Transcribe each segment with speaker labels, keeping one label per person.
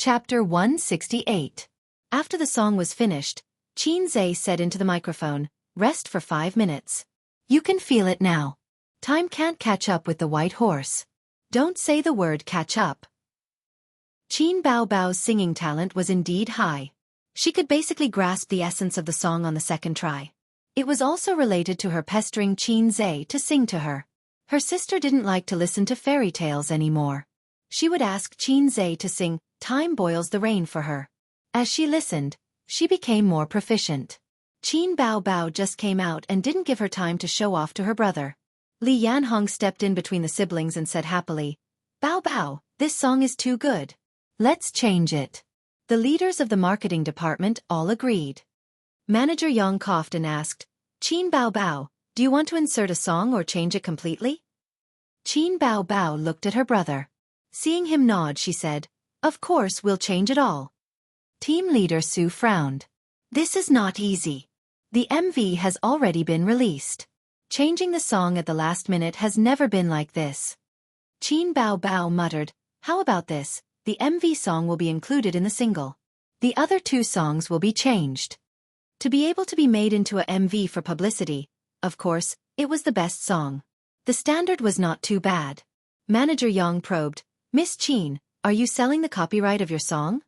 Speaker 1: Chapter 168. After the song was finished, Qin said into the microphone, "Rest for 5 minutes. You can feel it now. Time can't catch up with the white horse. Don't say the word catch up." Qin Bao's singing talent was indeed high. She could basically grasp the essence of the song on the second try. It was also related to her pestering Qin to sing to her. Her sister didn't like to listen to fairy tales anymore. She would ask Qin to sing "Time Boils the Rain" for her. As she listened, she became more proficient. Qin Bao just came out and didn't give her time to show off to her brother. Li Yanhong stepped in between the siblings and said happily, Bao, this song is too good. Let's change it." The leaders of the marketing department all agreed. Manager Yang coughed and asked, "Qin Bao, do you want to insert a song or change it completely?" Qin Bao looked at her brother. Seeing him nod, she said, "Of course we'll change it all." Team leader Su frowned. "This is not easy. The MV has already been released. Changing the song at the last minute has never been like this." Qin Bao muttered, "How about this? The MV song will be included in the single. The other 2 songs will be changed." To be able to be made into a MV for publicity, of course, it was the best song. The standard was not too bad. Manager Yang probed, "Miss Qin, are you selling the copyright of your song?"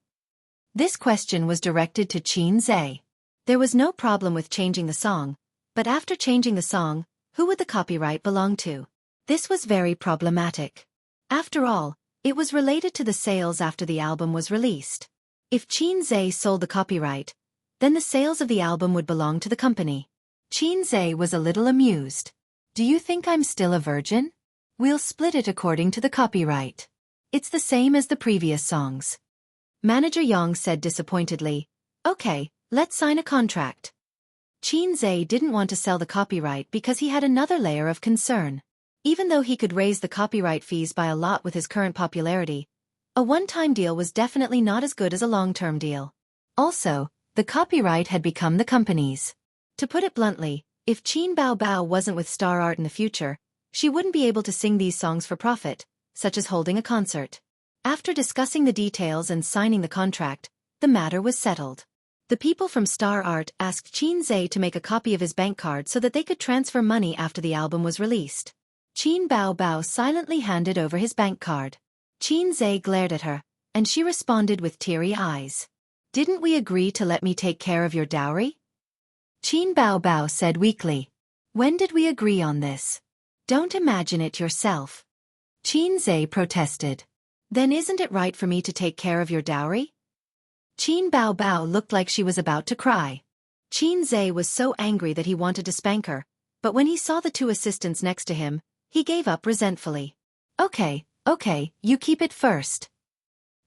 Speaker 1: This question was directed to Qin. There was no problem with changing the song, but after changing the song, who would the copyright belong to? This was very problematic. After all, it was related to the sales after the album was released. If Qin sold the copyright, then the sales of the album would belong to the company. Qin was a little amused. "Do you think I'm still a virgin? We'll split it according to the copyright. It's the same as the previous songs." Manager Yang said disappointedly, "Okay, let's sign a contract." Qin didn't want to sell the copyright because he had another layer of concern. Even though he could raise the copyright fees by a lot with his current popularity, a one-time deal was definitely not as good as a long-term deal. Also, the copyright had become the company's. To put it bluntly, if Qin Bao wasn't with Star Art in the future, she wouldn't be able to sing these songs for profit, such as holding a concert. After discussing the details and signing the contract, the matter was settled. The people from Star Art asked Qin to make a copy of his bank card so that they could transfer money after the album was released. Qin Bao silently handed over his bank card. Qin glared at her, and she responded with teary eyes. "Didn't we agree to let me take care of your dowry?" Qin Bao said weakly. "When did we agree on this? Don't imagine it yourself." Qin protested. "Then isn't it right for me to take care of your dowry?" Qin Bao looked like she was about to cry. Qin was so angry that he wanted to spank her, but when he saw the 2 assistants next to him, he gave up resentfully. Okay, you keep it first."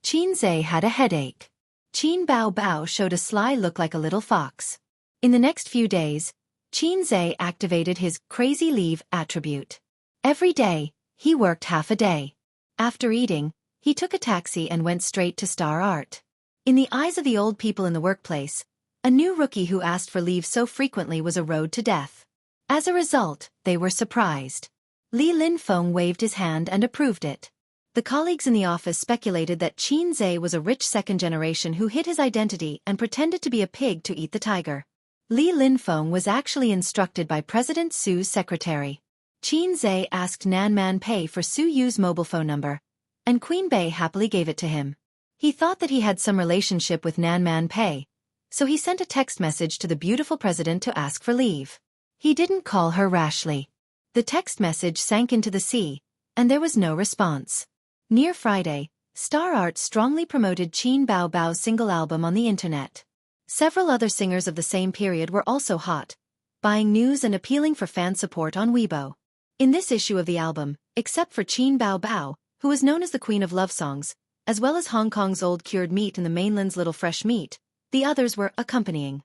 Speaker 1: Qin had a headache. Qin Bao showed a sly look like a little fox. In the next few days, Qin activated his crazy leave attribute. Every day, he worked half a day. After eating, he took a taxi and went straight to Star Art. In the eyes of the old people in the workplace, a new rookie who asked for leave so frequently was a road to death. As a result, they were surprised. Li Linfeng waved his hand and approved it. The colleagues in the office speculated that Qin was a rich second generation who hid his identity and pretended to be a pig to eat the tiger. Li Linfeng was actually instructed by President Su's secretary. Qin asked Nanman Pei for Su Yu's mobile phone number, and Queen Bei happily gave it to him. He thought that he had some relationship with Nanman Pei, so he sent a text message to the beautiful president to ask for leave. He didn't call her rashly. The text message sank into the sea, and there was no response. Near Friday, Star Art strongly promoted Qin Bao's single album on the internet. Several other singers of the same period were also hot, buying news and appealing for fan support on Weibo. In this issue of the album, except for Qin Bao, who was known as the Queen of Love Songs, as well as Hong Kong's Old Cured Meat and the mainland's Little Fresh Meat, the others were accompanying.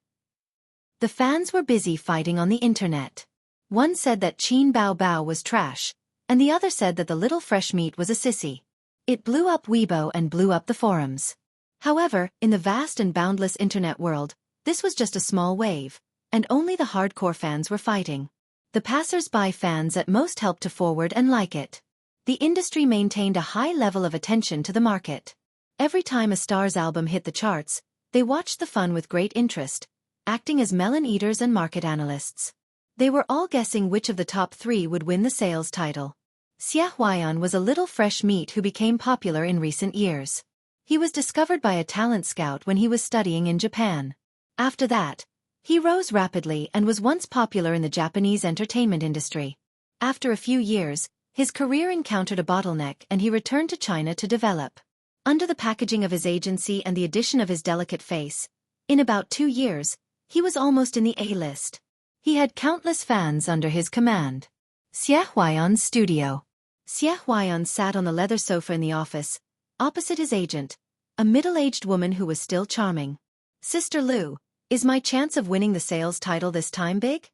Speaker 1: The fans were busy fighting on the internet. One said that Qin Bao was trash, and the other said that the Little Fresh Meat was a sissy. It blew up Weibo and blew up the forums. However, in the vast and boundless internet world, this was just a small wave, and only the hardcore fans were fighting. The passers-by fans at most helped to forward and like it. The industry maintained a high level of attention to the market. Every time a star's album hit the charts, they watched the fun with great interest, acting as melon eaters and market analysts. They were all guessing which of the top 3 would win the sales title. Xia Huaiyan was a little fresh meat who became popular in recent years. He was discovered by a talent scout when he was studying in Japan. After that, he rose rapidly and was once popular in the Japanese entertainment industry. After a few years, his career encountered a bottleneck and he returned to China to develop. Under the packaging of his agency and the addition of his delicate face, in about 2 years, he was almost in the A-list. He had countless fans under his command. Xia Huaiyan's studio. Xia Huaiyan sat on the leather sofa in the office, opposite his agent, a middle-aged woman who was still charming. "Sister Lu, is my chance of winning the sales title this time big?"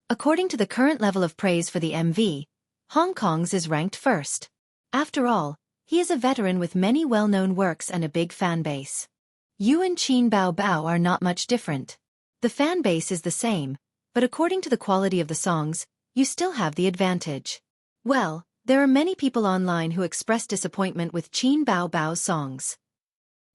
Speaker 1: According to the current level of praise for the MV, Hong Kong's is ranked first. After all, he is a veteran with many well-known works and a big fan base. You and Qin Bao Bao are not much different. The fan base is the same, but according to the quality of the songs, you still have the advantage. Well, there are many people online who express disappointment with Qin Bao Bao's songs.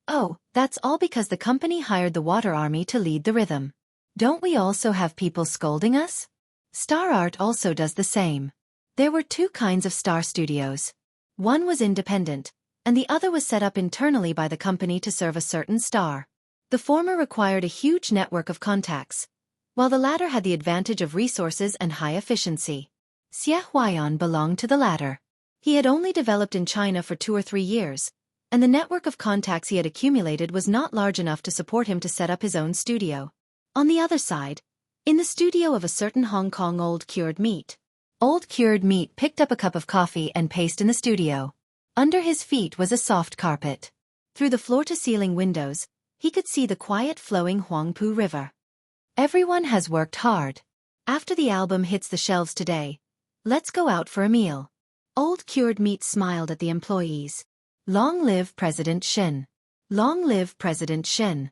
Speaker 1: Oh, that's all because the company hired the Water Army to lead the rhythm. Don't we also have people scolding us? Star Art also does the same. There were 2 kinds of star studios. One was independent, and the other was set up internally by the company to serve a certain star. The former required a huge network of contacts, while the latter had the advantage of resources and high efficiency. Xia Huaiyan belonged to the latter. He had only developed in China for 2 or 3 years, and the network of contacts he had accumulated was not large enough to support him to set up his own studio. On the other side, in the studio of a certain Hong Kong Old Cured Meat picked up a cup of coffee and paced in the studio. Under his feet was a soft carpet. Through the floor-to-ceiling windows, he could see the quiet flowing Huangpu River. Everyone has worked hard. After the album hits the shelves today, let's go out for a meal. Old Cured Meat smiled at the employees. Long live President Shen. Long live President Shen.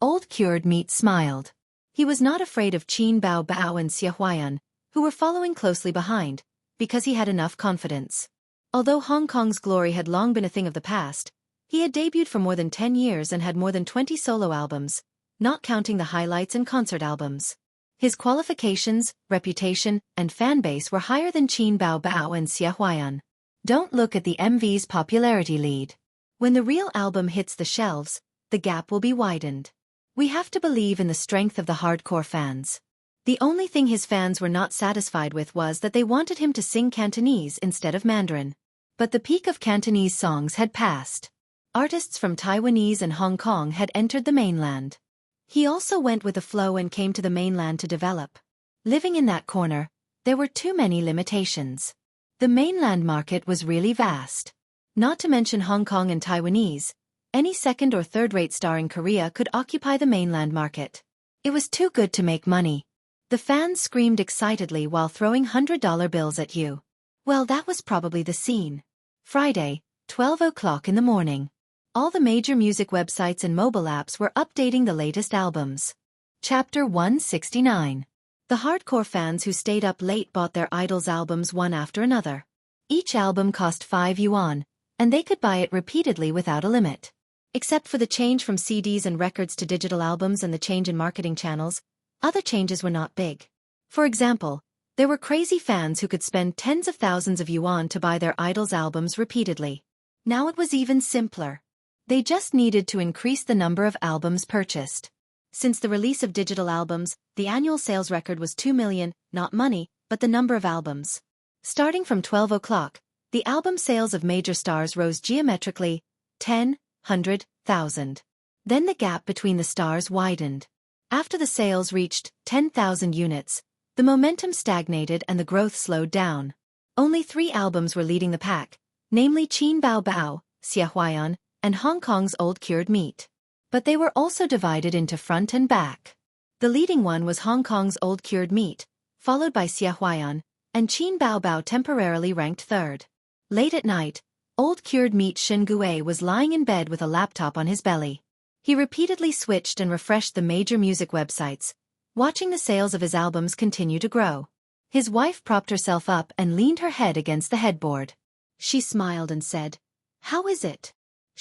Speaker 1: Old Cured Meat smiled. He was not afraid of Qin Bao Bao and Xia Huaiyan, who were following closely behind, because he had enough confidence. Although Hong Kong's glory had long been a thing of the past, he had debuted for more than 10 years and had more than 20 solo albums, not counting the highlights and concert albums. His qualifications, reputation, and fan base were higher than Qin Bao Bao and Xia Huaiyan. Don't look at the MV's popularity lead. When the real album hits the shelves, the gap will be widened. We have to believe in the strength of the hardcore fans. The only thing his fans were not satisfied with was that they wanted him to sing Cantonese instead of Mandarin. But the peak of Cantonese songs had passed. Artists from Taiwanese and Hong Kong had entered the mainland. He also went with the flow and came to the mainland to develop. Living in that corner, there were too many limitations. The mainland market was really vast. Not to mention Hong Kong and Taiwanese, any second or third-rate star in Korea could occupy the mainland market. It was too good to make money. The fans screamed excitedly while throwing $100 bills at you. Well, that was probably the scene. Friday, 12 o'clock in the morning. All the major music websites and mobile apps were updating the latest albums. Chapter 169. The hardcore fans who stayed up late bought their idols' albums one after another. Each album cost 5 yuan, and they could buy it repeatedly without a limit. Except for the change from CDs and records to digital albums and the change in marketing channels, other changes were not big. For example, there were crazy fans who could spend tens of thousands of yuan to buy their idols' albums repeatedly. Now it was even simpler. They just needed to increase the number of albums purchased. Since the release of digital albums, the annual sales record was 2 million, not money, but the number of albums. Starting from 12 o'clock, the album sales of major stars rose geometrically, 10, 100, 1,000. Then the gap between the stars widened. After the sales reached 10,000 units, the momentum stagnated and the growth slowed down. Only 3 albums were leading the pack, namely Qin Bao Bao, Xia Huaiyan, and Hong Kong's Old Cured Meat. But they were also divided into front and back. The leading one was Hong Kong's Old Cured Meat, followed by Xia Huaiyan, and Qin Bao Bao temporarily ranked third. Late at night, Old Cured Meat Shen Gui was lying in bed with a laptop on his belly. He repeatedly switched and refreshed the major music websites, watching the sales of his albums continue to grow. His wife propped herself up and leaned her head against the headboard. She smiled and said, "How is it?"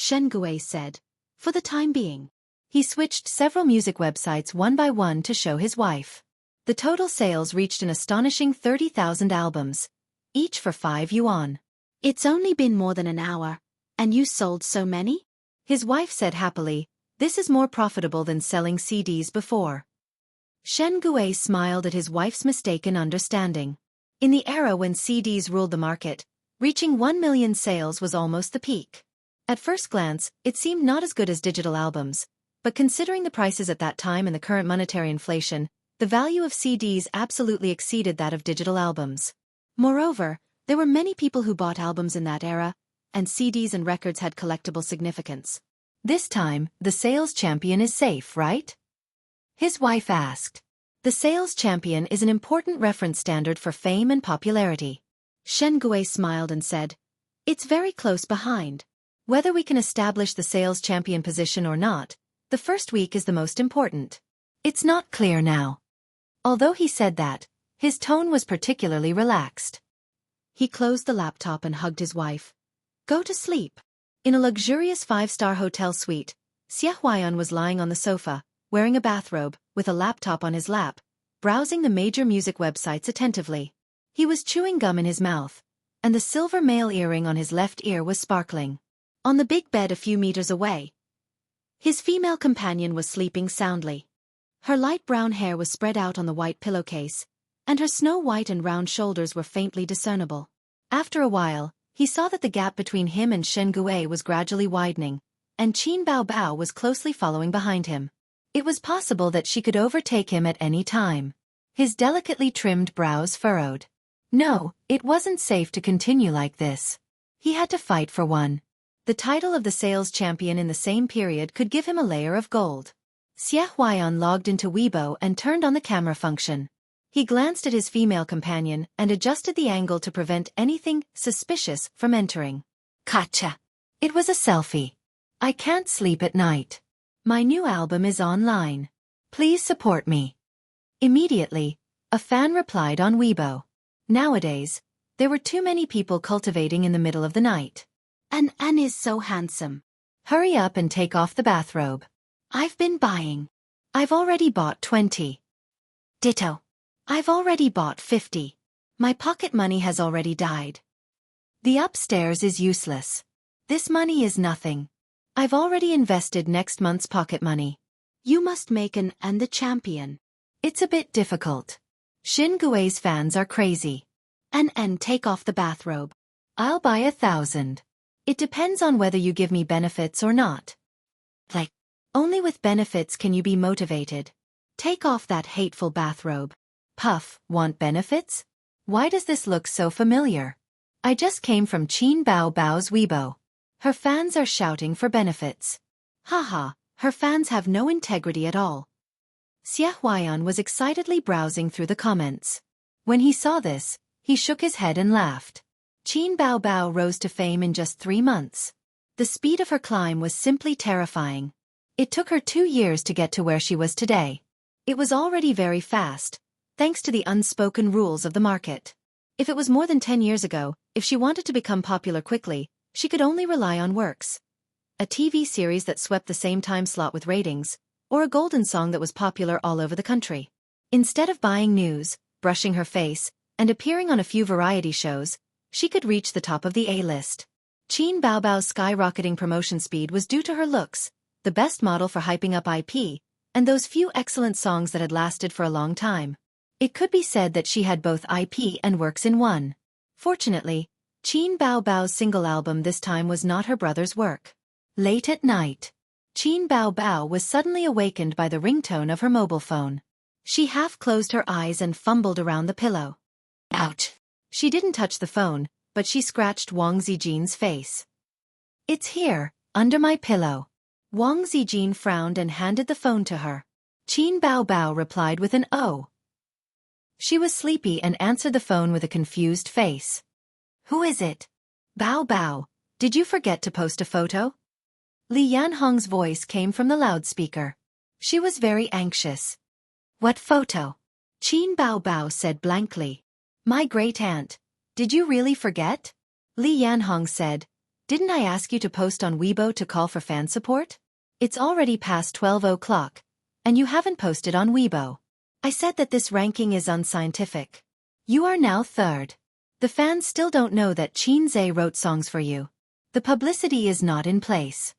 Speaker 1: Shen Gui said. For the time being. He switched several music websites one by one to show his wife. The total sales reached an astonishing 30,000 albums, each for 5 yuan. It's only been more than an hour, and you sold so many? His wife said happily, this is more profitable than selling CDs before. Shen Gui smiled at his wife's mistaken understanding. In the era when CDs ruled the market, reaching 1 million sales was almost the peak. At first glance, it seemed not as good as digital albums, but considering the prices at that time and the current monetary inflation, the value of CDs absolutely exceeded that of digital albums. Moreover, there were many people who bought albums in that era, and CDs and records had collectible significance. This time, the sales champion is safe, right? His wife asked. The sales champion is an important reference standard for fame and popularity. Shen Gui smiled and said, it's very close behind. Whether we can establish the sales champion position or not, the first week is the most important. It's not clear now. Although he said that, his tone was particularly relaxed. He closed the laptop and hugged his wife. Go to sleep. In a luxurious 5-star hotel suite, Xie Huaiyan was lying on the sofa, wearing a bathrobe, with a laptop on his lap, browsing the major music websites attentively. He was chewing gum in his mouth, and the silver male earring on his left ear was sparkling. On the big bed a few meters away, his female companion was sleeping soundly. Her light brown hair was spread out on the white pillowcase, and her snow-white and round shoulders were faintly discernible. After a while, he saw that the gap between him and Shen Gui was gradually widening, and Qin Bao Bao was closely following behind him. It was possible that she could overtake him at any time. His delicately trimmed brows furrowed. No, it wasn't safe to continue like this. He had to fight for one. The title of the sales champion in the same period could give him a layer of gold. Xie Huaiyan logged into Weibo and turned on the camera function. He glanced at his female companion and adjusted the angle to prevent anything suspicious from entering. Gotcha! It was a selfie. I can't sleep at night. My new album is online. Please support me. Immediately, a fan replied on Weibo. Nowadays, there were too many people cultivating in the middle of the night. An is so handsome. Hurry up and take off the bathrobe. I've been buying. I've already bought 20. Ditto. I've already bought 50. My pocket money has already died. The upstairs is useless. This money is nothing. I've already invested next month's pocket money. You must make an and the champion. It's a bit difficult. Shin Gui's fans are crazy. And take off the bathrobe. I'll buy 1,000. It depends on whether you give me benefits or not. Like, only with benefits can you be motivated. Take off that hateful bathrobe. Puff, want benefits? Why does this look so familiar? I just came from Qin Bao Bao's Weibo. Her fans are shouting for benefits. Haha, her fans have no integrity at all. Xie Huaiyan was excitedly browsing through the comments. When he saw this, he shook his head and laughed. Qin Bao Bao rose to fame in just 3 months. The speed of her climb was simply terrifying. It took her 2 years to get to where she was today. It was already very fast, thanks to the unspoken rules of the market. If it was more than 10 years ago, if she wanted to become popular quickly, she could only rely on works. A TV series that swept the same time slot with ratings, or a golden song that was popular all over the country. Instead of buying news, brushing her face, and appearing on a few variety shows, she could reach the top of the A-list. Qin Bao Bao's skyrocketing promotion speed was due to her looks, the best model for hyping up IP, and those few excellent songs that had lasted for a long time. It could be said that she had both IP and works in one. Fortunately, Qin Bao Bao's single album this time was not her brother's work. Late at night, Qin Bao Bao was suddenly awakened by the ringtone of her mobile phone. She half closed her eyes and fumbled around the pillow. Ouch! She didn't touch the phone, but she scratched Wang Zijin's face. It's here, under my pillow. Wang Zijin frowned and handed the phone to her. Qin Bao Bao replied with an "Oh." She was sleepy and answered the phone with a confused face. Who is it? Bao Bao, did you forget to post a photo? Li Yanhong's voice came from the loudspeaker. She was very anxious. What photo? Qin Bao Bao said blankly. My great-aunt. Did you really forget? Li Yanhong said. Didn't I ask you to post on Weibo to call for fan support? It's already past 12 o'clock, and you haven't posted on Weibo. I said that this ranking is unscientific. You are now third. The fans still don't know that Qin Zhe wrote songs for you. The publicity is not in place.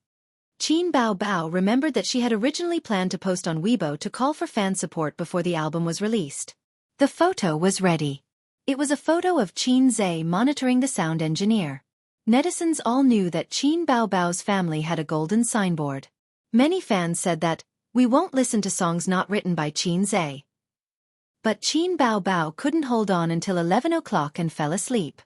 Speaker 1: Qin Bao Bao remembered that she had originally planned to post on Weibo to call for fan support before the album was released. The photo was ready. It was a photo of Qin Zhe monitoring the sound engineer. Netizens all knew that Qin Bao Bao's family had a golden signboard. Many fans said that, "We won't listen to songs not written by Qin Zhe." But Qin Bao Bao couldn't hold on until 11 o'clock and fell asleep.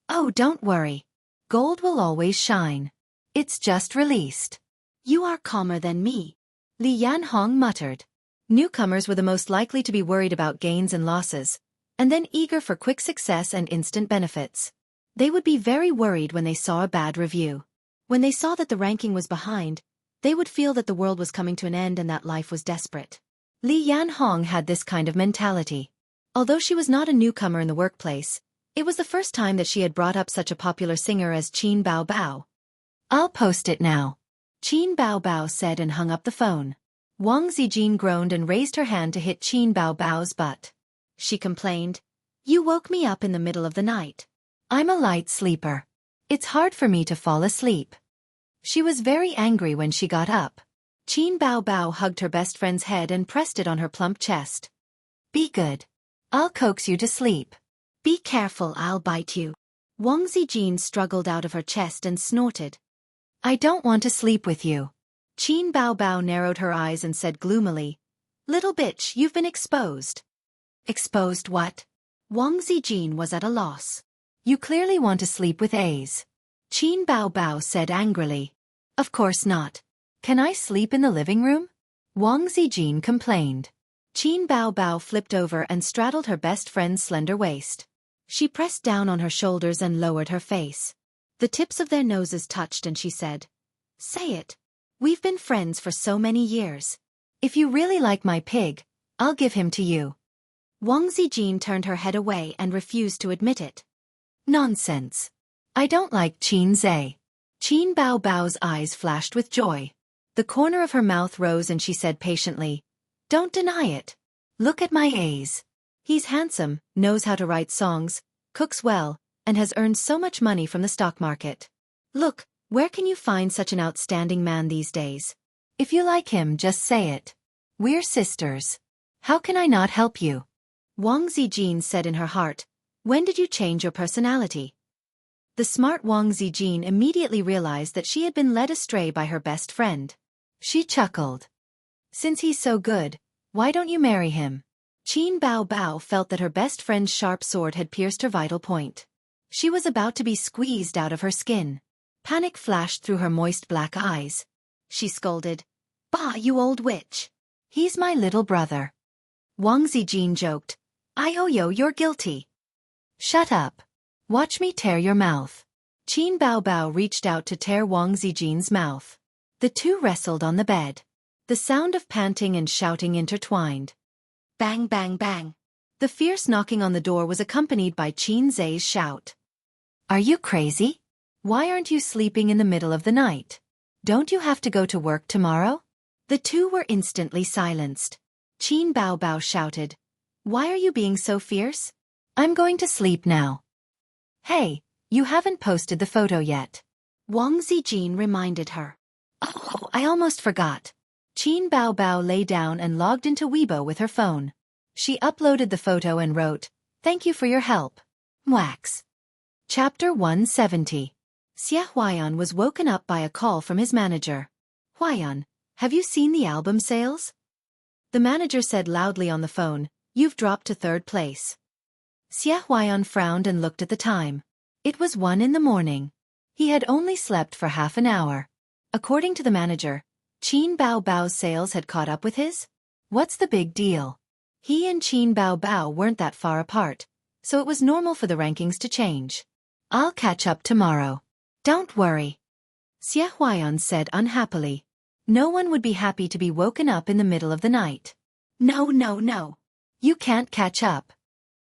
Speaker 1: "Oh, don't worry. Gold will always shine. It's just released." "You are calmer than me," Li Yanhong muttered. Newcomers were the most likely to be worried about gains and losses, and then eager for quick success and instant benefits. They would be very worried when they saw a bad review. When they saw that the ranking was behind, they would feel that the world was coming to an end and that life was desperate. Li Yanhong had this kind of mentality. Although she was not a newcomer in the workplace, it was the first time that she had brought up such a popular singer as Qin Bao Bao. "I'll post it now," Qin Bao Bao said and hung up the phone. Wang Zijin groaned and raised her hand to hit Qin Bao Bao's butt. She complained, "You woke me up in the middle of the night. I'm a light sleeper. It's hard for me to fall asleep." She was very angry when she got up. Qin Bao Bao hugged her best friend's head and pressed it on her plump chest. "Be good. I'll coax you to sleep." "Be careful, I'll bite you." Wang Zijin struggled out of her chest and snorted. "I don't want to sleep with you." Qin Bao Bao narrowed her eyes and said gloomily, "Little bitch, you've been exposed." "Exposed what?" Wang Zijin was at a loss. "You clearly want to sleep with A's." Qin Bao Bao said angrily. "Of course not. Can I sleep in the living room?" Wang Zijin complained. Qin Bao Bao flipped over and straddled her best friend's slender waist. She pressed down on her shoulders and lowered her face. The tips of their noses touched and she said, "Say it. We've been friends for so many years. If you really like my pig, I'll give him to you." Wang Zijin turned her head away and refused to admit it. "Nonsense. I don't like Qin Zhe." Qin Bao Bao's eyes flashed with joy. The corner of her mouth rose and she said patiently, "Don't deny it. Look at my A's. He's handsome, knows how to write songs, cooks well, and has earned so much money from the stock market. Look, where can you find such an outstanding man these days? If you like him, just say it. We're sisters. How can I not help you?" Wang Zijin said in her heart, "When did you change your personality?" The smart Wang Zijin immediately realized that she had been led astray by her best friend. She chuckled. "Since he's so good, why don't you marry him?" Qin Bao Bao felt that her best friend's sharp sword had pierced her vital point. She was about to be squeezed out of her skin. Panic flashed through her moist black eyes. She scolded, "Bah, you old witch. He's my little brother." Wang Zijin joked, "Ioyo, you're guilty." "Shut up. Watch me tear your mouth." Qin Bao Bao reached out to tear Wang Zijin's mouth. The two wrestled on the bed. The sound of panting and shouting intertwined. Bang, bang, bang. The fierce knocking on the door was accompanied by Qin Zhe's shout. "Are you crazy? Why aren't you sleeping in the middle of the night? Don't you have to go to work tomorrow?" The two were instantly silenced. Qin Bao Bao shouted, "Why are you being so fierce? I'm going to sleep now." "Hey, you haven't posted the photo yet." Wang Zijin reminded her. "Oh, I almost forgot." Qin Bao Bao lay down and logged into Weibo with her phone. She uploaded the photo and wrote, "Thank you for your help. Mwax." Chapter 170. Xie Huaiyan was woken up by a call from his manager. "Huaiyan, have you seen the album sales?" The manager said loudly on the phone, "You've dropped to third place." Xie Huaiyan frowned and looked at the time. It was 1 in the morning. He had only slept for half an hour. According to the manager, Qin Bao Bao's sales had caught up with his? What's the big deal? He and Qin Bao Bao weren't that far apart, so it was normal for the rankings to change. "I'll catch up tomorrow. Don't worry." Xie Huaiyan said unhappily. No one would be happy to be woken up in the middle of the night. "No, no, no. You can't catch up."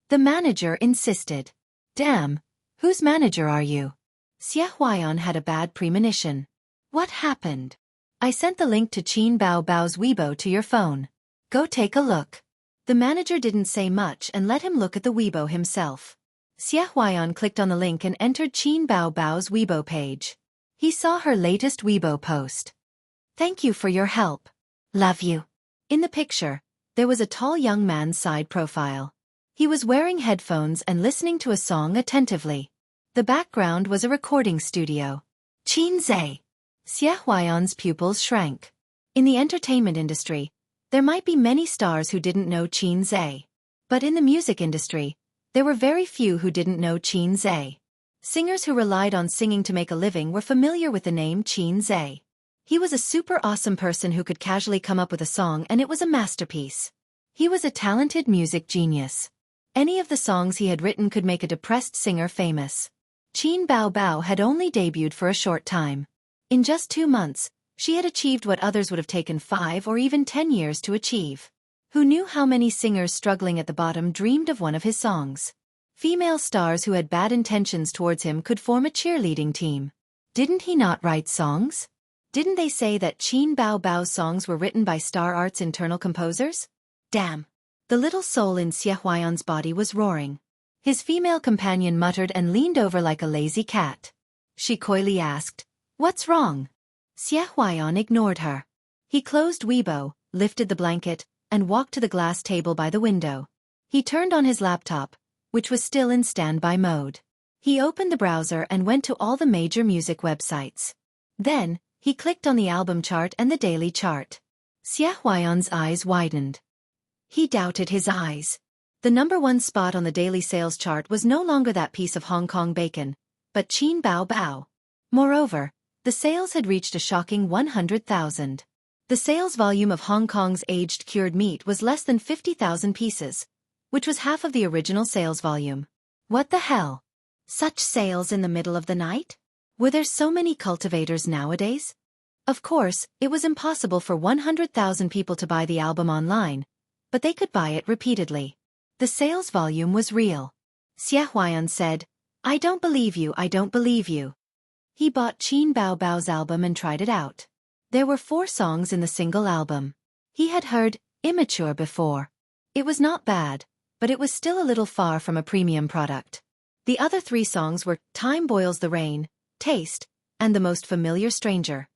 Speaker 1: The manager insisted. "Damn, whose manager are you?" Xie Huaiyan had a bad premonition. What happened? I sent the link to Qin Bao Bao's Weibo to your phone. Go take a look. The manager didn't say much and let him look at the Weibo himself. Xie Huaiyan clicked on the link and entered Qin Bao Bao's Weibo page. He saw her latest Weibo post. Thank you for your help. Love you. In the picture, there was a tall young man's side profile. He was wearing headphones and listening to a song attentively. The background was a recording studio. Qin Zhe. Xie Huaiyan's pupils shrank. In the entertainment industry, there might be many stars who didn't know Qin Zhe. But in the music industry, there were very few who didn't know Qin Zhe. Singers who relied on singing to make a living were familiar with the name Qin Zhe. He was a super awesome person who could casually come up with a song and it was a masterpiece. He was a talented music genius. Any of the songs he had written could make a depressed singer famous. Qin Bao Bao had only debuted for a short time. In just 2 months, she had achieved what others would have taken 5 or even 10 years to achieve. Who knew how many singers struggling at the bottom dreamed of one of his songs? Female stars who had bad intentions towards him could form a cheerleading team. Didn't he not write songs? Didn't they say that Qin Bao Bao's songs were written by Star Art's internal composers? Damn. The little soul in Xie Huaiyan's body was roaring. His female companion muttered and leaned over like a lazy cat. She coyly asked, "What's wrong?" Xie Huaiyan ignored her. He closed Weibo, lifted the blanket, and walked to the glass table by the window. He turned on his laptop, which was still in standby mode. He opened the browser and went to all the major music websites. Then, he clicked on the album chart and the daily chart. Xie Huaiyan's eyes widened. He doubted his eyes. The #1 spot on the daily sales chart was no longer that piece of Hong Kong bacon, but Qin Bao Bao. Moreover, the sales had reached a shocking 100,000. The sales volume of Hong Kong's aged cured meat was less than 50,000 pieces, which was half of the original sales volume. What the hell? Such sales in the middle of the night? Were there so many cultivators nowadays? Of course, it was impossible for 100,000 people to buy the album online, but they could buy it repeatedly. The sales volume was real. Xie Huaiyan said, "I don't believe you, I don't believe you." He bought Qin Bao Bao's album and tried it out. There were 4 songs in the single album. He had heard Immature before. It was not bad, but it was still a little far from a premium product. The other 3 songs were Time Boils the Rain, Taste, and The Most Familiar Stranger.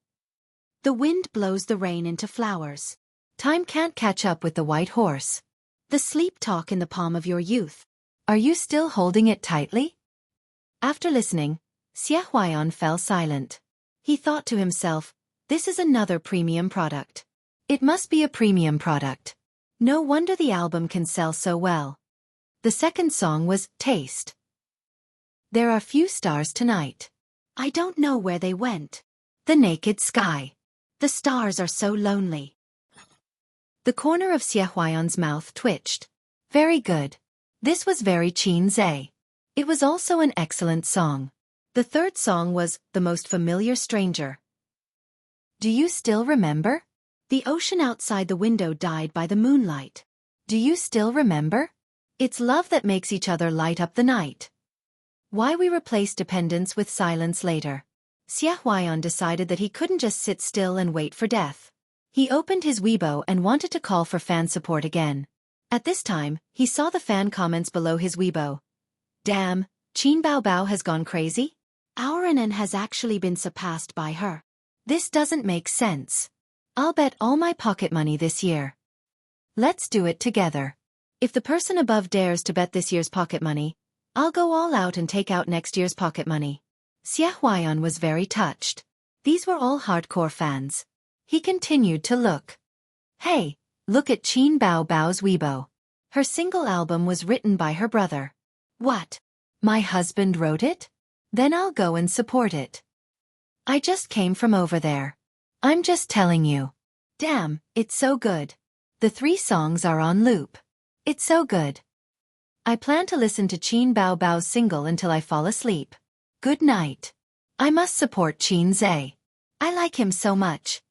Speaker 1: The wind blows the rain into flowers. Time can't catch up with the white horse. The sleep talk in the palm of your youth. Are you still holding it tightly? After listening, Xie Huaiyan fell silent. He thought to himself, this is another premium product. It must be a premium product. No wonder the album can sell so well. The second song was Taste. There are few stars tonight. I don't know where they went. The naked sky. The stars are so lonely. The corner of Xie Huaiyan's mouth twitched. Very good. This was very Qin Zhe. It was also an excellent song. The third song was The Most Familiar Stranger. Do you still remember? The ocean outside the window died by the moonlight. Do you still remember? It's love that makes each other light up the night. Why we replace dependence with silence later. Xie Huaiyan decided that he couldn't just sit still and wait for death. He opened his Weibo and wanted to call for fan support again. At this time, he saw the fan comments below his Weibo. Damn, Qin Bao Bao has gone crazy? Our NN has actually been surpassed by her. This doesn't make sense. I'll bet all my pocket money this year. Let's do it together. If the person above dares to bet this year's pocket money, I'll go all out and take out next year's pocket money. Xie Huaiyan was very touched. These were all hardcore fans. He continued to look. Hey, look at Qin Bao Bao's Weibo. Her single album was written by her brother. What? My husband wrote it? Then I'll go and support it. I just came from over there. I'm just telling you. Damn, it's so good. The 3 songs are on loop. It's so good. I plan to listen to Qin Bao Bao's single until I fall asleep. Good night. I must support Qin Zhe. I like him so much.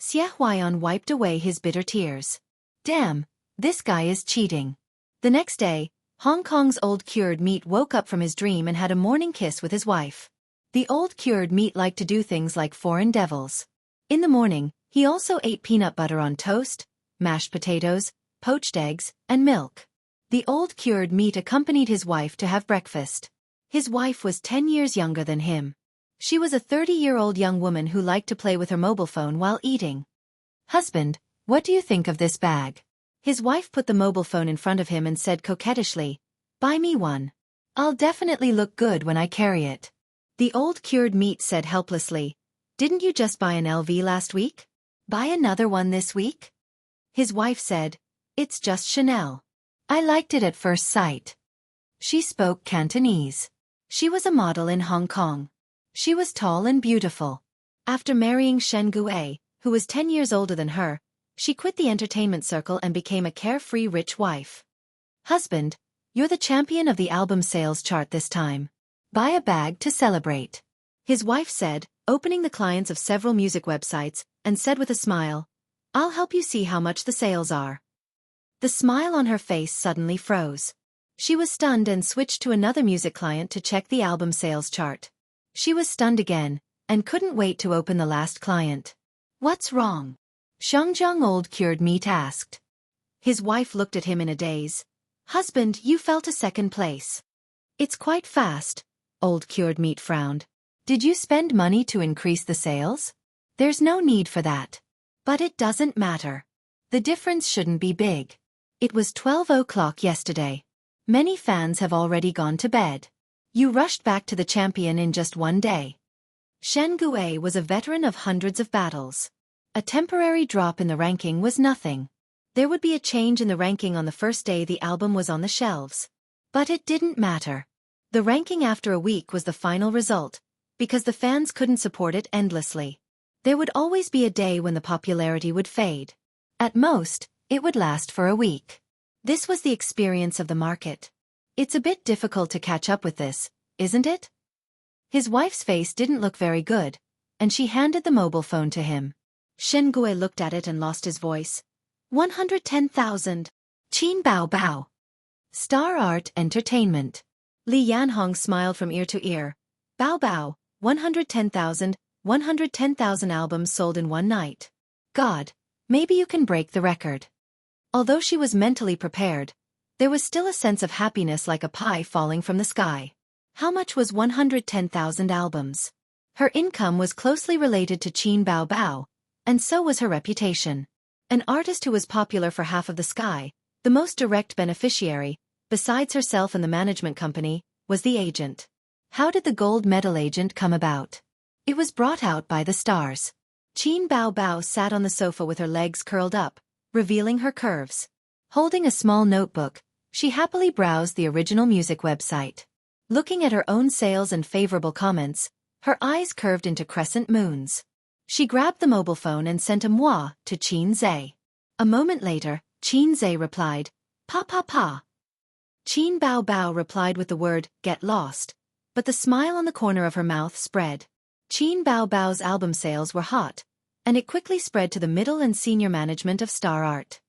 Speaker 1: Xie Huaiyan wiped away his bitter tears. Damn, this guy is cheating. The next day, Hong Kong's old cured meat woke up from his dream and had a morning kiss with his wife. The old cured meat liked to do things like foreign devils. In the morning, he also ate peanut butter on toast, mashed potatoes, poached eggs, and milk. The old cured meat accompanied his wife to have breakfast. His wife was 10 years younger than him. She was a 30-year-old young woman who liked to play with her mobile phone while eating. "Husband, what do you think of this bag?" His wife put the mobile phone in front of him and said coquettishly, "Buy me one. I'll definitely look good when I carry it." The old cured meat said helplessly, "Didn't you just buy an LV last week? Buy another one this week?" His wife said, "It's just Chanel. I liked it at first sight." She spoke Cantonese. She was a model in Hong Kong. She was tall and beautiful. After marrying Shen Gue, who was 10 years older than her, she quit the entertainment circle and became a carefree rich wife. "Husband, you're the champion of the album sales chart this time. Buy a bag to celebrate." His wife said, opening the clients of several music websites, and said with a smile, "I'll help you see how much the sales are." The smile on her face suddenly froze. She was stunned and switched to another music client to check the album sales chart. She was stunned again, and couldn't wait to open the last client. "What's wrong?" Shengjiang old cured meat asked. His wife looked at him in a daze. "Husband, you fell to second place." "It's quite fast," old cured meat frowned. "Did you spend money to increase the sales?" "There's no need for that. But it doesn't matter. The difference shouldn't be big. It was 12 o'clock yesterday. Many fans have already gone to bed. You rushed back to the champion in just one day." Shen Gue was a veteran of hundreds of battles. A temporary drop in the ranking was nothing. There would be a change in the ranking on the first day the album was on the shelves. But it didn't matter. The ranking after a week was the final result, because the fans couldn't support it endlessly. There would always be a day when the popularity would fade. At most, it would last for a week. This was the experience of the market. It's a bit difficult to catch up with this, isn't it? His wife's face didn't look very good, and she handed the mobile phone to him. Shen Gue looked at it and lost his voice. 110,000. Qin Bao Bao. Star Art Entertainment. Li Yanhong smiled from ear to ear. Bao Bao, 110,000, 110,000 albums sold in one night. God, maybe you can break the record. Although she was mentally prepared, there was still a sense of happiness like a pie falling from the sky. How much was 110,000 albums? Her income was closely related to Qin Bao Bao, and so was her reputation. An artist who was popular for half of the sky, the most direct beneficiary, besides herself and the management company, was the agent. How did the gold medal agent come about? It was brought out by the stars. Qin Bao Bao sat on the sofa with her legs curled up, revealing her curves. Holding a small notebook, she happily browsed the original music website. Looking at her own sales and favorable comments, her eyes curved into crescent moons. She grabbed the mobile phone and sent a moi to Qin Zhe. A moment later, Qin Zhe replied, "Pa pa pa." Qin Bao Bao replied with the word, "Get lost," but the smile on the corner of her mouth spread. Qin Bao Bao's album sales were hot, and it quickly spread to the middle and senior management of Star Art.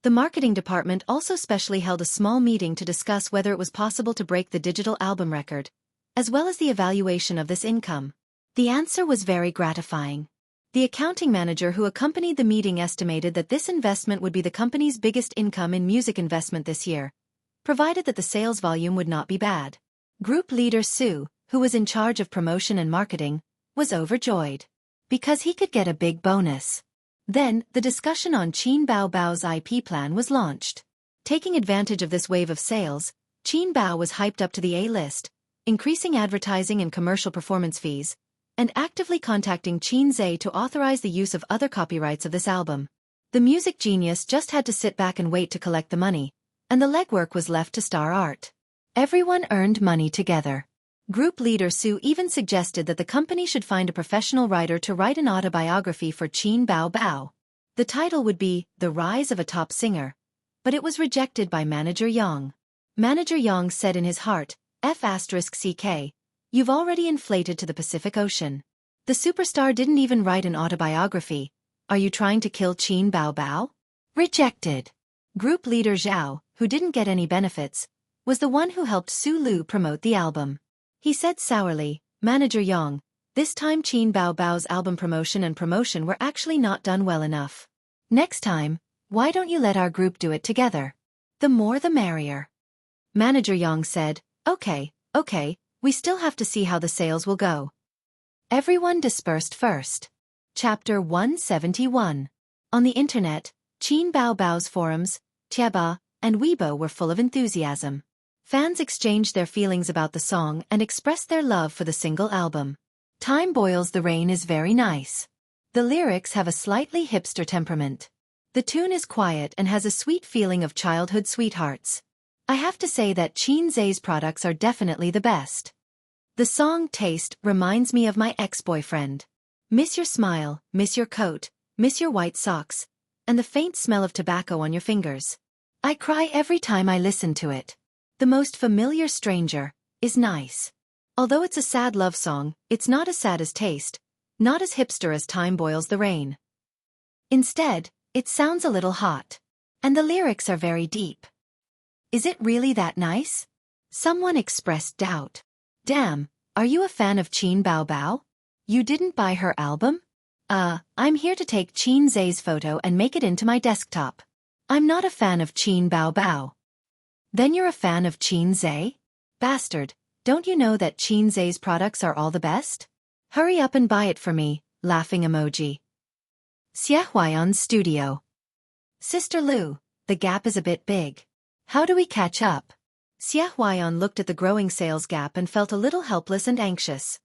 Speaker 1: The marketing department also specially held a small meeting to discuss whether it was possible to break the digital album record, as well as the evaluation of this income. The answer was very gratifying. The accounting manager who accompanied the meeting estimated that this investment would be the company's biggest income in music investment this year, provided that the sales volume would not be bad. Group leader Su, who was in charge of promotion and marketing, was overjoyed. Because he could get a big bonus. Then, the discussion on Qin Bao Bao's IP plan was launched. Taking advantage of this wave of sales, Qin Bao was hyped up to the A-list, increasing advertising and commercial performance fees, and actively contacting Qin Zhe to authorize the use of other copyrights of this album. The music genius just had to sit back and wait to collect the money, and the legwork was left to Star Art. Everyone earned money together. Group leader Su even suggested that the company should find a professional writer to write an autobiography for Qin Bao Bao. The title would be The Rise of a Top Singer, but it was rejected by Manager Yang. Manager Yang said in his heart, F***CK, you've already inflated to the Pacific Ocean. The superstar didn't even write an autobiography. Are you trying to kill Qin Bao Bao? Rejected. Group leader Zhao, who didn't get any benefits, was the one who helped Su Lu promote the album. He said sourly, "Manager Yang, this time Qin Bao Bao's album promotion were actually not done well enough. Next time, why don't you let our group do it together? The more the merrier." Manager Yang said, Okay, we still have to see how the sales will go." Everyone dispersed first. Chapter 171. On the internet, Qin Bao Bao's forums, Tieba, and Weibo were full of enthusiasm. Fans exchanged their feelings about the song and expressed their love for the single album. Time Boils the Rain is very nice. The lyrics have a slightly hipster temperament. The tune is quiet and has a sweet feeling of childhood sweethearts. I have to say that Qin Zhe's products are definitely the best. The song Taste reminds me of my ex-boyfriend. Miss your smile, miss your coat, miss your white socks, and the faint smell of tobacco on your fingers. I cry every time I listen to it. The most familiar stranger is nice. Although it's a sad love song, it's not as sad as Taste, not as hipster as Time Boils the Rain. Instead, it sounds a little hot. And the lyrics are very deep. Is it really that nice? Someone expressed doubt. Damn, are you a fan of Qin Bao Bao? You didn't buy her album? I'm here to take Qin Zhe's photo and make it into my desktop. I'm not a fan of Qin Bao Bao. Then you're a fan of Qin Zhe? Bastard, don't you know that Qin Zhe's products are all the best? Hurry up and buy it for me, laughing emoji. Xie Huayan's studio. Sister Lu, the gap is a bit big. How do we catch up? Xie Huayan looked at the growing sales gap and felt a little helpless and anxious.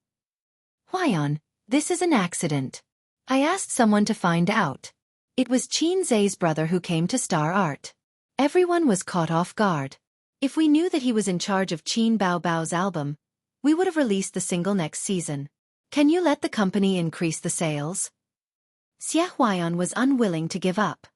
Speaker 1: Huayan, this is an accident. I asked someone to find out. It was Qin Zhe's brother who came to Star Art. Everyone was caught off guard. If we knew that he was in charge of Qin Bao Bao's album, we would have released the single next season. Can you let the company increase the sales? Xie Huayan was unwilling to give up.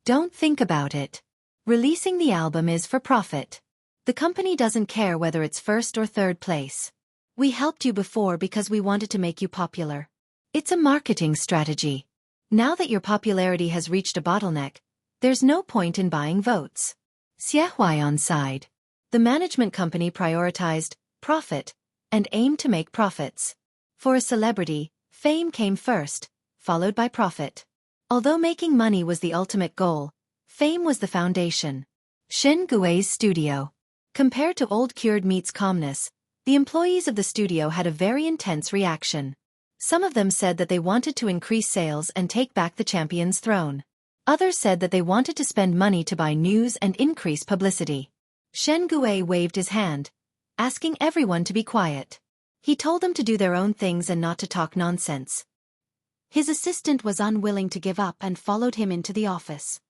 Speaker 1: Don't think about it. Releasing the album is for profit. The company doesn't care whether it's first or third place. We helped you before because we wanted to make you popular. It's a marketing strategy. Now that your popularity has reached a bottleneck, there's no point in buying votes. Xie Huayan sighed. The management company prioritized profit and aimed to make profits. For a celebrity, fame came first, followed by profit. Although making money was the ultimate goal, fame was the foundation. Shen Gui's studio. Compared to Old Cured Meat's calmness, the employees of the studio had a very intense reaction. Some of them said that they wanted to increase sales and take back the champion's throne. Others said that they wanted to spend money to buy news and increase publicity. Shen Gui waved his hand, asking everyone to be quiet. He told them to do their own things and not to talk nonsense. His assistant was unwilling to give up and followed him into the office.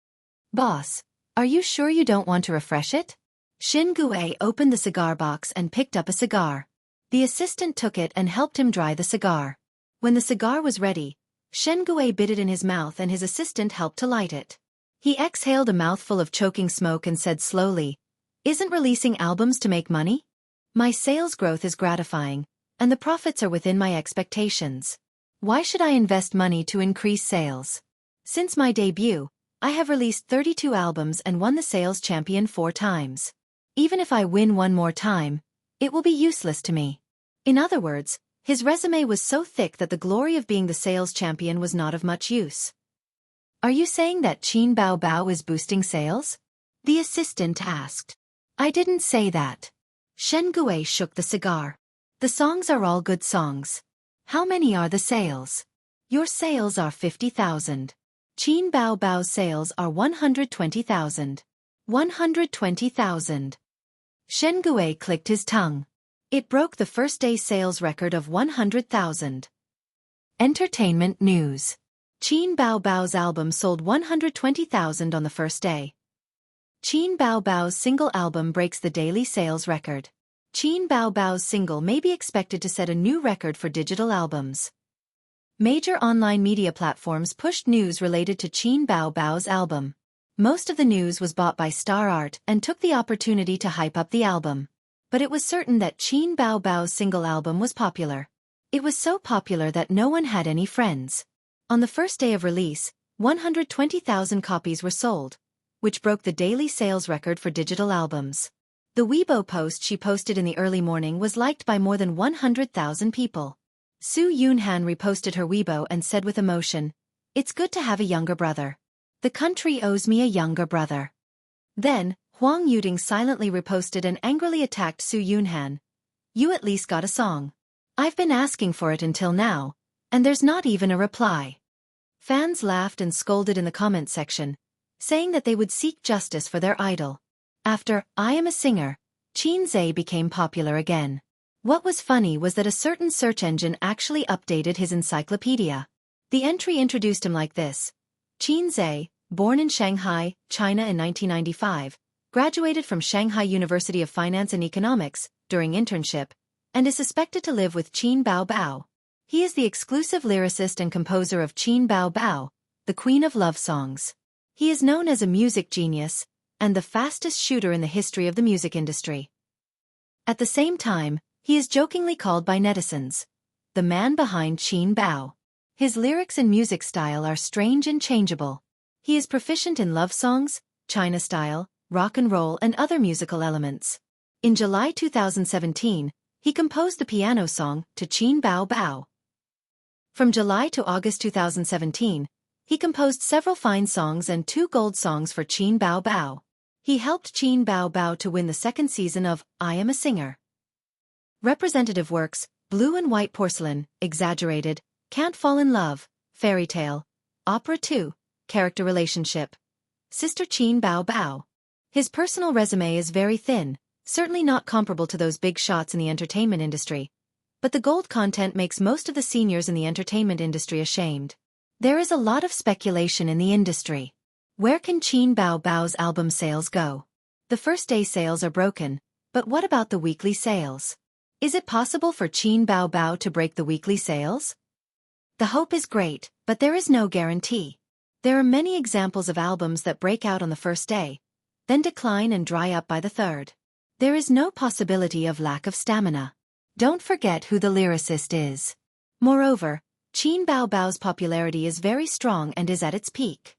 Speaker 1: Boss, are you sure you don't want to refresh it? Shen Gui opened the cigar box and picked up a cigar. The assistant took it and helped him dry the cigar. When the cigar was ready, Shen Gui bit it in his mouth and his assistant helped to light it. He exhaled a mouthful of choking smoke and said slowly, "Isn't releasing albums to make money? My sales growth is gratifying, and the profits are within my expectations. Why should I invest money to increase sales? Since my debut, I have released 32 albums and won the sales champion 4 times. Even if I win one more time, it will be useless to me." In other words, his resume was so thick that the glory of being the sales champion was not of much use. Are you saying that Qin Bao Bao is boosting sales? The assistant asked. I didn't say that. Shen Gui shook the cigar. The songs are all good songs. How many are the sales? Your sales are 50,000. Qin Bao Bao's sales are 120,000. 120,000. Shen Gui clicked his tongue. It broke the first day sales record of 100,000. Entertainment news. Qin Bao Bao's album sold 120,000 on the first day. Qin Bao Bao's single album breaks the daily sales record. Qin Bao Bao's single may be expected to set a new record for digital albums. Major online media platforms pushed news related to Qin Bao Bao's album. Most of the news was bought by Star Art and took the opportunity to hype up the album. But it was certain that Qin Bao Bao's single album was popular. It was so popular that no one had any friends. On the first day of release, 120,000 copies were sold, which broke the daily sales record for digital albums. The Weibo post she posted in the early morning was liked by more than 100,000 people. Su Yunhan reposted her Weibo and said with emotion, "It's good to have a younger brother. The country owes me a younger brother." Then, Huang Yuding silently reposted and angrily attacked Su Yunhan. "You at least got a song. I've been asking for it until now, and there's not even a reply." Fans laughed and scolded in the comment section, saying that they would seek justice for their idol. After I Am a Singer, Qin Zhe became popular again. What was funny was that a certain search engine actually updated his encyclopedia. The entry introduced him like this: Qin Zhe, born in Shanghai, China in 1995, graduated from Shanghai University of Finance and Economics during internship, and is suspected to live with Qin Bao Bao. He is the exclusive lyricist and composer of Qin Bao Bao, the queen of love songs. He is known as a music genius, and the fastest shooter in the history of the music industry. At the same time, he is jokingly called by netizens the man behind Qin Bao. His lyrics and music style are strange and changeable. He is proficient in love songs, China style, rock and roll and other musical elements. In July 2017, he composed the piano song to Qin Bao Bao. From July to August 2017, he composed several fine songs and 2 gold songs for Qin Bao Bao. He helped Qin Bao Bao to win the second season of I Am a Singer. Representative works: Blue and White Porcelain, Exaggerated, Can't Fall in Love, Fairy Tale, Opera 2, Character Relationship. Sister Qin Bao Bao. His personal resume is very thin, certainly not comparable to those big shots in the entertainment industry, but the gold content makes most of the seniors in the entertainment industry ashamed. There is a lot of speculation in the industry. Where can Qin Bao Bao's album sales go? The first-day sales are broken, but what about the weekly sales? Is it possible for Qin Bao Bao to break the weekly sales? The hope is great, but there is no guarantee. There are many examples of albums that break out on the first day, then decline and dry up by the third. There is no possibility of lack of stamina. Don't forget who the lyricist is. Moreover, Qin Bao Bao's popularity is very strong and is at its peak.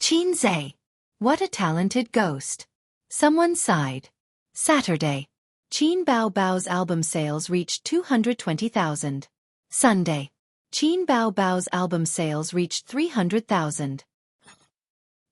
Speaker 1: Qin Zhe. What a talented ghost. Someone sighed. Saturday. Qin Bao Bao's album sales reached 220,000. Sunday. Qin Bao Bao's album sales reached 300,000.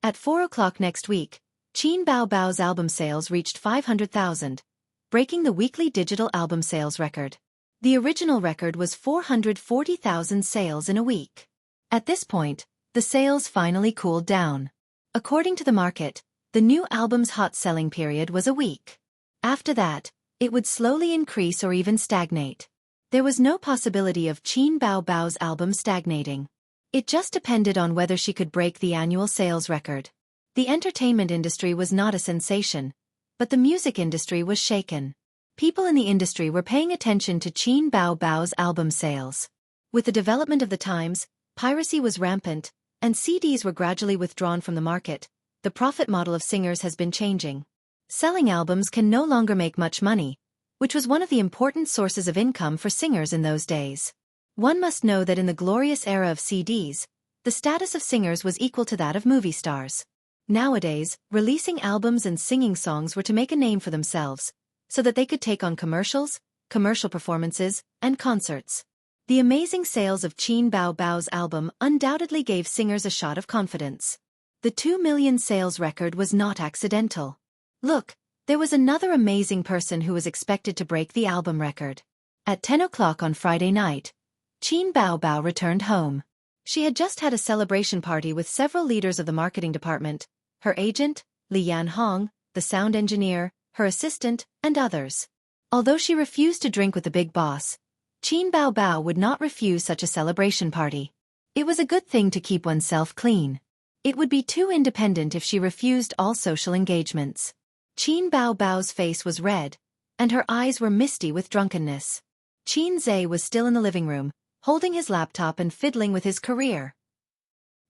Speaker 1: At 4 o'clock next week, Qin Bao Bao's album sales reached 500,000, breaking the weekly digital album sales record. The original record was 440,000 sales in a week. At this point, the sales finally cooled down. According to the market, the new album's hot selling period was a week. After that, it would slowly increase or even stagnate. There was no possibility of Qin Bao Bao's album stagnating. It just depended on whether she could break the annual sales record. The entertainment industry was not a sensation, but the music industry was shaken. People in the industry were paying attention to Qin Bao Bao's album sales. With the development of the times, piracy was rampant, and CDs were gradually withdrawn from the market. The profit model of singers has been changing. Selling albums can no longer make much money, which was one of the important sources of income for singers in those days. One must know that in the glorious era of CDs, the status of singers was equal to that of movie stars. Nowadays, releasing albums and singing songs were to make a name for themselves, so that they could take on commercials, commercial performances, and concerts. The amazing sales of Qin Bao Bao's album undoubtedly gave singers a shot of confidence. The 2 million sales record was not accidental. Look, there was another amazing person who was expected to break the album record. At 10 o'clock on Friday night, Qin Bao Bao returned home. She had just had a celebration party with several leaders of the marketing department, her agent, Li Yanhong, the sound engineer, her assistant, and others. Although she refused to drink with the big boss, Qin Bao Bao would not refuse such a celebration party. It was a good thing to keep oneself clean. It would be too independent if she refused all social engagements. Qin Bao Bao's face was red, and her eyes were misty with drunkenness. Qin Zhe was still in the living room, holding his laptop and fiddling with his career.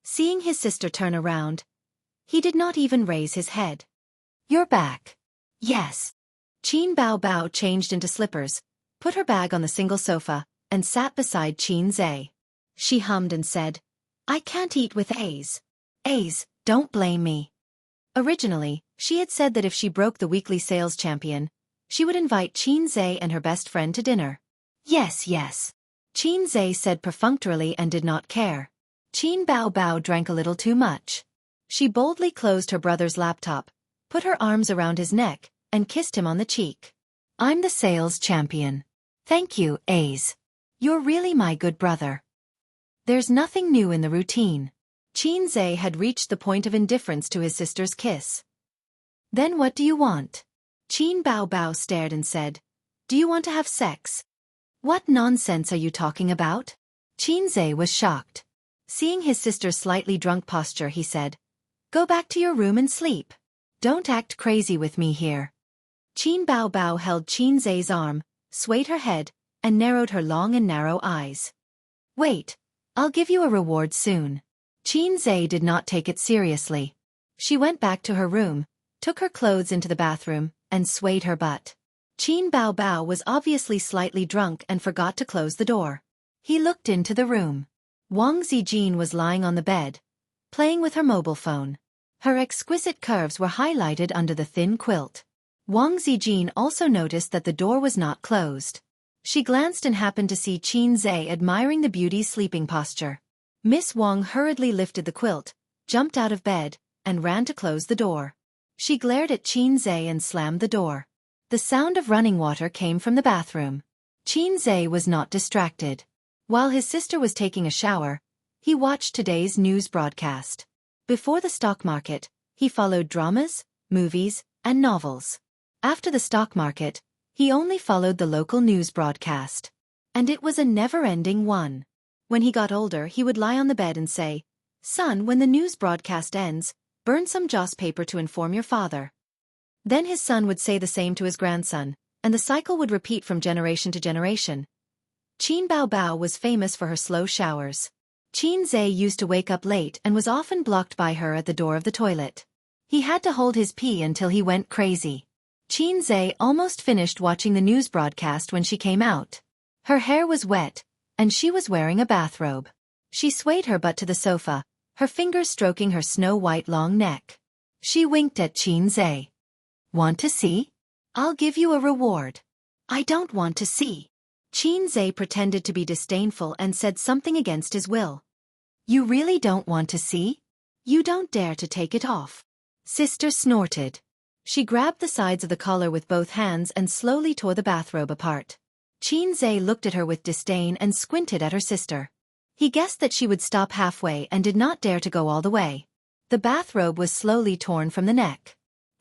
Speaker 1: Seeing his sister turn around, he did not even raise his head. "You're back." "Yes." Qin Bao Bao changed into slippers, put her bag on the single sofa, and sat beside Qin Zhe. She hummed and said, "I can't eat with A's. A's, don't blame me." Originally, she had said that if she broke the weekly sales champion, she would invite Qin Zhe and her best friend to dinner. Yes, yes. Qin Zhe said perfunctorily and did not care. Qin Bao Bao drank a little too much. She boldly closed her brother's laptop, put her arms around his neck, and kissed him on the cheek. I'm the sales champion. Thank you, Ace. You're really my good brother. There's nothing new in the routine. Qin Zhe had reached the point of indifference to his sister's kiss. Then what do you want? Qin Bao Bao stared and said, Do you want to have sex? What nonsense are you talking about? Qin Zhe was shocked. Seeing his sister's slightly drunk posture, he said, Go back to your room and sleep. Don't act crazy with me here. Qin Bao Bao held Qin Zhe's arm, swayed her head, and narrowed her long and narrow eyes. Wait, I'll give you a reward soon. Qin Zhe did not take it seriously. She went back to her room, took her clothes into the bathroom, and swayed her butt. Qin Bao Bao was obviously slightly drunk and forgot to close the door. He looked into the room. Wang Zijin was lying on the bed, playing with her mobile phone. Her exquisite curves were highlighted under the thin quilt. Wang Zijin also noticed that the door was not closed. She glanced and happened to see Qin Zhe admiring the beauty's sleeping posture. Miss Wang hurriedly lifted the quilt, jumped out of bed, and ran to close the door. She glared at Qin Zhe and slammed the door. The sound of running water came from the bathroom. Qin Zhe was not distracted. While his sister was taking a shower, he watched today's news broadcast. Before the stock market, he followed dramas, movies, and novels. After the stock market, he only followed the local news broadcast. And it was a never-ending one. When he got older, he would lie on the bed and say, Son, when the news broadcast ends, burn some joss paper to inform your father. Then his son would say the same to his grandson, and the cycle would repeat from generation to generation. Qin Bao Bao was famous for her slow showers. Qin Zhe used to wake up late and was often blocked by her at the door of the toilet. He had to hold his pee until he went crazy. Qin Zhe almost finished watching the news broadcast when she came out. Her hair was wet, and she was wearing a bathrobe. She swayed her butt to the sofa, her fingers stroking her snow-white long neck. She winked at Qin Zhe. Want to see? I'll give you a reward. I don't want to see. Qin Zhe pretended to be disdainful and said something against his will. You really don't want to see? You don't dare to take it off. Sister snorted. She grabbed the sides of the collar with both hands and slowly tore the bathrobe apart. Qin Zhe looked at her with disdain and squinted at her sister. He guessed that she would stop halfway and did not dare to go all the way. The bathrobe was slowly torn from the neck.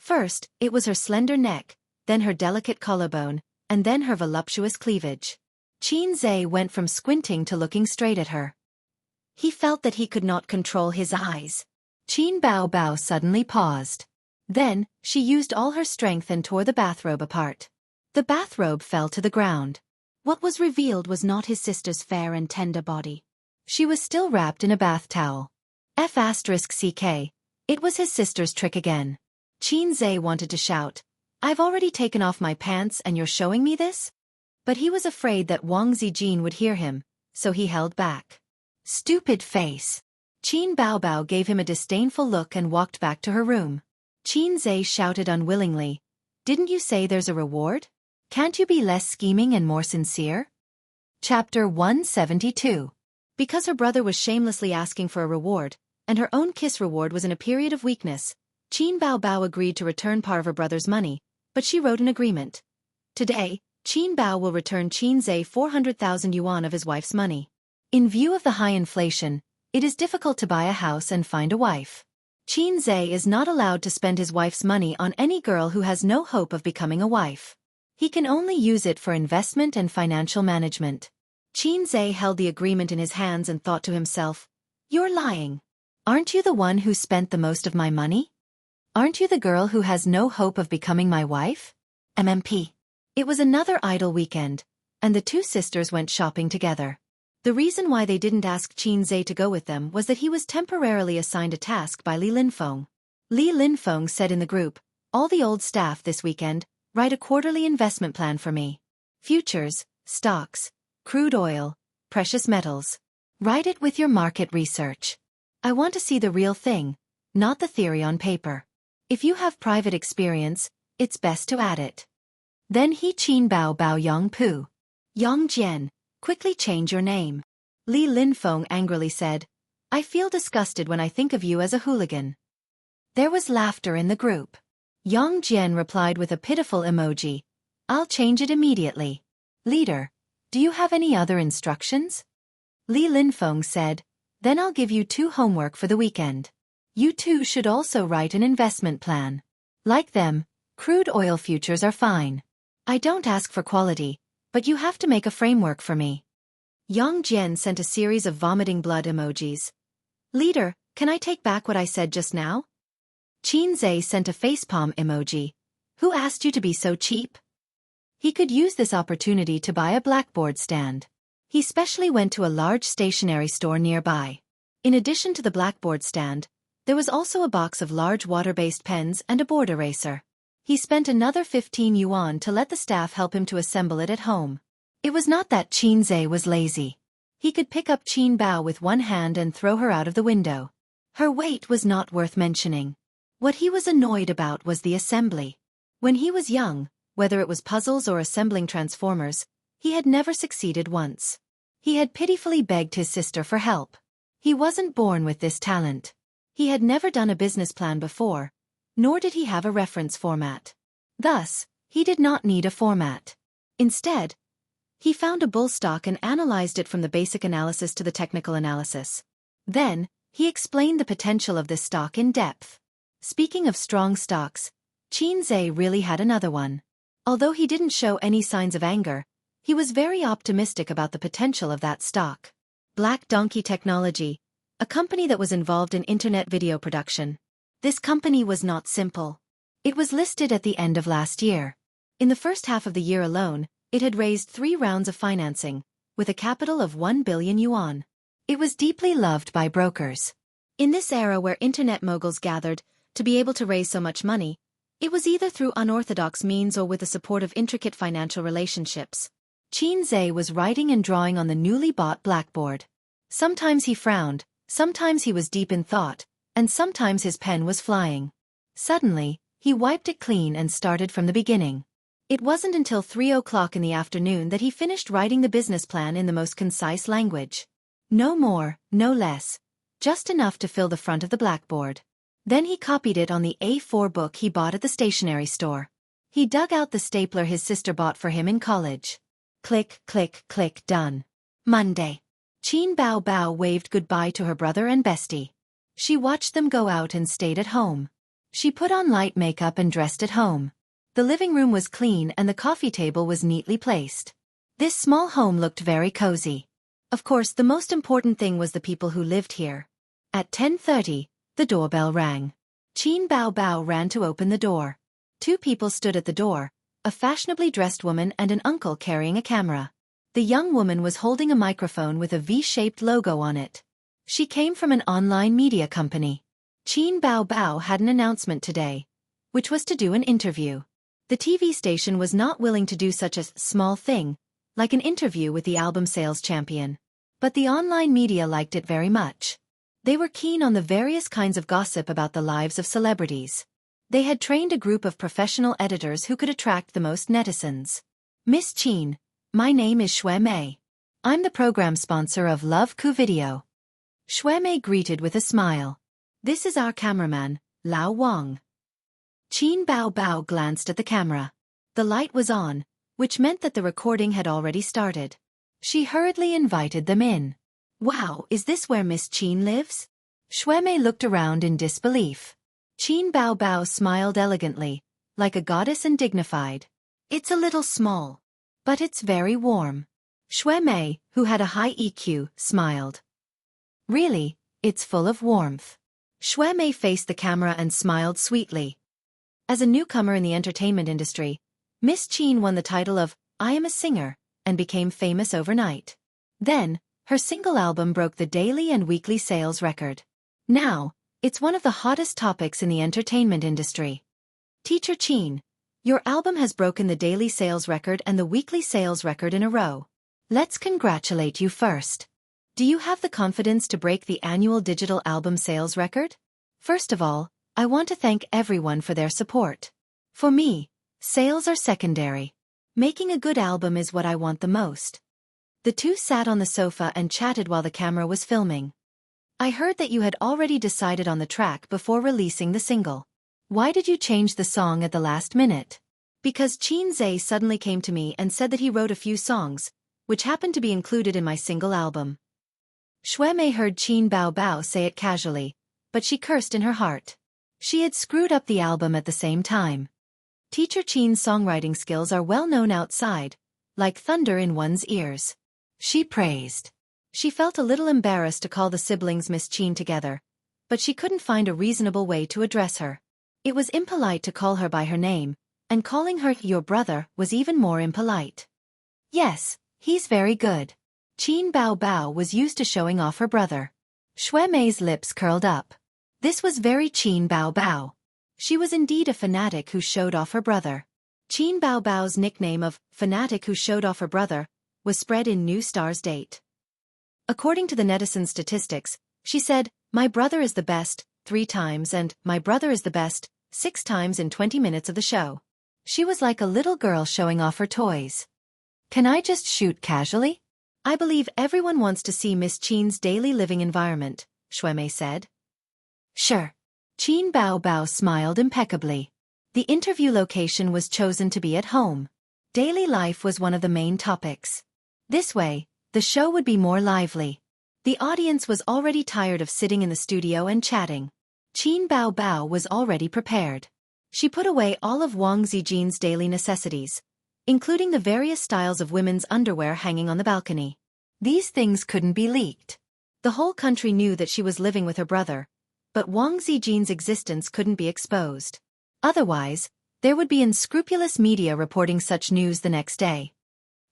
Speaker 1: First, it was her slender neck, then her delicate collarbone, and then her voluptuous cleavage. Qin Zhe went from squinting to looking straight at her. He felt that he could not control his eyes. Qin Bao Bao suddenly paused. Then, she used all her strength and tore the bathrobe apart. The bathrobe fell to the ground. What was revealed was not his sister's fair and tender body. She was still wrapped in a bath towel. F***ck. It was his sister's trick again. Qin Zhe wanted to shout, I've already taken off my pants and you're showing me this? But he was afraid that Wang Zijin would hear him, so he held back. Stupid face. Qin Bao Bao gave him a disdainful look and walked back to her room. Qin Zhe shouted unwillingly, Didn't you say there's a reward? Can't you be less scheming and more sincere? Chapter 172. Because her brother was shamelessly asking for a reward, and her own kiss reward was in a period of weakness, Qin Bao Bao agreed to return part of her brother's money, but she wrote an agreement. Today, Qin Bao will return Qin Zhe 400,000 yuan of his wife's money. In view of the high inflation, it is difficult to buy a house and find a wife. Qin Zhe is not allowed to spend his wife's money on any girl who has no hope of becoming a wife. He can only use it for investment and financial management. Qin Zhe held the agreement in his hands and thought to himself, You're lying. Aren't you the one who spent the most of my money? Aren't you the girl who has no hope of becoming my wife? MMP. It was another idle weekend, and the two sisters went shopping together. The reason why they didn't ask Qin Zhe to go with them was that he was temporarily assigned a task by Li Linfeng. Li Linfeng said in the group, All the old staff this weekend, write a quarterly investment plan for me. Futures, stocks, crude oil, precious metals. Write it with your market research. I want to see the real thing, not the theory on paper. If you have private experience, it's best to add it. Then he Qin Bao Bao Yang Pu. Yang Jian, quickly change your name. Li Linfeng angrily said, I feel disgusted when I think of you as a hooligan. There was laughter in the group. Yang Jian replied with a pitiful emoji. I'll change it immediately. Leader, do you have any other instructions? Li Linfeng said, then I'll give you 2 homework for the weekend. You 2 should also write an investment plan. Like them, crude oil futures are fine. I don't ask for quality, but you have to make a framework for me. Yang Jian sent a series of vomiting blood emojis. Leader, can I take back what I said just now? Qin Zhe sent a facepalm emoji. Who asked you to be so cheap? He could use this opportunity to buy a blackboard stand. He specially went to a large stationery store nearby. In addition to the blackboard stand, there was also a box of large water-based pens and a board eraser. He spent another 15 yuan to let the staff help him to assemble it at home. It was not that Qin Zhe was lazy. He could pick up Qin Bao with one hand and throw her out of the window. Her weight was not worth mentioning. What he was annoyed about was the assembly. When he was young, whether it was puzzles or assembling transformers, he had never succeeded once. He had pitifully begged his sister for help. He wasn't born with this talent. He had never done a business plan before, nor did he have a reference format. Thus, he did not need a format. Instead, he found a bull stock and analyzed it from the basic analysis to the technical analysis. Then, he explained the potential of this stock in depth. Speaking of strong stocks, Qin Zhe really had another one. Although he didn't show any signs of anger, he was very optimistic about the potential of that stock. Black Donkey Technology, a company that was involved in internet video production. This company was not simple. It was listed at the end of last year. In the first half of the year alone, it had raised 3 rounds of financing, with a capital of 1 billion yuan. It was deeply loved by brokers. In this era where internet moguls gathered to be able to raise so much money, it was either through unorthodox means or with the support of intricate financial relationships. Qin Zhe was writing and drawing on the newly bought blackboard. Sometimes he frowned, sometimes he was deep in thought, and sometimes his pen was flying. Suddenly, he wiped it clean and started from the beginning. It wasn't until 3 o'clock in the afternoon that he finished writing the business plan in the most concise language. No more, no less. Just enough to fill the front of the blackboard. Then he copied it on the A4 book he bought at the stationery store. He dug out the stapler his sister bought for him in college. Click, click, click, done. Monday. Qin Bao Bao waved goodbye to her brother and bestie. She watched them go out and stayed at home. She put on light makeup and dressed at home. The living room was clean and the coffee table was neatly placed. This small home looked very cozy. Of course, the most important thing was the people who lived here. At 10:30, the doorbell rang. Qin Bao Bao ran to open the door. 2 people stood at the door, a fashionably dressed woman and an uncle carrying a camera. The young woman was holding a microphone with a V-shaped logo on it. She came from an online media company. Qin Bao Bao had an announcement today, which was to do an interview. The TV station was not willing to do such a small thing, like an interview with the album sales champion. But the online media liked it very much. They were keen on the various kinds of gossip about the lives of celebrities. They had trained a group of professional editors who could attract the most netizens. Miss Qin, my name is Xue Mei. I'm the program sponsor of Love Ku Video. Xue Mei greeted with a smile. This is our cameraman, Lao Wang. Qin Bao Bao glanced at the camera. The light was on, which meant that the recording had already started. She hurriedly invited them in. Wow, is this where Miss Qin lives? Xue Mei looked around in disbelief. Qin Bao Bao smiled elegantly, like a goddess and dignified. It's a little small, but it's very warm. Xue Mei, who had a high EQ, smiled. Really, it's full of warmth. Xue Mei faced the camera and smiled sweetly. As a newcomer in the entertainment industry, Miss Qin won the title of I Am a Singer and became famous overnight. Then, her single album broke the daily and weekly sales record. Now, it's one of the hottest topics in the entertainment industry. Teacher Qin, your album has broken the daily sales record and the weekly sales record in a row. Let's congratulate you first. Do you have the confidence to break the annual digital album sales record? First of all, I want to thank everyone for their support. For me, sales are secondary. Making a good album is what I want the most. The two sat on the sofa and chatted while the camera was filming. I heard that you had already decided on the track before releasing the single. Why did you change the song at the last minute? Because Chin suddenly came to me and said that he wrote a few songs, which happened to be included in my single album. Shui heard Qin Bao say it casually, but she cursed in her heart. She had screwed up the album at the same time. Teacher Qin's songwriting skills are well known outside, like thunder in one's ears. She praised. She felt a little embarrassed to call the siblings Miss Qin together, but she couldn't find a reasonable way to address her. It was impolite to call her by her name, and calling her your brother was even more impolite. Yes, he's very good. Qin Bao was used to showing off her brother. Shui Mei's lips curled up. This was very Qin Bao. She was indeed a fanatic who showed off her brother. Qin Bao's nickname of fanatic who showed off her brother was spread in New Star's date. According to the netizen statistics, she said, "My brother is the best," 3 times and "My brother is the best," 6 times in 20 minutes of the show. She was like a little girl showing off her toys. Can I just shoot casually? I believe everyone wants to see Miss Qin's daily living environment, Shui Mei said. Sure. Qin Bao smiled impeccably. The interview location was chosen to be at home. Daily life was one of the main topics. This way, the show would be more lively. The audience was already tired of sitting in the studio and chatting. Qin Bao was already prepared. She put away all of Wang Zijin's daily necessities, including the various styles of women's underwear hanging on the balcony. These things couldn't be leaked. The whole country knew that she was living with her brother, but Wang Zijin's existence couldn't be exposed. Otherwise, there would be unscrupulous media reporting such news the next day.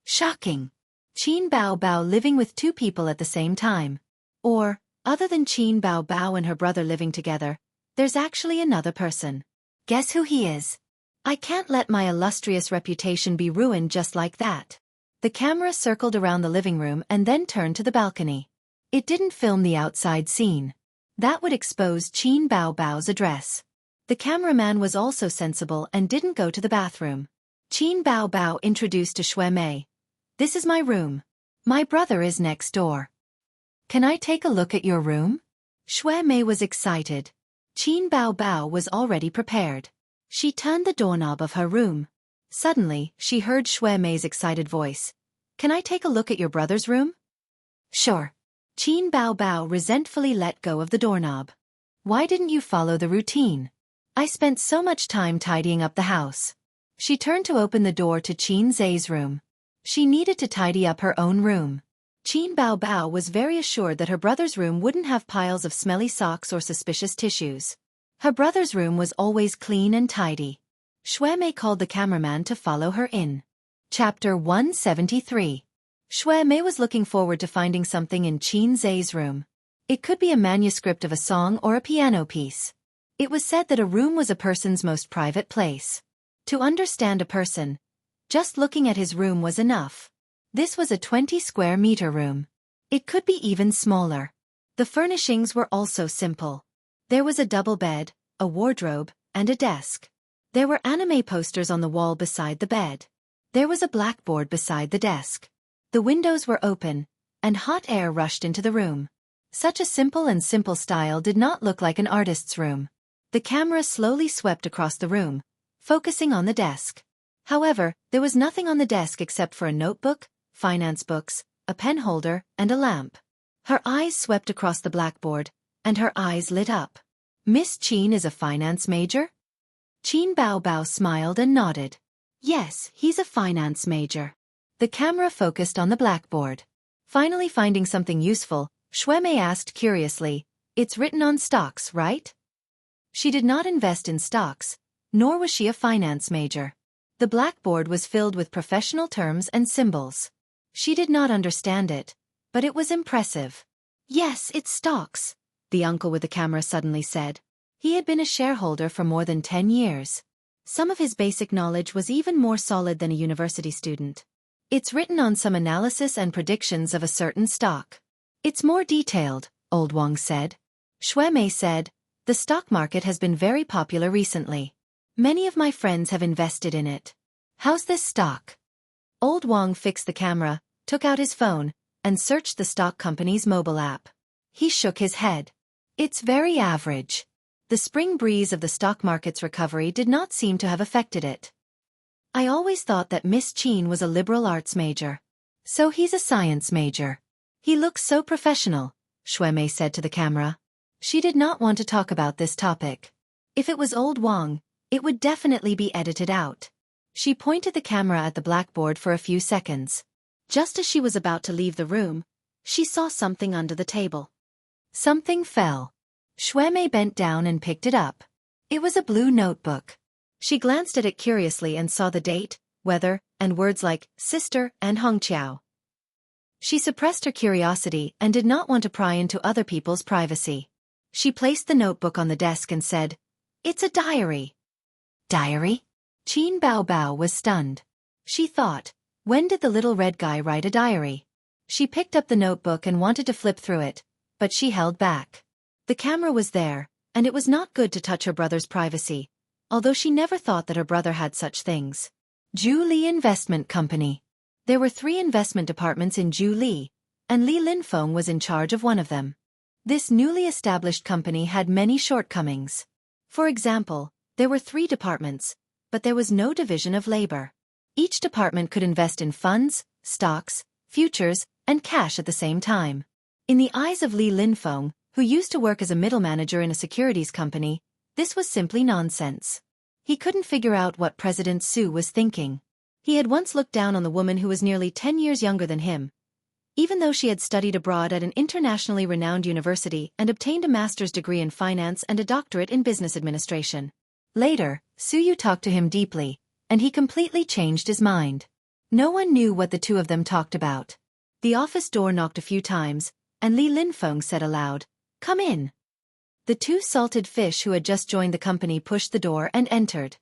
Speaker 1: Shocking. Qin Bao living with 2 people at the same time. Or, other than Qin Bao and her brother living together, there's actually another person. Guess who he is? I can't let my illustrious reputation be ruined just like that. The camera circled around the living room and then turned to the balcony. It didn't film the outside scene. That would expose Qin Bao's address. The cameraman was also sensible and didn't go to the bathroom. Qin Bao introduced to Shui Mei. This is my room. My brother is next door. Can I take a look at your room? Shui Mei was excited. Qin Bao was already prepared. She turned the doorknob of her room. Suddenly, she heard Shui Mei's excited voice. Can I take a look at your brother's room? Sure. Qin Bao resentfully let go of the doorknob. Why didn't you follow the routine? I spent so much time tidying up the house. She turned to open the door to Qin Zai's room. She needed to tidy up her own room. Qin Bao was very assured that her brother's room wouldn't have piles of smelly socks or suspicious tissues. Her brother's room was always clean and tidy. Shui Mei called the cameraman to follow her in. Chapter 173. Shui Mei was looking forward to finding something in Qin Zai's room. It could be a manuscript of a song or a piano piece. It was said that a room was a person's most private place. To understand a person, just looking at his room was enough. This was a 20-square-meter room. It could be even smaller. The furnishings were also simple. There was a double bed, a wardrobe, and a desk. There were anime posters on the wall beside the bed. There was a blackboard beside the desk. The windows were open, and hot air rushed into the room. Such a simple style did not look like an artist's room. The camera slowly swept across the room, focusing on the desk. However, there was nothing on the desk except for a notebook, finance books, a pen holder, and a lamp. Her eyes swept across the blackboard, and her eyes lit up. Miss Qin is a finance major? Qin Bao smiled and nodded. Yes, he's a finance major. The camera focused on the blackboard. Finally finding something useful, Shui Mei asked curiously, "It's written on stocks, right?" She did not invest in stocks, nor was she a finance major. The blackboard was filled with professional terms and symbols. She did not understand it, but it was impressive. Yes, it's stocks, the uncle with the camera suddenly said. He had been a shareholder for more than 10 years. Some of his basic knowledge was even more solid than a university student. It's written on some analysis and predictions of a certain stock. It's more detailed, Old Wang said. Shui Mei said, The stock market has been very popular recently. Many of my friends have invested in it. How's this stock? Old Wong fixed the camera, took out his phone, and searched the stock company's mobile app. He shook his head. It's very average. The spring breeze of the stock market's recovery did not seem to have affected it. I always thought that Miss Chin was a liberal arts major. So he's a science major. He looks so professional, Shuemei said to the camera. She did not want to talk about this topic. If it was Old Wong, it would definitely be edited out. She pointed the camera at the blackboard for a few seconds. Just as she was about to leave the room, she saw something under the table. Something fell. Shuemei bent down and picked it up. It was a blue notebook. She glanced at it curiously and saw the date, weather, and words like sister and Hongqiao. She suppressed her curiosity and did not want to pry into other people's privacy. She placed the notebook on the desk and said, "It's a diary." Diary? Qin Baobao was stunned. She thought, when did the little red guy write a diary? She picked up the notebook and wanted to flip through it, but she held back. The camera was there, and it was not good to touch her brother's privacy, although she never thought that her brother had such things. Zhu Investment Company. There were 3 investment departments in Zhu, and Li Linfeng was in charge of one of them. This newly established company had many shortcomings. For example, there were 3 departments, but there was no division of labor. Each department could invest in funds, stocks, futures, and cash at the same time. In the eyes of Li Linfeng, who used to work as a middle manager in a securities company, this was simply nonsense. He couldn't figure out what President Su was thinking. He had once looked down on the woman who was nearly 10 years younger than him. Even though she had studied abroad at an internationally renowned university and obtained a master's degree in finance and a doctorate in business administration. Later, Su Yu talked to him deeply, and he completely changed his mind. No one knew what the two of them talked about. The office door knocked a few times, and Li Linfeng said aloud, "Come in." The 2 salted fish who had just joined the company pushed the door and entered.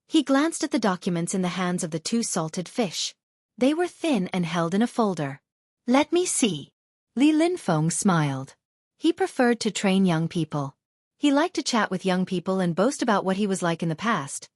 Speaker 1: He glanced at the documents in the hands of the 2 salted fish. They were thin and held in a folder. "Let me see." Li Linfeng smiled. He preferred to train young people. He liked to chat with young people and boast about what he was like in the past.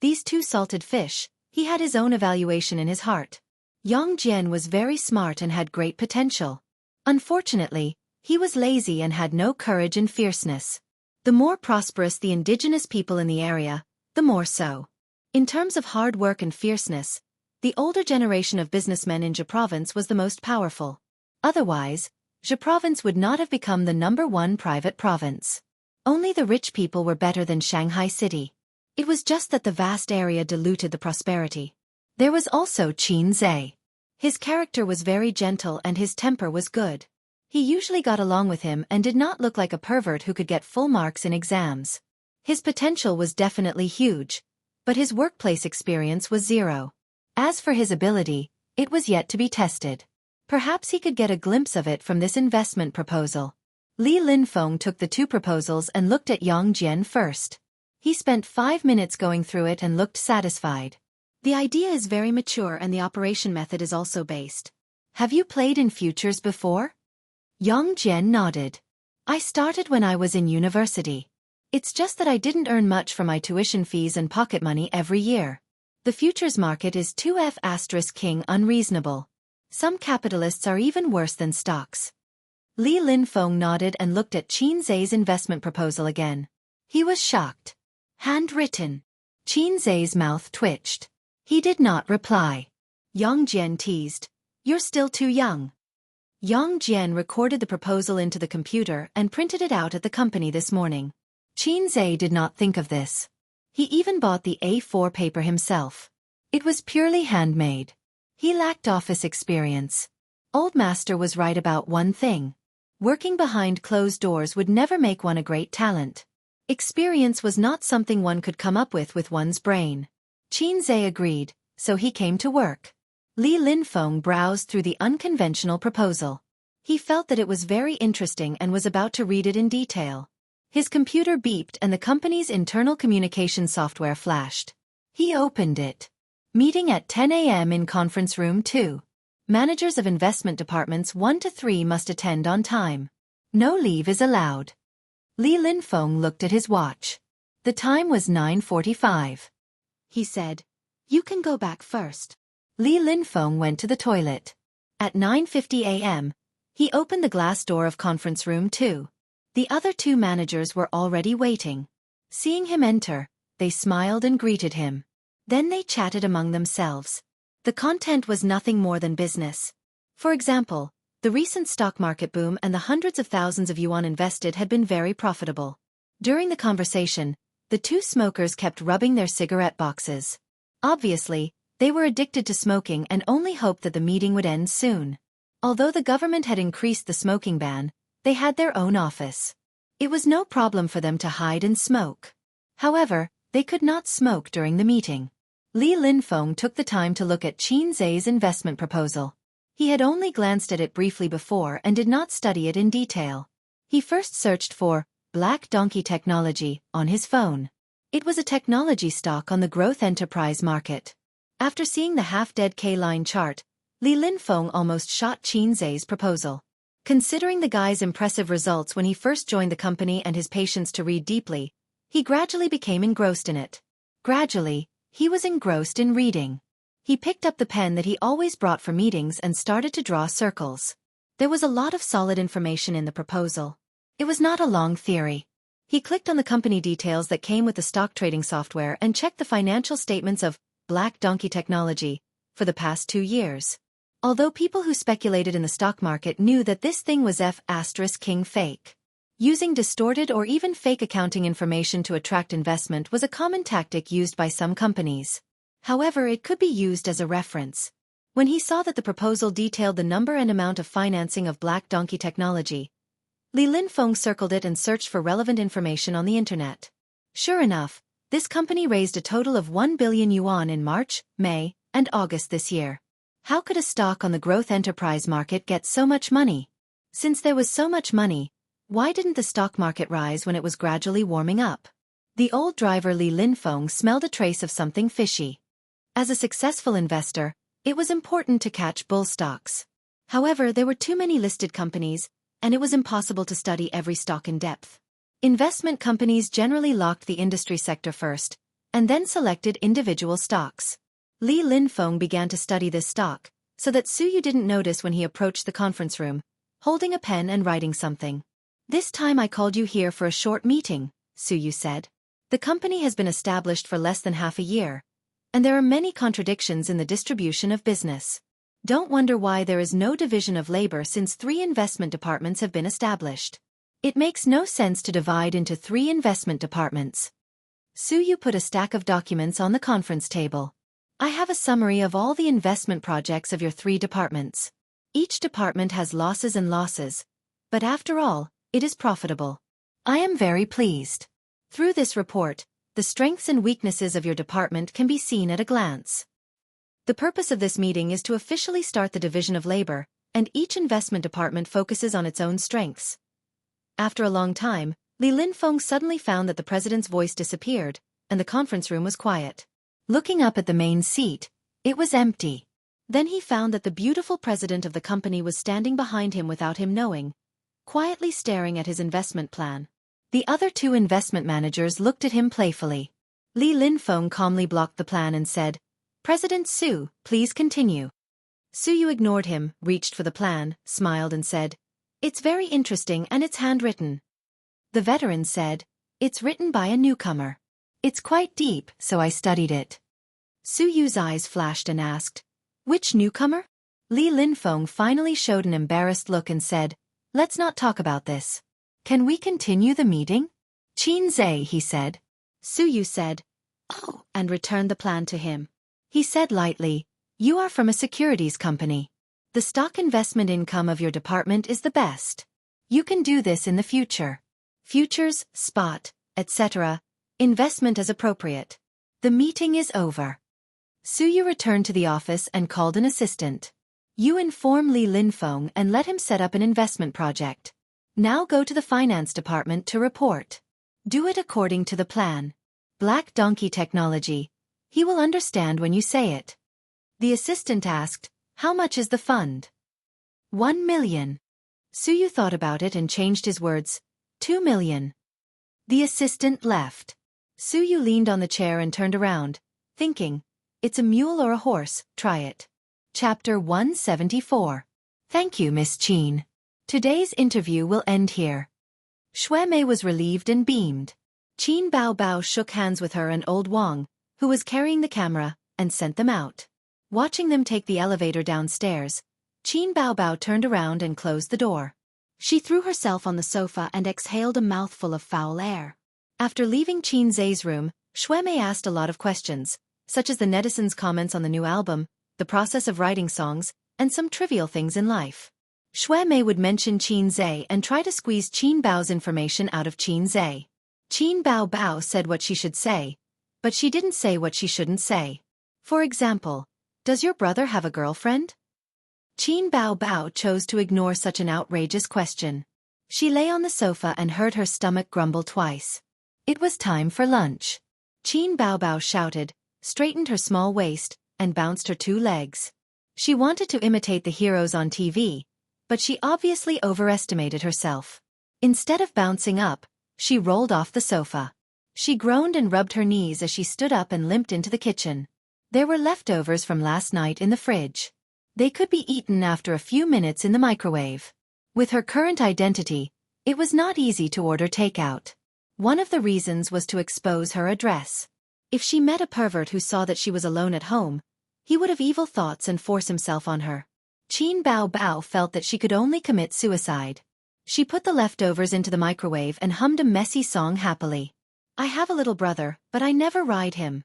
Speaker 1: These 2 salted fish, he had his own evaluation in his heart. Yang Jian was very smart and had great potential. Unfortunately, he was lazy and had no courage and fierceness. The more prosperous the indigenous people in the area, the more so. In terms of hard work and fierceness, the older generation of businessmen in Zhe Province was the most powerful. Otherwise, Zhe Province would not have become the #1 private province. Only the rich people were better than Shanghai City. It was just that the vast area diluted the prosperity. There was also Qin Zhe. His character was very gentle and his temper was good. He usually got along with him and did not look like a pervert who could get full marks in exams. His potential was definitely huge, but his workplace experience was 0. As for his ability, it was yet to be tested. Perhaps he could get a glimpse of it from this investment proposal. Li Linfeng took the 2 proposals and looked at Yang Jian first. He spent 5 minutes going through it and looked satisfied. The idea is very mature and the operation method is also based. Have you played in futures before? Yang Jian nodded. I started when I was in university. It's just that I didn't earn much from my tuition fees and pocket money every year. The futures market is 2F** unreasonable. Some capitalists are even worse than stocks. Li Linfeng nodded and looked at Qin Zhe's investment proposal again. He was shocked. Handwritten. Qin Zhe's mouth twitched. He did not reply. Yang Jian teased. You're still too young. Yang Jian recorded the proposal into the computer and printed it out at the company this morning. Qin Zhe did not think of this. He even bought the A4 paper himself. It was purely handmade. He lacked office experience. Old Master was right about one thing. Working behind closed doors would never make one a great talent. Experience was not something one could come up with one's brain. Qin Zhe agreed, so he came to work. Li Linfeng browsed through the unconventional proposal. He felt that it was very interesting and was about to read it in detail. His computer beeped and the company's internal communication software flashed. He opened it. Meeting at 10 a.m. in conference room 2. Managers of investment departments 1 to 3 must attend on time. No leave is allowed. Li Linfeng looked at his watch. The time was 9:45. He said, "You can go back first." Li Linfeng went to the toilet. At 9:50 a.m., he opened the glass door of conference room 2. The other two managers were already waiting. Seeing him enter, they smiled and greeted him. Then they chatted among themselves. The content was nothing more than business. For example, the recent stock market boom and the hundreds of thousands of yuan invested had been very profitable. During the conversation, the two smokers kept rubbing their cigarette boxes. Obviously, they were addicted to smoking and only hoped that the meeting would end soon. Although the government had increased the smoking ban, they had their own office. It was no problem for them to hide and smoke. However, they could not smoke during the meeting. Li Linfeng took the time to look at Qin Zai's investment proposal. He had only glanced at it briefly before and did not study it in detail. He first searched for Black Donkey Technology on his phone. It was a technology stock on the growth enterprise market. After seeing the half-dead K-line chart, Li Linfeng almost shot Qin Zai's proposal. Considering the guy's impressive results when he first joined the company and his patience to read deeply, he gradually became engrossed in it. Gradually, he was engrossed in reading. He picked up the pen that he always brought for meetings and started to draw circles. There was a lot of solid information in the proposal. It was not a long theory. He clicked on the company details that came with the stock trading software and checked the financial statements of Black Donkey Technology for the past 2 years. Although people who speculated in the stock market knew that this thing was F*King fake. Using distorted or even fake accounting information to attract investment was a common tactic used by some companies. However, it could be used as a reference. When he saw that the proposal detailed the number and amount of financing of Black Donkey Technology, Li Linfeng circled it and searched for relevant information on the internet. Sure enough, this company raised a total of 1 billion yuan in March, May, and August this year. How could a stock on the growth enterprise market get so much money? Since there was so much money, why didn't the stock market rise when it was gradually warming up? The old driver Li Linfeng smelled a trace of something fishy. As a successful investor, it was important to catch bull stocks. However, there were too many listed companies, and it was impossible to study every stock in depth. Investment companies generally locked the industry sector first, and then selected individual stocks. Li Linfeng began to study this stock, so that Suyu didn't notice when he approached the conference room, holding a pen and writing something. "This time I called you here for a short meeting," Suyu said. "The company has been established for less than half a year, and there are many contradictions in the distribution of business. Don't wonder why there is no division of labor since 3 investment departments have been established. It makes no sense to divide into 3 investment departments." Suyu put a stack of documents on the conference table. "I have a summary of all the investment projects of your 3 departments. Each department has losses and losses, but after all, it is profitable. I am very pleased. Through this report, the strengths and weaknesses of your department can be seen at a glance. The purpose of this meeting is to officially start the division of labor, and each investment department focuses on its own strengths." After a long time, Li Linfeng suddenly found that the president's voice disappeared, and the conference room was quiet. Looking up at the main seat, it was empty. Then he found that the beautiful president of the company was standing behind him without him knowing, quietly staring at his investment plan. The other 2 investment managers looked at him playfully. Li Linfeng calmly blocked the plan and said, "President Su, please continue." Suyu ignored him, reached for the plan, smiled and said, "It's very interesting and it's handwritten." The veteran said, "It's written by a newcomer. It's quite deep, so I studied it." Suyu's eyes flashed and asked, "Which newcomer?" Li Linfeng finally showed an embarrassed look and said, "Let's not talk about this. Can we continue the meeting?" "Qin Zai," he said. Suyu said, "Oh," and returned the plan to him. He said lightly, "You are from a securities company. The stock investment income of your department is the best. You can do this in the future. Futures, spot, etc. Investment as appropriate. The meeting is over." Suyu returned to the office and called an assistant. "You inform Li Linfeng and let him set up an investment project. Now go to the finance department to report. Do it according to the plan. Black Donkey Technology. He will understand when you say it." The assistant asked, "How much is the fund?" 1 million. Suyu thought about it and changed his words, 2 million. The assistant left. Suyu leaned on the chair and turned around, thinking, it's a mule or a horse, try it. Chapter 174. Thank you, Miss Qin. Today's interview will end here. Shui Mei was relieved and beamed. Qin Bao Bao shook hands with her and old Wang, who was carrying the camera, and sent them out. Watching them take the elevator downstairs, Qin Bao Bao turned around and closed the door. She threw herself on the sofa and exhaled a mouthful of foul air. After leaving Qin Zhe's room, Shui Mei asked a lot of questions, such as the netizens' comments on the new album, the process of writing songs, and some trivial things in life. Shui Mei would mention Qin Zhe and try to squeeze Qin Bao's information out of Qin Zhe. Qin Bao Bao said what she should say, but she didn't say what she shouldn't say. For example, does your brother have a girlfriend? Qin Bao Bao chose to ignore such an outrageous question. She lay on the sofa and heard her stomach grumble twice. It was time for lunch. Qin Bao Bao shouted, straightened her small waist, and bounced her 2 legs. She wanted to imitate the heroes on TV, but she obviously overestimated herself. Instead of bouncing up, she rolled off the sofa. She groaned and rubbed her knees as she stood up and limped into the kitchen. There were leftovers from last night in the fridge. They could be eaten after a few minutes in the microwave. With her current identity, it was not easy to order takeout. One of the reasons was to expose her address. If she met a pervert who saw that she was alone at home, he would have evil thoughts and force himself on her. Qin Bao Bao felt that she could only commit suicide. She put the leftovers into the microwave and hummed a messy song happily. I have a little brother, but I never ride him.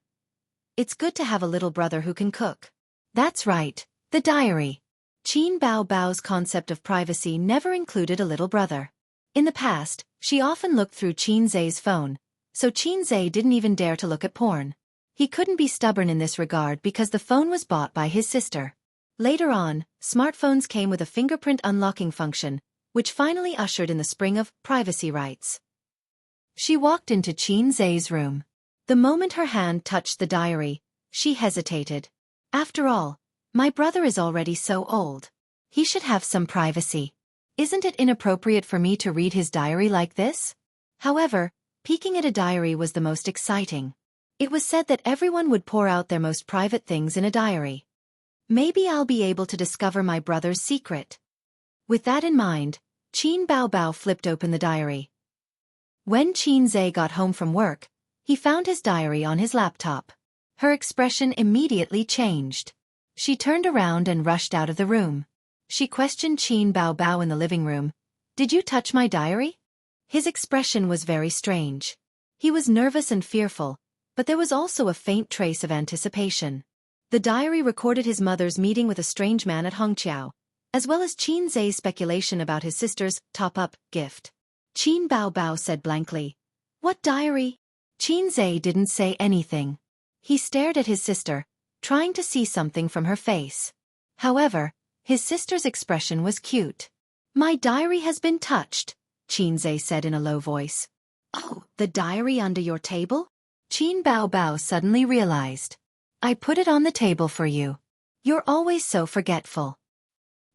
Speaker 1: It's good to have a little brother who can cook. That's right, the diary. Qin Bao Bao's concept of privacy never included a little brother. In the past, she often looked through Qin Zhe's phone, so Qin Zhe didn't even dare to look at porn. He couldn't be stubborn in this regard because the phone was bought by his sister. Later on, smartphones came with a fingerprint unlocking function, which finally ushered in the spring of privacy rights. She walked into Qin Zhe's room. The moment her hand touched the diary, she hesitated. After all, my brother is already so old. He should have some privacy. Isn't it inappropriate for me to read his diary like this? However, peeking at a diary was the most exciting. It was said that everyone would pour out their most private things in a diary. Maybe I'll be able to discover my brother's secret. With that in mind, Qin Bao Bao flipped open the diary. When Qin Zhe got home from work, he found his diary on his laptop. Her expression immediately changed. She turned around and rushed out of the room. She questioned Qin Bao Bao in the living room. Did you touch my diary? His expression was very strange. He was nervous and fearful, but there was also a faint trace of anticipation. The diary recorded his mother's meeting with a strange man at Hongqiao, as well as Qin Zhe's speculation about his sister's top-up gift. Qin Bao Bao said blankly, "What diary?" Qin Zhe didn't say anything. He stared at his sister, trying to see something from her face. However, his sister's expression was cute. "My diary has been touched," Qin Zhe said in a low voice. "Oh, the diary under your table?" Qin Bao Bao suddenly realized. "I put it on the table for you. You're always so forgetful.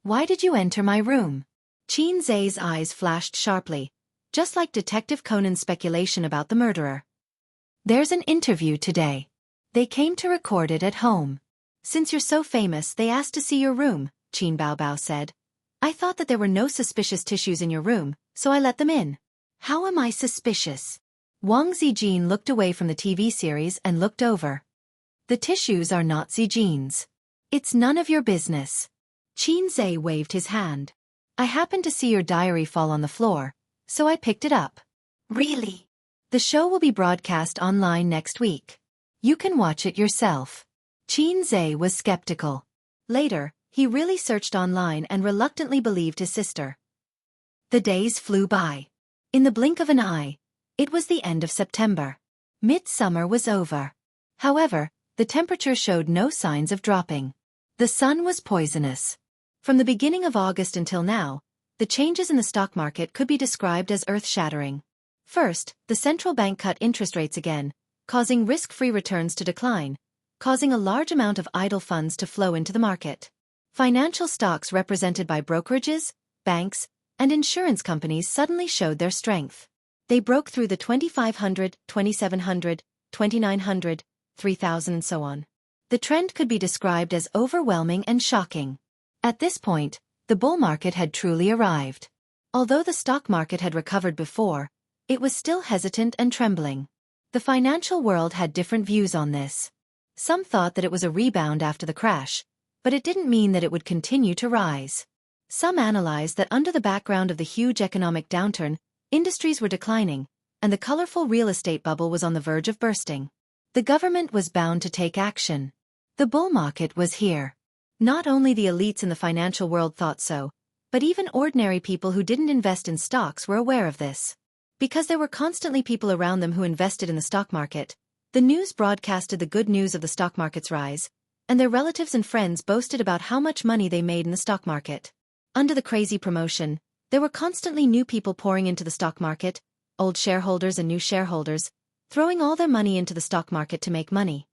Speaker 1: Why did you enter my room?" Qin Zhe's eyes flashed sharply, just like Detective Conan's speculation about the murderer. "There's an interview today. They came to record it at home. Since you're so famous, they asked to see your room," Qin Bao Bao said. "I thought that there were no suspicious tissues in your room, so I let them in." "How am I suspicious?" Wang Zijin looked away from the TV series and looked over. "The tissues are not Zijin's. It's none of your business." Qin Zhe waved his hand. "I happened to see your diary fall on the floor, so I picked it up." "Really?" "The show will be broadcast online next week. You can watch it yourself." Qin Zhe was skeptical. Later, he really searched online and reluctantly believed his sister. The days flew by. In the blink of an eye, it was the end of September. Midsummer was over. However, the temperature showed no signs of dropping. The sun was poisonous. From the beginning of August until now, the changes in the stock market could be described as earth-shattering. First, the central bank cut interest rates again, causing risk-free returns to decline, causing a large amount of idle funds to flow into the market. Financial stocks represented by brokerages, banks, and insurance companies suddenly showed their strength. They broke through the 2,500, 2,700, 2,900, 3,000 and so on. The trend could be described as overwhelming and shocking. At this point, the bull market had truly arrived. Although the stock market had recovered before, it was still hesitant and trembling. The financial world had different views on this. Some thought that it was a rebound after the crash, but it didn't mean that it would continue to rise. Some analyzed that under the background of the huge economic downturn, industries were declining, and the colorful real estate bubble was on the verge of bursting. The government was bound to take action. The bull market was here. Not only the elites in the financial world thought so, but even ordinary people who didn't invest in stocks were aware of this. Because there were constantly people around them who invested in the stock market, the news broadcasted the good news of the stock market's rise, and their relatives and friends boasted about how much money they made in the stock market. Under the crazy promotion, there were constantly new people pouring into the stock market, old shareholders and new shareholders, throwing all their money into the stock market to make money.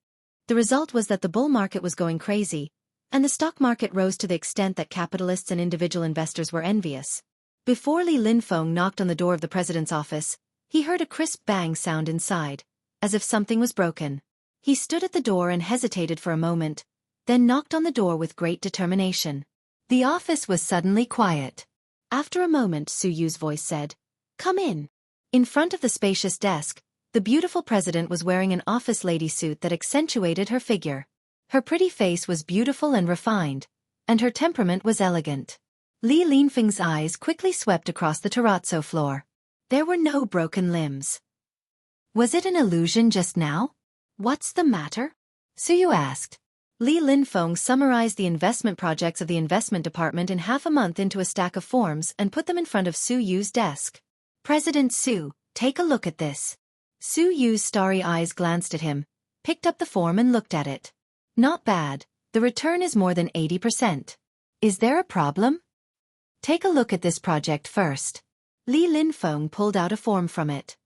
Speaker 1: The result was that the bull market was going crazy, and the stock market rose to the extent that capitalists and individual investors were envious. Before Li Linfeng knocked on the door of the president's office, he heard a crisp bang sound inside, as if something was broken. He stood at the door and hesitated for a moment, then knocked on the door with great determination. The office was suddenly quiet. After a moment, Su Yu's voice said, "Come in." In front of the spacious desk, the beautiful president was wearing an office lady suit that accentuated her figure. Her pretty face was beautiful and refined, and her temperament was elegant. Li Linfeng's eyes quickly swept across the terrazzo floor. There were no broken limbs. Was it an illusion just now? What's the matter? Su Yu asked. Li Linfeng summarized the investment projects of the investment department in half a month into a stack of forms and put them in front of Su Yu's desk. "President Su, take a look at this." Su Yu's starry eyes glanced at him, picked up the form and looked at it. "Not bad, the return is more than 80%. Is there a problem?" "Take a look at this project first." Li Linfeng pulled out a form from it.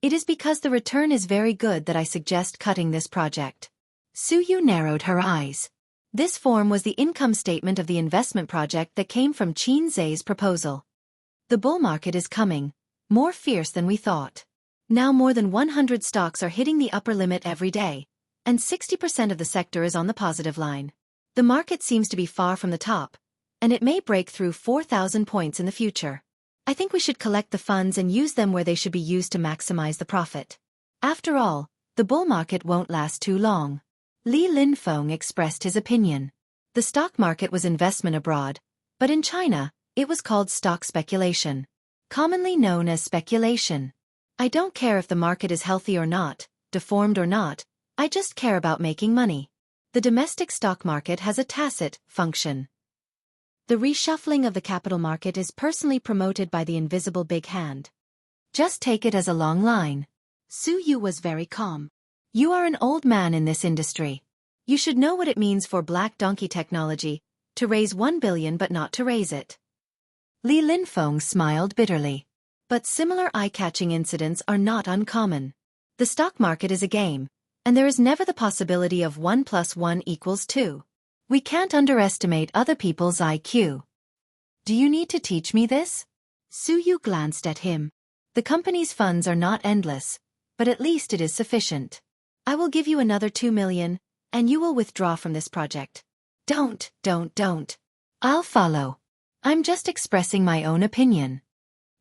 Speaker 1: "It is because the return is very good that I suggest cutting this project." Su Yu narrowed her eyes. This form was the income statement of the investment project that came from Qin Zhe's proposal. "The bull market is coming, more fierce than we thought. Now more than 100 stocks are hitting the upper limit every day, and 60% of the sector is on the positive line. The market seems to be far from the top, and it may break through 4,000 points in the future. I think we should collect the funds and use them where they should be used to maximize the profit. After all, the bull market won't last too long." Li Linfeng expressed his opinion. The stock market was investment abroad, but in China, it was called stock speculation, commonly known as speculation. "I don't care if the market is healthy or not, deformed or not, I just care about making money. The domestic stock market has a tacit function. The reshuffling of the capital market is personally promoted by the invisible big hand. Just take it as a long line." Su Yu was very calm. "You are an old man in this industry. You should know what it means for black donkey technology, to raise 1 billion but not to raise it." Li Linfeng smiled bitterly. But similar eye-catching incidents are not uncommon. The stock market is a game, and there is never the possibility of 1 + 1 = 2. We can't underestimate other people's IQ. "Do you need to teach me this?" Su Yu glanced at him. "The company's funds are not endless, but at least it is sufficient. I will give you another 2 million, and you will withdraw from this project." Don't. I'll follow. I'm just expressing my own opinion."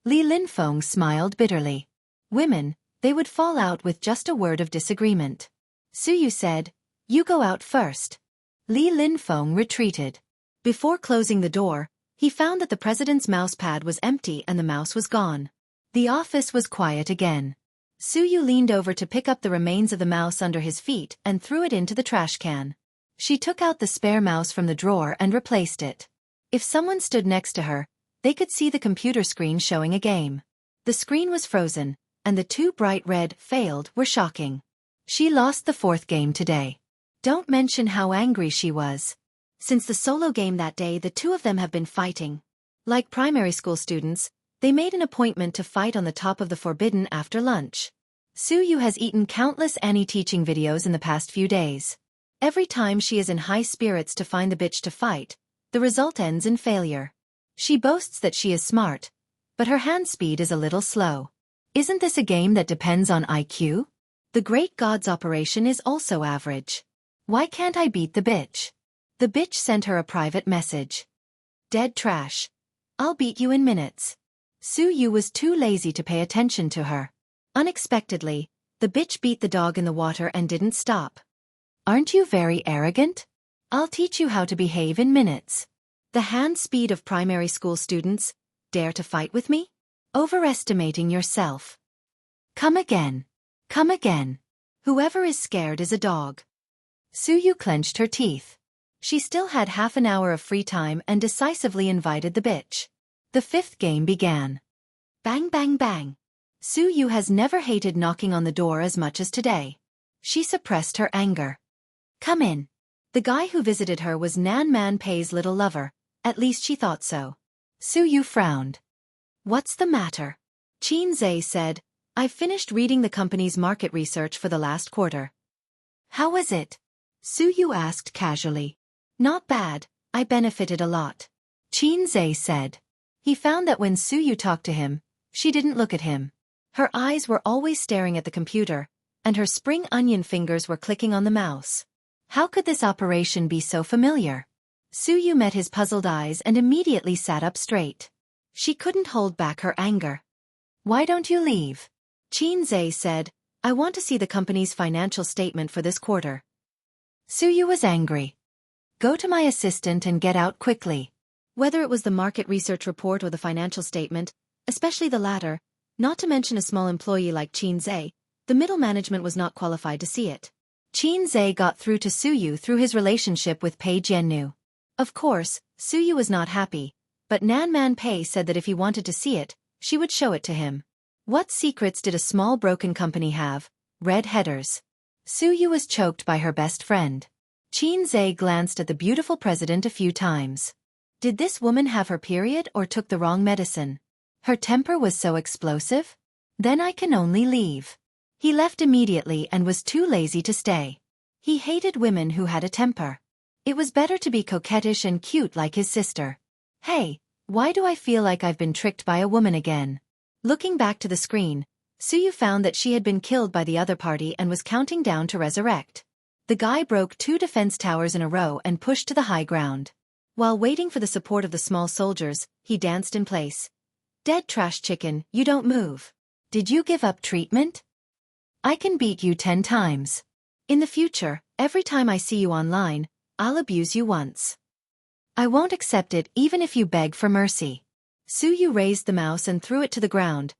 Speaker 1: Li Linfeng smiled bitterly. Women, they would fall out with just a word of disagreement. Su Yu said, "You go out first." Li Linfeng retreated. Before closing the door, he found that the president's mouse pad was empty and the mouse was gone. The office was quiet again. Su Yu leaned over to pick up the remains of the mouse under his feet and threw it into the trash can. She took out the spare mouse from the drawer and replaced it. If someone stood next to her, they could see the computer screen showing a game. The screen was frozen, and the 2 bright red failed were shocking. She lost the 4th game today. Don't mention how angry she was. Since the solo game that day, the 2 of them have been fighting. Like primary school students, they made an appointment to fight on the top of the forbidden after lunch. Su Yu has eaten countless Annie teaching videos in the past few days. Every time she is in high spirits to find the bitch to fight, the result ends in failure. She boasts that she is smart, but her hand speed is a little slow. Isn't this a game that depends on IQ? The Great God's operation is also average. Why can't I beat the bitch? The bitch sent her a private message. Dead trash. I'll beat you in minutes. Su-yu was too lazy to pay attention to her. Unexpectedly, the bitch beat the dog in the water and didn't stop. Aren't you very arrogant? I'll teach you how to behave in minutes. The hand speed of primary school students, dare to fight with me? Overestimating yourself. Come again. Come again. Whoever is scared is a dog. Su-yu clenched her teeth. She still had half an hour of free time and decisively invited the bitch. The fifth game began. Bang bang bang. Su-yu has never hated knocking on the door as much as today. She suppressed her anger. Come in. The guy who visited her was Nan Man Pei's little lover, at least she thought so. Su-yu frowned. What's the matter? Qin said, I've finished reading the company's market research for the last quarter. How was it? Su-yu asked casually. Not bad, I benefited a lot. Qin said. He found that when Su-yu talked to him, she didn't look at him. Her eyes were always staring at the computer, and her spring onion fingers were clicking on the mouse. How could this operation be so familiar? Su-yu met his puzzled eyes and immediately sat up straight. She couldn't hold back her anger. Why don't you leave? Qin said, I want to see the company's financial statement for this quarter. Su-yu was angry. Go to my assistant and get out quickly. Whether it was the market research report or the financial statement, especially the latter, not to mention a small employee like Qin, the middle management was not qualified to see it. Qin got through to Su-yu through his relationship with Pei Jiannu. Of course, Su-yu was not happy, but Nan Man Pei said that if he wanted to see it, she would show it to him. What secrets did a small broken company have? Red headers. Su-yu was choked by her best friend. Qin glanced at the beautiful president a few times. Did this woman have her period or took the wrong medicine? Her temper was so explosive? Then I can only leave. He left immediately and was too lazy to stay. He hated women who had a temper. It was better to be coquettish and cute like his sister. Hey, why do I feel like I've been tricked by a woman again? Looking back to the screen, Su-yu found that she had been killed by the other party and was counting down to resurrect. The guy broke 2 defense towers in a row and pushed to the high ground. While waiting for the support of the small soldiers, he danced in place. Dead trash chicken, you don't move. Did you give up treatment? I can beat you 10 times. In the future, every time I see you online, I'll abuse you once. I won't accept it even if you beg for mercy. Su-yu raised the mouse and threw it to the ground,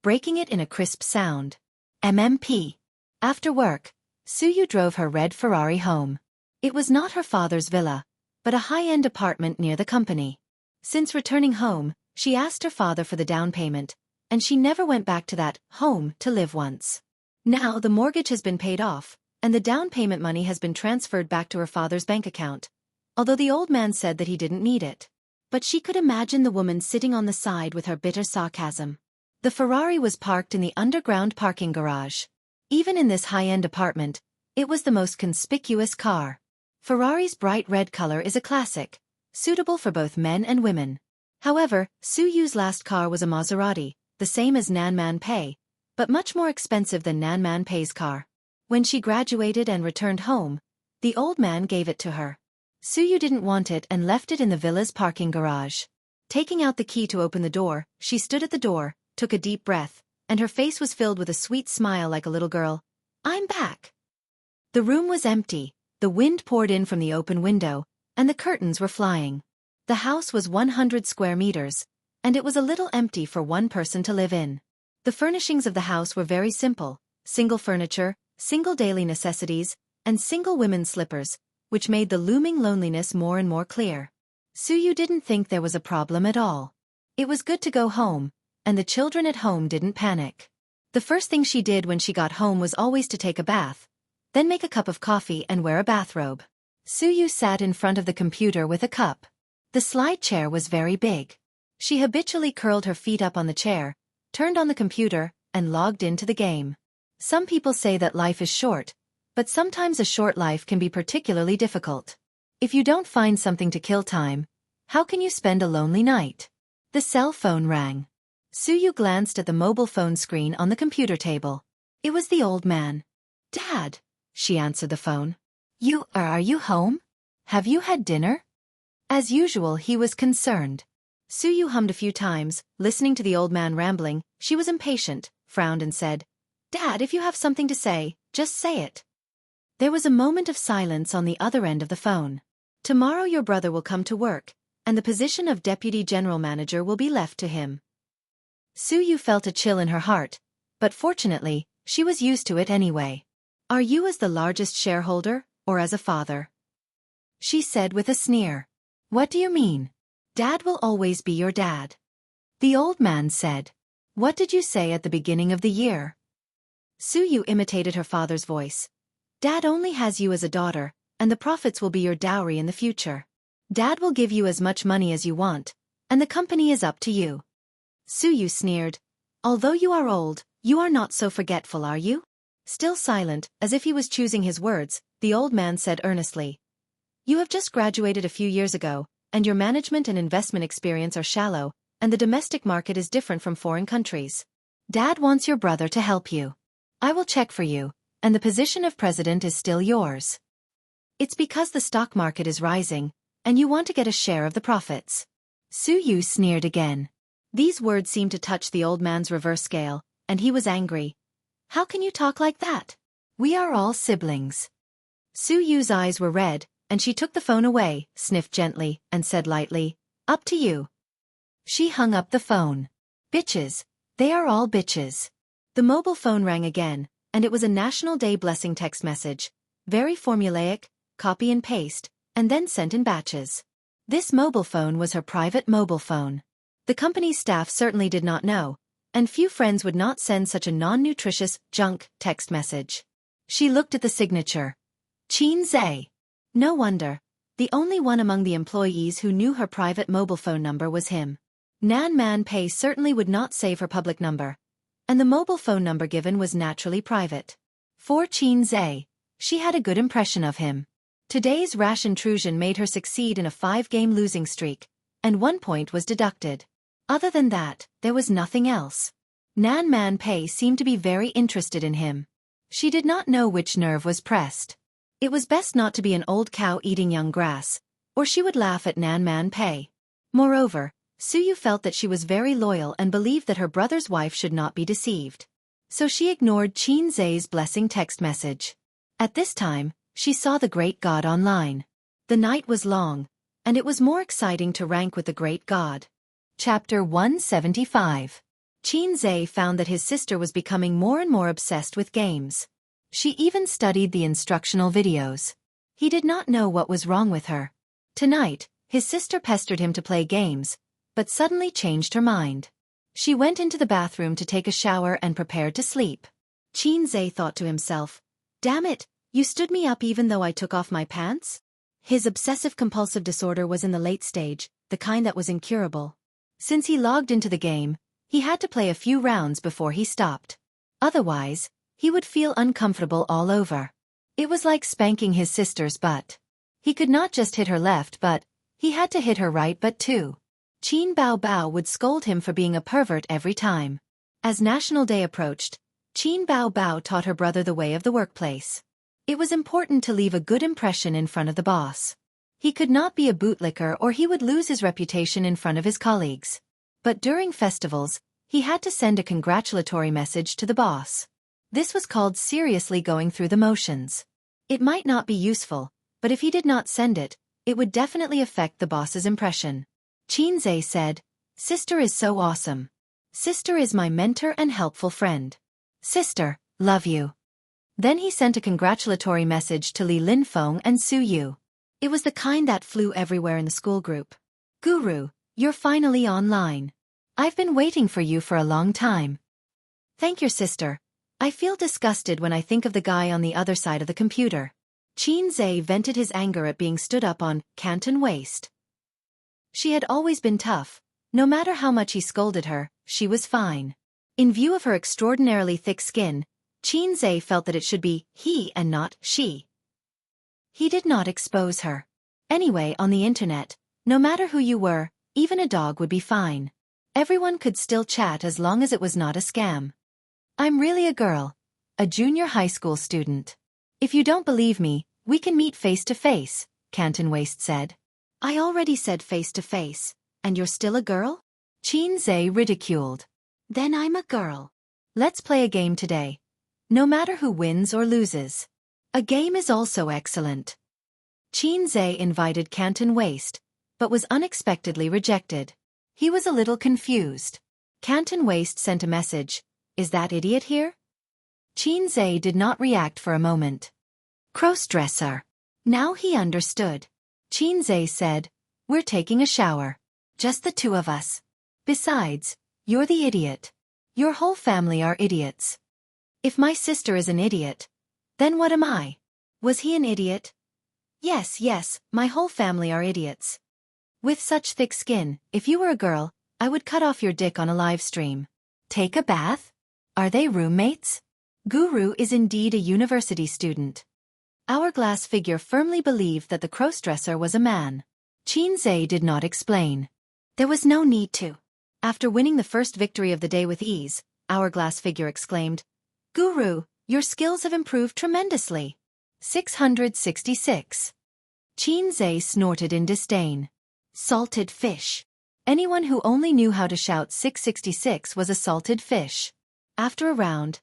Speaker 1: breaking it in a crisp sound. MMP. After work, Su-yu drove her red Ferrari home. It was not her father's villa, but a high-end apartment near the company. Since returning home, she asked her father for the down payment, and she never went back to that home to live once. Now the mortgage has been paid off, and the down payment money has been transferred back to her father's bank account, although the old man said that he didn't need it. But she could imagine the woman sitting on the side with her bitter sarcasm. The Ferrari was parked in the underground parking garage. Even in this high-end apartment, it was the most conspicuous car. Ferrari's bright red color is a classic, suitable for both men and women. However, Su-yu's last car was a Maserati, the same as Nan Man Pei, but much more expensive than Nan Man Pei's car. When she graduated and returned home, the old man gave it to her. Su-yu didn't want it and left it in the villa's parking garage. Taking out the key to open the door, she stood at the door, took a deep breath, and her face was filled with a sweet smile like a little girl. I'm back. The room was empty, the wind poured in from the open window, and the curtains were flying. The house was 100 square meters, and it was a little empty for one person to live in. The furnishings of the house were very simple, single furniture, single daily necessities, and single women's slippers, which made the looming loneliness more and more clear. Su-yu didn't think there was a problem at all. It was good to go home, and the children at home didn't panic. The first thing she did when she got home was always to take a bath, then make a cup of coffee and wear a bathrobe. Su-yu sat in front of the computer with a cup. The slide chair was very big. She habitually curled her feet up on the chair, turned on the computer, and logged into the game. Some people say that life is short, but sometimes a short life can be particularly difficult. If you don't find something to kill time, how can you spend a lonely night? The cell phone rang. Suyu glanced at the mobile phone screen on the computer table. It was the old man. Dad, she answered the phone. Are you home? Have you had dinner? As usual, he was concerned. Suyu hummed a few times, listening to the old man rambling. She was impatient, frowned and said, Dad, if you have something to say, just say it. There was a moment of silence on the other end of the phone. Tomorrow your brother will come to work, and the position of Deputy General Manager will be left to him. Suyu felt a chill in her heart, but fortunately, she was used to it anyway. Are you as the largest shareholder, or as a father? She said with a sneer. What do you mean? Dad will always be your dad. The old man said. What did you say at the beginning of the year? Suyu imitated her father's voice. Dad only has you as a daughter, and the profits will be your dowry in the future. Dad will give you as much money as you want, and the company is up to you. Suyu sneered. Although you are old, you are not so forgetful, are you? Still silent, as if he was choosing his words, the old man said earnestly. You have just graduated a few years ago, and your management and investment experience are shallow, and the domestic market is different from foreign countries. Dad wants your brother to help you. I will check for you, and the position of president is still yours. It's because the stock market is rising, and you want to get a share of the profits. Suyu sneered again. These words seemed to touch the old man's reverse scale, and he was angry. How can you talk like that? We are all siblings. Suyu's eyes were red, and she took the phone away, sniffed gently, and said lightly, Up to you. She hung up the phone. Bitches. They are all bitches. The mobile phone rang again, and it was a National Day blessing text message. Very formulaic, copy and paste, and then sent in batches. This mobile phone was her private mobile phone. The company's staff certainly did not know, and few friends would not send such a non-nutritious, junk text message. She looked at the signature. Qin Zhe. No wonder. The only one among the employees who knew her private mobile phone number was him. Nan Man Pei certainly would not save her public number, and the mobile phone number given was naturally private. For Qin Zhe, she had a good impression of him. Today's rash intrusion made her succeed in a 5-game losing streak, and 1 point was deducted. Other than that, there was nothing else. Nan Man Pei seemed to be very interested in him. She did not know which nerve was pressed. It was best not to be an old cow eating young grass, or she would laugh at Nan Man Pei. Moreover, Suyu felt that she was very loyal and believed that her brother's wife should not be deceived. So she ignored Qin Zhe's blessing text message. At this time, she saw the great god online. The night was long, and it was more exciting to rank with the great god. Chapter 175. Qin Zhe found that his sister was becoming more and more obsessed with games. She even studied the instructional videos. He did not know what was wrong with her. Tonight, his sister pestered him to play games, but suddenly changed her mind. She went into the bathroom to take a shower and prepared to sleep. Qin Zhe thought to himself, Damn it, you stood me up even though I took off my pants? His obsessive-compulsive disorder was in the late stage, the kind that was incurable. Since he logged into the game, he had to play a few rounds before he stopped. Otherwise, he would feel uncomfortable all over. It was like spanking his sister's butt. He could not just hit her left butt, he had to hit her right butt too. Qin Bao Bao would scold him for being a pervert every time. As National Day approached, Qin Bao Bao taught her brother the way of the workplace. It was important to leave a good impression in front of the boss. He could not be a bootlicker or he would lose his reputation in front of his colleagues. But during festivals, he had to send a congratulatory message to the boss. This was called seriously going through the motions. It might not be useful, but if he did not send it, it would definitely affect the boss's impression. Qin Zhe said, Sister is so awesome. Sister is my mentor and helpful friend. Sister, love you. Then he sent a congratulatory message to Li Linfeng and Su Yu. It was the kind that flew everywhere in the school group. Guru, you're finally online. I've been waiting for you for a long time. Thank your sister. I feel disgusted when I think of the guy on the other side of the computer. Qin Zhe vented his anger at being stood up on Canton Waste. She had always been tough. No matter how much he scolded her, she was fine. In view of her extraordinarily thick skin, Qin Zhe felt that it should be he and not she. He did not expose her. Anyway, on the internet, no matter who you were, even a dog would be fine. Everyone could still chat as long as it was not a scam. I'm really a girl. A junior high school student. If you don't believe me, we can meet face to face, Canton Waste said. I already said face to face, and you're still a girl? Qin ridiculed. Then I'm a girl. Let's play a game today. No matter who wins or loses. A game is also excellent. Qin invited Canton Waste, but was unexpectedly rejected. He was a little confused. Canton Waste sent a message. Is that idiot here? Qin did not react for a moment. Crossdresser. Now he understood. Qin said, we're taking a shower. Just the two of us. Besides, you're the idiot. Your whole family are idiots. If my sister is an idiot, then what am I? Was he an idiot? Yes, my whole family are idiots. With such thick skin, if you were a girl, I would cut off your dick on a live stream. Take a bath? Are they roommates? Guru is indeed a university student. Hourglass figure firmly believed that the crossdresser was a man. Qin did not explain. There was no need to. After winning the first victory of the day with ease, Hourglass figure exclaimed, Guru, your skills have improved tremendously. 666. Qin snorted in disdain. Salted fish. Anyone who only knew how to shout 666 was a salted fish. After a round,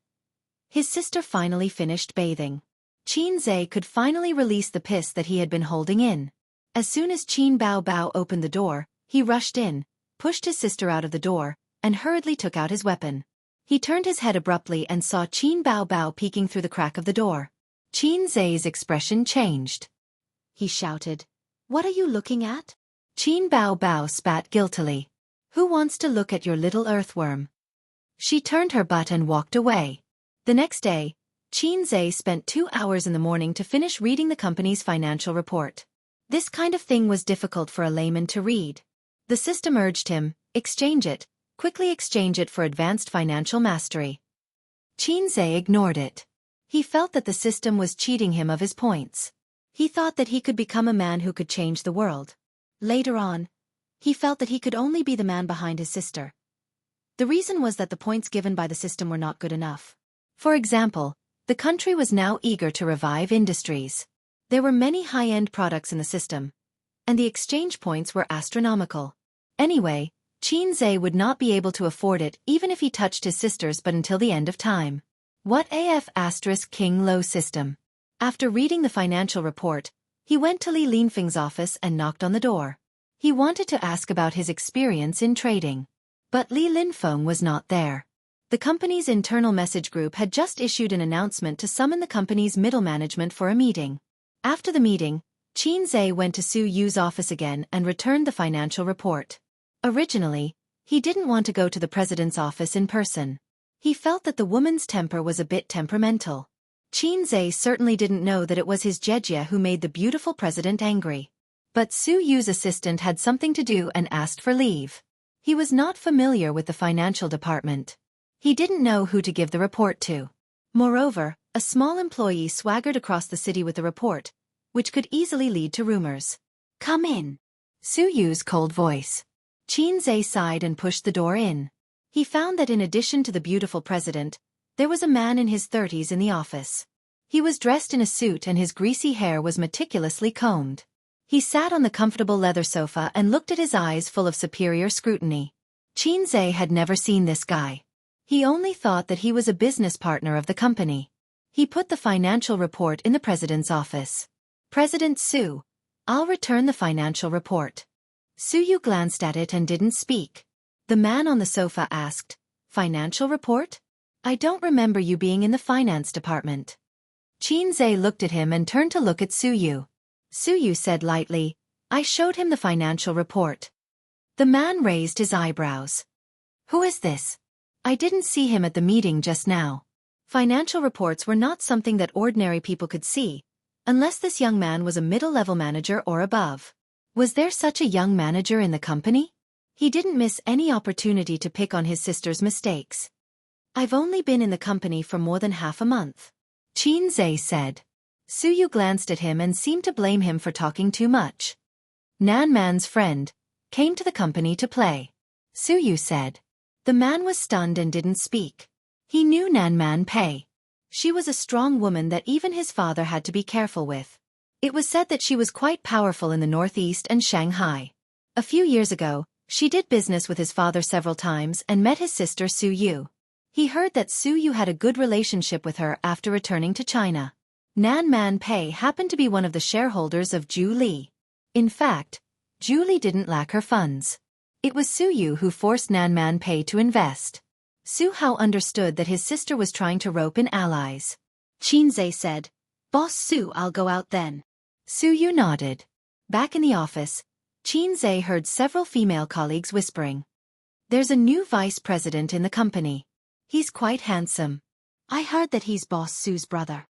Speaker 1: his sister finally finished bathing. Qin could finally release the piss that he had been holding in. As soon as Qin Bao opened the door, he rushed in, pushed his sister out of the door, and hurriedly took out his weapon. He turned his head abruptly and saw Qin Bao peeking through the crack of the door. Qin's expression changed. He shouted, What are you looking at? Qin Bao spat guiltily. Who wants to look at your little earthworm? She turned her butt and walked away. The next day, Qin spent 2 hours in the morning to finish reading the company's financial report. This kind of thing was difficult for a layman to read. The system urged him, quickly exchange it for advanced financial mastery. Qin ignored it. He felt that the system was cheating him of his points. He thought that he could become a man who could change the world. Later on, he felt that he could only be the man behind his sister. The reason was that the points given by the system were not good enough. For example, the country was now eager to revive industries. There were many high-end products in the system, and the exchange points were astronomical. Anyway, Qin would not be able to afford it even if he touched his sisters but until the end of time. What AF * King Lo system? After reading the financial report, he went to Li Linfeng's office and knocked on the door. He wanted to ask about his experience in trading. But Li Linfeng was not there. The company's internal message group had just issued an announcement to summon the company's middle management for a meeting. After the meeting, Qin went to Su Yu's office again and returned the financial report. Originally, he didn't want to go to the president's office in person. He felt that the woman's temper was a bit temperamental. Qin certainly didn't know that it was his Jejia who made the beautiful president angry. But Su Yu's assistant had something to do and asked for leave. He was not familiar with the financial department. He didn't know who to give the report to. Moreover, a small employee swaggered across the city with the report, which could easily lead to rumors. Come in. Su Yu's cold voice. Qin sighed and pushed the door in. He found that in addition to the beautiful president, there was a man in his 30s in the office. He was dressed in a suit and his greasy hair was meticulously combed. He sat on the comfortable leather sofa and looked at his eyes full of superior scrutiny. Qin had never seen this guy. He only thought that he was a business partner of the company. He put the financial report in the president's office. President Su, I'll return the financial report. Su Yu glanced at it and didn't speak. The man on the sofa asked, Financial report? I don't remember you being in the finance department. Qin looked at him and turned to look at Su Yu. Su Yu said lightly, I showed him the financial report. The man raised his eyebrows. Who is this? I didn't see him at the meeting just now. Financial reports were not something that ordinary people could see, unless this young man was a middle-level manager or above. Was there such a young manager in the company? He didn't miss any opportunity to pick on his sister's mistakes. I've only been in the company for more than half a month. Qin said. Su Yu glanced at him and seemed to blame him for talking too much. Nan Man's friend came to the company to play. Su Yu said. The man was stunned and didn't speak. He knew Nan Man Pei. She was a strong woman that even his father had to be careful with. It was said that she was quite powerful in the Northeast and Shanghai. A few years ago, she did business with his father several times and met his sister Su Yu. He heard that Su Yu had a good relationship with her after returning to China. Nan Man Pei happened to be one of the shareholders of Ju Li. In fact, Ju Li didn't lack her funds. It was Su Yu who forced Nan Man Pei to invest. Su Hao understood that his sister was trying to rope in allies. Qin Zhe said, "Boss Su, I'll go out then." Su Yu nodded. Back in the office, Qin Zhe heard several female colleagues whispering. There's a new vice president in the company. He's quite handsome. I heard that he's Boss Su's brother.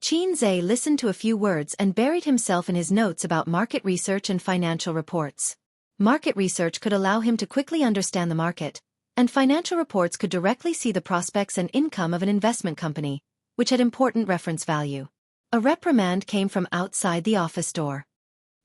Speaker 1: Qin Zhe listened to a few words and buried himself in his notes about market research and financial reports. Market research could allow him to quickly understand the market, and financial reports could directly see the prospects and income of an investment company, which had important reference value. A reprimand came from outside the office door.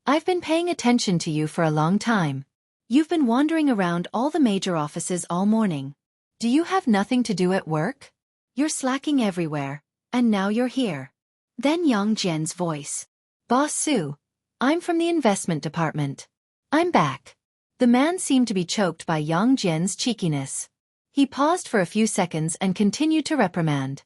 Speaker 1: I've been paying attention to you for a long time. You've been wandering around all the major offices all morning. Do you have nothing to do at work? You're slacking everywhere, and now you're here. Then Yang Jian's voice. Boss Su, I'm from the investment department. I'm back. The man seemed to be choked by Yang Jian's cheekiness. He paused for a few seconds and continued to reprimand.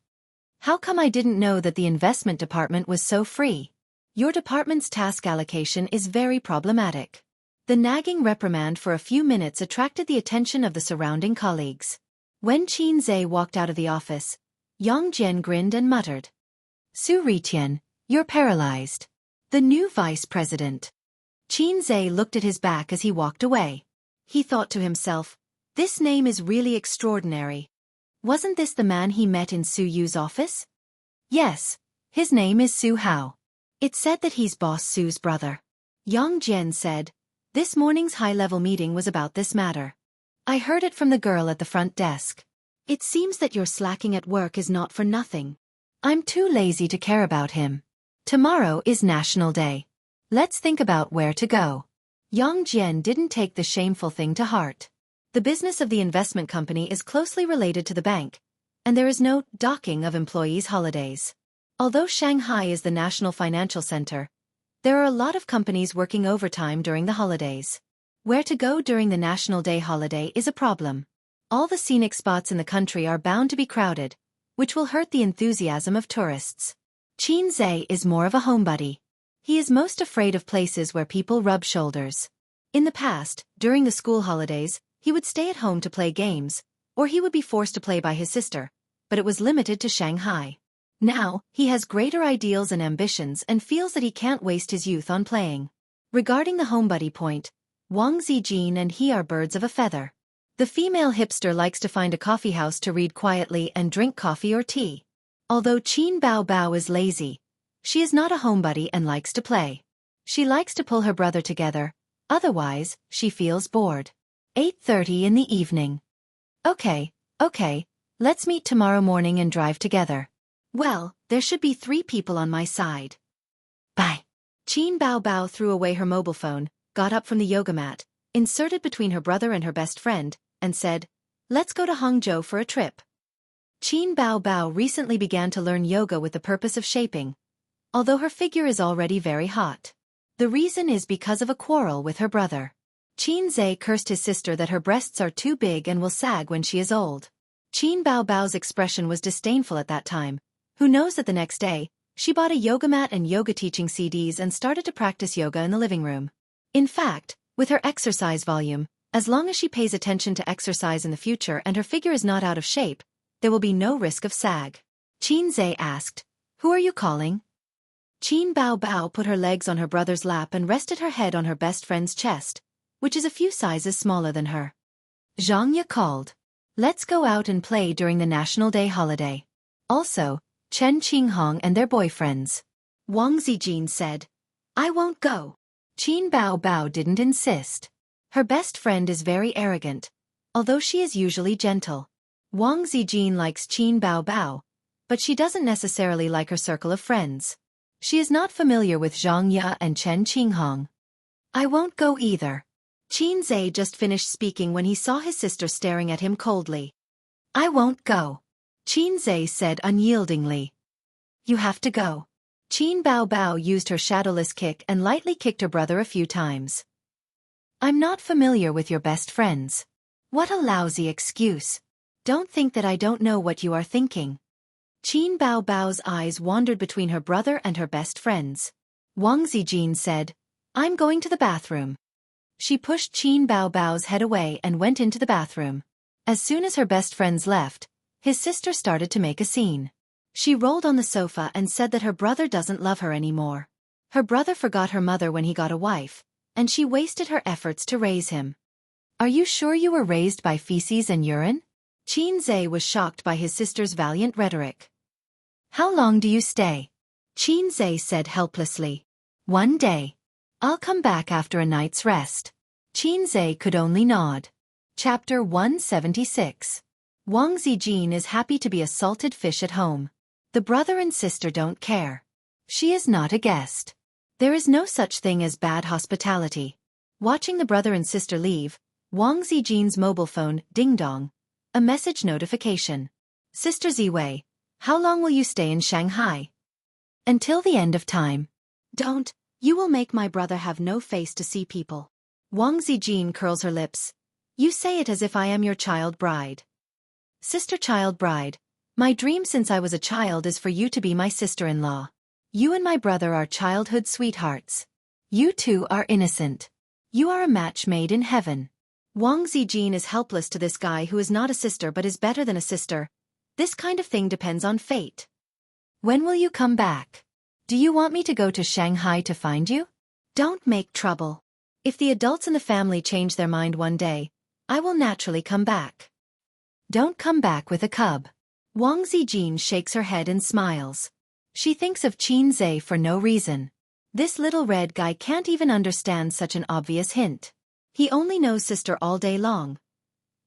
Speaker 1: How come I didn't know that the investment department was so free? Your department's task allocation is very problematic. The nagging reprimand for a few minutes attracted the attention of the surrounding colleagues. When Qin Zhe walked out of the office, Yang Jian grinned and muttered. Su Ritian, you're paralyzed. The new vice president. Qin Zhe looked at his back as he walked away. He thought to himself, this name is really extraordinary. Wasn't this the man he met in Su Yu's office? Yes, his name is Su Hao. It's said that he's Boss Su's brother. Yang Jian said, this morning's high-level meeting was about this matter. I heard it from the girl at the front desk. It seems that your slacking at work is not for nothing. I'm too lazy to care about him. Tomorrow is National Day. Let's think about where to go. Yang Jian didn't take the shameful thing to heart. The business of the investment company is closely related to the bank, and there is no docking of employees' holidays. Although Shanghai is the national financial center, there are a lot of companies working overtime during the holidays. Where to go during the National Day holiday is a problem. All the scenic spots in the country are bound to be crowded, which will hurt the enthusiasm of tourists. Qin Zhe is more of a homebody. He is most afraid of places where people rub shoulders. In the past, during the school holidays, he would stay at home to play games, or he would be forced to play by his sister, but it was limited to Shanghai. Now, he has greater ideals and ambitions and feels that he can't waste his youth on playing. Regarding the homebody point, Wang Zijin and he are birds of a feather. The female hipster likes to find a coffee house to read quietly and drink coffee or tea. Although Qin Bao Bao is lazy, she is not a homebody and likes to play. She likes to pull her brother together, otherwise, she feels bored. 8:30 in the evening. Okay, let's meet tomorrow morning and drive together. Well, there should be 3 people on my side. Bye. Qin Bao Bao threw away her mobile phone, got up from the yoga mat, inserted between her brother and her best friend, and said, let's go to Hangzhou for a trip. Qin Bao Bao recently began to learn yoga with the purpose of shaping, although her figure is already very hot. The reason is because of a quarrel with her brother. Qin Zhe cursed his sister that her breasts are too big and will sag when she is old. Qin Bao Bao's expression was disdainful at that time. Who knows that the next day, she bought a yoga mat and yoga teaching CDs and started to practice yoga in the living room. In fact, with her exercise volume, as long as she pays attention to exercise in the future and her figure is not out of shape, there will be no risk of sag. Qin Zhe asked, who are you calling? Qin Bao Bao put her legs on her brother's lap and rested her head on her best friend's chest, which is a few sizes smaller than her. Zhang Ye called. Let's go out and play during the National Day holiday. Also, Chen Qinghong and their boyfriends. Wang Zijin said, I won't go. Qin Bao Bao didn't insist. Her best friend is very arrogant, although she is usually gentle. Wang Zijin likes Qin Bao Bao, but she doesn't necessarily like her circle of friends. She is not familiar with Zhang Ye and Chen Qinghong. I won't go either. Qin Zhe just finished speaking when he saw his sister staring at him coldly. I won't go, Qin Zhe said unyieldingly. You have to go. Qin Bao Bao used her shadowless kick and lightly kicked her brother a few times. I'm not familiar with your best friends. What a lousy excuse. Don't think that I don't know what you are thinking. Qin Bao Bao's eyes wandered between her brother and her best friends. Wang Zijin said, I'm going to the bathroom. She pushed Qin Bao Bao's head away and went into the bathroom. As soon as her best friends left, his sister started to make a scene. She rolled on the sofa and said that her brother doesn't love her anymore. Her brother forgot her mother when he got a wife, and she wasted her efforts to raise him. Are you sure you were raised by feces and urine? Qin Zhe was shocked by his sister's valiant rhetoric. How long do you stay? Qin Zhe said helplessly. 1 day. I'll come back after a night's rest. Qin Zhe could only nod. Chapter 176. Wang Zijin is happy to be a salted fish at home. The brother and sister don't care. She is not a guest. There is no such thing as bad hospitality. Watching the brother and sister leave, Wang Zijin's mobile phone ding-dong. A message notification. Sister Ziwei, how long will you stay in Shanghai? Until the end of time. Don't, you will make my brother have no face to see people. Wang Zijin curls her lips. You say it as if I am your child bride. Sister child bride, my dream since I was a child is for you to be my sister-in-law. You and my brother are childhood sweethearts. You two are innocent. You are a match made in heaven. Wang Zijin is helpless to this guy who is not a sister but is better than a sister. This kind of thing depends on fate. When will you come back? Do you want me to go to Shanghai to find you? Don't make trouble. If the adults in the family change their mind one day, I will naturally come back. Don't come back with a cub. Wang Zijin shakes her head and smiles. She thinks of Qin Zhe for no reason. This little red guy can't even understand such an obvious hint. He only knows sister all day long.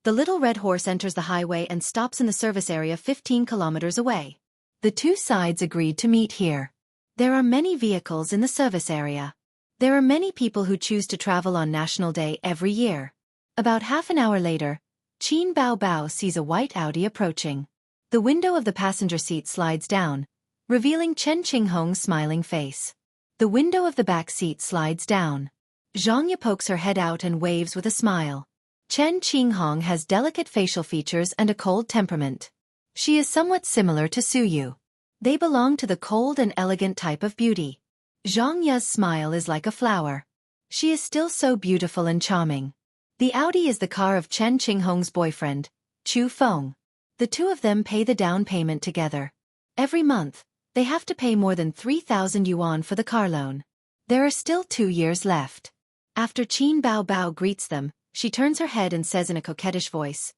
Speaker 1: The little red horse enters the highway and stops in the service area 15 kilometers away. The two sides agreed to meet here. There are many vehicles in the service area. There are many people who choose to travel on National Day every year. About half an hour later, Qin Bao Bao sees a white Audi approaching. The window of the passenger seat slides down, revealing Chen Qinghong's smiling face. The window of the back seat slides down. Zhang pokes her head out and waves with a smile. Chen Qinghong has delicate facial features and a cold temperament. She is somewhat similar to Su Yu. They belong to the cold and elegant type of beauty. Zhang Ya's smile is like a flower. She is still so beautiful and charming. The Audi is the car of Chen Qinghong's boyfriend, Chu Feng. The two of them pay the down payment together. Every month, they have to pay more than 3,000 yuan for the car loan. There are still 2 years left. After Qin Bao Bao greets them, she turns her head and says in a coquettish voice,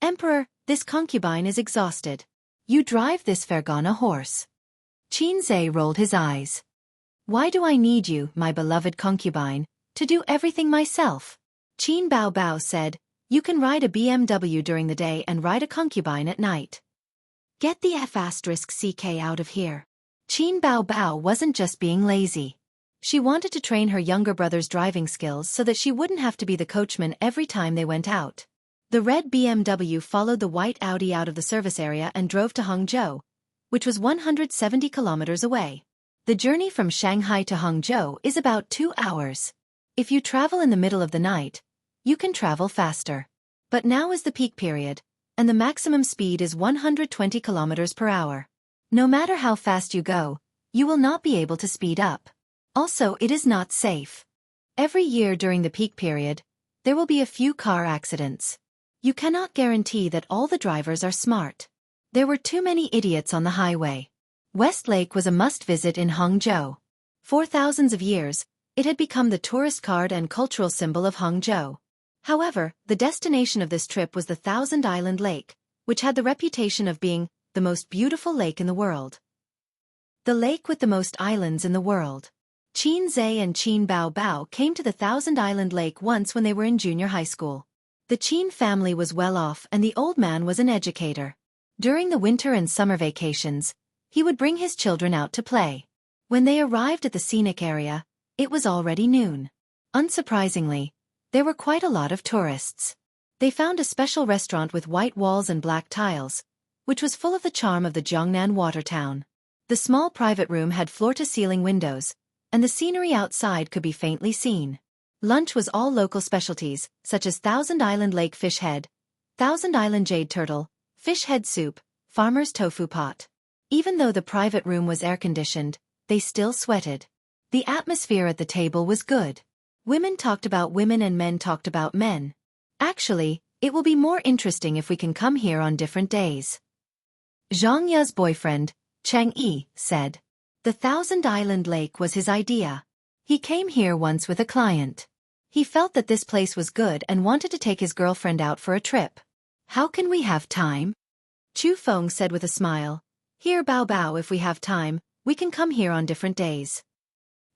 Speaker 1: Emperor, this concubine is exhausted. You drive this Fergana horse. Qin Zhe rolled his eyes. Why do I need you, my beloved concubine, to do everything myself? Qin Bao Bao said, you can ride a BMW during the day and ride a concubine at night. Get the F***ck out of here. Qin Bao Bao wasn't just being lazy. She wanted to train her younger brother's driving skills so that she wouldn't have to be the coachman every time they went out. The red BMW followed the white Audi out of the service area and drove to Hangzhou, which was 170 kilometers away. The journey from Shanghai to Hangzhou is about 2 hours. If you travel in the middle of the night, you can travel faster. But now is the peak period, and the maximum speed is 120 kilometers per hour. No matter how fast you go, you will not be able to speed up. Also, it is not safe. Every year during the peak period, there will be a few car accidents. You cannot guarantee that all the drivers are smart. There were too many idiots on the highway. West Lake was a must-visit in Hangzhou. For thousands of years, it had become the tourist card and cultural symbol of Hangzhou. However, the destination of this trip was the Thousand Island Lake, which had the reputation of being the most beautiful lake in the world. The lake with the most islands in the world. Qin Zhe and Qin Bao Bao came to the Thousand Island Lake once when they were in junior high school. The Qin family was well off and the old man was an educator. During the winter and summer vacations, he would bring his children out to play. When they arrived at the scenic area, it was already noon. Unsurprisingly, There were quite a lot of tourists. They found a special restaurant with white walls and black tiles, which was full of the charm of the Jiangnan water town. The small private room had floor-to-ceiling windows, and the scenery outside could be faintly seen. Lunch was all local specialties, such as Thousand Island Lake fish head, Thousand Island jade turtle, fish head soup, farmer's tofu pot. Even though the private room was air-conditioned, they still sweated. The atmosphere at the table was good. Women talked about women and men talked about men. Actually, it will be more interesting if we can come here on different days. Zhang Ye's boyfriend, Cheng Yi, said. The Thousand Island Lake was his idea. He came here once with a client. He felt that this place was good and wanted to take his girlfriend out for a trip. How can we have time? Chu Feng said with a smile. Here Bao Bao, if we have time, we can come here on different days.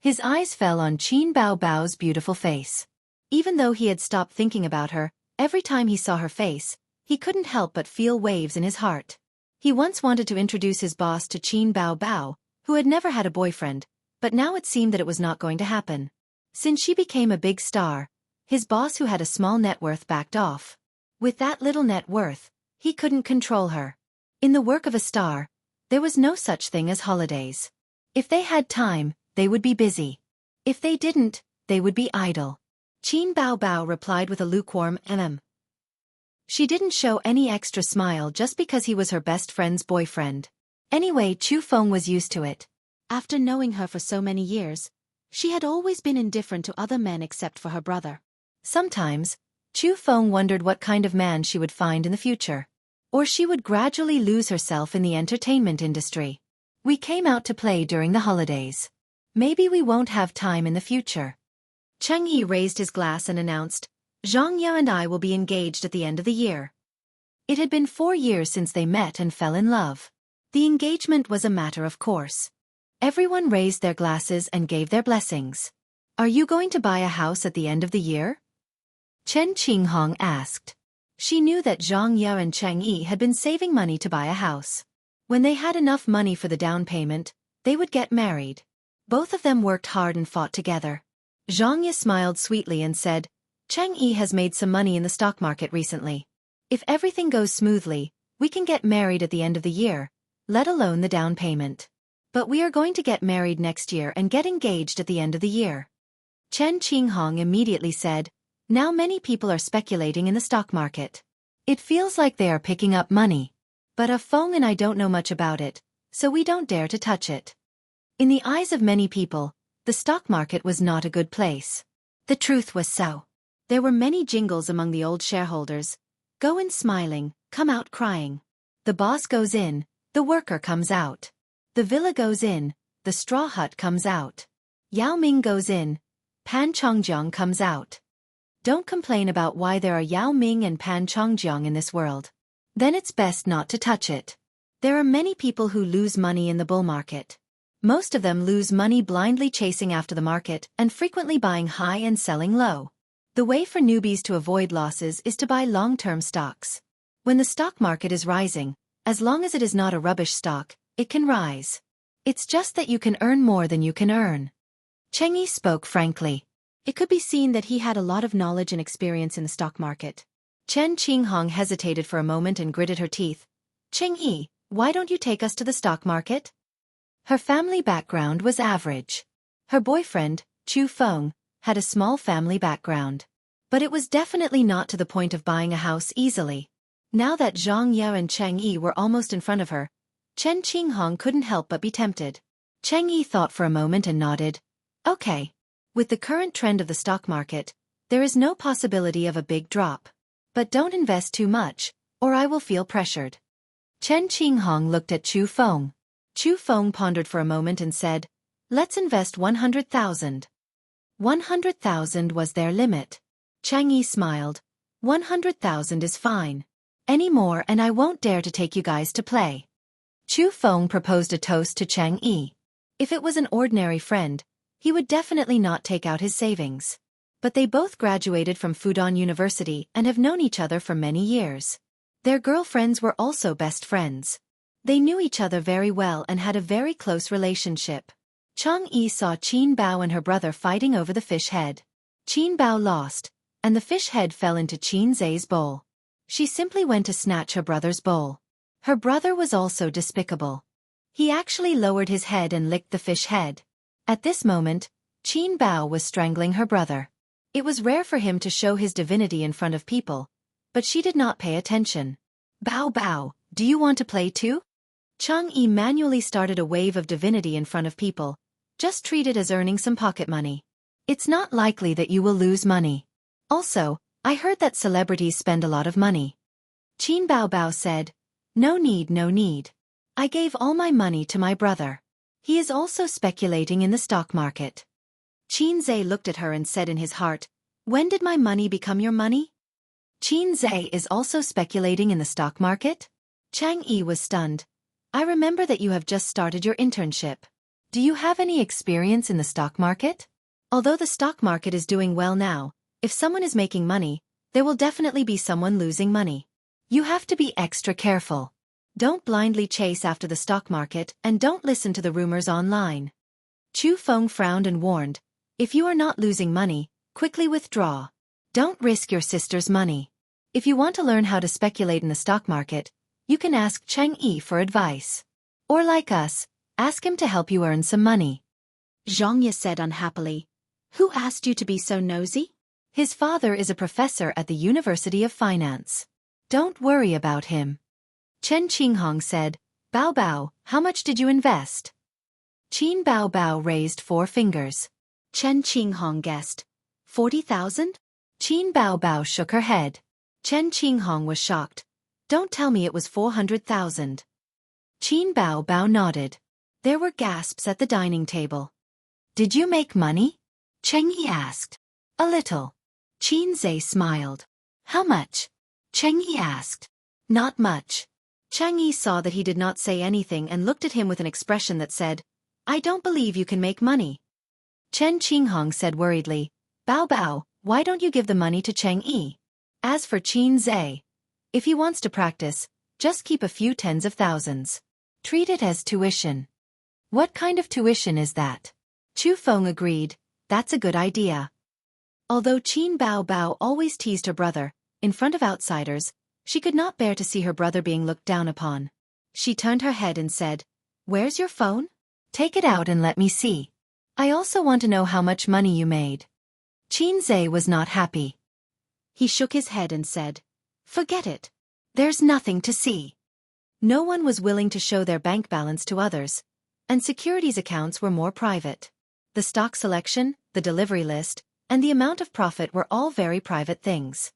Speaker 1: His eyes fell on Qin Bao Bao's beautiful face. Even though he had stopped thinking about her, every time he saw her face, he couldn't help but feel waves in his heart. He once wanted to introduce his boss to Qin Bao Bao, who had never had a boyfriend, but now it seemed that it was not going to happen. Since she became a big star, his boss who had a small net worth backed off. With that little net worth, he couldn't control her. In the work of a star, there was no such thing as holidays. If they had time, they would be busy. If they didn't, they would be idle. Qin Bao Bao replied with a lukewarm She didn't show any extra smile just because he was her best friend's boyfriend. Anyway, Chu Feng was used to it. After knowing her for so many years, she had always been indifferent to other men except for her brother. Sometimes, Chu Feng wondered what kind of man she would find in the future. Or she would gradually lose herself in the entertainment industry. We came out to play during the holidays. Maybe we won't have time in the future. Cheng Yi raised his glass and announced, Zhang Ye and I will be engaged at the end of the year. It had been 4 years since they met and fell in love. The engagement was a matter of course. Everyone raised their glasses and gave their blessings. Are you going to buy a house at the end of the year? Chen Qinghong asked. She knew that Zhang Ye and Cheng Yi had been saving money to buy a house. When they had enough money for the down payment, they would get married. Both of them worked hard and fought together. Zhang Ye smiled sweetly and said, Cheng Yi has made some money in the stock market recently. If everything goes smoothly, we can get married at the end of the year, let alone the down payment. But we are going to get married next year and get engaged at the end of the year. Chen Qinghong immediately said, Now many people are speculating in the stock market. It feels like they are picking up money. But Feng and I don't know much about it, so we don't dare to touch it. In the eyes of many people, the stock market was not a good place. The truth was so. There were many jingles among the old shareholders. Go in smiling, come out crying. The boss goes in, the worker comes out. The villa goes in, the straw hut comes out. Yao Ming goes in, Pan Chongjiang comes out. Don't complain about why there are Yao Ming and Pan Chongjiang in this world. Then it's best not to touch it. There are many people who lose money in the bull market. Most of them lose money blindly chasing after the market and frequently buying high and selling low. The way for newbies to avoid losses is to buy long-term stocks. When the stock market is rising, as long as it is not a rubbish stock, it can rise. It's just that you can earn more than you can earn. Cheng Yi spoke frankly. It could be seen that he had a lot of knowledge and experience in the stock market. Chen Qinghong hesitated for a moment and gritted her teeth. Cheng Yi, why don't you take us to the stock market? Her family background was average. Her boyfriend, Chu Feng, had a small family background. But it was definitely not to the point of buying a house easily. Now that Zhang Ye and Cheng Yi were almost in front of her, Chen Qinghong couldn't help but be tempted. Cheng Yi thought for a moment and nodded. Okay. With the current trend of the stock market, there is no possibility of a big drop. But don't invest too much, or I will feel pressured. Chen Qinghong looked at Chu Feng. Chu Feng pondered for a moment and said, Let's invest 100,000. 100,000 was their limit. Cheng Yi smiled. 100,000 is fine. Any more and I won't dare to take you guys to play. Chu Feng proposed a toast to Cheng Yi. If it was an ordinary friend, he would definitely not take out his savings. But they both graduated from Fudan University and have known each other for many years. Their girlfriends were also best friends. They knew each other very well and had a very close relationship. Cheng Yi saw Qin Bao and her brother fighting over the fish head. Qin Bao lost, and the fish head fell into Qin Zhe's bowl. She simply went to snatch her brother's bowl. Her brother was also despicable. He actually lowered his head and licked the fish head. At this moment, Qin Bao was strangling her brother. It was rare for him to show his divinity in front of people, but she did not pay attention. Bao Bao, do you want to play too? Chang Yi manually started a wave of divinity in front of people. Just treat it as earning some pocket money. It's not likely that you will lose money. Also, I heard that celebrities spend a lot of money. Qin Bao Bao said, no need, no need. I gave all my money to my brother. He is also speculating in the stock market. Qin Zhe looked at her and said in his heart, when did my money become your money? Qin Zhe is also speculating in the stock market? Chang Yi was stunned. I remember that you have just started your internship. Do you have any experience in the stock market? Although the stock market is doing well now, if someone is making money, there will definitely be someone losing money. You have to be extra careful. Don't blindly chase after the stock market and don't listen to the rumors online. Chu Feng frowned and warned, if you are not losing money, quickly withdraw. Don't risk your sister's money. If you want to learn how to speculate in the stock market, you can ask Cheng Yi for advice. Or like us, ask him to help you earn some money. Zhang Ye said unhappily, who asked you to be so nosy? His father is a professor at the University of Finance. Don't worry about him. Chen Qinghong said, Bao Bao, how much did you invest? Qin Bao Bao raised 4 fingers. Chen Qinghong guessed, 40,000? Qin Bao Bao shook her head. Chen Qinghong was shocked. Don't tell me it was 400,000. Qin Bao Bao nodded. There were gasps at the dining table. Did you make money? Cheng Yi asked. A little. Qin Zhe smiled. How much? Cheng Yi asked. Not much. Cheng Yi saw that he did not say anything and looked at him with an expression that said, I don't believe you can make money. Chen Qinghong said worriedly, Bao Bao, why don't you give the money to Cheng Yi? As for Qin Zhe, if he wants to practice, just keep a few tens of thousands. Treat it as tuition. What kind of tuition is that? Chu Feng agreed, that's a good idea. Although Qin Bao Bao always teased her brother, in front of outsiders, she could not bear to see her brother being looked down upon. She turned her head and said, Where's your phone? Take it out and let me see. I also want to know how much money you made. Qin Zhe was not happy. He shook his head and said, Forget it. There's nothing to see. No one was willing to show their bank balance to others, and securities accounts were more private. The stock selection, the delivery list, and the amount of profit were all very private things.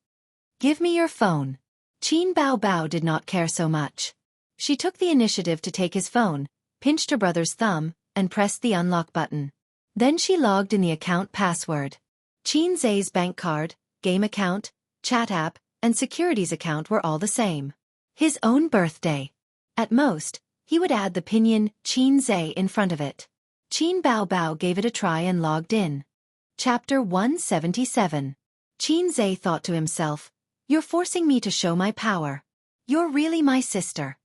Speaker 1: Give me your phone. Qin Bao Bao did not care so much. She took the initiative to take his phone, pinched her brother's thumb, and pressed the unlock button. Then she logged in the account password. Qin Zhe's bank card, game account, chat app, and securities account were all the same. His own birthday. At most, he would add the pinyin Qin Zhe in front of it. Qin Bao Bao gave it a try and logged in. Chapter 177. Qin Zhe thought to himself, You're forcing me to show my power. You're really my sister.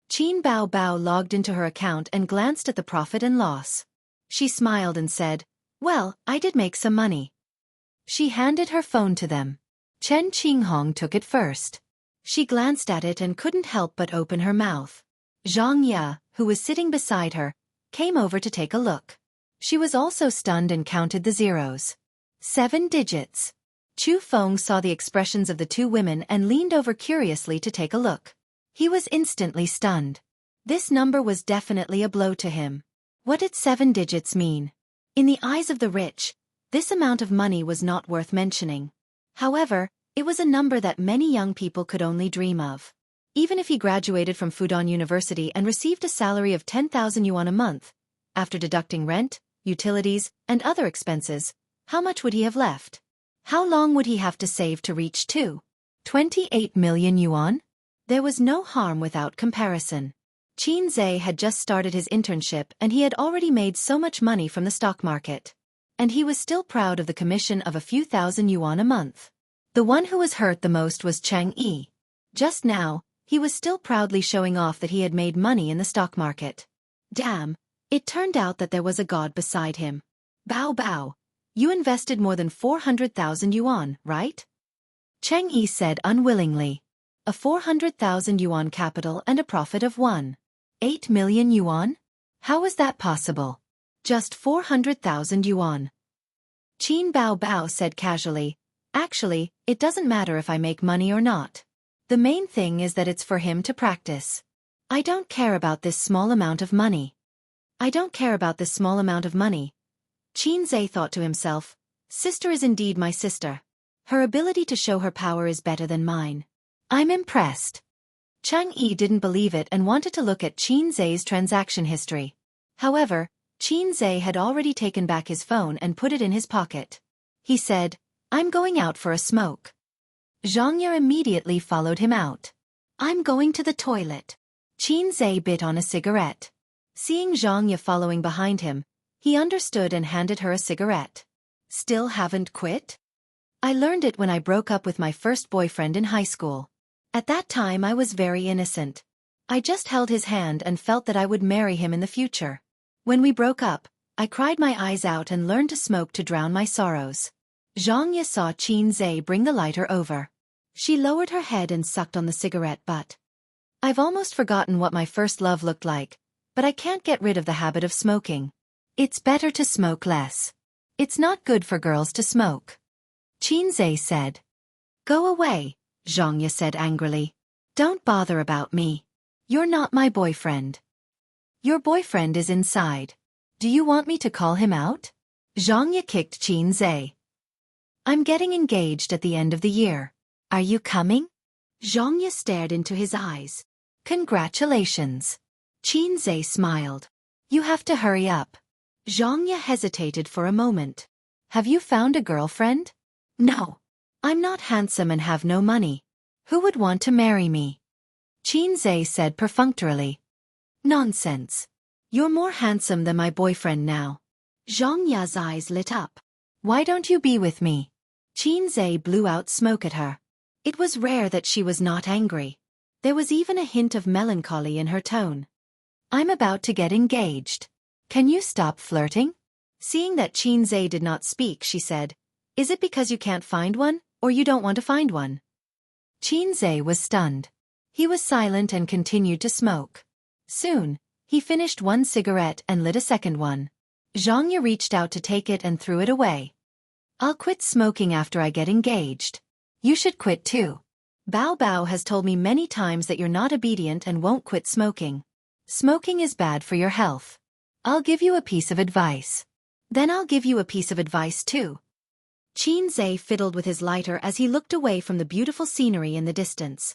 Speaker 1: Qin Bao Bao logged into her account and glanced at the profit and loss. She smiled and said, Well, I did make some money. She handed her phone to them. Chen Qinghong took it first. She glanced at it and couldn't help but open her mouth. Zhang Ye, who was sitting beside her, came over to take a look. She was also stunned and counted the zeros. 7 digits. Chu Feng saw the expressions of the 2 women and leaned over curiously to take a look. He was instantly stunned. This number was definitely a blow to him. What did 7 digits mean? In the eyes of the rich, this amount of money was not worth mentioning. However, it was a number that many young people could only dream of. Even if he graduated from Fudan University and received a salary of 10,000 yuan a month, after deducting rent, utilities, and other expenses, how much would he have left? How long would he have to save to reach 28 million yuan? There was no harm without comparison. Qin Zhe had just started his internship and he had already made so much money from the stock market. And he was still proud of the commission of a few thousand yuan a month. The one who was hurt the most was Cheng Yi. Just now, he was still proudly showing off that he had made money in the stock market. Damn, it turned out that there was a god beside him. Bao Bao, You invested more than 400,000 yuan, right? Cheng Yi said unwillingly. A 400,000 yuan capital and a profit of 1.8 million yuan? How was that possible? Just 400,000 yuan. Qin Bao Bao said casually, actually, it doesn't matter if I make money or not. The main thing is that it's for him to practice. I don't care about this small amount of money. Qin Zhe thought to himself, sister is indeed my sister. Her ability to show her power is better than mine. I'm impressed. Chang Yi didn't believe it and wanted to look at Qin Zhe's transaction history. However, Qin Zhe had already taken back his phone and put it in his pocket. He said, I'm going out for a smoke. Zhang Ye immediately followed him out. I'm going to the toilet. Qin Zhe bit on a cigarette. Seeing Zhang Ye following behind him, he understood and handed her a cigarette. Still haven't quit? I learned it when I broke up with my first boyfriend in high school. At that time I was very innocent. I just held his hand and felt that I would marry him in the future. When we broke up, I cried my eyes out and learned to smoke to drown my sorrows. Zhang Ye saw Qin Zhe bring the lighter over. She lowered her head and sucked on the cigarette butt. I've almost forgotten what my first love looked like, but I can't get rid of the habit of smoking. It's better to smoke less. It's not good for girls to smoke. Qin Zhe said. Go away, Zhang Ye said angrily. Don't bother about me. You're not my boyfriend. Your boyfriend is inside. Do you want me to call him out? Zhang Ye kicked Qin Zhe. I'm getting engaged at the end of the year. Are you coming? Zhang Ye stared into his eyes. Congratulations. Qin Zhe smiled. You have to hurry up. Zhang Ye hesitated for a moment. Have you found a girlfriend? No. I'm not handsome and have no money. Who would want to marry me? Qin Zhe said perfunctorily. Nonsense. You're more handsome than my boyfriend now. Zhang Ye's eyes lit up. Why don't you be with me? Qin Zhe blew out smoke at her. It was rare that she was not angry. There was even a hint of melancholy in her tone. I'm about to get engaged. Can you stop flirting? Seeing that Qin Zhe did not speak, she said, Is it because you can't find one, or you don't want to find one? Qin Zhe was stunned. He was silent and continued to smoke. Soon, he finished one cigarette and lit a second one. Zhang Ye reached out to take it and threw it away. I'll quit smoking after I get engaged. You should quit too. Bao Bao has told me many times that you're not obedient and won't quit smoking. Smoking is bad for your health. I'll give you a piece of advice. Then I'll give you a piece of advice too. Qin Zhe fiddled with his lighter as he looked away from the beautiful scenery in the distance.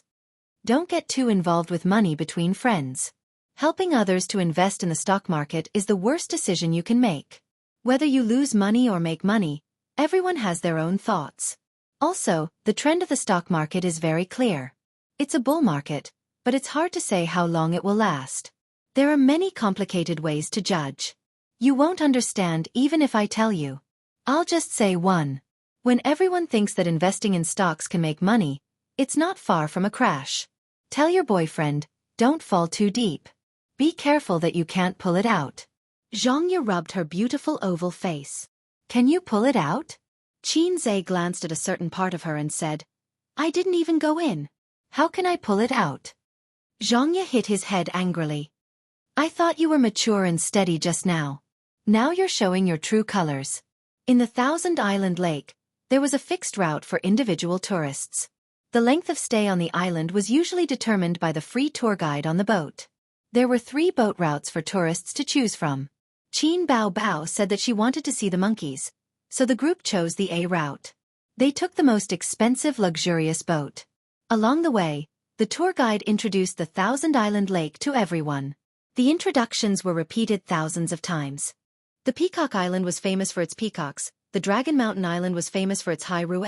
Speaker 1: Don't get too involved with money between friends. Helping others to invest in the stock market is the worst decision you can make. Whether you lose money or make money, everyone has their own thoughts. Also, the trend of the stock market is very clear. It's a bull market, but it's hard to say how long it will last. There are many complicated ways to judge. You won't understand even if I tell you. I'll just say one. When everyone thinks that investing in stocks can make money, it's not far from a crash. Tell your boyfriend, don't fall too deep. Be careful that you can't pull it out. Zhang Ye rubbed her beautiful oval face. Can you pull it out? Qin Zhe glanced at a certain part of her and said, I didn't even go in. How can I pull it out? Zhang Ye hit his head angrily. I thought you were mature and steady just now. Now you're showing your true colors. In the Thousand Island Lake, there was a fixed route for individual tourists. The length of stay on the island was usually determined by the free tour guide on the boat. There were 3 boat routes for tourists to choose from. Qin Bao Bao said that she wanted to see the monkeys, so the group chose the A route. They took the most expensive luxurious boat. Along the way, the tour guide introduced the Thousand Island Lake to everyone. The introductions were repeated thousands of times. The Peacock Island was famous for its peacocks, the Dragon Mountain Island was famous for its high rue,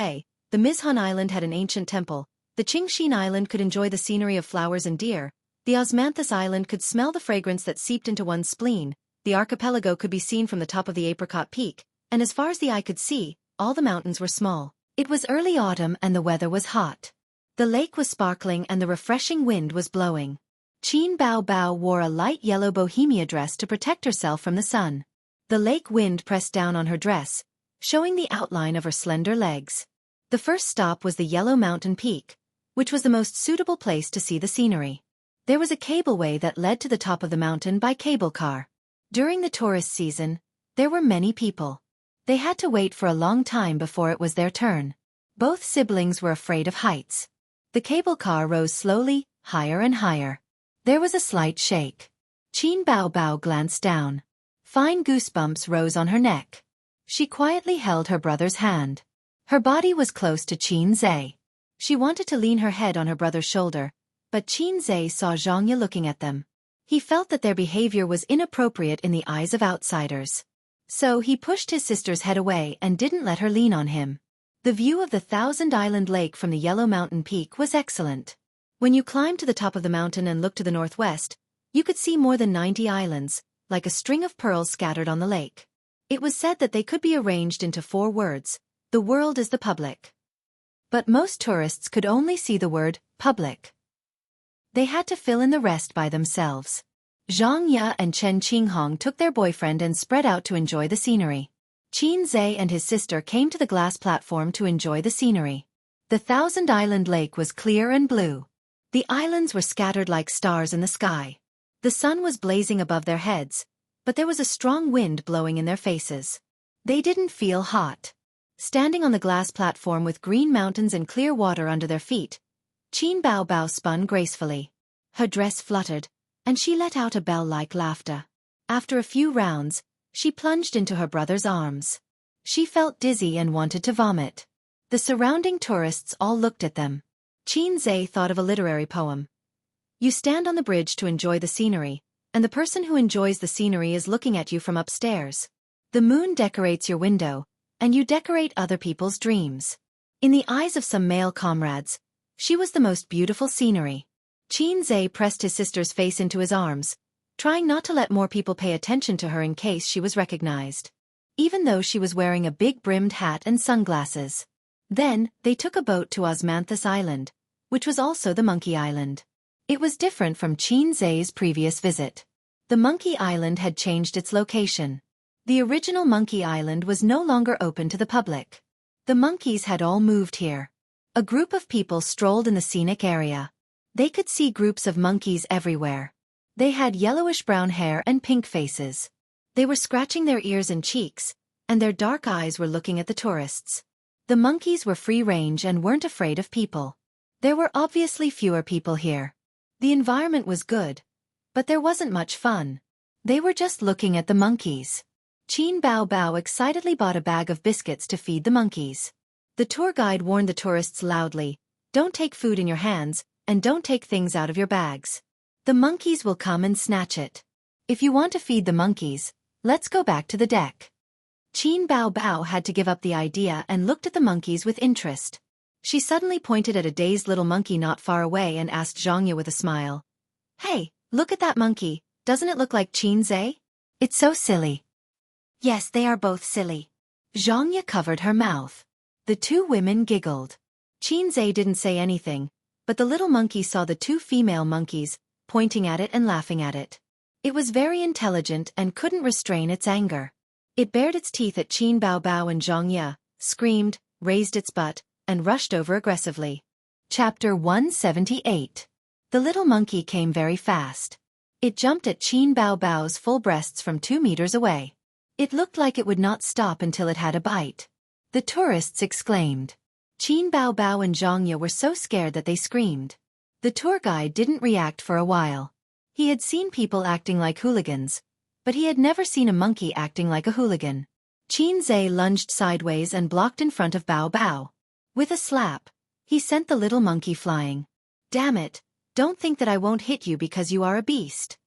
Speaker 1: the Mizhan Island had an ancient temple, the Qingxin Island could enjoy the scenery of flowers and deer, the Osmanthus Island could smell the fragrance that seeped into one's spleen, the archipelago could be seen from the top of the Apricot Peak, and as far as the eye could see, all the mountains were small. It was early autumn and the weather was hot. The lake was sparkling and the refreshing wind was blowing. Qin Bao Bao wore a light yellow bohemia dress to protect herself from the sun. The lake wind pressed down on her dress, showing the outline of her slender legs. The first stop was the Yellow Mountain Peak, which was the most suitable place to see the scenery. There was a cableway that led to the top of the mountain by cable car. During the tourist season, there were many people. They had to wait for a long time before it was their turn. Both siblings were afraid of heights. The cable car rose slowly, higher and higher. There was a slight shake. Qin Bao Bao glanced down. Fine goosebumps rose on her neck. She quietly held her brother's hand. Her body was close to Qin Zhe. She wanted to lean her head on her brother's shoulder, but Qin Zhe saw Zhangya looking at them. He felt that their behavior was inappropriate in the eyes of outsiders. So he pushed his sister's head away and didn't let her lean on him. The view of the Thousand Island Lake from the Yellow Mountain Peak was excellent. When you climbed to the top of the mountain and looked to the northwest, you could see more than 90 islands, like a string of pearls scattered on the lake. It was said that they could be arranged into 4 words: the world is the public. But most tourists could only see the word public. They had to fill in the rest by themselves. Zhang Ya and Chen Qinghong took their boyfriend and spread out to enjoy the scenery. Qin Zhe and his sister came to the glass platform to enjoy the scenery. The Thousand Island Lake was clear and blue. The islands were scattered like stars in the sky. The sun was blazing above their heads, but there was a strong wind blowing in their faces. They didn't feel hot. Standing on the glass platform with green mountains and clear water under their feet, Qin Bao Bao spun gracefully. Her dress fluttered, and she let out a bell-like laughter. After a few rounds, she plunged into her brother's arms. She felt dizzy and wanted to vomit. The surrounding tourists all looked at them. Qin Zhe thought of a literary poem. You stand on the bridge to enjoy the scenery, and the person who enjoys the scenery is looking at you from upstairs. The moon decorates your window, and you decorate other people's dreams. In the eyes of some male comrades, she was the most beautiful scenery. Qin Zhe pressed his sister's face into his arms, trying not to let more people pay attention to her in case she was recognized. Even though she was wearing a big brimmed hat and sunglasses. Then, they took a boat to Osmanthus Island, which was also the Monkey Island. It was different from Qin Zhe's previous visit. The Monkey Island had changed its location. The original Monkey Island was no longer open to the public. The monkeys had all moved here. A group of people strolled in the scenic area. They could see groups of monkeys everywhere. They had yellowish-brown hair and pink faces. They were scratching their ears and cheeks, and their dark eyes were looking at the tourists. The monkeys were free-range and weren't afraid of people. There were obviously fewer people here. The environment was good, but there wasn't much fun. They were just looking at the monkeys. Qin Bao Bao excitedly bought a bag of biscuits to feed the monkeys. The tour guide warned the tourists loudly, "Don't take food in your hands, and don't take things out of your bags. The monkeys will come and snatch it. If you want to feed the monkeys, let's go back to the deck." Qin Bao Bao had to give up the idea and looked at the monkeys with interest. She suddenly pointed at a dazed little monkey not far away and asked Zhangya with a smile, "Hey, look at that monkey, doesn't it look like Qin Zhe? It's so silly." "Yes, they are both silly." Zhangya covered her mouth. The 2 women giggled. Qin Zhe didn't say anything, but the little monkey saw the 2 female monkeys, pointing at it and laughing at it. It was very intelligent and couldn't restrain its anger. It bared its teeth at Qin Bao Bao and Zhangya, screamed, raised its butt, and rushed over aggressively. Chapter 178. The little monkey came very fast. It jumped at Qin Bao Bao's full breasts from 2 meters away. It looked like it would not stop until it had a bite. The tourists exclaimed. Qin Bao Bao and Zhangya were so scared that they screamed. The tour guide didn't react for a while. He had seen people acting like hooligans, but he had never seen a monkey acting like a hooligan. Qin Zhe lunged sideways and blocked in front of Bao Bao. With a slap, he sent the little monkey flying. "Damn it, don't think that I won't hit you because you are a beast.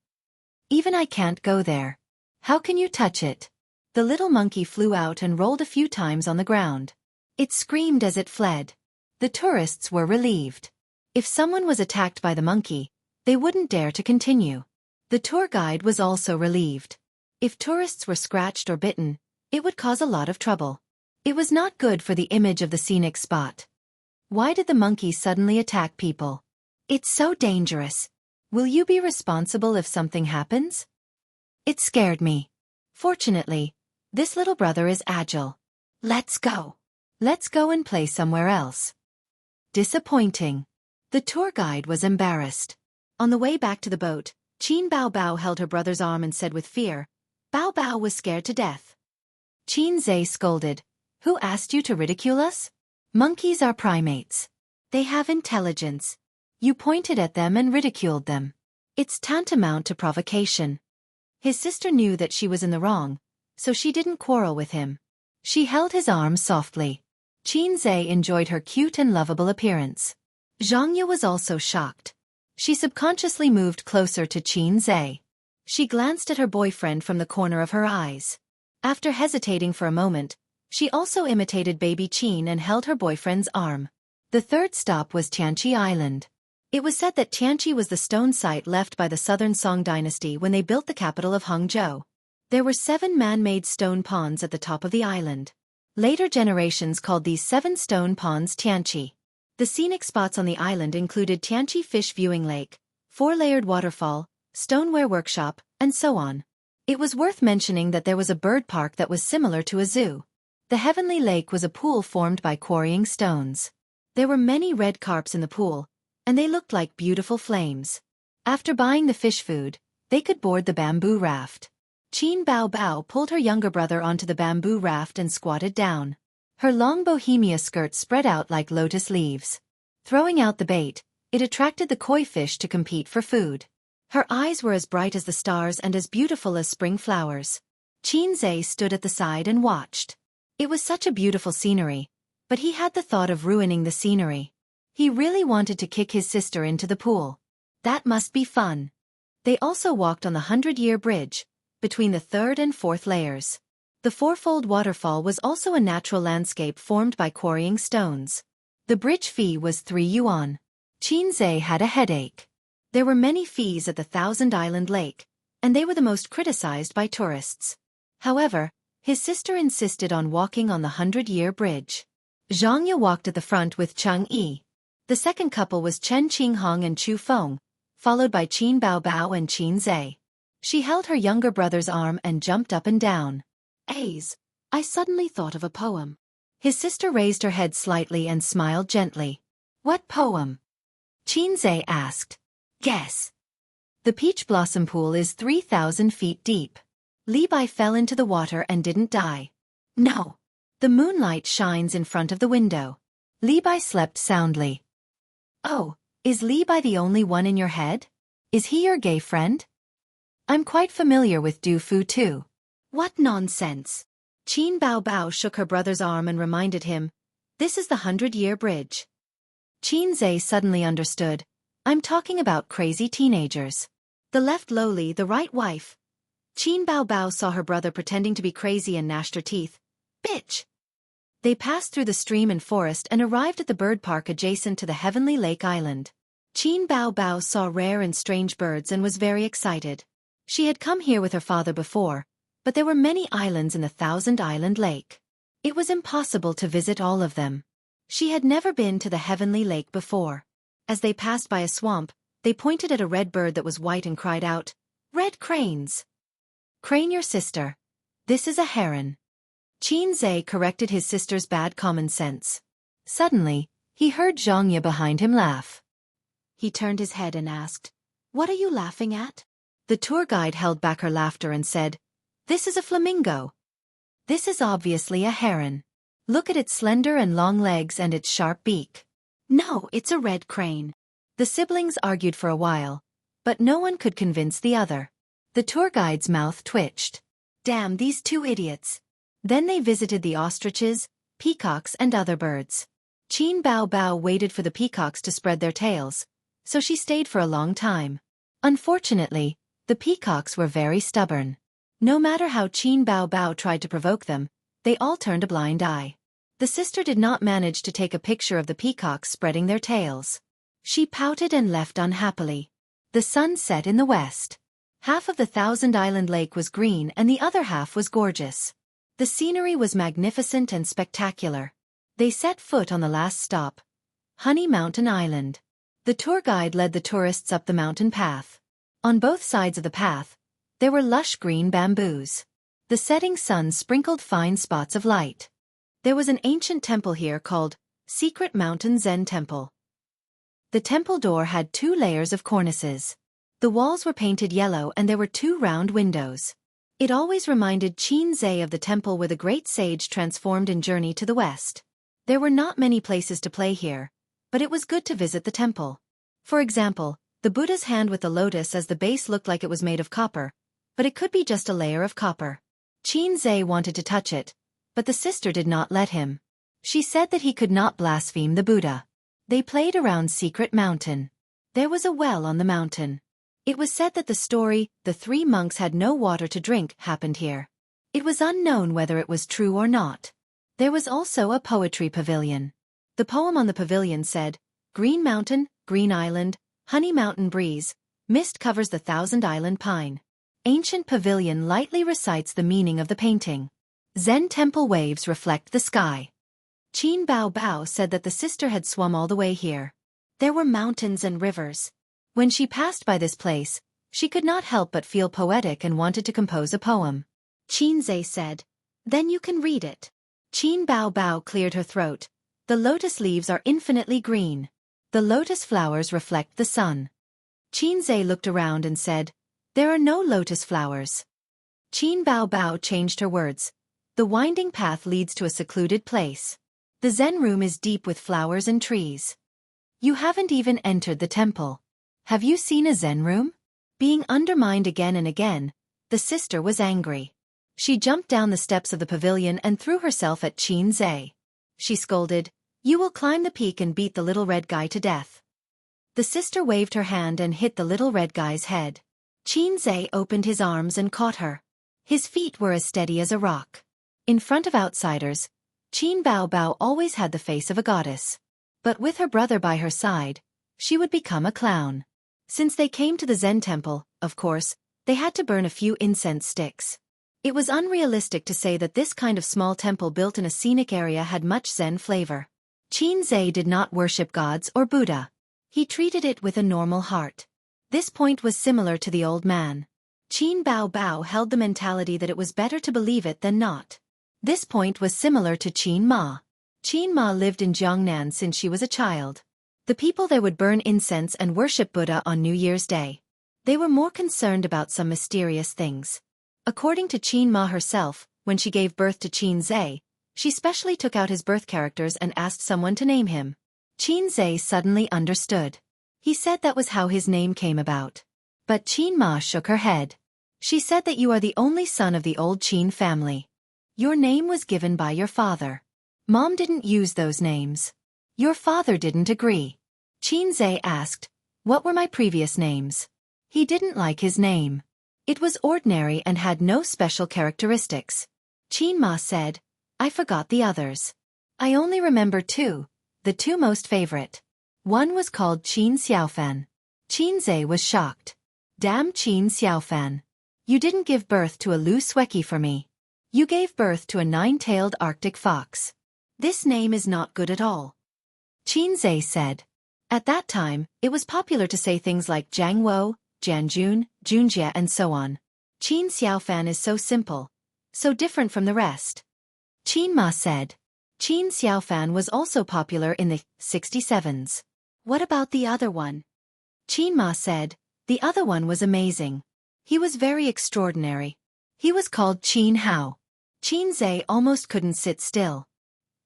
Speaker 1: Even I can't go there. How can you touch it?" The little monkey flew out and rolled a few times on the ground. It screamed as it fled. The tourists were relieved. If someone was attacked by the monkey, they wouldn't dare to continue. The tour guide was also relieved. If tourists were scratched or bitten, it would cause a lot of trouble. It was not good for the image of the scenic spot. Why did the monkey suddenly attack people? It's so dangerous. Will you be responsible if something happens? It scared me. Fortunately, this little brother is agile. Let's go. Let's go and play somewhere else. Disappointing. The tour guide was embarrassed. On the way back to the boat, Qin Bao Bao held her brother's arm and said with fear, Bao Bao was scared to death. Qin Zhe scolded, "Who asked you to ridicule us? Monkeys are primates. They have intelligence. You pointed at them and ridiculed them. It's tantamount to provocation." His sister knew that she was in the wrong, so she didn't quarrel with him. She held his arm softly. Qin Zhe enjoyed her cute and lovable appearance. Zhangya was also shocked. She subconsciously moved closer to Qin Zhe. She glanced at her boyfriend from the corner of her eyes. After hesitating for a moment, she also imitated baby Qin and held her boyfriend's arm. The third stop was Tianqi Island. It was said that Tianqi was the stone site left by the Southern Song dynasty when they built the capital of Hangzhou. There were 7 man-made stone ponds at the top of the island. Later generations called these 7 stone ponds Tianqi. The scenic spots on the island included Tianqi Fish Viewing Lake, 4-layered waterfall, stoneware workshop, and so on. It was worth mentioning that there was a bird park that was similar to a zoo. The Heavenly Lake was a pool formed by quarrying stones. There were many red carps in the pool, and they looked like beautiful flames. After buying the fish food, they could board the bamboo raft. Qin Bao Bao pulled her younger brother onto the bamboo raft and squatted down. Her long bohemia skirt spread out like lotus leaves. Throwing out the bait, it attracted the koi fish to compete for food. Her eyes were as bright as the stars and as beautiful as spring flowers. Qin Zhe stood at the side and watched. It was such a beautiful scenery, but he had the thought of ruining the scenery. He really wanted to kick his sister into the pool. That must be fun. They also walked on the 100-year bridge, between the 3rd and 4th layers. The fourfold waterfall was also a natural landscape formed by quarrying stones. The bridge fee was 3 yuan. Qin Zhe had a headache. There were many fees at the Thousand Island Lake, and they were the most criticized by tourists. However, his sister insisted on walking on the 100-year bridge. Zhangya walked at the front with Cheng Yi. The second couple was Chen Qinghong and Chu Feng, followed by Qin Bao Bao and Qin Zhe. She held her younger brother's arm and jumped up and down. "Aze, I suddenly thought of a poem." His sister raised her head slightly and smiled gently. "What poem?" Qin Zhe asked. "Guess." The peach blossom pool is 3,000 feet deep. Li Bai fell into the water and didn't die. No. The moonlight shines in front of the window. Li Bai slept soundly. Oh, is Li Bai the only one in your head? Is he your gay friend? I'm quite familiar with Du Fu too. What nonsense. Qin Bao Bao shook her brother's arm and reminded him, "This is the 100-year bridge." Qin Zhe suddenly understood. I'm talking about crazy teenagers. The left lowly, the right wife. Qin Bao Bao saw her brother pretending to be crazy and gnashed her teeth. Bitch! They passed through the stream and forest and arrived at the bird park adjacent to the Heavenly Lake Island. Qin Bao Bao saw rare and strange birds and was very excited. She had come here with her father before, but there were many islands in the Thousand Island Lake. It was impossible to visit all of them. She had never been to the Heavenly Lake before. As they passed by a swamp, they pointed at a red bird that was white and cried out, "Red cranes!" "Crane your sister. This is a heron." Qin Zhe corrected his sister's bad common sense. Suddenly, he heard Zhangya behind him laugh. He turned his head and asked, "What are you laughing at?" The tour guide held back her laughter and said, "This is a flamingo." "This is obviously a heron. Look at its slender and long legs and its sharp beak." "No, it's a red crane." The siblings argued for a while, but no one could convince the other. The tour guide's mouth twitched. Damn these 2 idiots. Then they visited the ostriches, peacocks and other birds. Qin Bao Bao waited for the peacocks to spread their tails, so she stayed for a long time. Unfortunately, the peacocks were very stubborn. No matter how Qin Bao Bao tried to provoke them, they all turned a blind eye. The sister did not manage to take a picture of the peacocks spreading their tails. She pouted and left unhappily. The sun set in the west. Half of the Thousand Island Lake was green and the other half was gorgeous. The scenery was magnificent and spectacular. They set foot on the last stop, Honey Mountain Island. The tour guide led the tourists up the mountain path. On both sides of the path, there were lush green bamboos. The setting sun sprinkled fine spots of light. There was an ancient temple here called Secret Mountain Zen Temple. The temple door had 2 layers of cornices. The walls were painted yellow and there were 2 round windows. It always reminded Qin of the temple where the great sage transformed in Journey to the West. There were not many places to play here, but it was good to visit the temple. For example, the Buddha's hand with the lotus as the base looked like it was made of copper, but it could be just a layer of copper. Qin wanted to touch it, but the sister did not let him. She said that he could not blaspheme the Buddha. They played around Secret Mountain. There was a well on the mountain. It was said that the story, "The 3 monks had no water to drink," happened here. It was unknown whether it was true or not. There was also a poetry pavilion. The poem on the pavilion said, "Green mountain, green island, honey mountain breeze, mist covers the 1,000-island pine." Ancient pavilion lightly recites the meaning of the painting. Zen temple waves reflect the sky. Qin Bao said that the sister had swum all the way here. There were mountains and rivers. When she passed by this place, she could not help but feel poetic and wanted to compose a poem. Qin said, "Then you can read it." Qin Bao cleared her throat. "The lotus leaves are infinitely green. The lotus flowers reflect the sun." Qin looked around and said, "There are no lotus flowers." Qin Bao changed her words. "The winding path leads to a secluded place. The Zen room is deep with flowers and trees. You haven't even entered the temple. Have you seen a Zen room?" Being undermined again and again, the sister was angry. She jumped down the steps of the pavilion and threw herself at Qin. She scolded, "You will climb the peak and beat the little red guy to death." The sister waved her hand and hit the little red guy's head. Qin opened his arms and caught her. His feet were as steady as a rock. In front of outsiders, Qin Bao always had the face of a goddess. But with her brother by her side, she would become a clown. Since they came to the Zen temple, of course, they had to burn a few incense sticks. It was unrealistic to say that this kind of small temple built in a scenic area had much Zen flavor. Qin did not worship gods or Buddha. He treated it with a normal heart. This point was similar to the old man. Qin Bao held the mentality that it was better to believe it than not. This point was similar to Qin Ma. Qin Ma lived in Jiangnan since she was a child. The people there would burn incense and worship Buddha on New Year's Day. They were more concerned about some mysterious things. According to Qin Ma herself, when she gave birth to Qin, she specially took out his birth characters and asked someone to name him. Qin suddenly understood. He said that was how his name came about. But Qin Ma shook her head. She said that you are the only son of the old Qin family. Your name was given by your father. Mom didn't use those names. Your father didn't agree. Qin asked, "What were my previous names?" He didn't like his name. It was ordinary and had no special characteristics. Qin Ma said, "I forgot the others. I only remember 2, the 2 most favorite. One was called Qin Xiaofan." Qin was shocked. "Damn Qin Xiaofan. You didn't give birth to a Lu Sweki for me. You gave birth to a 9-tailed Arctic fox. This name is not good at all." Qin said. At that time, it was popular to say things like Jiangwo, Jianjun, Junjie and so on. Qin Xiaofan is so simple, so different from the rest. Qin Ma said. Qin Xiaofan was also popular in the 67s. What about the other one? Qin Ma said, the other one was amazing. He was very extraordinary. He was called Qin Hao. Qin almost couldn't sit still.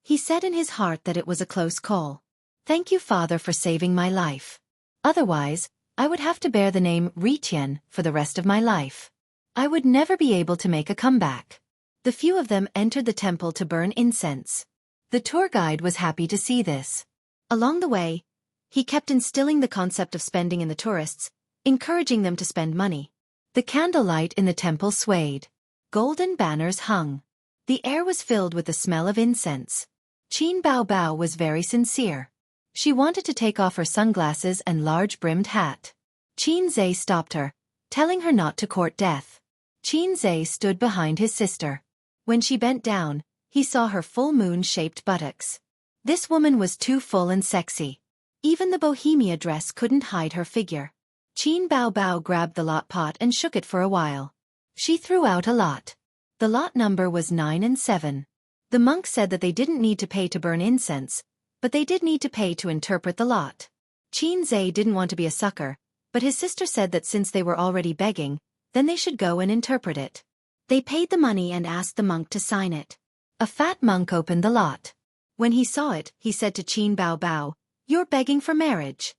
Speaker 1: He said in his heart that it was a close call. "Thank you, Father, for saving my life. Otherwise, I would have to bear the name Ritian for the rest of my life. I would never be able to make a comeback." The few of them entered the temple to burn incense. The tour guide was happy to see this. Along the way, he kept instilling the concept of spending in the tourists, encouraging them to spend money. The candlelight in the temple swayed. Golden banners hung. The air was filled with the smell of incense. Qin Bao was very sincere. She wanted to take off her sunglasses and large-brimmed hat. Qin stopped her, telling her not to court death. Qin stood behind his sister. When she bent down, he saw her full moon-shaped buttocks. This woman was too full and sexy. Even the bohemia dress couldn't hide her figure. Qin Bao grabbed the lot pot and shook it for a while. She threw out a lot. The lot number was 9 and 7. The monk said that they didn't need to pay to burn incense, but they did need to pay to interpret the lot. Qinzhe didn't want to be a sucker, but his sister said that since they were already begging, then they should go and interpret it. They paid the money and asked the monk to sign it. A fat monk opened the lot. When he saw it, he said to Qin Bao Bao, "You're begging for marriage."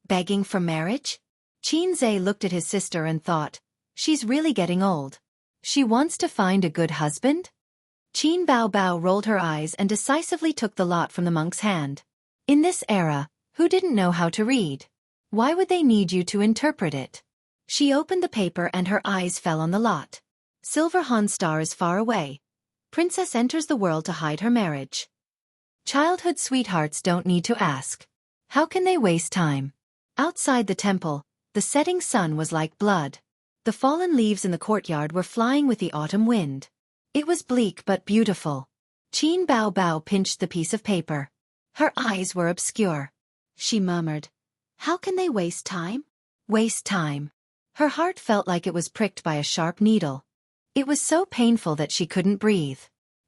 Speaker 1: Begging for marriage? Qinzhe looked at his sister and thought, she's really getting old. She wants to find a good husband? Qin Bao Bao rolled her eyes and decisively took the lot from the monk's hand. In this era, who didn't know how to read? Why would they need you to interpret it? She opened the paper and her eyes fell on the lot. Silver Han stars far away. Princess enters the world to hide her marriage. Childhood sweethearts don't need to ask. How can they waste time? Outside the temple, the setting sun was like blood. The fallen leaves in the courtyard were flying with the autumn wind. It was bleak but beautiful. Qin Bao Bao pinched the piece of paper. Her eyes were obscure. She murmured, "How can they waste time?" Waste time. Her heart felt like it was pricked by a sharp needle. It was so painful that she couldn't breathe.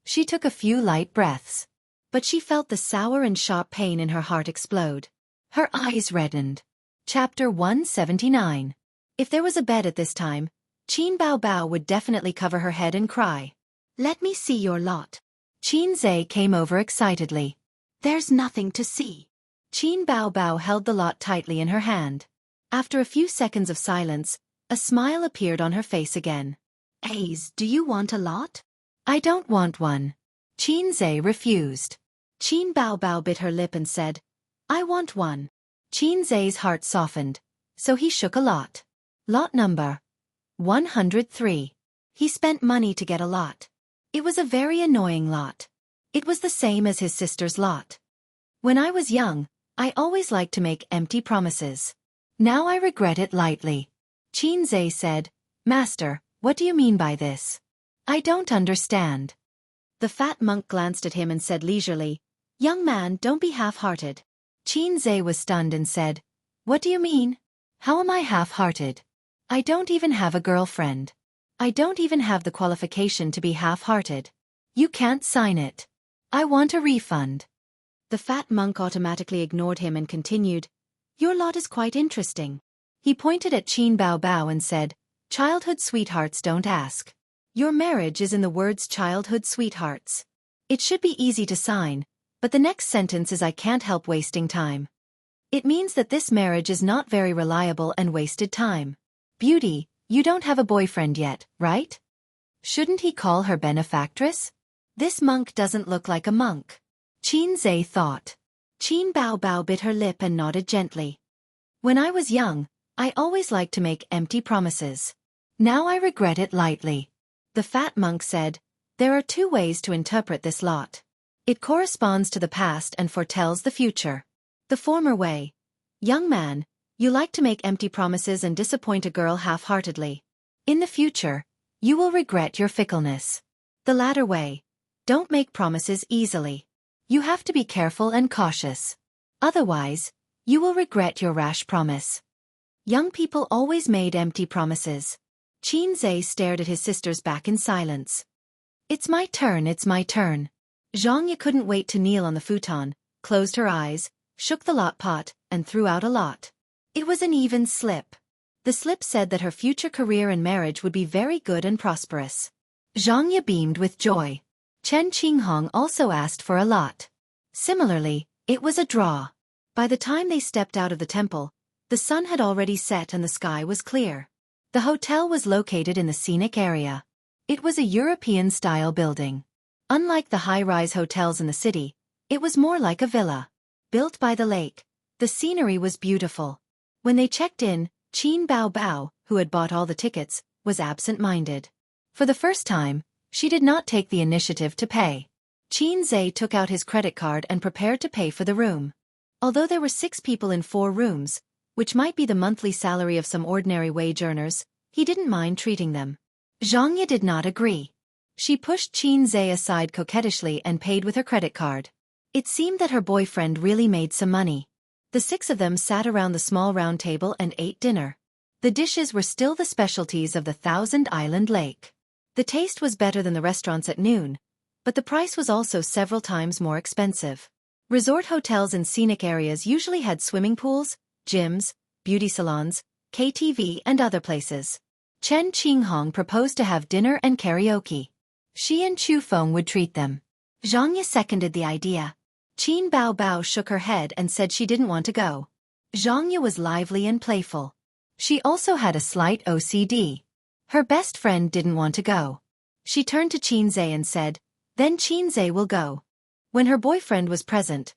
Speaker 1: She took a few light breaths. But she felt the sour and sharp pain in her heart explode. Her eyes reddened. Chapter 179. If there was a bed at this time, Qin Bao Bao would definitely cover her head and cry. "Let me see your lot." Qinzhe came over excitedly. "There's nothing to see." Qin Bao Bao held the lot tightly in her hand. After a few seconds of silence, a smile appeared on her face again. "Aze, do you want a lot?" "I don't want one." Qinzhe refused. Qin Bao Bao bit her lip and said, "I want one." Qinzhe's heart softened, so he shook a lot. Lot number 103. He spent money to get a lot. It was a very annoying lot. It was the same as his sister's lot. "When I was young, I always liked to make empty promises. Now I regret it lightly." Qinzhe said, "Master, what do you mean by this? I don't understand." The fat monk glanced at him and said leisurely, "Young man, don't be half-hearted." Qinzhe was stunned and said, "What do you mean? How am I half-hearted? I don't even have a girlfriend. I don't even have the qualification to be half-hearted. You can't sign it. I want a refund." The fat monk automatically ignored him and continued, "Your lot is quite interesting." He pointed at Qin Bao Bao and said, "Childhood sweethearts don't ask. Your marriage is in the words childhood sweethearts. It should be easy to sign, but the next sentence is I can't help wasting time. It means that this marriage is not very reliable and wasted time. Beauty, you don't have a boyfriend yet, right? Shouldn't he call her benefactress? This monk doesn't look like a monk." Qinzhe thought. Qin Bao Bao bit her lip and nodded gently. "When I was young, I always liked to make empty promises. Now I regret it lightly." The fat monk said, "There are two ways to interpret this lot. It corresponds to the past and foretells the future. The former way, young man, you like to make empty promises and disappoint a girl half-heartedly. In the future, you will regret your fickleness. The latter way, don't make promises easily. You have to be careful and cautious. Otherwise, you will regret your rash promise." Young people always made empty promises. Qinzhe stared at his sister's back in silence. "It's my turn, it's my turn." Zhangye couldn't wait to kneel on the futon, closed her eyes, shook the lot pot, and threw out a lot. It was an even slip. The slip said that her future career and marriage would be very good and prosperous. Zhangye beamed with joy. Chen Qinghong also asked for a lot. Similarly, it was a draw. By the time they stepped out of the temple, the sun had already set and the sky was clear. The hotel was located in the scenic area. It was a European-style building. Unlike the high-rise hotels in the city, it was more like a villa. Built by the lake, the scenery was beautiful. When they checked in, Qin Bao Bao, who had bought all the tickets, was absent-minded. For the first time, she did not take the initiative to pay. Qinzhe took out his credit card and prepared to pay for the room. Although there were 6 people in 4 rooms, which might be the monthly salary of some ordinary wage earners, he didn't mind treating them. Zhangye did not agree. She pushed Qinzhe aside coquettishly and paid with her credit card. It seemed that her boyfriend really made some money. The 6 of them sat around the small round table and ate dinner. The dishes were still the specialties of the Thousand Island Lake. The taste was better than the restaurants at noon, but the price was also several times more expensive. Resort hotels in scenic areas usually had swimming pools, gyms, beauty salons, KTV and other places. Chen Qinghong proposed to have dinner and karaoke. She and Chu Feng would treat them. Zhang Ye seconded the idea. Qin Bao Bao shook her head and said she didn't want to go. Zhang Ye was lively and playful. She also had a slight OCD. Her best friend didn't want to go. She turned to Qin Zhe and said, "Then Qin Zhe will go." When her boyfriend was present,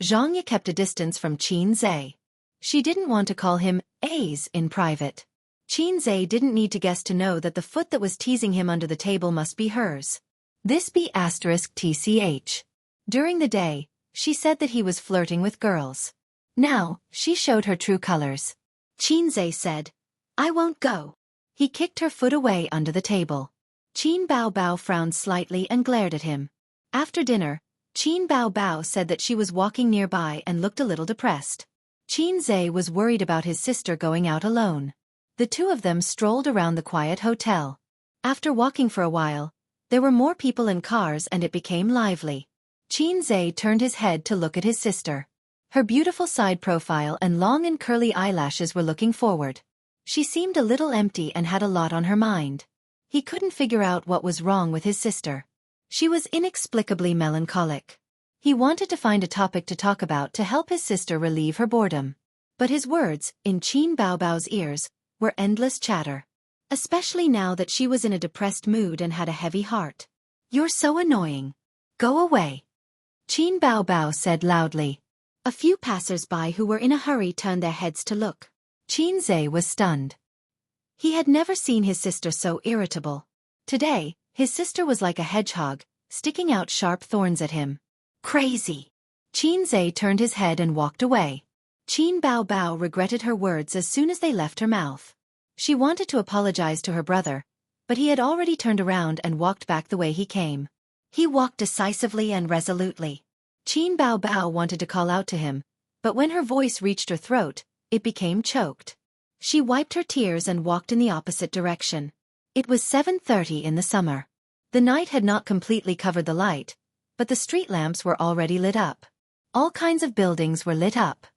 Speaker 1: Zhang Ye kept a distance from Qin Zhe. She didn't want to call him A's in private. Qin Zhe didn't need to guess to know that the foot that was teasing him under the table must be hers. This be *TCH. During the day, she said that he was flirting with girls. Now, she showed her true colors. Qin Zhe said, "I won't go." He kicked her foot away under the table. Qin Bao Bao frowned slightly and glared at him. After dinner, Qin Bao Bao said that she was walking nearby and looked a little depressed. Qin Zhe was worried about his sister going out alone. The two of them strolled around the quiet hotel. After walking for a while, there were more people and cars and it became lively. Qin Zhe turned his head to look at his sister. Her beautiful side profile and long and curly eyelashes were looking forward. She seemed a little empty and had a lot on her mind. He couldn't figure out what was wrong with his sister. She was inexplicably melancholic. He wanted to find a topic to talk about to help his sister relieve her boredom. But his words, in Qin Bao Bao's ears, were endless chatter. Especially now that she was in a depressed mood and had a heavy heart. "You're so annoying. Go away," Qin Bao Bao said loudly. A few passers-by who were in a hurry turned their heads to look. Qin Zhe was stunned. He had never seen his sister so irritable. Today, his sister was like a hedgehog, sticking out sharp thorns at him. "Crazy." Qin Zhe turned his head and walked away. Qin Bao Bao regretted her words as soon as they left her mouth. She wanted to apologize to her brother, but he had already turned around and walked back the way he came. He walked decisively and resolutely. Qin Bao Bao wanted to call out to him, but when her voice reached her throat, it became choked. She wiped her tears and walked in the opposite direction. It was 7:30 in the summer. The night had not completely covered the light, but the street lamps were already lit up. All kinds of buildings were lit up.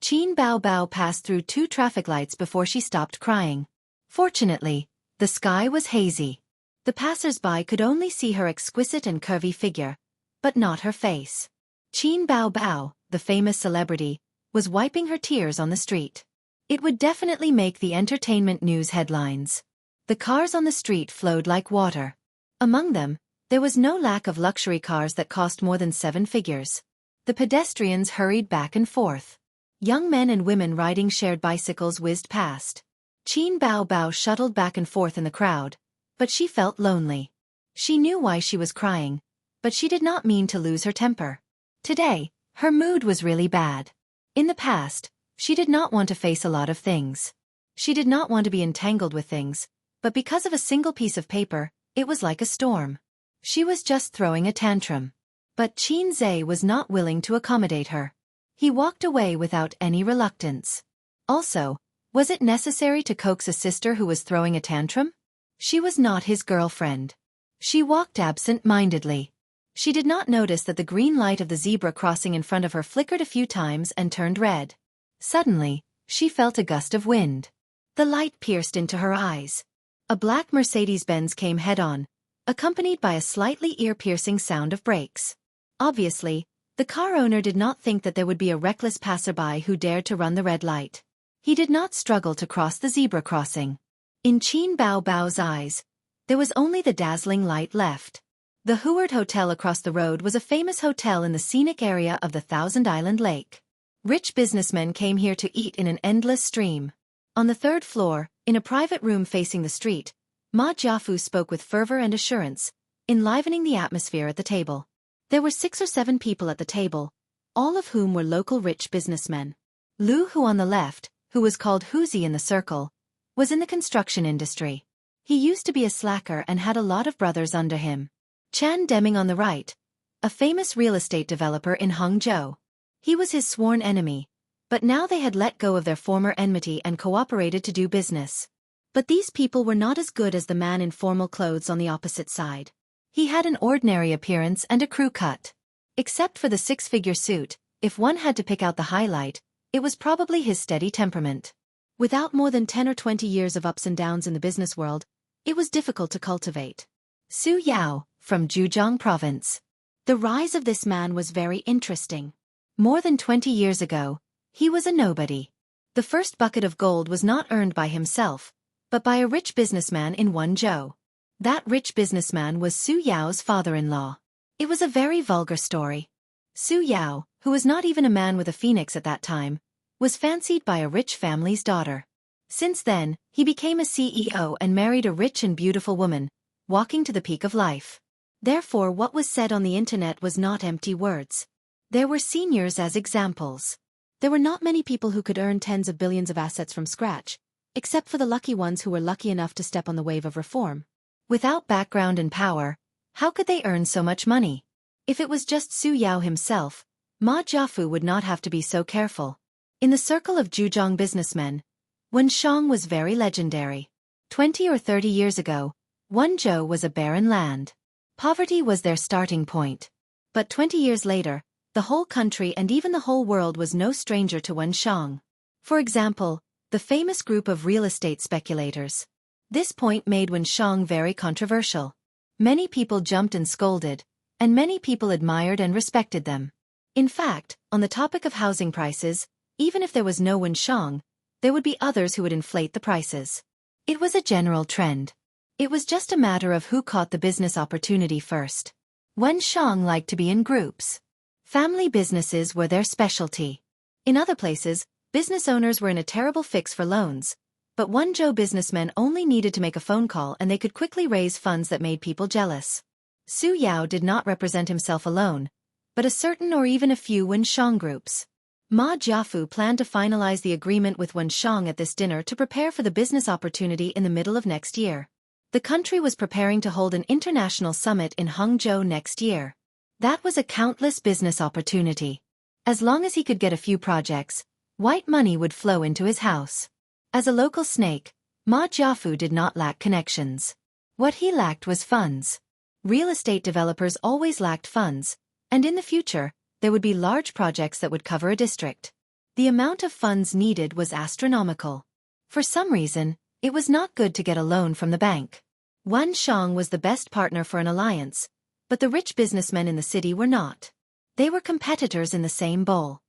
Speaker 1: Qin Bao Bao passed through 2 traffic lights before she stopped crying. Fortunately, the sky was hazy. The passers-by could only see her exquisite and curvy figure, but not her face. Qin Bao Bao, the famous celebrity, was wiping her tears on the street. It would definitely make the entertainment news headlines. The cars on the street flowed like water. Among them, there was no lack of luxury cars that cost more than 7 figures. The pedestrians hurried back and forth. Young men and women riding shared bicycles whizzed past. Qin Bao Bao shuttled back and forth in the crowd, but she felt lonely. She knew why she was crying, but she did not mean to lose her temper. Today, her mood was really bad. In the past, she did not want to face a lot of things. She did not want to be entangled with things, but because of a single piece of paper, it was like a storm. She was just throwing a tantrum. But Qin Zhe was not willing to accommodate her. He walked away without any reluctance. Also, was it necessary to coax a sister who was throwing a tantrum? She was not his girlfriend. She walked absent-mindedly. She did not notice that the green light of the zebra crossing in front of her flickered a few times and turned red. Suddenly, she felt a gust of wind. The light pierced into her eyes. A black Mercedes-Benz came head-on, accompanied by a slightly ear-piercing sound of brakes. Obviously, the car owner did not think that there would be a reckless passerby who dared to run the red light. He did not struggle to cross the zebra crossing. In Qin Bao Bao's eyes, there was only the dazzling light left. The Heartwarming Hotel across the road was a famous hotel in the scenic area of the Thousand Island Lake. Rich businessmen came here to eat in an endless stream. On the 3rd floor, in a private room facing the street, Ma Jiafu spoke with fervor and assurance, enlivening the atmosphere at the table. There were 6 or 7 people at the table, all of whom were local rich businessmen. Lu Hu on the left, who was called Huzi in the circle, was in the construction industry. He used to be a slacker and had a lot of brothers under him. Chan Deming on the right, a famous real estate developer in Hangzhou. He was his sworn enemy, but now they had let go of their former enmity and cooperated to do business. But these people were not as good as the man in formal clothes on the opposite side. He had an ordinary appearance and a crew cut. Except for the six-figure suit, if one had to pick out the highlight, it was probably his steady temperament. Without more than 10 or 20 years of ups and downs in the business world, it was difficult to cultivate. Su Yao, from Zhejiang province. The rise of this man was very interesting. More than 20 years ago, he was a nobody. The first bucket of gold was not earned by himself, but by a rich businessman in Wenzhou. That rich businessman was Su Yao's father-in-law. It was a very vulgar story. Su Yao, who was not even a man with a phoenix at that time, was fancied by a rich family's daughter. Since then, he became a CEO and married a rich and beautiful woman, walking to the peak of life. Therefore, what was said on the internet was not empty words. There were seniors as examples. There were not many people who could earn tens of billions of assets from scratch, except for the lucky ones who were lucky enough to step on the wave of reform. Without background and power, how could they earn so much money? If it was just Su Yao himself, Ma Jiafu would not have to be so careful. In the circle of Zhejiang businessmen, Wenshang was very legendary. 20 or 30 years ago, Wenzhou was a barren land. Poverty was their starting point. But 20 years later, the whole country and even the whole world was no stranger to Wenshang. For example, the famous group of real estate speculators. This point made Wenshang very controversial. Many people jumped and scolded, and many people admired and respected them. In fact, on the topic of housing prices, even if there was no Wenshang, there would be others who would inflate the prices. It was a general trend. It was just a matter of who caught the business opportunity first. Wenshang liked to be in groups. Family businesses were their specialty. In other places, business owners were in a terrible fix for loans, but Wenzhou businessmen only needed to make a phone call and they could quickly raise funds that made people jealous. Su Yao did not represent himself alone, but a certain or even a few Wenshang groups. Ma Jiafu planned to finalize the agreement with Wenshang at this dinner to prepare for the business opportunity in the middle of next year. The country was preparing to hold an international summit in Hangzhou next year. That was a countless business opportunity. As long as he could get a few projects, white money would flow into his house. As a local snake, Ma Jiafu did not lack connections. What he lacked was funds. Real estate developers always lacked funds, and in the future, there would be large projects that would cover a district. The amount of funds needed was astronomical. For some reason, it was not good to get a loan from the bank. Wenshang was the best partner for an alliance, but the rich businessmen in the city were not. They were competitors in the same bowl.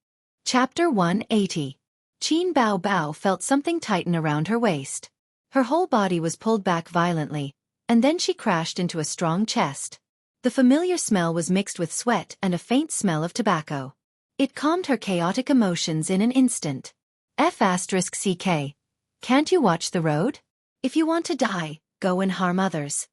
Speaker 1: Chapter 180. Qin Bao Bao felt something tighten around her waist. Her whole body was pulled back violently, and then she crashed into a strong chest. The familiar smell was mixed with sweat and a faint smell of tobacco. It calmed her chaotic emotions in an instant. F***CK. Can't you watch the road? If you want to die, go and harm others.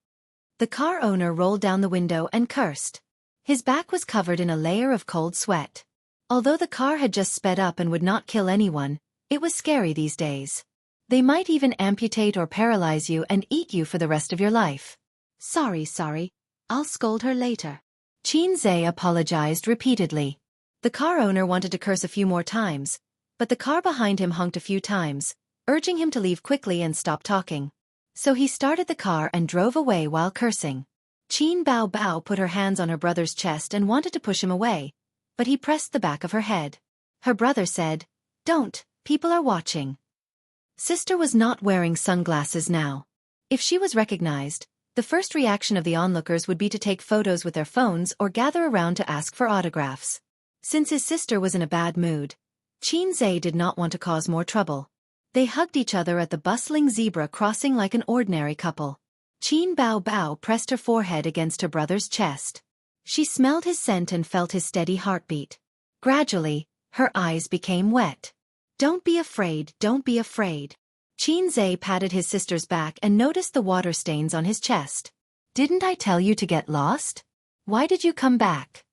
Speaker 1: The car owner rolled down the window and cursed. His back was covered in a layer of cold sweat. Although the car had just sped up and would not kill anyone, it was scary these days. They might even amputate or paralyze you and eat you for the rest of your life. Sorry, I'll scold her later. Qin Zhe apologized repeatedly. The car owner wanted to curse a few more times, but the car behind him honked a few times, urging him to leave quickly and stop talking. So he started the car and drove away while cursing. Qin Bao Bao put her hands on her brother's chest and wanted to push him away, but he pressed the back of her head. Her brother said, "Don't, people are watching." Sister was not wearing sunglasses now. If she was recognized, the first reaction of the onlookers would be to take photos with their phones or gather around to ask for autographs. Since his sister was in a bad mood, Qin Zhe did not want to cause more trouble. They hugged each other at the bustling zebra crossing like an ordinary couple. Qin Bao Bao pressed her forehead against her brother's chest. She smelled his scent and felt his steady heartbeat. Gradually, her eyes became wet. Don't be afraid. Qin Zhe patted his sister's back and noticed the water stains on his chest. Didn't I tell you to get lost? Why did you come back?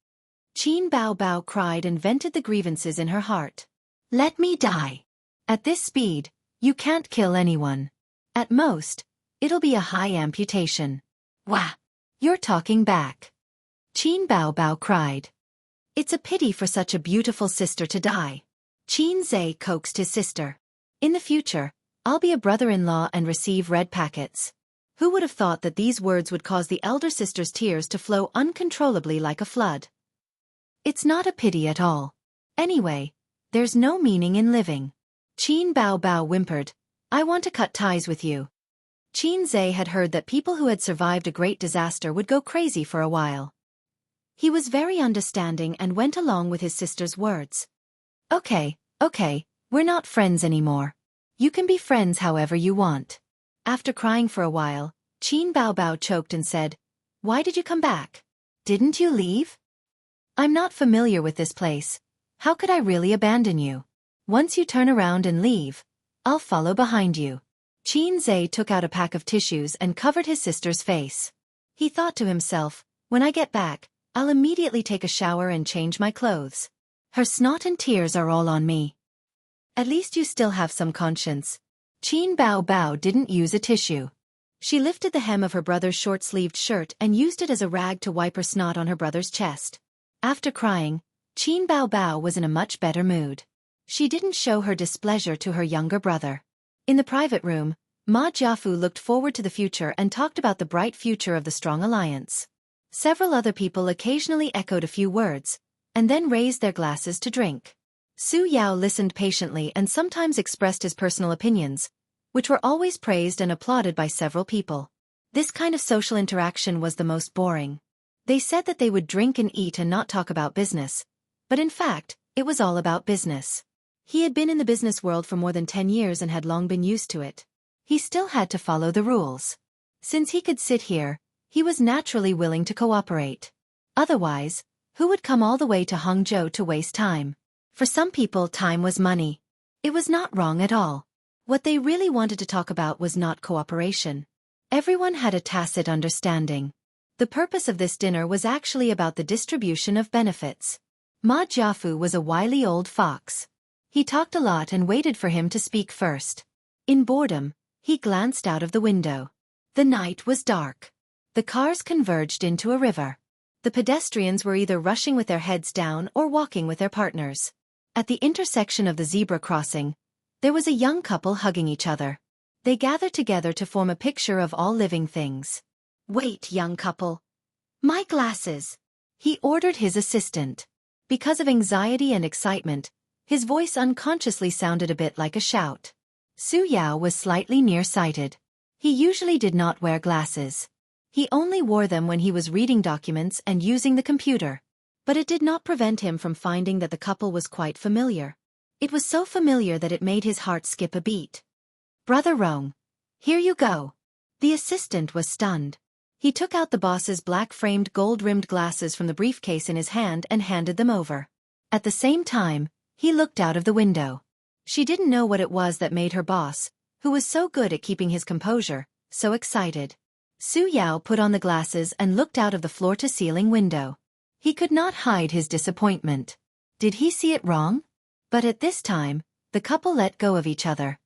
Speaker 1: Qin Bao Bao cried and vented the grievances in her heart. Let me die. At this speed, you can't kill anyone. At most, it'll be a high amputation. Wah! You're talking back. Qin Bao Bao cried. It's a pity for such a beautiful sister to die. Qin Zhe coaxed his sister. In the future, I'll be a brother-in-law and receive red packets. Who would have thought that these words would cause the elder sister's tears to flow uncontrollably like a flood? It's not a pity at all. Anyway, there's no meaning in living. Qin Bao Bao whimpered, I want to cut ties with you. Qin Zhe had heard that people who had survived a great disaster would go crazy for a while. He was very understanding and went along with his sister's words. Okay, we're not friends anymore. You can be friends however you want. After crying for a while, Qin Bao Bao choked and said, Why did you come back? Didn't you leave? I'm not familiar with this place. How could I really abandon you? Once you turn around and leave, I'll follow behind you. Qin Zhe took out a pack of tissues and covered his sister's face. He thought to himself, when I get back, I'll immediately take a shower and change my clothes. Her snot and tears are all on me. At least you still have some conscience. Qin Bao Bao didn't use a tissue. She lifted the hem of her brother's short-sleeved shirt and used it as a rag to wipe her snot on her brother's chest. After crying, Qin Bao Bao was in a much better mood. She didn't show her displeasure to her younger brother. In the private room, Ma Jiafu looked forward to the future and talked about the bright future of the strong alliance. Several other people occasionally echoed a few words, and then raised their glasses to drink. Su Yao listened patiently and sometimes expressed his personal opinions, which were always praised and applauded by several people. This kind of social interaction was the most boring. They said that they would drink and eat and not talk about business, but in fact, it was all about business. He had been in the business world for more than 10 years and had long been used to it. He still had to follow the rules. Since he could sit here, he was naturally willing to cooperate. Otherwise, who would come all the way to Hangzhou to waste time? For some people, time was money. It was not wrong at all. What they really wanted to talk about was not cooperation. Everyone had a tacit understanding. The purpose of this dinner was actually about the distribution of benefits. Ma Jiafu was a wily old fox. He talked a lot and waited for him to speak first. In boredom, he glanced out of the window. The night was dark. The cars converged into a river. The pedestrians were either rushing with their heads down or walking with their partners. At the intersection of the zebra crossing, there was a young couple hugging each other. They gathered together to form a picture of all living things. Wait, young couple. My glasses, he ordered his assistant. Because of anxiety and excitement, his voice unconsciously sounded a bit like a shout. Su Yao was slightly nearsighted. He usually did not wear glasses. He only wore them when he was reading documents and using the computer. But it did not prevent him from finding that the couple was quite familiar. It was so familiar that it made his heart skip a beat. Brother Rong, here you go. The assistant was stunned. He took out the boss's black-framed gold-rimmed glasses from the briefcase in his hand and handed them over. At the same time, he looked out of the window. She didn't know what it was that made her boss, who was so good at keeping his composure, so excited. Su Yao put on the glasses and looked out of the floor-to-ceiling window. He could not hide his disappointment. Did he see it wrong? But at this time, the couple let go of each other.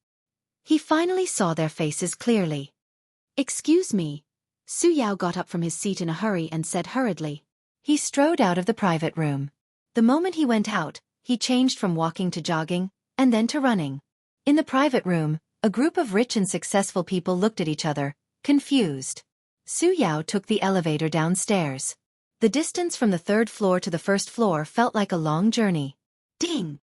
Speaker 1: He finally saw their faces clearly. Excuse me. Su Yao got up from his seat in a hurry and said hurriedly. He strode out of the private room. The moment he went out, he changed from walking to jogging, and then to running. In the private room, a group of rich and successful people looked at each other, confused. Su Yao took the elevator downstairs. The distance from the third floor to the first floor felt like a long journey. Ding!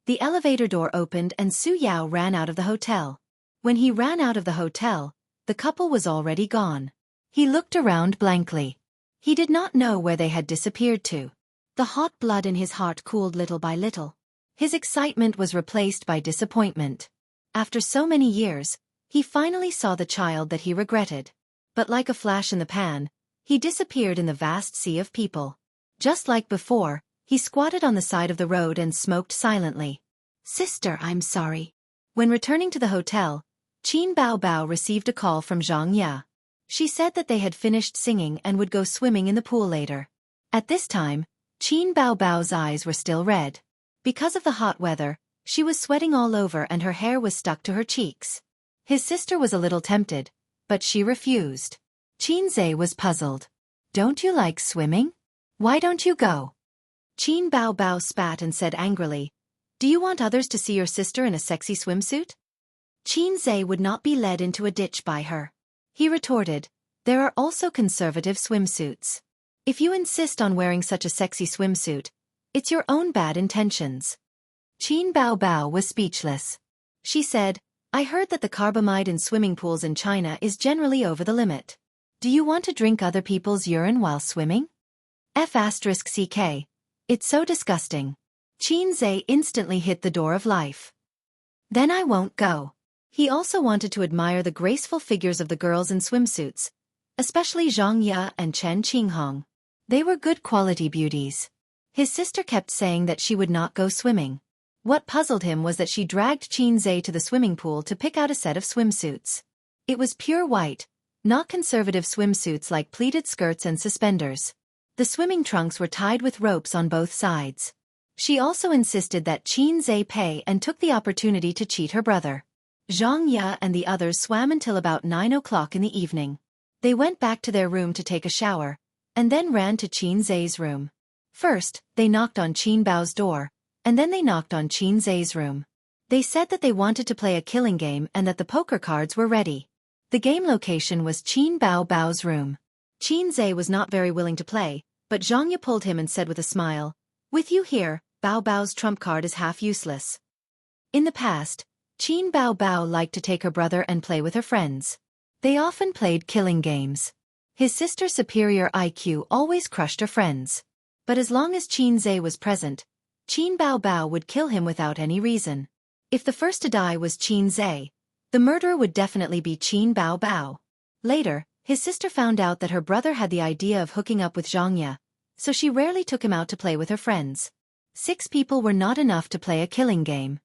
Speaker 1: The elevator door opened and Su Yao ran out of the hotel. When he ran out of the hotel, the couple was already gone. He looked around blankly. He did not know where they had disappeared to. The hot blood in his heart cooled little by little. His excitement was replaced by disappointment. After so many years, he finally saw the child that he regretted. But like a flash in the pan, he disappeared in the vast sea of people. Just like before, he squatted on the side of the road and smoked silently. Sister, I'm sorry. When returning to the hotel, Qin Bao Bao received a call from Zhang Ya. She said that they had finished singing and would go swimming in the pool later. At this time, Qin Bao Bao's eyes were still red. Because of the hot weather, she was sweating all over and her hair was stuck to her cheeks. His sister was a little tempted, but she refused. Qin Zhe was puzzled. Don't you like swimming? Why don't you go? Qin Bao Bao spat and said angrily, Do you want others to see your sister in a sexy swimsuit? Qin Zhe would not be led into a ditch by her. He retorted, "There are also conservative swimsuits. If you insist on wearing such a sexy swimsuit, it's your own bad intentions." Qin Bao Bao was speechless. She said, "I heard that the carbamide in swimming pools in China is generally over the limit. Do you want to drink other people's urine while swimming? F***ck. It's so disgusting." Qin Zhe instantly hit the door of life. "Then I won't go." He also wanted to admire the graceful figures of the girls in swimsuits, especially Zhang Ye and Chen Qinghong. They were good quality beauties. His sister kept saying that she would not go swimming. What puzzled him was that she dragged Qin Zhe to the swimming pool to pick out a set of swimsuits. It was pure white, not conservative swimsuits like pleated skirts and suspenders. The swimming trunks were tied with ropes on both sides. She also insisted that Qin Zhe pay and took the opportunity to cheat her brother. Zhang Ye and the others swam until about 9 o'clock in the evening. They went back to their room to take a shower, and then ran to Qin Zhe's room. First, they knocked on Qin Bao's door, and then they knocked on Qin Zhe's room. They said that they wanted to play a killing game and that the poker cards were ready. The game location was Qin Bao Bao's room. Qin Zhe was not very willing to play, but Zhang Ye pulled him and said with a smile, "With you here, Bao Bao's trump card is half useless." In the past, Qin Bao Bao liked to take her brother and play with her friends. They often played killing games. His sister's superior IQ always crushed her friends. But as long as Qin Zhe was present, Qin Bao Bao would kill him without any reason. If the first to die was Qin Zhe, the murderer would definitely be Qin Bao Bao. Later, his sister found out that her brother had the idea of hooking up with Zhang Ye, so she rarely took him out to play with her friends. 6 people were not enough to play a killing game.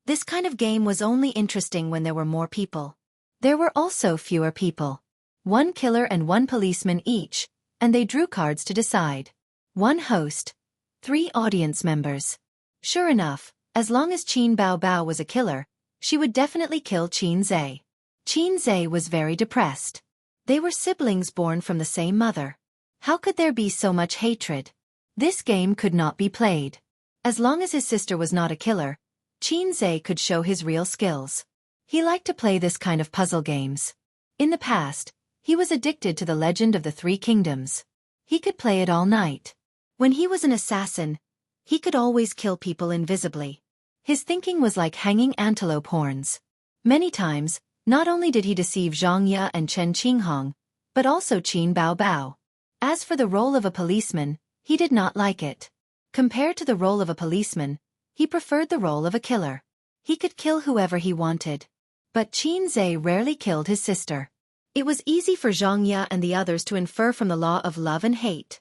Speaker 1: This kind of game was only interesting when there were more people. There were also fewer people. 1 killer and 1 policeman each, and they drew cards to decide. 1 host, 3 audience members. Sure enough, as long as Qin Bao Bao was a killer, she would definitely kill Qin Zhe. Qin Zhe was very depressed. They were siblings born from the same mother. How could there be so much hatred? This game could not be played. As long as his sister was not a killer, Qin Zhe could show his real skills. He liked to play this kind of puzzle games. In the past, he was addicted to the Legend of the 3 Kingdoms. He could play it all night. When he was an assassin, he could always kill people invisibly. His thinking was like hanging antelope horns. Many times, not only did he deceive Zhang Ye and Chen Qinghong, but also Qin Bao Bao. As for the role of a policeman, he did not like it. Compared to the role of a policeman, he preferred the role of a killer. He could kill whoever he wanted. But Qin Zhe rarely killed his sister. It was easy for Zhang Ye and the others to infer from the law of love and hate.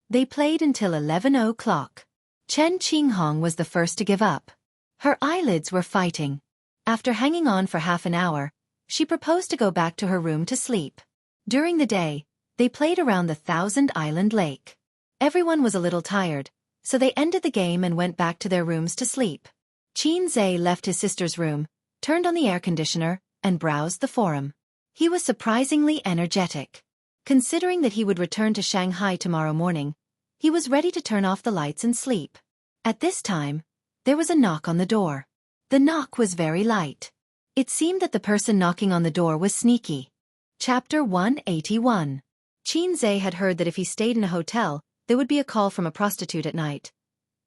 Speaker 1: They played until 11 o'clock. Chen Qinghong was the first to give up. Her eyelids were fighting. After hanging on for half an hour, she proposed to go back to her room to sleep. During the day, they played around the Thousand Island Lake. Everyone was a little tired, so they ended the game and went back to their rooms to sleep. Qin Zhe left his sister's room, turned on the air conditioner, and browsed the forum. He was surprisingly energetic. Considering that he would return to Shanghai tomorrow morning, he was ready to turn off the lights and sleep. At this time, there was a knock on the door. The knock was very light. It seemed that the person knocking on the door was sneaky. Chapter 181. Qin Zhe had heard that if he stayed in a hotel, there would be a call from a prostitute at night.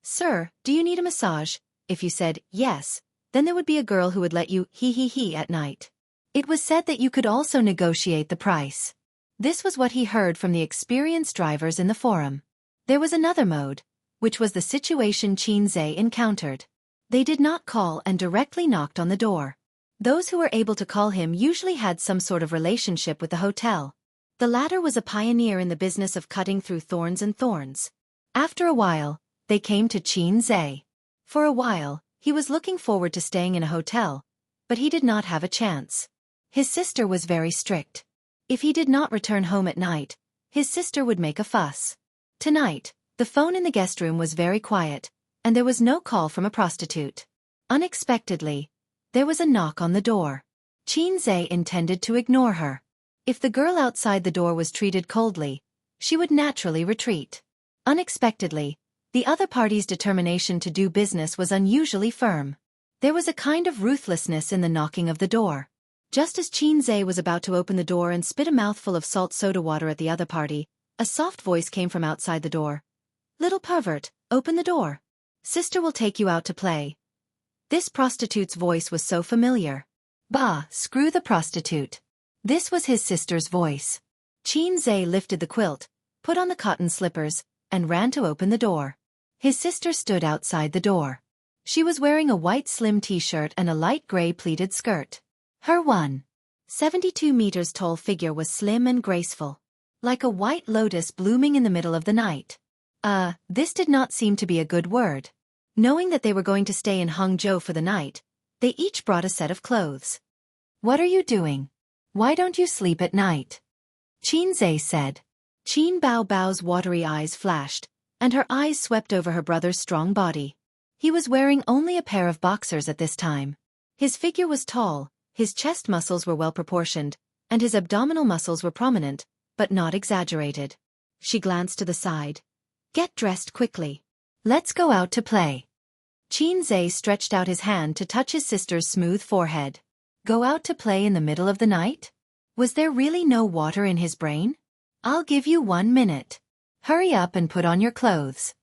Speaker 1: "Sir, do you need a massage?" If you said yes, then there would be a girl who would let you he at night. It was said that you could also negotiate the price. This was what he heard from the experienced drivers in the forum. There was another mode, which was the situation Qin Zhe encountered. They did not call and directly knocked on the door. Those who were able to call him usually had some sort of relationship with the hotel. The latter was a pioneer in the business of cutting through thorns and thorns. After a while, they came to Qin Zhe. For a while, he was looking forward to staying in a hotel, but he did not have a chance. His sister was very strict. If he did not return home at night, his sister would make a fuss. Tonight, the phone in the guest room was very quiet, and there was no call from a prostitute. Unexpectedly, there was a knock on the door. Qin Zhe intended to ignore her. If the girl outside the door was treated coldly, she would naturally retreat. Unexpectedly, the other party's determination to do business was unusually firm. There was a kind of ruthlessness in the knocking of the door. Just as Chinze was about to open the door and spit a mouthful of salt soda water at the other party, a soft voice came from outside the door. "Little pervert, open the door. Sister will take you out to play." This prostitute's voice was so familiar. Bah, screw the prostitute. This was his sister's voice. Chinze lifted the quilt, put on the cotton slippers, and ran to open the door. His sister stood outside the door. She was wearing a white slim t-shirt and a light gray pleated skirt. Her 1.72 meters tall figure was slim and graceful, like a white lotus blooming in the middle of the night. This did not seem to be a good word. Knowing that they were going to stay in Hangzhou for the night, they each brought a set of clothes. "What are you doing? Why don't you sleep at night?" Chinze said. Qin Bao Bao's watery eyes flashed, and her eyes swept over her brother's strong body. He was wearing only a pair of boxers at this time. His figure was tall, his chest muscles were well proportioned, and his abdominal muscles were prominent, but not exaggerated. She glanced to the side. "Get dressed quickly. Let's go out to play." Chinze stretched out his hand to touch his sister's smooth forehead. Go out to play in the middle of the night? Was there really no water in his brain? "I'll give you 1 minute. Hurry up and put on your clothes."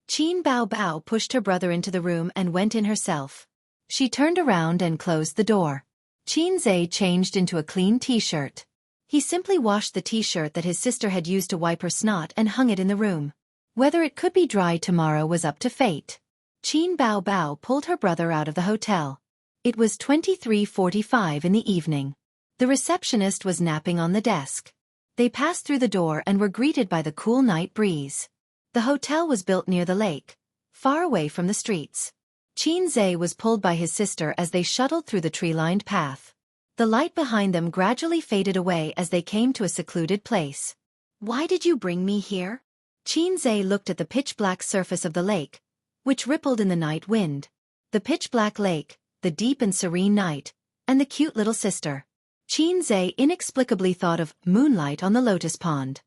Speaker 1: Qin Bao Bao pushed her brother into the room and went in herself. She turned around and closed the door. Chinze changed into a clean t-shirt. He simply washed the t-shirt that his sister had used to wipe her snot and hung it in the room. Whether it could be dry tomorrow was up to fate. Qin Bao Bao pulled her brother out of the hotel. It was 23:45 in the evening. The receptionist was napping on the desk. They passed through the door and were greeted by the cool night breeze. The hotel was built near the lake, far away from the streets. Chinze was pulled by his sister as they shuttled through the tree-lined path. The light behind them gradually faded away as they came to a secluded place. "Why did you bring me here?" Chinze looked at the pitch-black surface of the lake, which rippled in the night wind. The pitch-black lake, the deep and serene night, and the cute little sister. Chinze inexplicably thought of Moonlight on the Lotus Pond.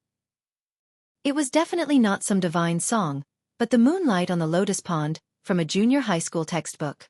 Speaker 1: It was definitely not some divine song, but the Moonlight on the Lotus Pond, from a junior high school textbook.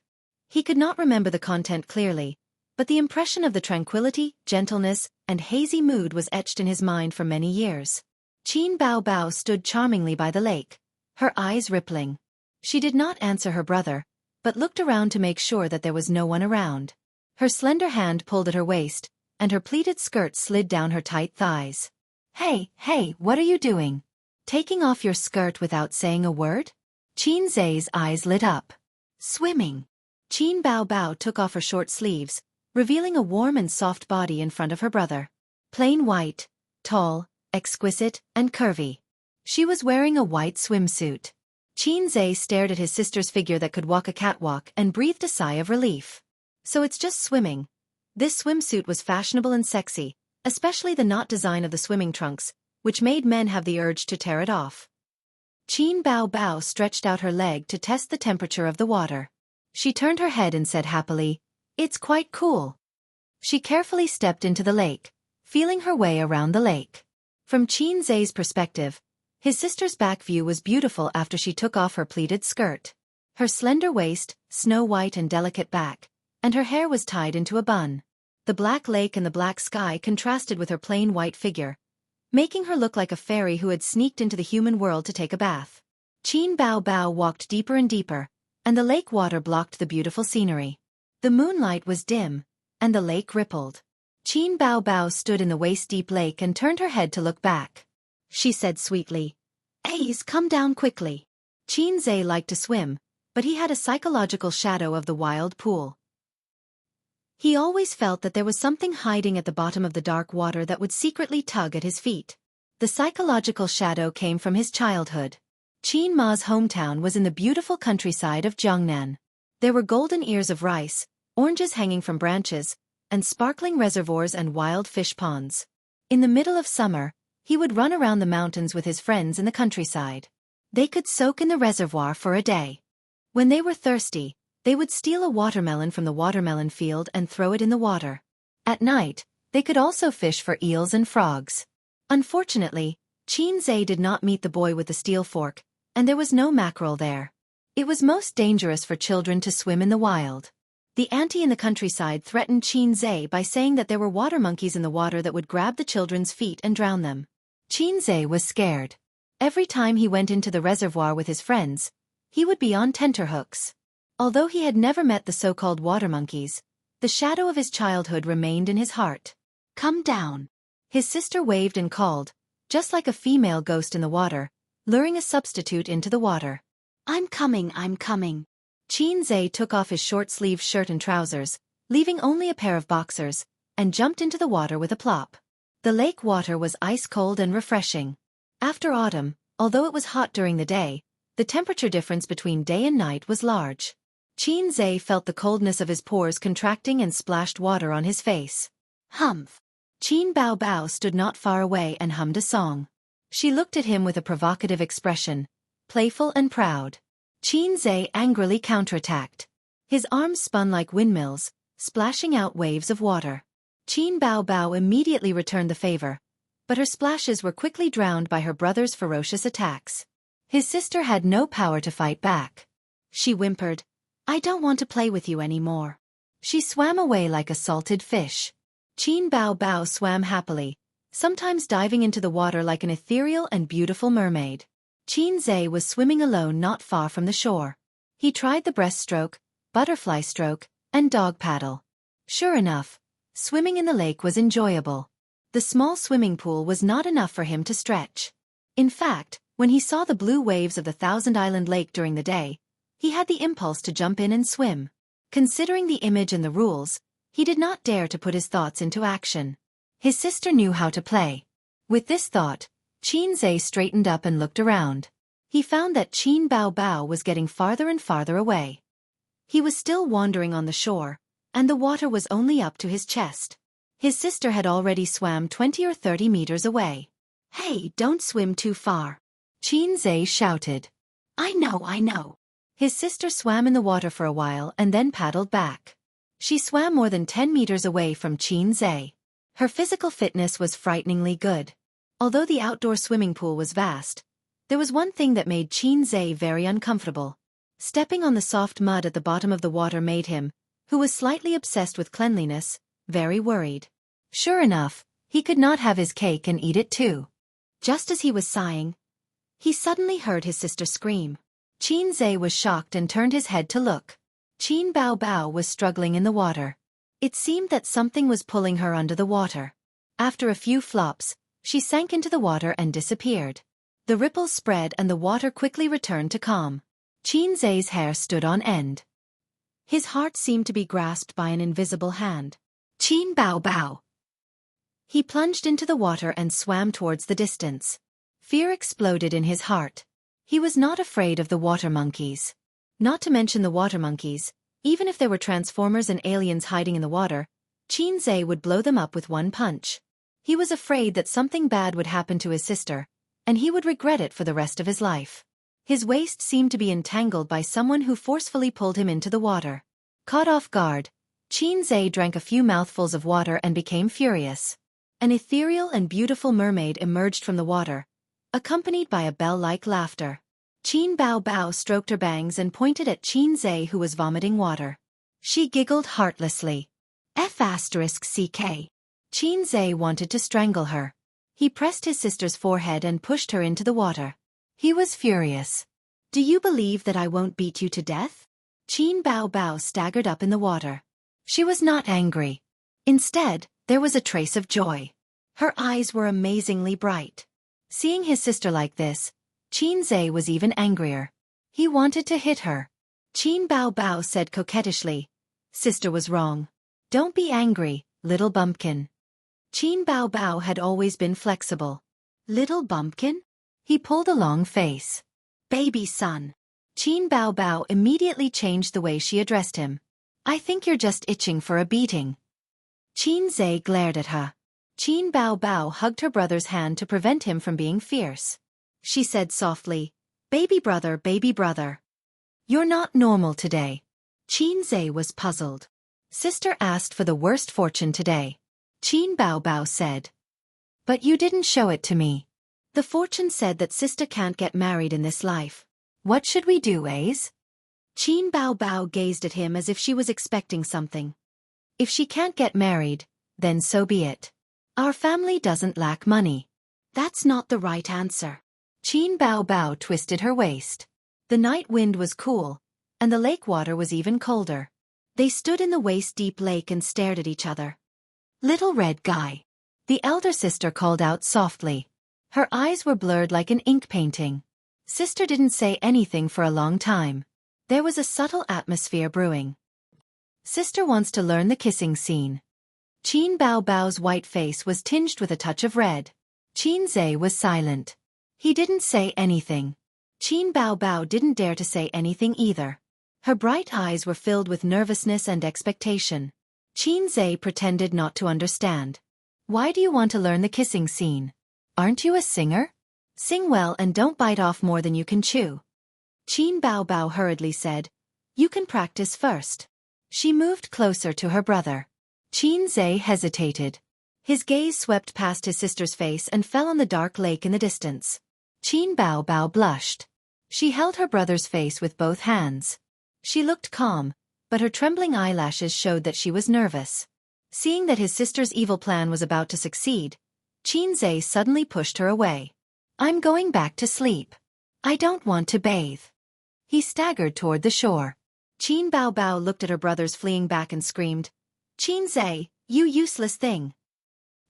Speaker 1: He could not remember the content clearly, but the impression of the tranquility, gentleness, and hazy mood was etched in his mind for many years. Qin Bao Bao stood charmingly by the lake, her eyes rippling. She did not answer her brother, but looked around to make sure that there was no one around. Her slender hand pulled at her waist, and her pleated skirt slid down her tight thighs. Hey, what are you doing? Taking off your skirt without saying a word?" Chinze's eyes lit up. "Swimming." Qin Bao Bao took off her short sleeves, revealing a warm and soft body in front of her brother. Plain white, tall, exquisite, and curvy. She was wearing a white swimsuit. Chinze stared at his sister's figure that could walk a catwalk and breathed a sigh of relief. So it's just swimming. This swimsuit was fashionable and sexy, especially the knot design of the swimming trunks, which made men have the urge to tear it off. Qin Bao Bao stretched out her leg to test the temperature of the water. She turned her head and said happily, "It's quite cool." She carefully stepped into the lake, feeling her way around the lake. From Chinze's perspective, his sister's back view was beautiful after she took off her pleated skirt. Her slender waist, snow-white and delicate back, and her hair was tied into a bun. The black lake and the black sky contrasted with her plain white figure, making her look like a fairy who had sneaked into the human world to take a bath. Qin Bao Bao walked deeper and deeper, and the lake water blocked the beautiful scenery. The moonlight was dim, and the lake rippled. Qin Bao Bao stood in the waist-deep lake and turned her head to look back. She said sweetly, "Ace, come down quickly." Chinze liked to swim, but he had a psychological shadow of the wild pool. He always felt that there was something hiding at the bottom of the dark water that would secretly tug at his feet. The psychological shadow came from his childhood. Qin Ma's hometown was in the beautiful countryside of Jiangnan. There were golden ears of rice, oranges hanging from branches, and sparkling reservoirs and wild fish ponds. In the middle of summer, he would run around the mountains with his friends in the countryside. They could soak in the reservoir for a day. When they were thirsty, they would steal a watermelon from the watermelon field and throw it in the water. At night, they could also fish for eels and frogs. Unfortunately, Chinze did not meet the boy with the steel fork, and there was no mackerel there. It was most dangerous for children to swim in the wild. The auntie in the countryside threatened Qin Zhe by saying that there were water monkeys in the water that would grab the children's feet and drown them. Qin Zhe was scared. Every time he went into the reservoir with his friends, he would be on tenterhooks. Although he had never met the so-called water monkeys, the shadow of his childhood remained in his heart. "Come down." His sister waved and called, just like a female ghost in the water, luring a substitute into the water. "I'm coming, I'm coming." Qin Zhe took off his short-sleeved shirt and trousers, leaving only a pair of boxers, and jumped into the water with a plop. The lake water was ice-cold and refreshing. After autumn, although it was hot during the day, the temperature difference between day and night was large. Qin Zhe felt the coldness of his pores contracting and splashed water on his face. "Humph." Qin Bao Bao stood not far away and hummed a song. She looked at him with a provocative expression, playful and proud. Qin Zhe angrily counterattacked. His arms spun like windmills, splashing out waves of water. Qin Bao Bao immediately returned the favor, but her splashes were quickly drowned by her brother's ferocious attacks. His sister had no power to fight back. She whimpered, "I don't want to play with you anymore." She swam away like a salted fish. Qin Bao Bao swam happily, sometimes diving into the water like an ethereal and beautiful mermaid. Qin Zhe was swimming alone not far from the shore. He tried the breaststroke, butterfly stroke, and dog paddle. Sure enough, swimming in the lake was enjoyable. The small swimming pool was not enough for him to stretch. In fact, when he saw the blue waves of the Thousand Island Lake during the day, he had the impulse to jump in and swim. Considering the image and the rules, he did not dare to put his thoughts into action. His sister knew how to play. With this thought, Qin Zhe straightened up and looked around. He found that Qin Bao Bao was getting farther and farther away. He was still wandering on the shore, and the water was only up to his chest. His sister had already swam 20 or 30 meters away. "Hey, don't swim too far," Qin Zhe shouted. I know." His sister swam in the water for a while and then paddled back. She swam more than 10 meters away from Qin Zhe. Her physical fitness was frighteningly good. Although the outdoor swimming pool was vast, there was one thing that made Qin Zhe very uncomfortable. Stepping on the soft mud at the bottom of the water made him, who was slightly obsessed with cleanliness, very worried. Sure enough, he could not have his cake and eat it too. Just as he was sighing, he suddenly heard his sister scream. Qin Zhe was shocked and turned his head to look. Qin Bao Bao was struggling in the water. It seemed that something was pulling her under the water. After a few flops, she sank into the water and disappeared. The ripples spread and the water quickly returned to calm. Qin Zhe's hair stood on end. His heart seemed to be grasped by an invisible hand. "Qin Bao Bao." He plunged into the water and swam towards the distance. Fear exploded in his heart. He was not afraid of the water monkeys. Not to mention the water monkeys, even if there were transformers and aliens hiding in the water, Qin Zhe would blow them up with one punch. He was afraid that something bad would happen to his sister, and he would regret it for the rest of his life. His waist seemed to be entangled by someone who forcefully pulled him into the water. Caught off guard, Qin Zhe drank a few mouthfuls of water and became furious. An ethereal and beautiful mermaid emerged from the water, accompanied by a bell-like laughter. Qin Bao Bao stroked her bangs and pointed at Qin Zhe, who was vomiting water. She giggled heartlessly. F***ck. Qin Zhe wanted to strangle her. He pressed his sister's forehead and pushed her into the water. He was furious. "Do you believe that I won't beat you to death?" Qin Bao Bao staggered up in the water. She was not angry. Instead, there was a trace of joy. Her eyes were amazingly bright. Seeing his sister like this, Qin Zhe was even angrier. He wanted to hit her. Qin Bao Bao said coquettishly, "Sister was wrong. Don't be angry, little bumpkin." Qin Bao Bao had always been flexible. "Little bumpkin?" He pulled a long face. "Baby son." Qin Bao Bao immediately changed the way she addressed him. "I think you're just itching for a beating." Qin Zhe glared at her. Qin Bao Bao hugged her brother's hand to prevent him from being fierce. She said softly, baby brother, you're not normal today." Qin Zhe was puzzled. "Sister asked for the worst fortune today." Qin Bao Bao said. "But you didn't show it to me. The fortune said that sister can't get married in this life. What should we do, Ace?" Qin Bao Bao gazed at him as if she was expecting something. If she can't get married, then so be it. Our family doesn't lack money. That's not the right answer. Qin Bao Bao twisted her waist. The night wind was cool, and the lake water was even colder. They stood in the waist-deep lake and stared at each other. Little red guy. The elder sister called out softly. Her eyes were blurred like an ink painting. Sister didn't say anything for a long time. There was a subtle atmosphere brewing. Sister wants to learn the kissing scene. Qin Bao Bao's white face was tinged with a touch of red. Qin Zhe was silent. He didn't say anything. Qin Bao Bao didn't dare to say anything either. Her bright eyes were filled with nervousness and expectation. Qin Zhe pretended not to understand. Why do you want to learn the kissing scene? Aren't you a singer? Sing well and don't bite off more than you can chew. Qin Bao Bao hurriedly said, You can practice first. She moved closer to her brother. Qin Zhe hesitated. His gaze swept past his sister's face and fell on the dark lake in the distance. Qin Bao Bao blushed. She held her brother's face with both hands. She looked calm, but her trembling eyelashes showed that she was nervous. Seeing that his sister's evil plan was about to succeed, Qin Zhe suddenly pushed her away. I'm going back to sleep. I don't want to bathe. He staggered toward the shore. Qin Bao Bao looked at her brothers fleeing back and screamed, Qin Zhe, you useless thing.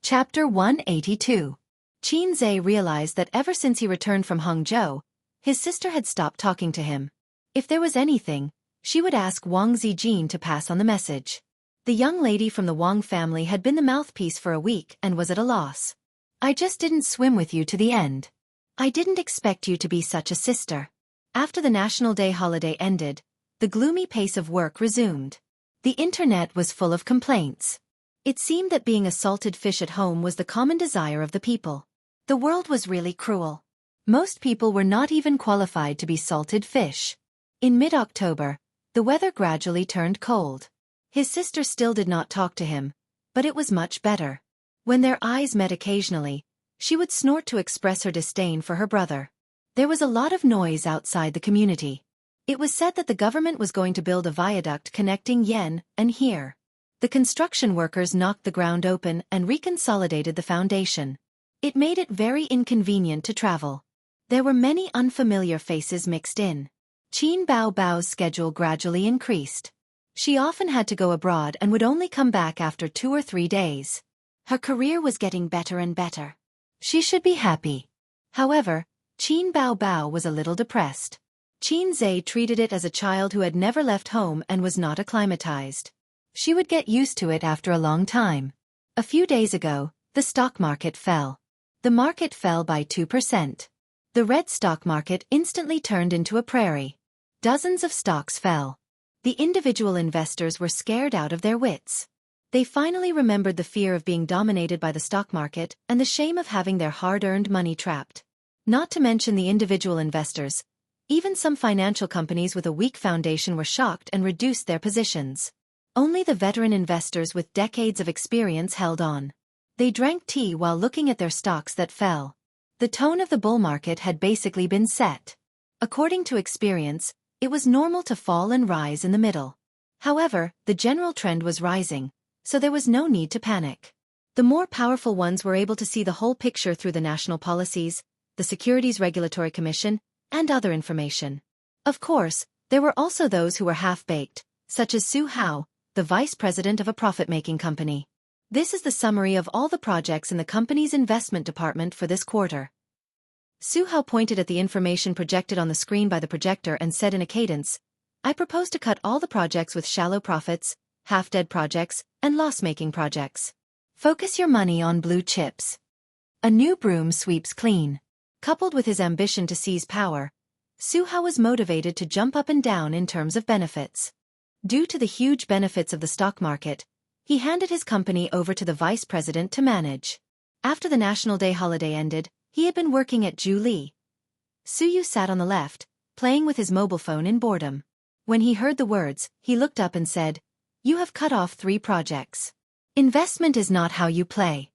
Speaker 1: Chapter 182. Qin Zhe realized that ever since he returned from Hangzhou, his sister had stopped talking to him. If there was anything, she would ask Wang Zijin to pass on the message. The young lady from the Wang family had been the mouthpiece for a week and was at a loss. I just didn't swim with you to the end. I didn't expect you to be such a sister. After the National Day holiday ended, the gloomy pace of work resumed. The internet was full of complaints. It seemed that being a salted fish at home was the common desire of the people. The world was really cruel. Most people were not even qualified to be salted fish. In mid-October, the weather gradually turned cold. His sister still did not talk to him, but it was much better. When their eyes met occasionally, she would snort to express her disdain for her brother. There was a lot of noise outside the community. It was said that the government was going to build a viaduct connecting Yen and here. The construction workers knocked the ground open and reconsolidated the foundation. It made it very inconvenient to travel. There were many unfamiliar faces mixed in. Qin Bao Bao's schedule gradually increased. She often had to go abroad and would only come back after 2 or 3 days. Her career was getting better and better. She should be happy. However, Qin Bao Bao was a little depressed. Qin Zhe treated it as a child who had never left home and was not acclimatized. She would get used to it after a long time. A few days ago, the stock market fell. The market fell by 2%. The red stock market instantly turned into a prairie. Dozens of stocks fell. The individual investors were scared out of their wits. They finally remembered the fear of being dominated by the stock market and the shame of having their hard-earned money trapped. Not to mention the individual investors. Even some financial companies with a weak foundation were shocked and reduced their positions. Only the veteran investors with decades of experience held on. They drank tea while looking at their stocks that fell. The tone of the bull market had basically been set. According to experience, it was normal to fall and rise in the middle. However, the general trend was rising, so there was no need to panic. The more powerful ones were able to see the whole picture through the national policies, the Securities Regulatory Commission, and other information. Of course, there were also those who were half-baked, such as Su Hao, the vice president of a profit-making company. This is the summary of all the projects in the company's investment department for this quarter. Su Hao pointed at the information projected on the screen by the projector and said in a cadence, I propose to cut all the projects with shallow profits, half-dead projects, and loss-making projects. Focus your money on blue chips. A new broom sweeps clean. Coupled with his ambition to seize power, Su Hao was motivated to jump up and down in terms of benefits. Due to the huge benefits of the stock market, he handed his company over to the vice president to manage. After the National Day holiday ended, he had been working at Julie. Su Yu sat on the left, playing with his mobile phone in boredom. When he heard the words, he looked up and said, You have cut off 3 projects. Investment is not how you play.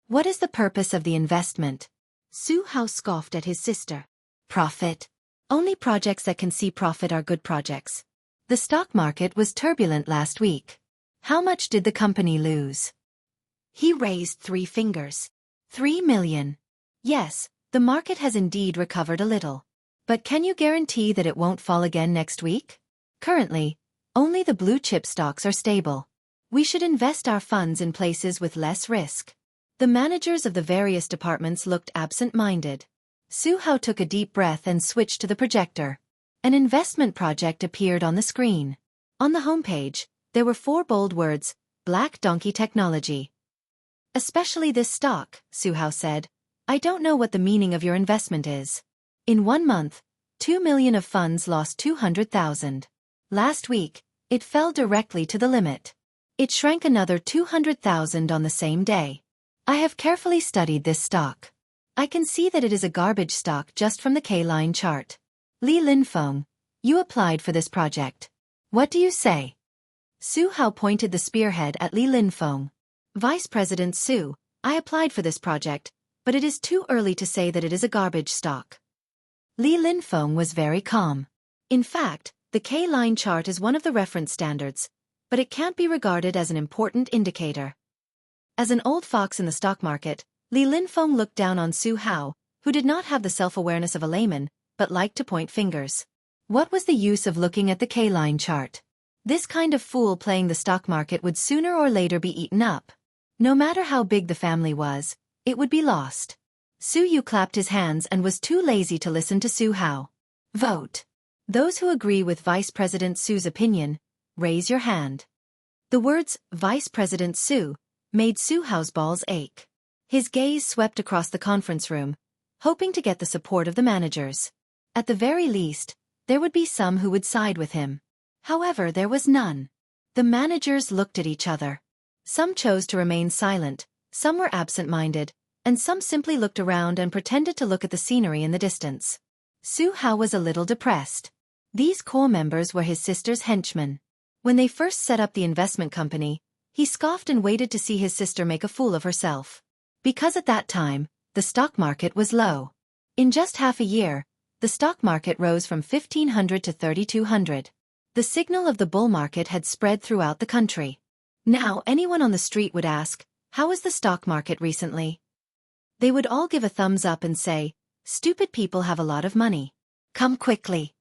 Speaker 1: What is the purpose of the investment? Su Hao scoffed at his sister. Profit. Only projects that can see profit are good projects. The stock market was turbulent last week. How much did the company lose? He raised 3 fingers. 3 million. Yes, the market has indeed recovered a little. But can you guarantee that it won't fall again next week? Currently, only the blue chip stocks are stable. We should invest our funds in places with less risk. The managers of the various departments looked absent-minded. Su Hao took a deep breath and switched to the projector. An investment project appeared on the screen. On the homepage, there were 4 bold words, Black Donkey Technology. Especially this stock, Su Hao said. I don't know what the meaning of your investment is. In 1 month, 2 million of funds lost 200,000. Last week, it fell directly to the limit. It shrank another 200,000 on the same day. I have carefully studied this stock. I can see that it is a garbage stock just from the K-line chart. Li Linfeng, you applied for this project. What do you say? Su Hao pointed the spearhead at Li Linfeng. Vice President Su, I applied for this project, but it is too early to say that it is a garbage stock. Li Linfeng was very calm. In fact, the K-line chart is one of the reference standards, but it can't be regarded as an important indicator. As an old fox in the stock market, Li Linfeng looked down on Su Hao, who did not have the self-awareness of a layman, but liked to point fingers. What was the use of looking at the K-line chart? This kind of fool playing the stock market would sooner or later be eaten up. No matter how big the family was, it would be lost. Su Yu clapped his hands and was too lazy to listen to Su Hao. Vote. Those who agree with Vice President Su's opinion, raise your hand. The words, Vice President Su, made Su Hao's balls ache. His gaze swept across the conference room, hoping to get the support of the managers. At the very least, there would be some who would side with him. However, there was none. The managers looked at each other. Some chose to remain silent, some were absent-minded, and some simply looked around and pretended to look at the scenery in the distance. Su Hao was a little depressed. These core members were his sister's henchmen. When they first set up the investment company, he scoffed and waited to see his sister make a fool of herself. Because at that time, the stock market was low. In just half a year, the stock market rose from 1,500 to 3,200. The signal of the bull market had spread throughout the country. Now anyone on the street would ask, how is the stock market recently? They would all give a thumbs up and say, stupid people have a lot of money. Come quickly.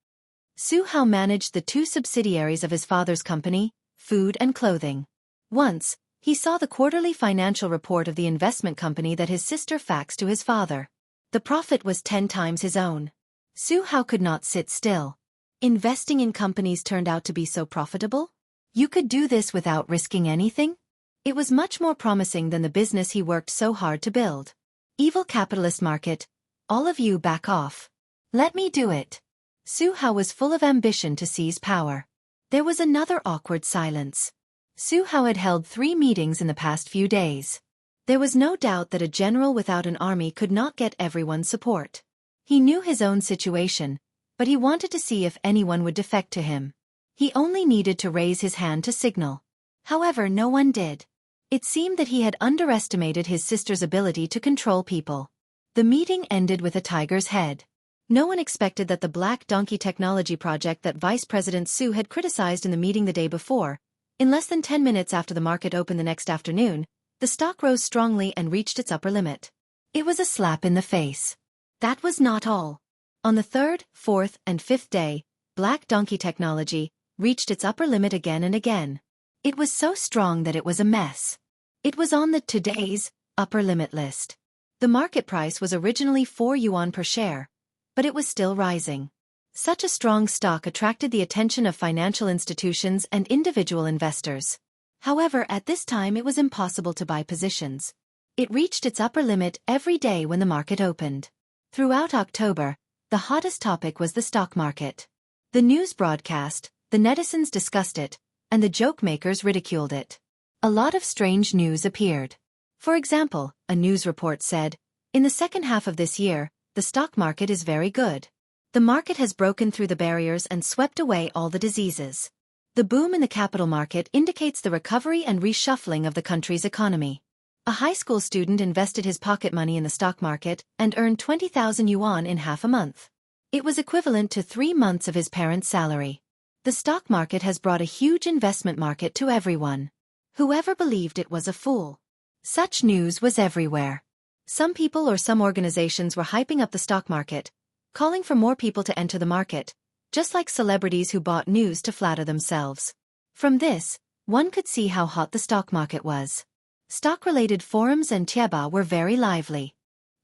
Speaker 1: Su Hao managed the 2 subsidiaries of his father's company, food and clothing. Once, he saw the quarterly financial report of the investment company that his sister faxed to his father. The profit was 10 times his own. Su Hao could not sit still. Investing in companies turned out to be so profitable? You could do this without risking anything? It was much more promising than the business he worked so hard to build. Evil capitalist market, all of you back off. Let me do it. Su Hao was full of ambition to seize power. There was another awkward silence. Su Hao had held 3 meetings in the past few days. There was no doubt that a general without an army could not get everyone's support. He knew his own situation, but he wanted to see if anyone would defect to him. He only needed to raise his hand to signal. However, no one did. It seemed that he had underestimated his sister's ability to control people. The meeting ended with a tiger's head. No one expected that the Black Donkey Technology project that Vice President Su had criticized in the meeting the day before. In less than 10 minutes after the market opened the next afternoon, the stock rose strongly and reached its upper limit. It was a slap in the face. That was not all. On the 3rd, 4th, and 5th day, Black Donkey Technology reached its upper limit again and again. It was so strong that it was a mess. It was on the today's upper limit list. The market price was originally 4 yuan per share, but it was still rising. Such a strong stock attracted the attention of financial institutions and individual investors. However, at this time it was impossible to buy positions. It reached its upper limit every day when the market opened. Throughout October, the hottest topic was the stock market. The news broadcast, the netizens discussed it, and the joke makers ridiculed it. A lot of strange news appeared. For example, a news report said, in the second half of this year, the stock market is very good. The market has broken through the barriers and swept away all the diseases. The boom in the capital market indicates the recovery and reshuffling of the country's economy. A high school student invested his pocket money in the stock market and earned 20,000 yuan in half a month. It was equivalent to 3 months of his parents' salary. The stock market has brought a huge investment market to everyone. Whoever believed it was a fool. Such news was everywhere. Some people or some organizations were hyping up the stock market, calling for more people to enter the market, just like celebrities who bought news to flatter themselves. From this, one could see how hot the stock market was. Stock-related forums and tieba were very lively.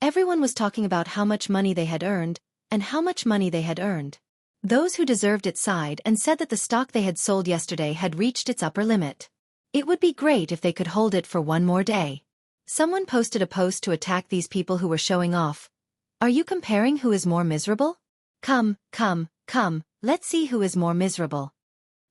Speaker 1: Everyone was talking about how much money they had earned, and how much money they had earned. Those who deserved it sighed and said that the stock they had sold yesterday had reached its upper limit. It would be great if they could hold it for one more day. Someone posted a post to attack these people who were showing off. Are you comparing who is more miserable? Come, let's see who is more miserable.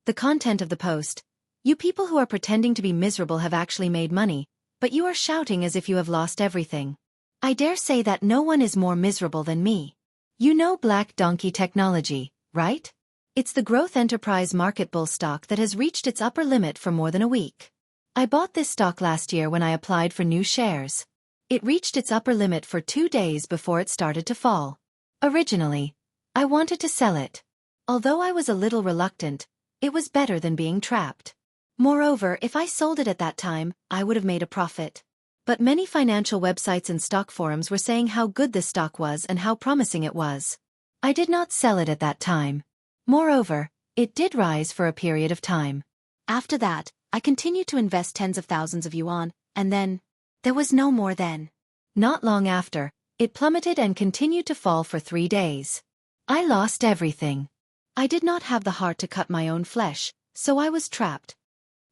Speaker 1: The content of the post. You people who are pretending to be miserable have actually made money, but you are shouting as if you have lost everything. I dare say that no one is more miserable than me. You know Black Donkey Technology, right? It's the growth enterprise market bull stock that has reached its upper limit for more than a week. I bought this stock last year when I applied for new shares. It reached its upper limit for 2 days before it started to fall. Originally, I wanted to sell it. Although I was a little reluctant, it was better than being trapped. Moreover, if I sold it at that time, I would have made a profit. But many financial websites and stock forums were saying how good this stock was and how promising it was. I did not sell it at that time. Moreover, it did rise for a period of time. After that, I continued to invest tens of thousands of yuan, and then, there was no more then. Not long after, it plummeted and continued to fall for 3 days. I lost everything. I did not have the heart to cut my own flesh, so I was trapped.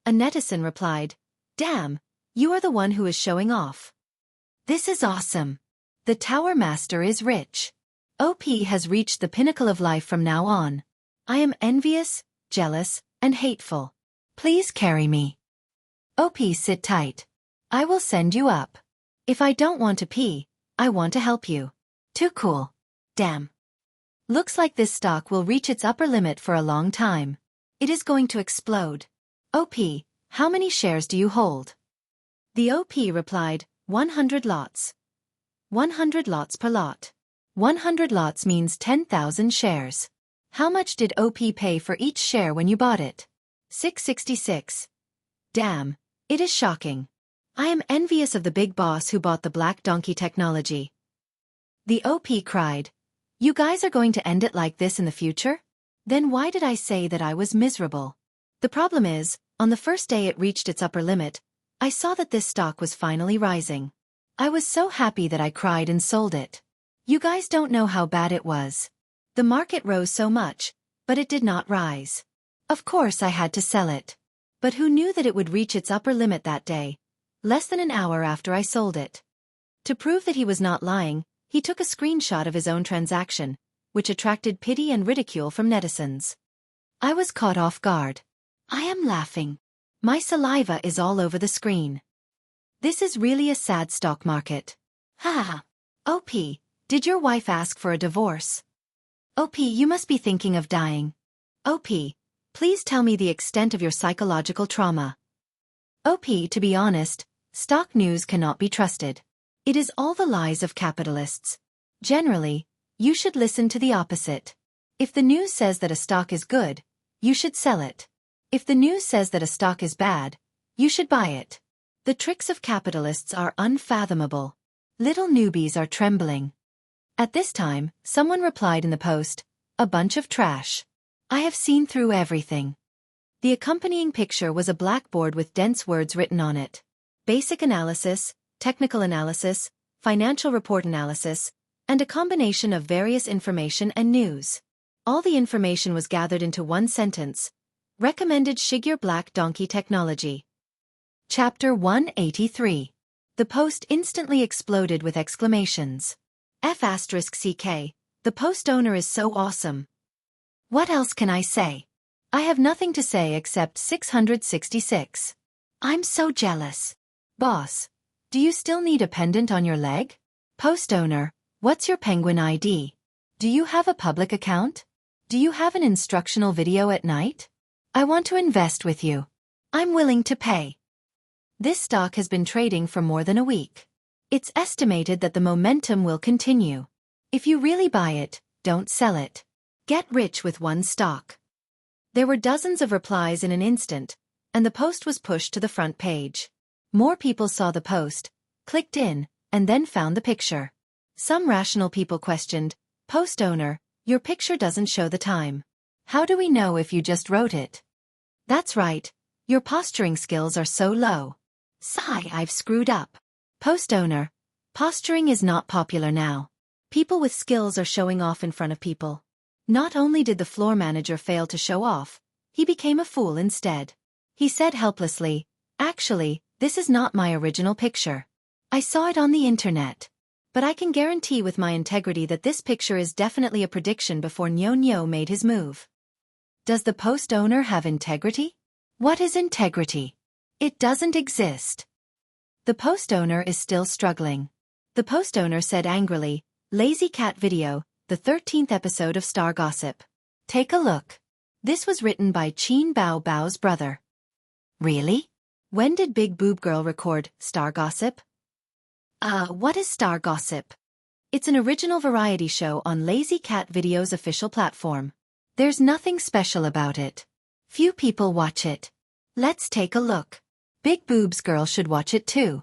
Speaker 1: A netizen replied, "Damn, you are the one who is showing off. This is awesome. The Tower Master is rich. OP has reached the pinnacle of life from now on. I am envious, jealous, and hateful. Please carry me. OP, sit tight. I will send you up. If I don't want to pee, I want to help you. Too cool. Damn. Looks like this stock will reach its upper limit for a long time. It is going to explode. OP, how many shares do you hold?" The OP replied, 100 lots. 100 lots per lot. 100 lots means 10,000 shares. How much did OP pay for each share when you bought it? 666. Damn, it is shocking. I am envious of the big boss who bought the Black Donkey Technology. The OP cried, "You guys are going to end it like this in the future? Then why did I say that I was miserable?" The problem is, on the first day it reached its upper limit, I saw that this stock was finally rising. I was so happy that I cried and sold it. You guys don't know how bad it was. The market rose so much, but it did not rise. Of course I had to sell it. But who knew that it would reach its upper limit that day, less than an hour after I sold it? To prove that he was not lying, he took a screenshot of his own transaction, which attracted pity and ridicule from netizens. I was caught off guard. I am laughing. My saliva is all over the screen. This is really a sad stock market. Ha! OP, did your wife ask for a divorce? OP, you must be thinking of dying. OP, please tell me the extent of your psychological trauma. OP, to be honest, stock news cannot be trusted. It is all the lies of capitalists. Generally, you should listen to the opposite. If the news says that a stock is good, you should sell it. If the news says that a stock is bad, you should buy it. The tricks of capitalists are unfathomable. Little newbies are trembling. At this time, someone replied in the post, "A bunch of trash. I have seen through everything." The accompanying picture was a blackboard with dense words written on it. Basic analysis, technical analysis, financial report analysis, and a combination of various information and news. All the information was gathered into one sentence. Recommended Shigear Black Donkey Technology. Chapter 183. The post instantly exploded with exclamations. F***CK, the post owner is so awesome. What else can I say? I have nothing to say except 666. I'm so jealous. Boss, do you still need a pendant on your leg? Post owner, what's your penguin ID? Do you have a public account? Do you have an instructional video at night? I want to invest with you. I'm willing to pay. This stock has been trading for more than a week. It's estimated that the momentum will continue. If you really buy it, don't sell it. Get rich with one stock. There were dozens of replies in an instant, and the post was pushed to the front page. More people saw the post, clicked in, and then found the picture. Some rational people questioned, "Post owner, your picture doesn't show the time. How do we know if you just wrote it?" "That's right. Your posturing skills are so low." "Sigh, I've screwed up." Post owner, posturing is not popular now. People with skills are showing off in front of people. Not only did the floor manager fail to show off, he became a fool instead. He said helplessly, "Actually, this is not my original picture. I saw it on the internet. But I can guarantee with my integrity that this picture is definitely a prediction before Nyo made his move." Does the post owner have integrity? What is integrity? It doesn't exist. The post owner is still struggling. The post owner said angrily, "Lazy cat video, the 13th episode of Star Gossip. Take a look. This was written by Qin Bao Bao's brother." Really? When did Big Boob Girl record Star Gossip? What is Star Gossip? It's an original variety show on Lazy Cat Video's official platform. There's nothing special about it. Few people watch it. Let's take a look. Big Boobs Girl should watch it too.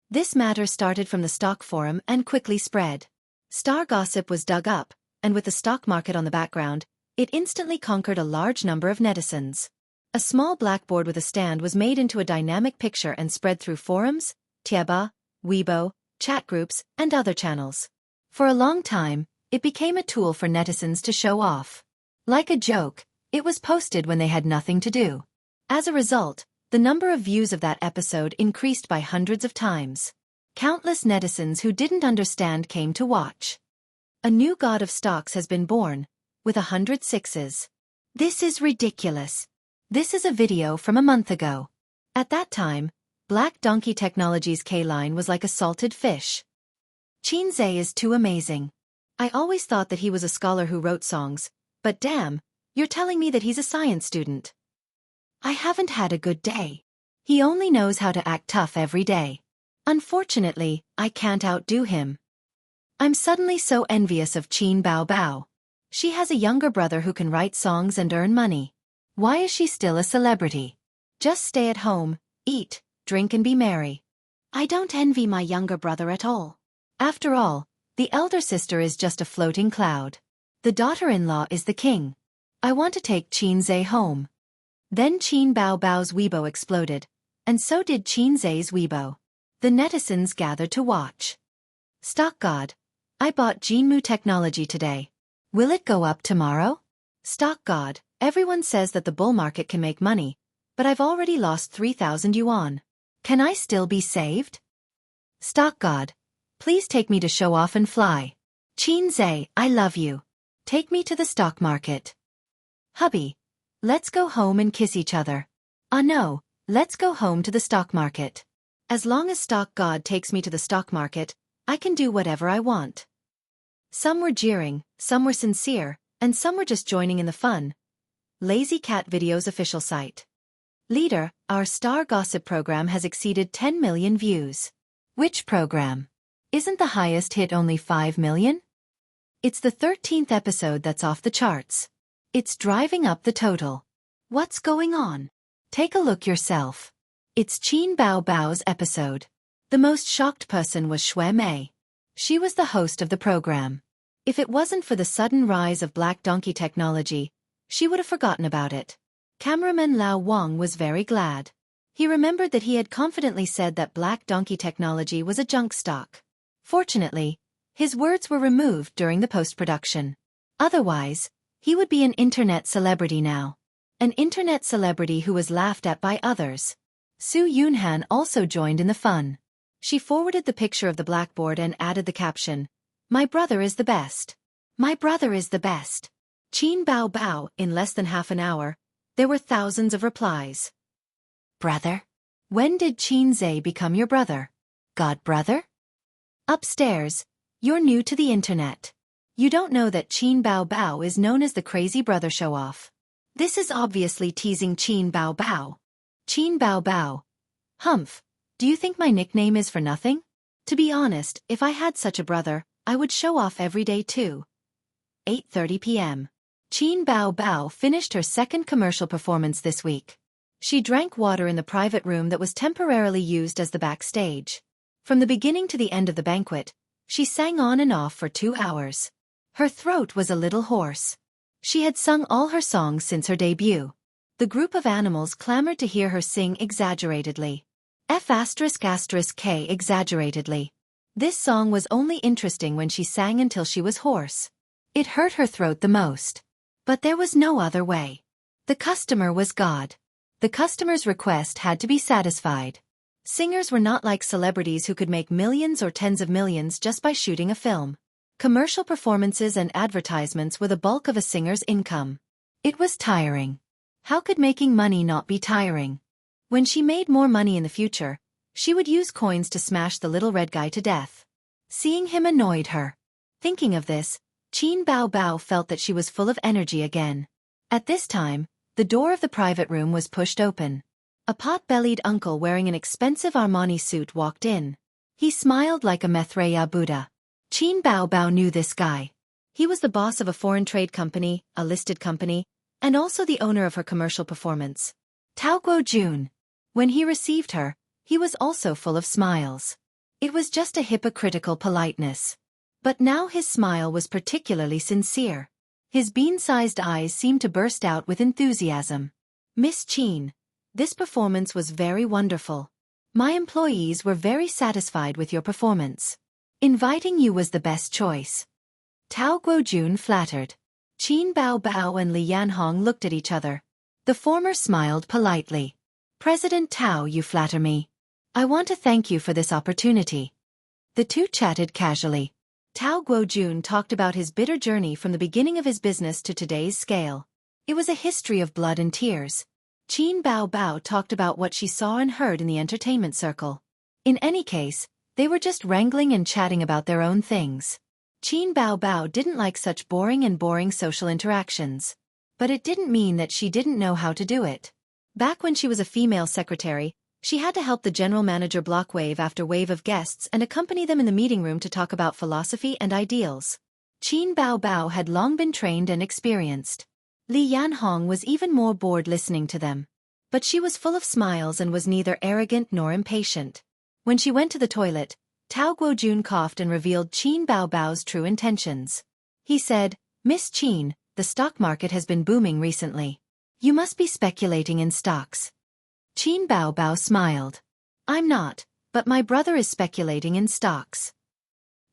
Speaker 1: This matter started from the stock forum and quickly spread. Star Gossip was dug up, and with the stock market on the background, it instantly conquered a large number of netizens. A small blackboard with a stand was made into a dynamic picture and spread through forums, Tieba, Weibo, chat groups, and other channels. For a long time, it became a tool for netizens to show off. Like a joke, it was posted when they had nothing to do. As a result, the number of views of that episode increased by hundreds of times. Countless netizens who didn't understand came to watch. A new god of stocks has been born, with 100 sixes. This is ridiculous. This is a video from a month ago. At that time, Black Donkey Technologies K-Line was like a salted fish. Qinze is too amazing. I always thought that he was a scholar who wrote songs, but damn, you're telling me that he's a science student. I haven't had a good day. He only knows how to act tough every day. Unfortunately, I can't outdo him. I'm suddenly so envious of Qin Bao Bao. She has a younger brother who can write songs and earn money. Why is she still a celebrity? Just stay at home, eat, drink and be merry. I don't envy my younger brother at all. After all, the elder sister is just a floating cloud. The daughter-in-law is the king. I want to take Qinze home. Then Qin Bao Bao's Weibo exploded, and so did Qinze's Weibo. The netizens gathered to watch. Stock God, I bought Jinmu technology today. Will it go up tomorrow? Stock God, everyone says that the bull market can make money, but I've already lost 3,000 yuan. Can I still be saved? Stock God, please take me to show off and fly. Qinze, I love you. Take me to the stock market. Hubby, let's go home and kiss each other. No, let's go home to the stock market. As long as Stock God takes me to the stock market, I can do whatever I want. Some were jeering, some were sincere, and some were just joining in the fun. Lazy Cat Video's official site. Leader, our Star Gossip program has exceeded 10 million views. Which program? Isn't the highest hit only 5 million? It's the 13th episode that's off the charts. It's driving up the total. What's going on? Take a look yourself. It's Qin Bao Bao's episode. The most shocked person was Shui Mei. She was the host of the program. If it wasn't for the sudden rise of Black Donkey technology, she would have forgotten about it. Cameraman Lao Wang was very glad. He remembered that he had confidently said that Black Donkey technology was a junk stock. Fortunately, his words were removed during the post-production. Otherwise, he would be an internet celebrity now. An internet celebrity who was laughed at by others. Su Yunhan also joined in the fun. She forwarded the picture of the blackboard and added the caption, "My brother is the best. My brother is the best." Qin Bao Bao. In less than half an hour, there were thousands of replies. Brother? When did Qinze become your brother? God brother? Upstairs, you're new to the internet. You don't know that Qin Bao Bao is known as the crazy brother show-off. This is obviously teasing Qin Bao Bao. Qin Bao Bao. Humph, do you think my nickname is for nothing? To be honest, if I had such a brother, I would show off every day too. 8:30 p.m. Qin Bao Bao finished her second commercial performance this week. She drank water in the private room that was temporarily used as the backstage. From the beginning to the end of the banquet, she sang on and off for 2 hours. Her throat was a little hoarse. She had sung all her songs since her debut. The group of animals clamored to hear her sing exaggeratedly. F***K exaggeratedly. This song was only interesting when she sang until she was hoarse. It hurt her throat the most. But there was no other way. The customer was God. The customer's request had to be satisfied. Singers were not like celebrities who could make millions or tens of millions just by shooting a film. Commercial performances and advertisements were the bulk of a singer's income. It was tiring. How could making money not be tiring? When she made more money in the future, she would use coins to smash the little red guy to death. Seeing him annoyed her. Thinking of this, Qin Bao Bao felt that she was full of energy again. At this time, the door of the private room was pushed open. A pot-bellied uncle wearing an expensive Armani suit walked in. He smiled like a Maitreya Buddha. Qin Bao Bao knew this guy. He was the boss of a foreign trade company, a listed company, and also the owner of her commercial performance. Tao Guojun. When he received her, he was also full of smiles. It was just a hypocritical politeness. But now his smile was particularly sincere. His bean-sized eyes seemed to burst out with enthusiasm. Miss Qin, this performance was very wonderful. My employees were very satisfied with your performance. Inviting you was the best choice. Tao Guojun flattered. Qin Bao Bao and Li Yanhong looked at each other. The former smiled politely. President Tao, you flatter me. I want to thank you for this opportunity. The two chatted casually. Tao Guojun talked about his bitter journey from the beginning of his business to today's scale. It was a history of blood and tears. Qin Bao Bao talked about what she saw and heard in the entertainment circle. In any case, they were just wrangling and chatting about their own things. Qin Bao Bao didn't like such boring social interactions. But it didn't mean that she didn't know how to do it. Back when she was a female secretary, she had to help the general manager block wave after wave of guests and accompany them in the meeting room to talk about philosophy and ideals. Qin Bao Bao had long been trained and experienced. Li Yanhong was even more bored listening to them. But she was full of smiles and was neither arrogant nor impatient. When she went to the toilet, Tao Guojun coughed and revealed Qin Bao Bao's true intentions. He said, Miss Qin, the stock market has been booming recently. You must be speculating in stocks. Qin Bao Bao smiled. I'm not, but my brother is speculating in stocks.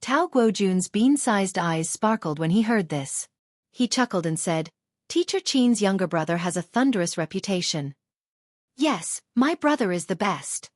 Speaker 1: Tao Guojun's bean-sized eyes sparkled when he heard this. He chuckled and said, Teacher Qin's younger brother has a thunderous reputation. Yes, my brother is the best.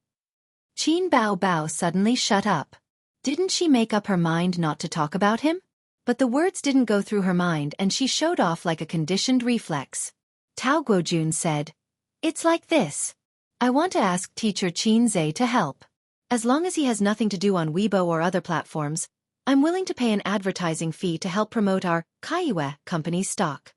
Speaker 1: Qin Bao Bao suddenly shut up. Didn't she make up her mind not to talk about him? But the words didn't go through her mind and she showed off like a conditioned reflex. Tao Guojun said, It's like this. I want to ask Teacher Qin Zhe to help. As long as he has nothing to do on Weibo or other platforms, I'm willing to pay an advertising fee to help promote our Kaiwe company's stock.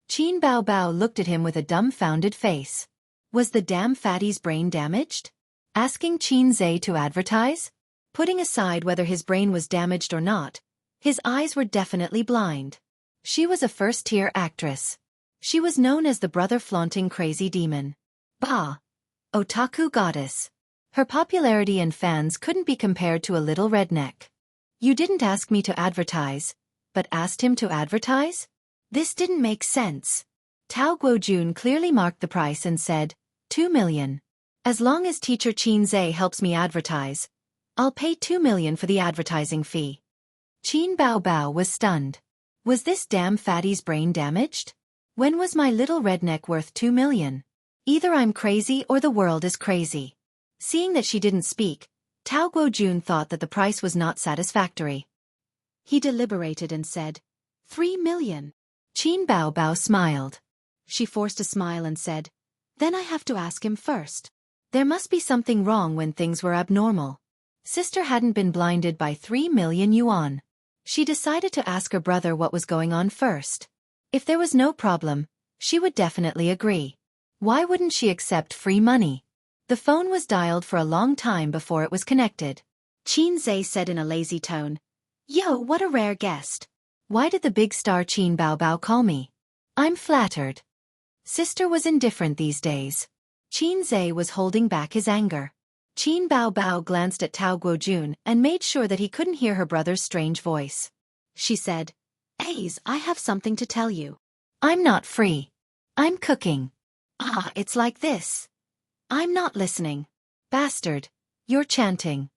Speaker 1: Qin Bao Bao looked at him with a dumbfounded face. Was the damn fatty's brain damaged? Asking Qin Zhe to advertise? Putting aside whether his brain was damaged or not, his eyes were definitely blind. She was a first-tier actress. She was known as the brother-flaunting crazy demon. Bah! Otaku goddess. Her popularity and fans couldn't be compared to a little redneck. You didn't ask me to advertise, but asked him to advertise? This didn't make sense. Tao Guojun clearly marked the price and said, 2 million. As long as Teacher Qin Zhe helps me advertise, I'll pay 2 million for the advertising fee. Qin Bao Bao was stunned. Was this damn fatty's brain damaged? When was my little redneck worth 2 million? Either I'm crazy or the world is crazy. Seeing that she didn't speak, Tao Guojun thought that the price was not satisfactory. He deliberated and said, 3 million. Qin Bao Bao smiled. She forced a smile and said, Then I have to ask him first. There must be something wrong when things were abnormal. Sister hadn't been blinded by 3 million yuan. She decided to ask her brother what was going on first. If there was no problem, she would definitely agree. Why wouldn't she accept free money? The phone was dialed for a long time before it was connected. Qin Zhe said in a lazy tone, Yo, what a rare guest. Why did the big star Qin Bao Bao call me? I'm flattered. Sister was indifferent these days. Qin Zhe was holding back his anger. Qin Bao Bao glanced at Tao Guojun and made sure that he couldn't hear her brother's strange voice. She said, "Ace, I have something to tell you. I'm not free. I'm cooking." "Ah, it's like this." "I'm not listening." "Bastard, you're chanting."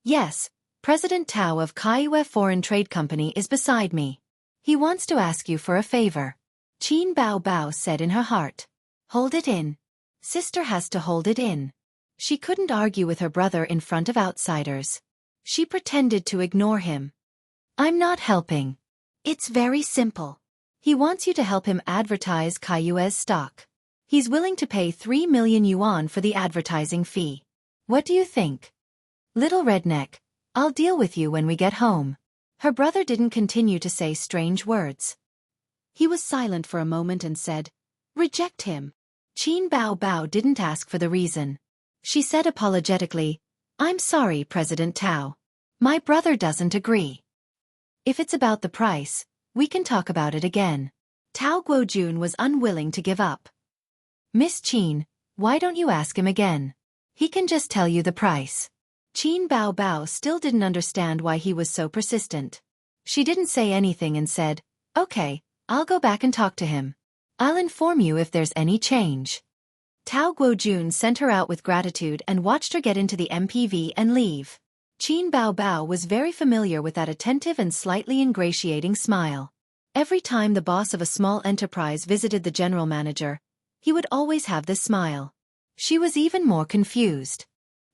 Speaker 1: "Yes, President Tao of Kaiwe Foreign Trade Company is beside me. He wants to ask you for a favor." Qin Bao Bao said in her heart. "Hold it in." Sister has to hold it in. She couldn't argue with her brother in front of outsiders. She pretended to ignore him. "I'm not helping. It's very simple. He wants you to help him advertise Kaiyue's stock. He's willing to pay 3 million yuan for the advertising fee. What do you think?" "Little redneck, I'll deal with you when we get home." Her brother didn't continue to say strange words. He was silent for a moment and said, "Reject him." Qin Bao Bao didn't ask for the reason. She said apologetically, "I'm sorry, President Tao. My brother doesn't agree. If it's about the price, we can talk about it again." Tao Guojun was unwilling to give up. "Miss Qin, why don't you ask him again? He can just tell you the price." Qin Bao Bao still didn't understand why he was so persistent. She didn't say anything and said, "Okay, I'll go back and talk to him. I'll inform you if there's any change." Tao Guojun sent her out with gratitude and watched her get into the MPV and leave. Qin Bao Bao was very familiar with that attentive and slightly ingratiating smile. Every time the boss of a small enterprise visited the general manager, he would always have this smile. She was even more confused.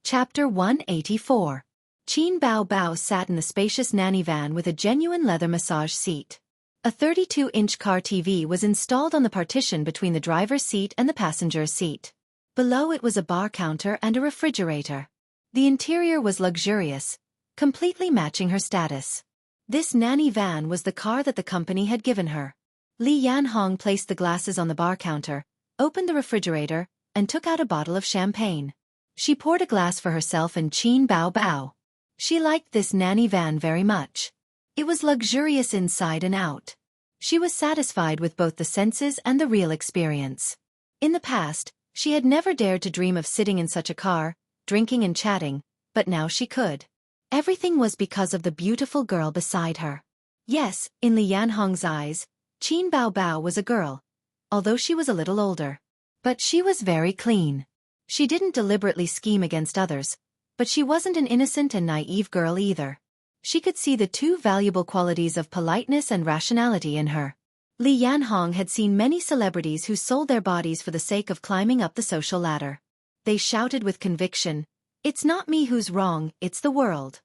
Speaker 1: Chapter 184. Qin Bao Bao sat in the spacious nanny van with a genuine leather massage seat. A 32-inch car TV was installed on the partition between the driver's seat and the passenger's seat. Below it was a bar counter and a refrigerator. The interior was luxurious, completely matching her status. This nanny van was the car that the company had given her. Li Yanhong placed the glasses on the bar counter, opened the refrigerator, and took out a bottle of champagne. She poured a glass for herself and Qin Bao Bao. She liked this nanny van very much. It was luxurious inside and out. She was satisfied with both the senses and the real experience. In the past, she had never dared to dream of sitting in such a car, drinking and chatting, but now she could. Everything was because of the beautiful girl beside her. Yes, in Li Yanhong's eyes, Qin Bao Bao was a girl, although she was a little older. But she was very clean. She didn't deliberately scheme against others, but she wasn't an innocent and naive girl either. She could see the two valuable qualities of politeness and rationality in her. Li Yanhong had seen many celebrities who sold their bodies for the sake of climbing up the social ladder. They shouted with conviction, "It's not me who's wrong, it's the world."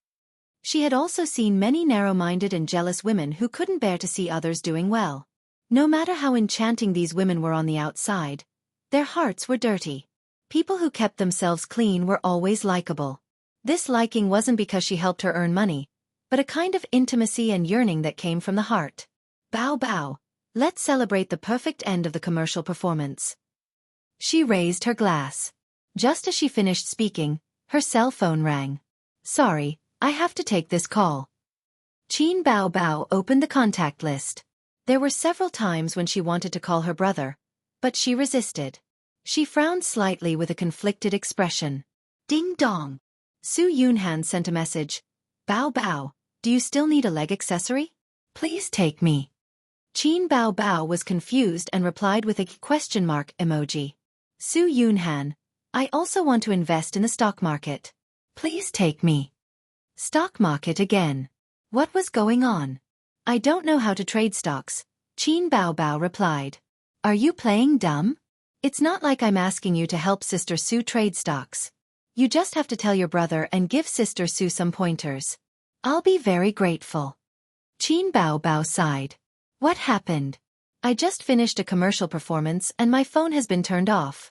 Speaker 1: She had also seen many narrow-minded and jealous women who couldn't bear to see others doing well. No matter how enchanting these women were on the outside, their hearts were dirty. People who kept themselves clean were always likable. This liking wasn't because she helped her earn money, but a kind of intimacy and yearning that came from the heart. "Bao Bao, let's celebrate the perfect end of the commercial performance." She raised her glass. Just as she finished speaking, her cell phone rang. "Sorry, I have to take this call." Qin Bao Bao opened the contact list. There were several times when she wanted to call her brother, but she resisted. She frowned slightly with a conflicted expression. Ding dong. Su Yunhan sent a message. "Bao Bao, do you still need a leg accessory? Please take me." Qin Bao Bao was confused and replied with a question mark emoji. "Su Yunhan, I also want to invest in the stock market. Please take me." Stock market again. What was going on? "I don't know how to trade stocks," Qin Bao Bao replied. "Are you playing dumb? It's not like I'm asking you to help Sister Su trade stocks. You just have to tell your brother and give Sister Su some pointers. I'll be very grateful." Qin Bao Bao sighed. "What happened? I just finished a commercial performance and my phone has been turned off."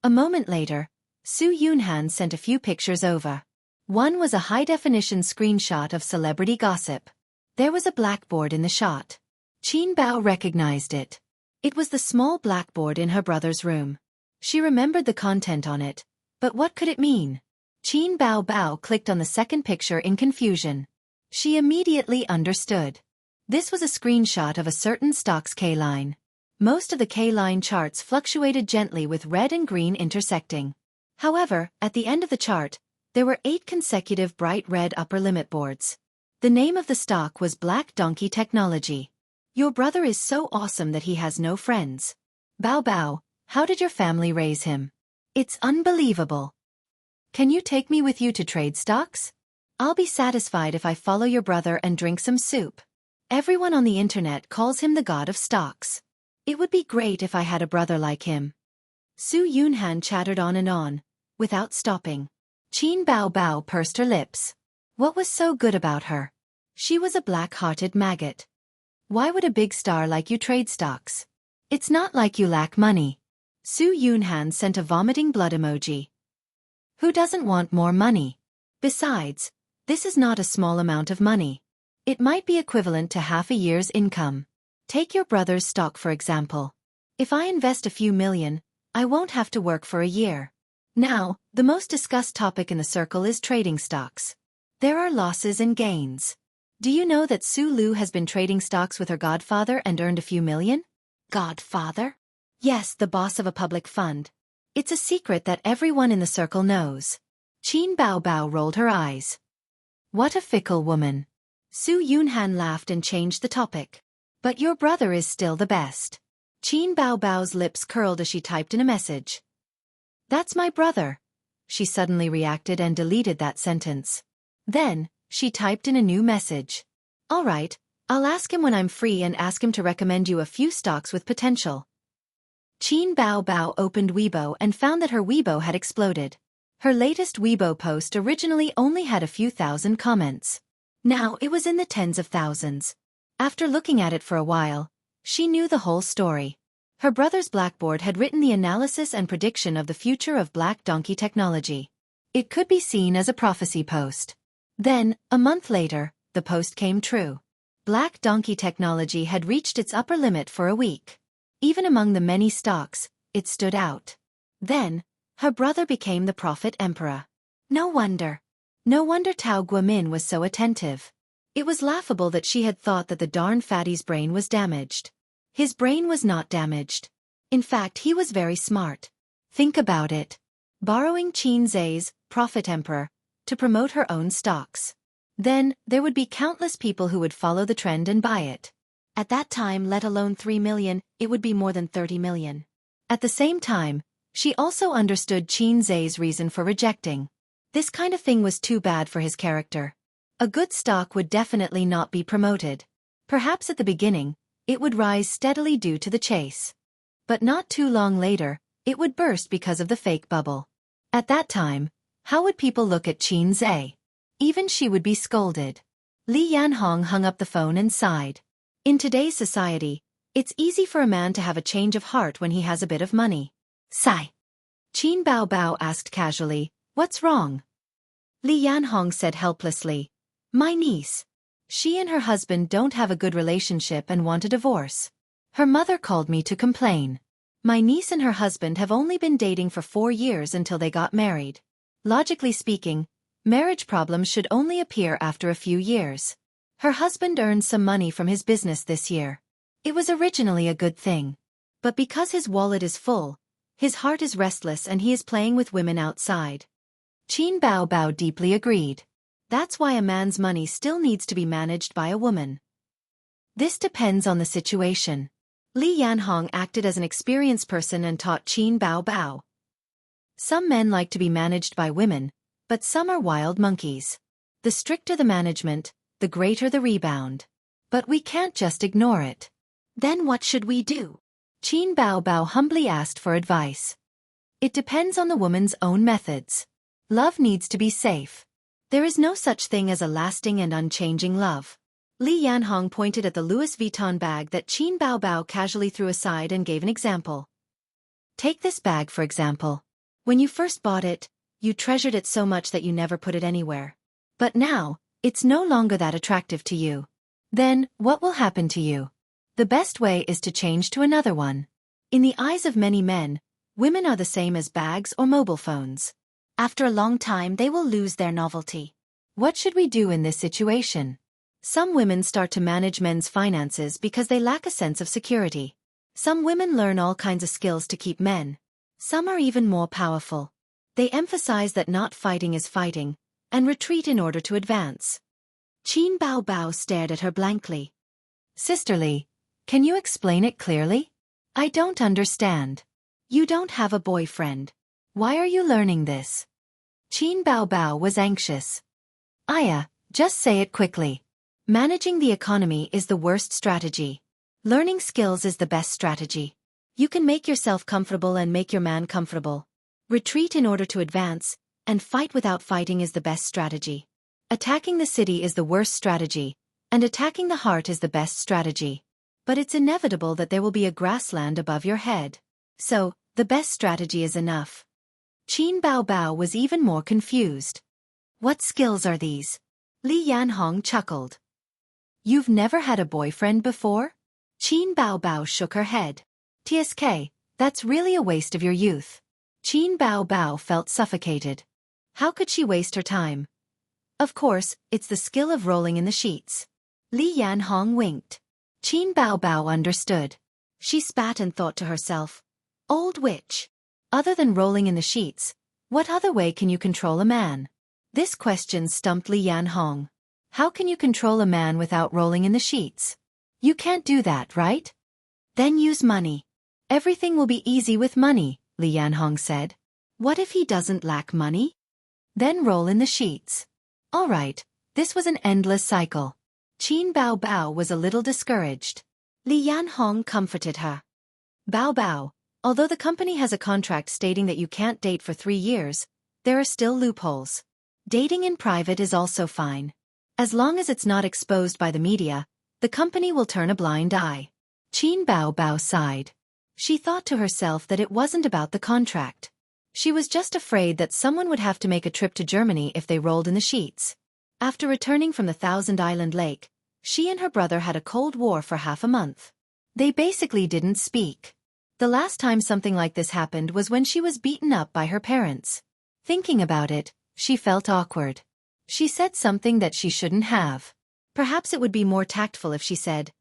Speaker 1: A moment later, Su Yunhan sent a few pictures over. One was a high-definition screenshot of celebrity gossip. There was a blackboard in the shot. Qin Bao recognized it. It was the small blackboard in her brother's room. She remembered the content on it, but what could it mean? Qin Bao Bao clicked on the second picture in confusion. She immediately understood. This was a screenshot of a certain stock's K-line. Most of the K-line charts fluctuated gently with red and green intersecting. However, at the end of the chart, there were 8 consecutive bright red upper limit boards. The name of the stock was Black Donkey Technology. Your brother is so awesome that he has no friends. Bow bow, how did your family raise him? It's unbelievable. Can you take me with you to trade stocks? I'll be satisfied if I follow your brother and drink some soup. Everyone on the internet calls him the god of stocks. It would be great if I had a brother like him. Su Yunhan chattered on and on, without stopping. Qin Bao Bao pursed her lips. What was so good about her? She was a black-hearted maggot. Why would a big star like you trade stocks? It's not like you lack money. Su Yunhan sent a vomiting blood emoji. Who doesn't want more money? Besides, this is not a small amount of money. It might be equivalent to half a year's income. Take your brother's stock for example. If I invest a few million, I won't have to work for a year. Now, the most discussed topic in the circle is trading stocks. There are losses and gains. Do you know that Su Lu has been trading stocks with her godfather and earned a few million? Godfather? Yes, the boss of a public fund. It's a secret that everyone in the circle knows. Qin Bao Bao rolled her eyes. What a fickle woman. Su Yunhan laughed and changed the topic. But your brother is still the best. Qin Bao Bao's lips curled as she typed in a message. That's my brother. She suddenly reacted and deleted that sentence. Then, she typed in a new message. All right, I'll ask him when I'm free and ask him to recommend you a few stocks with potential. Qin Bao Bao opened Weibo and found that her Weibo had exploded. Her latest Weibo post originally only had a few thousand comments. Now it was in the tens of thousands. After looking at it for a while, she knew the whole story. Her brother's Blackboard had written the analysis and prediction of the future of Black Donkey Technology. It could be seen as a prophecy post. Then, a month later, the post came true. Black Donkey Technology had reached its upper limit for a week. Even among the many stocks, it stood out. Then, her brother became the Prophet Emperor. No wonder. No wonder Tao Guomin was so attentive. It was laughable that she had thought that the darn fatty's brain was damaged. His brain was not damaged. In fact, he was very smart. Think about it. Borrowing Qin Zai's Prophet Emperor to promote her own stocks. Then, there would be countless people who would follow the trend and buy it. At that time, let alone 3 million, it would be more than 30 million. At the same time, she also understood Qin Zai's reason for rejecting. This kind of thing was too bad for his character. A good stock would definitely not be promoted. Perhaps at the beginning, it would rise steadily due to the chase. But not too long later, it would burst because of the fake bubble. At that time, how would people look at Qin Zai? Even she would be scolded. Li Yanhong hung up the phone and sighed. In today's society, it's easy for a man to have a change of heart when he has a bit of money. Sigh. Qin Bao Bao asked casually, what's wrong? Li Yanhong said helplessly, my niece. She and her husband don't have a good relationship and want a divorce. Her mother called me to complain. My niece and her husband have only been dating for 4 years until they got married. Logically speaking, marriage problems should only appear after a few years. Her husband earned some money from his business this year. It was originally a good thing. But because his wallet is full, his heart is restless and he is playing with women outside. Qin Bao Bao deeply agreed. That's why a man's money still needs to be managed by a woman. This depends on the situation. Li Yanhong acted as an experienced person and taught Qin Bao Bao. Some men like to be managed by women, but some are wild monkeys. The stricter the management, the greater the rebound. But we can't just ignore it. Then what should we do? Qin Bao Bao humbly asked for advice. It depends on the woman's own methods. Love needs to be safe. There is no such thing as a lasting and unchanging love. Li Yanhong pointed at the Louis Vuitton bag that Qin Bao Bao casually threw aside and gave an example. Take this bag for example. When you first bought it, you treasured it so much that you never put it anywhere. But now, it's no longer that attractive to you. Then, what will happen to you? The best way is to change to another one. In the eyes of many men, women are the same as bags or mobile phones. After a long time they will lose their novelty. What should we do in this situation? Some women start to manage men's finances because they lack a sense of security. Some women learn all kinds of skills to keep men. Some are even more powerful. They emphasize that not fighting is fighting, and retreat in order to advance. Qin Bao Bao stared at her blankly. Sisterly, can you explain it clearly? I don't understand. You don't have a boyfriend. Why are you learning this? Qin Bao Bao was anxious. Aya, just say it quickly. Managing the economy is the worst strategy. Learning skills is the best strategy. You can make yourself comfortable and make your man comfortable. Retreat in order to advance, and fight without fighting is the best strategy. Attacking the city is the worst strategy, and attacking the heart is the best strategy. But it's inevitable that there will be a grassland above your head. So, the best strategy is enough. Qin Bao Bao was even more confused. What skills are these? Li Yanhong chuckled. You've never had a boyfriend before? Qin Bao Bao shook her head. TSK, that's really a waste of your youth. Qin Bao Bao felt suffocated. How could she waste her time? Of course, it's the skill of rolling in the sheets. Li Yanhong winked. Qin Bao Bao understood. She spat and thought to herself, old witch. Other than rolling in the sheets, what other way can you control a man? This question stumped Li Yanhong. How can you control a man without rolling in the sheets? You can't do that, right? Then use money. Everything will be easy with money, Li Yanhong said. What if he doesn't lack money? Then roll in the sheets. All right, this was an endless cycle. Qin Bao Bao was a little discouraged. Li Yanhong comforted her. Bao Bao, although the company has a contract stating that you can't date for 3 years, there are still loopholes. Dating in private is also fine. As long as it's not exposed by the media, the company will turn a blind eye. Qin Bao Bao sighed. She thought to herself that it wasn't about the contract. She was just afraid that someone would have to make a trip to Germany if they rolled in the sheets. After returning from the Thousand Island Lake, she and her brother had a cold war for half a month. They basically didn't speak. The last time something like this happened was when she was beaten up by her parents. Thinking about it, she felt awkward. She said something that she shouldn't have. Perhaps it would be more tactful if she said,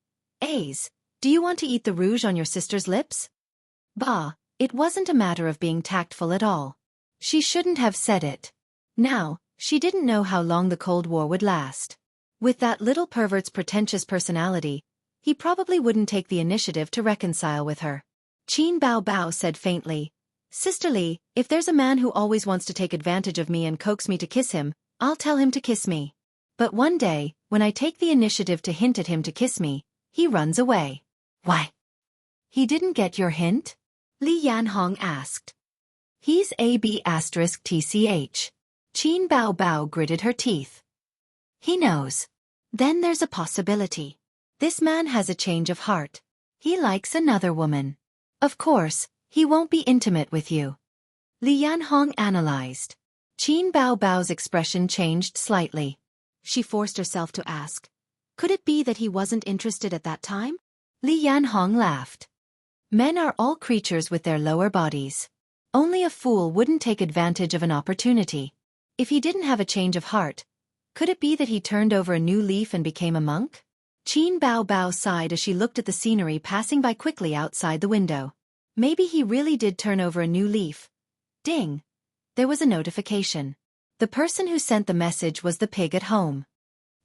Speaker 1: Aze, do you want to eat the rouge on your sister's lips? Bah, it wasn't a matter of being tactful at all. She shouldn't have said it. Now, she didn't know how long the Cold War would last. With that little pervert's pretentious personality, he probably wouldn't take the initiative to reconcile with her. Qin Bao Bao said faintly, Sisterly, if there's a man who always wants to take advantage of me and coax me to kiss him, I'll tell him to kiss me. But one day, when I take the initiative to hint at him to kiss me, he runs away. Why? He didn't get your hint? Li Yanhong asked. He's AB*TCH. Qin Bao Bao gritted her teeth. He knows. Then there's a possibility. This man has a change of heart. He likes another woman. Of course, he won't be intimate with you. Li Yanhong analyzed. Qin Bao Bao's expression changed slightly. She forced herself to ask, could it be that he wasn't interested at that time? Li Yanhong laughed. Men are all creatures with their lower bodies. Only a fool wouldn't take advantage of an opportunity. If he didn't have a change of heart, could it be that he turned over a new leaf and became a monk? Qin Bao Bao sighed as she looked at the scenery passing by quickly outside the window. Maybe he really did turn over a new leaf. Ding! There was a notification. The person who sent the message was the pig at home.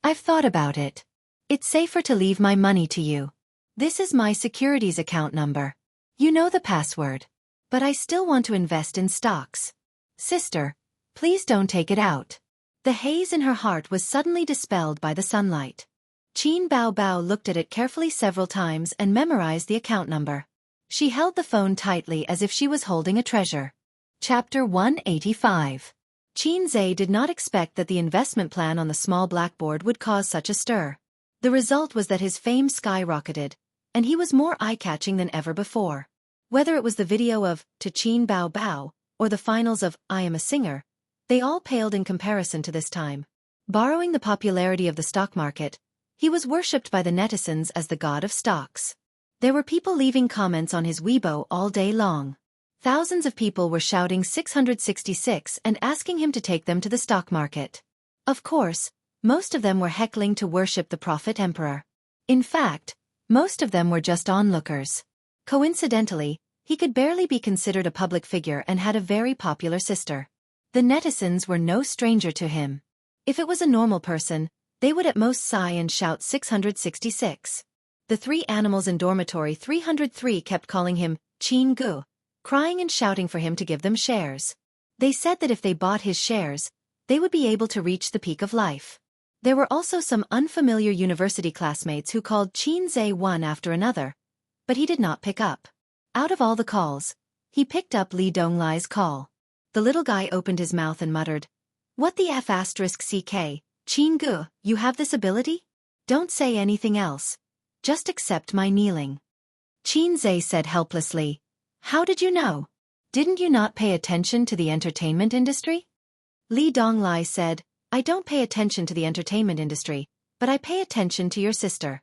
Speaker 1: I've thought about it. It's safer to leave my money to you. This is my securities account number. You know the password. But I still want to invest in stocks. Sister, please don't take it out. The haze in her heart was suddenly dispelled by the sunlight. Qin Bao Bao looked at it carefully several times and memorized the account number. She held the phone tightly as if she was holding a treasure. Chapter 185. Qin Zhe did not expect that the investment plan on the small blackboard would cause such a stir. The result was that his fame skyrocketed, and he was more eye-catching than ever before. Whether it was the video of To Qin Bao Bao or the finals of I Am a Singer, they all paled in comparison to this time. Borrowing the popularity of the stock market, he was worshipped by the netizens as the god of stocks. There were people leaving comments on his Weibo all day long. Thousands of people were shouting 666 and asking him to take them to the stock market. Of course, Most of them were heckling to worship the prophet emperor. In fact, most of them were just onlookers. Coincidentally, he could barely be considered a public figure and had a very popular sister. The netizens were no stranger to him. If it was a normal person, they would at most sigh and shout 666. The three animals in dormitory 303 kept calling him Chin-gu, crying and shouting for him to give them shares. They said that if they bought his shares, they would be able to reach the peak of life. There were also some unfamiliar university classmates who called Chin-zae one after another, but he did not pick up. Out of all the calls, he picked up Lee Donglai's call. The little guy opened his mouth and muttered, "What the F***ck, Chin-gu, you have this ability? Don't say anything else. Just accept my kneeling." Chin-zae said helplessly, "How did you know? Didn't you not pay attention to the entertainment industry?" Lee Donglai said, "I don't pay attention to the entertainment industry, but I pay attention to your sister."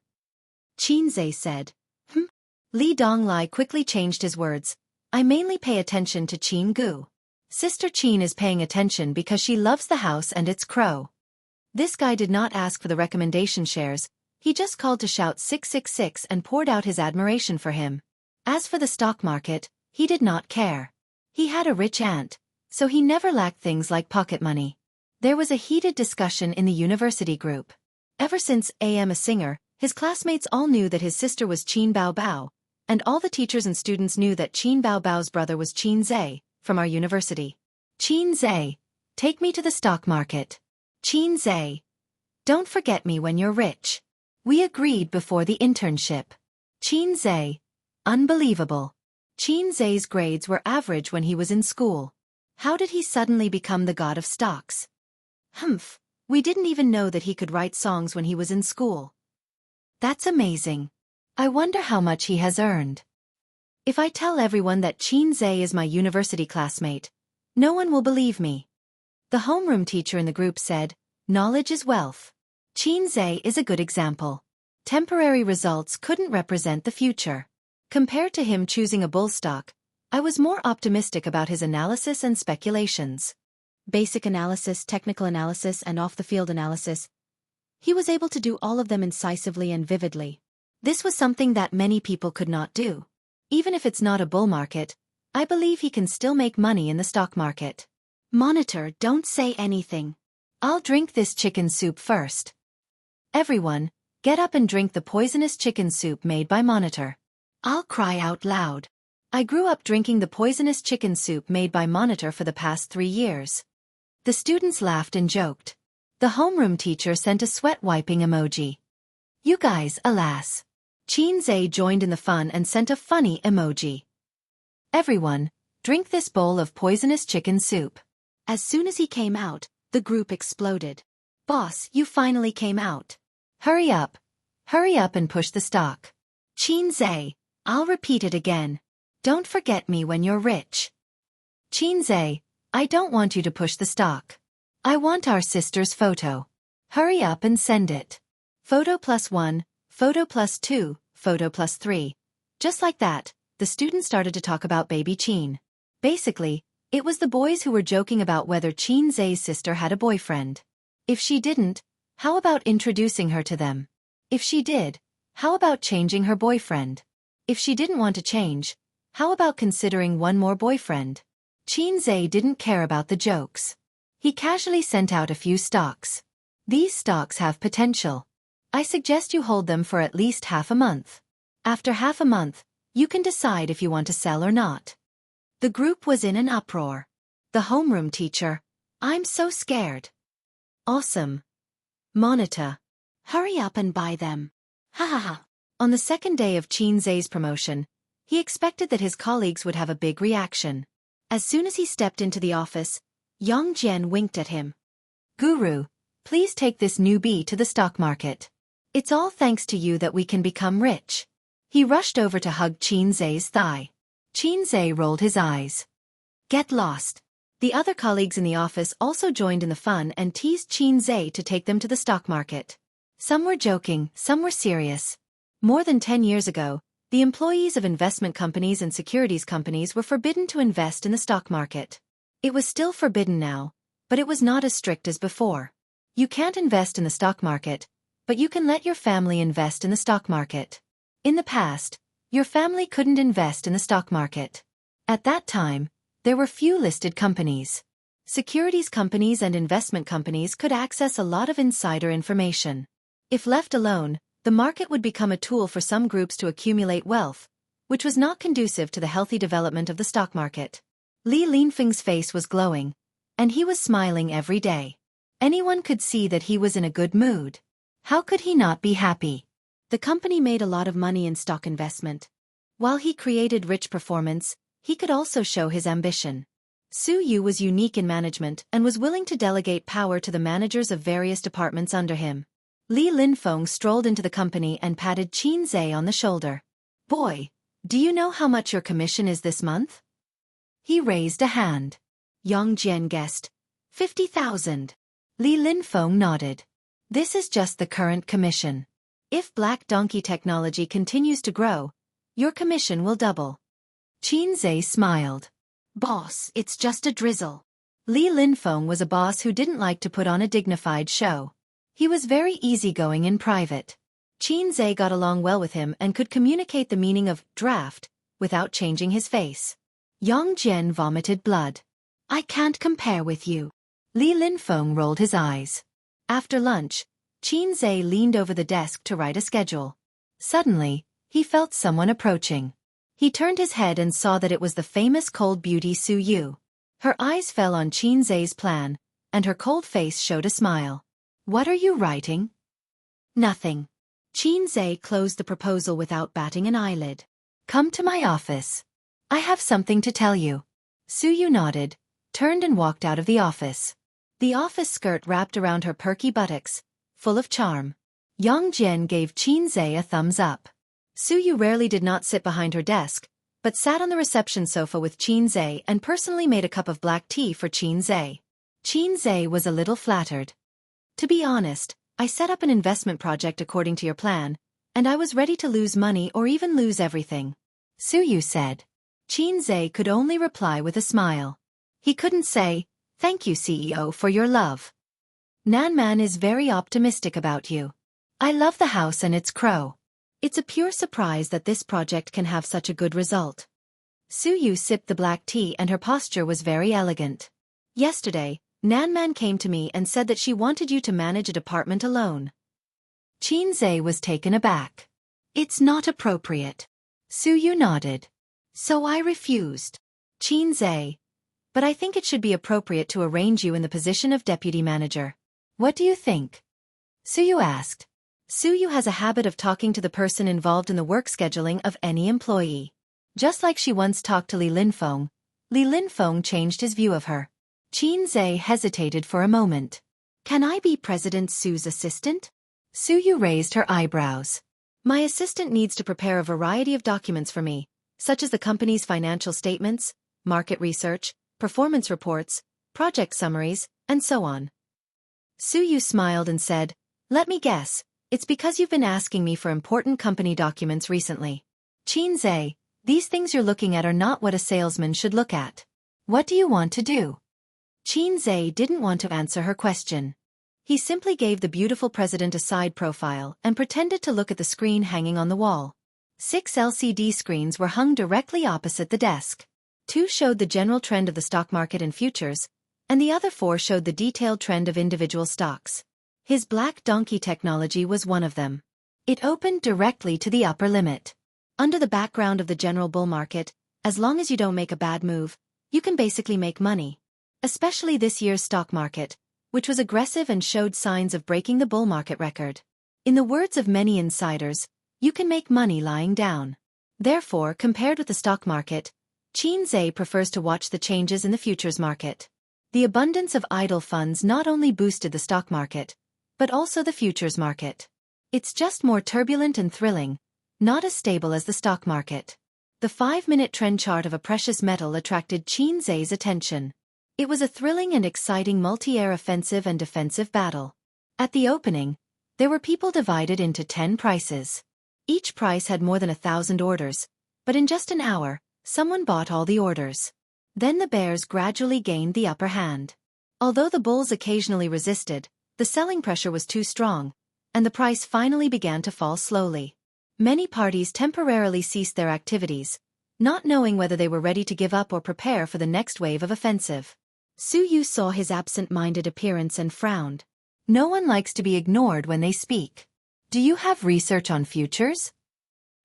Speaker 1: Chin-zae said, Lee Donglai quickly changed his words, "I mainly pay attention to Chin-gu. Sister Chin is paying attention because she loves the house and its crow." This guy did not ask for the recommendation shares, he just called to shout 666 and poured out his admiration for him. As for the stock market, he did not care. He had a rich aunt, so he never lacked things like pocket money. There was a heated discussion in the university group. Ever since a singer, his classmates all knew that his sister was Chin Bao Bao, and all the teachers and students knew that Chin Bao Bao's brother was Chin-zae, from our university. Chin-zae, take me to the stock market. Chin-zae, don't forget me when you're rich. We agreed before the internship. Chin-zae, unbelievable. Chin-zae's grades were average when he was in school. How did he suddenly become the god of stocks? We didn't even know that he could write songs when he was in school. That's amazing. I wonder how much he has earned. If I tell everyone that Chin-zae is my university classmate, no one will believe me. The homeroom teacher in the group said, "Knowledge is wealth." Chin-zae is a good example. Temporary results couldn't represent the future. Compared to him choosing a bull stock, I was more optimistic about his analysis and speculations. Basic analysis, technical analysis, and off-the-field analysis. He was able to do all of them incisively and vividly. This was something that many people could not do. Even if it's not a bull market, I believe he can still make money in the stock market. Monitor, don't say anything. I'll drink this chicken soup first. Everyone, get up and drink the poisonous chicken soup made by Monitor. I'll cry out loud. I grew up drinking the poisonous chicken soup made by Monitor for the past 3 years. The students laughed and joked. The homeroom teacher sent a sweat-wiping emoji. You guys, alas. Chin-zae joined in the fun and sent a funny emoji. Everyone, drink this bowl of poisonous chicken soup. As soon as he came out, the group exploded. Boss, you finally came out. Hurry up and push the stock. Chin-zae, I'll repeat it again. Don't forget me when you're rich. Chin-zae, I don't want you to push the stock. I want our sister's photo. Hurry up and send it. Photo +1, photo +2, photo +3. Just like that, the students started to talk about baby Chin. Basically, it was the boys who were joking about whether Chin-zae's sister had a boyfriend. If she didn't, how about introducing her to them? If she did, how about changing her boyfriend? If she didn't want to change, how about considering one more boyfriend? Chin-zae didn't care about the jokes. He casually sent out a few stocks. These stocks have potential. I suggest you hold them for at least half a month. After half a month, you can decide if you want to sell or not. The group was in an uproar. The homeroom teacher, I'm so scared. Awesome. Monitor, hurry up and buy them. Ha ha ha. On the second day of Chin-zae's promotion, he expected that his colleagues would have a big reaction. As soon as he stepped into the office, Yang Jian winked at him. Guru, please take this newbie to the stock market. It's all thanks to you that we can become rich. He rushed over to hug Chin-zae's thigh. Chin-zae rolled his eyes. Get lost. The other colleagues in the office also joined in the fun and teased Chin-zae to take them to the stock market. Some were joking, some were serious. More than 10 years ago, the employees of investment companies and securities companies were forbidden to invest in the stock market. It was still forbidden now, but it was not as strict as before. You can't invest in the stock market, but you can let your family invest in the stock market. In the past, your family couldn't invest in the stock market. At that time, there were few listed companies. Securities companies and investment companies could access a lot of insider information. If left alone, the market would become a tool for some groups to accumulate wealth, which was not conducive to the healthy development of the stock market. Li Linfeng's face was glowing, and he was smiling every day. Anyone could see that he was in a good mood. How could he not be happy? The company made a lot of money in stock investment. While he created rich performance, he could also show his ambition. Su Yu was unique in management and was willing to delegate power to the managers of various departments under him. Li Linfeng strolled into the company and patted Qin Zhe on the shoulder. "Boy, do you know how much your commission is this month?" He raised a hand. Yang Jian guessed. 50,000. Li Linfeng nodded. "This is just the current commission. If Black Donkey technology continues to grow, your commission will double." Qin Zhe smiled. "Boss, it's just a drizzle." Li Linfeng was a boss who didn't like to put on a dignified show. He was very easygoing in private. Qin Zhe got along well with him and could communicate the meaning of draft without changing his face. Yang Jian vomited blood. "I can't compare with you." Li Linfeng rolled his eyes. After lunch, Qin Zhe leaned over the desk to write a schedule. Suddenly, he felt someone approaching. He turned his head and saw that it was the famous cold beauty Su Yu. Her eyes fell on Qin Zhe's plan, and her cold face showed a smile. "What are you writing?" "Nothing." Qin Zhe closed the proposal without batting an eyelid. "Come to my office. I have something to tell you." Su Yu nodded, turned and walked out of the office. The office skirt wrapped around her perky buttocks, full of charm. Yang Jian gave Qin Zhe a thumbs up. Su Yu rarely did not sit behind her desk, but sat on the reception sofa with Qin Zhe and personally made a cup of black tea for Qin Zhe. Qin Zhe was a little flattered. "To be honest, I set up an investment project according to your plan, and I was ready to lose money or even lose everything," Su Yu said. Qin Zhe could only reply with a smile. He couldn't say, "Thank you, CEO, for your love. Nanman is very optimistic about you. I love the house and its crow. It's a pure surprise that this project can have such a good result." Su Yu sipped the black tea and her posture was very elegant. "Yesterday, Nanman came to me and said that she wanted you to manage a department alone." Qin Zhe was taken aback. "It's not appropriate." Su Yu nodded. "So I refused." Qin Zhe, "But I think it should be appropriate to arrange you in the position of deputy manager. What do you think?" Su Yu asked. Su Yu has a habit of talking to the person involved in the work scheduling of any employee. Just like she once talked to Li Linfeng changed his view of her. Qin Zhe hesitated for a moment. "Can I be President Su's assistant?" Su Yu raised her eyebrows. "My assistant needs to prepare a variety of documents for me, such as the company's financial statements, market research, performance reports, project summaries, and so on." Su Yu smiled and said, "Let me guess, it's because you've been asking me for important company documents recently." Qin Zhe, "These things you're looking at are not what a salesman should look at. What do you want to do?" Qin Zhe didn't want to answer her question. He simply gave the beautiful president a side profile and pretended to look at the screen hanging on the wall. 6 LCD screens were hung directly opposite the desk. 2 showed the general trend of the stock market and futures, and the other 4 showed the detailed trend of individual stocks. His Black Donkey technology was one of them. It opened directly to the upper limit. Under the background of the general bull market, as long as you don't make a bad move, you can basically make money. Especially this year's stock market, which was aggressive and showed signs of breaking the bull market record. In the words of many insiders, you can make money lying down. Therefore, compared with the stock market, Qin Zhe prefers to watch the changes in the futures market. The abundance of idle funds not only boosted the stock market, but also the futures market. It's just more turbulent and thrilling, not as stable as the stock market. The 5-minute trend chart of a precious metal attracted Qin Zhe's attention. It was a thrilling and exciting multi-air offensive and defensive battle. At the opening, there were people divided into 10 prices. Each price had more than 1,000 orders, but in just an hour, someone bought all the orders. Then the bears gradually gained the upper hand. Although the bulls occasionally resisted, The selling pressure was too strong, and the price finally began to fall slowly. Many parties temporarily ceased their activities, not knowing whether they were ready to give up or prepare for the next wave of offensive. Su-yu saw his absent-minded appearance and frowned. No one likes to be ignored when they speak. Do you have research on futures?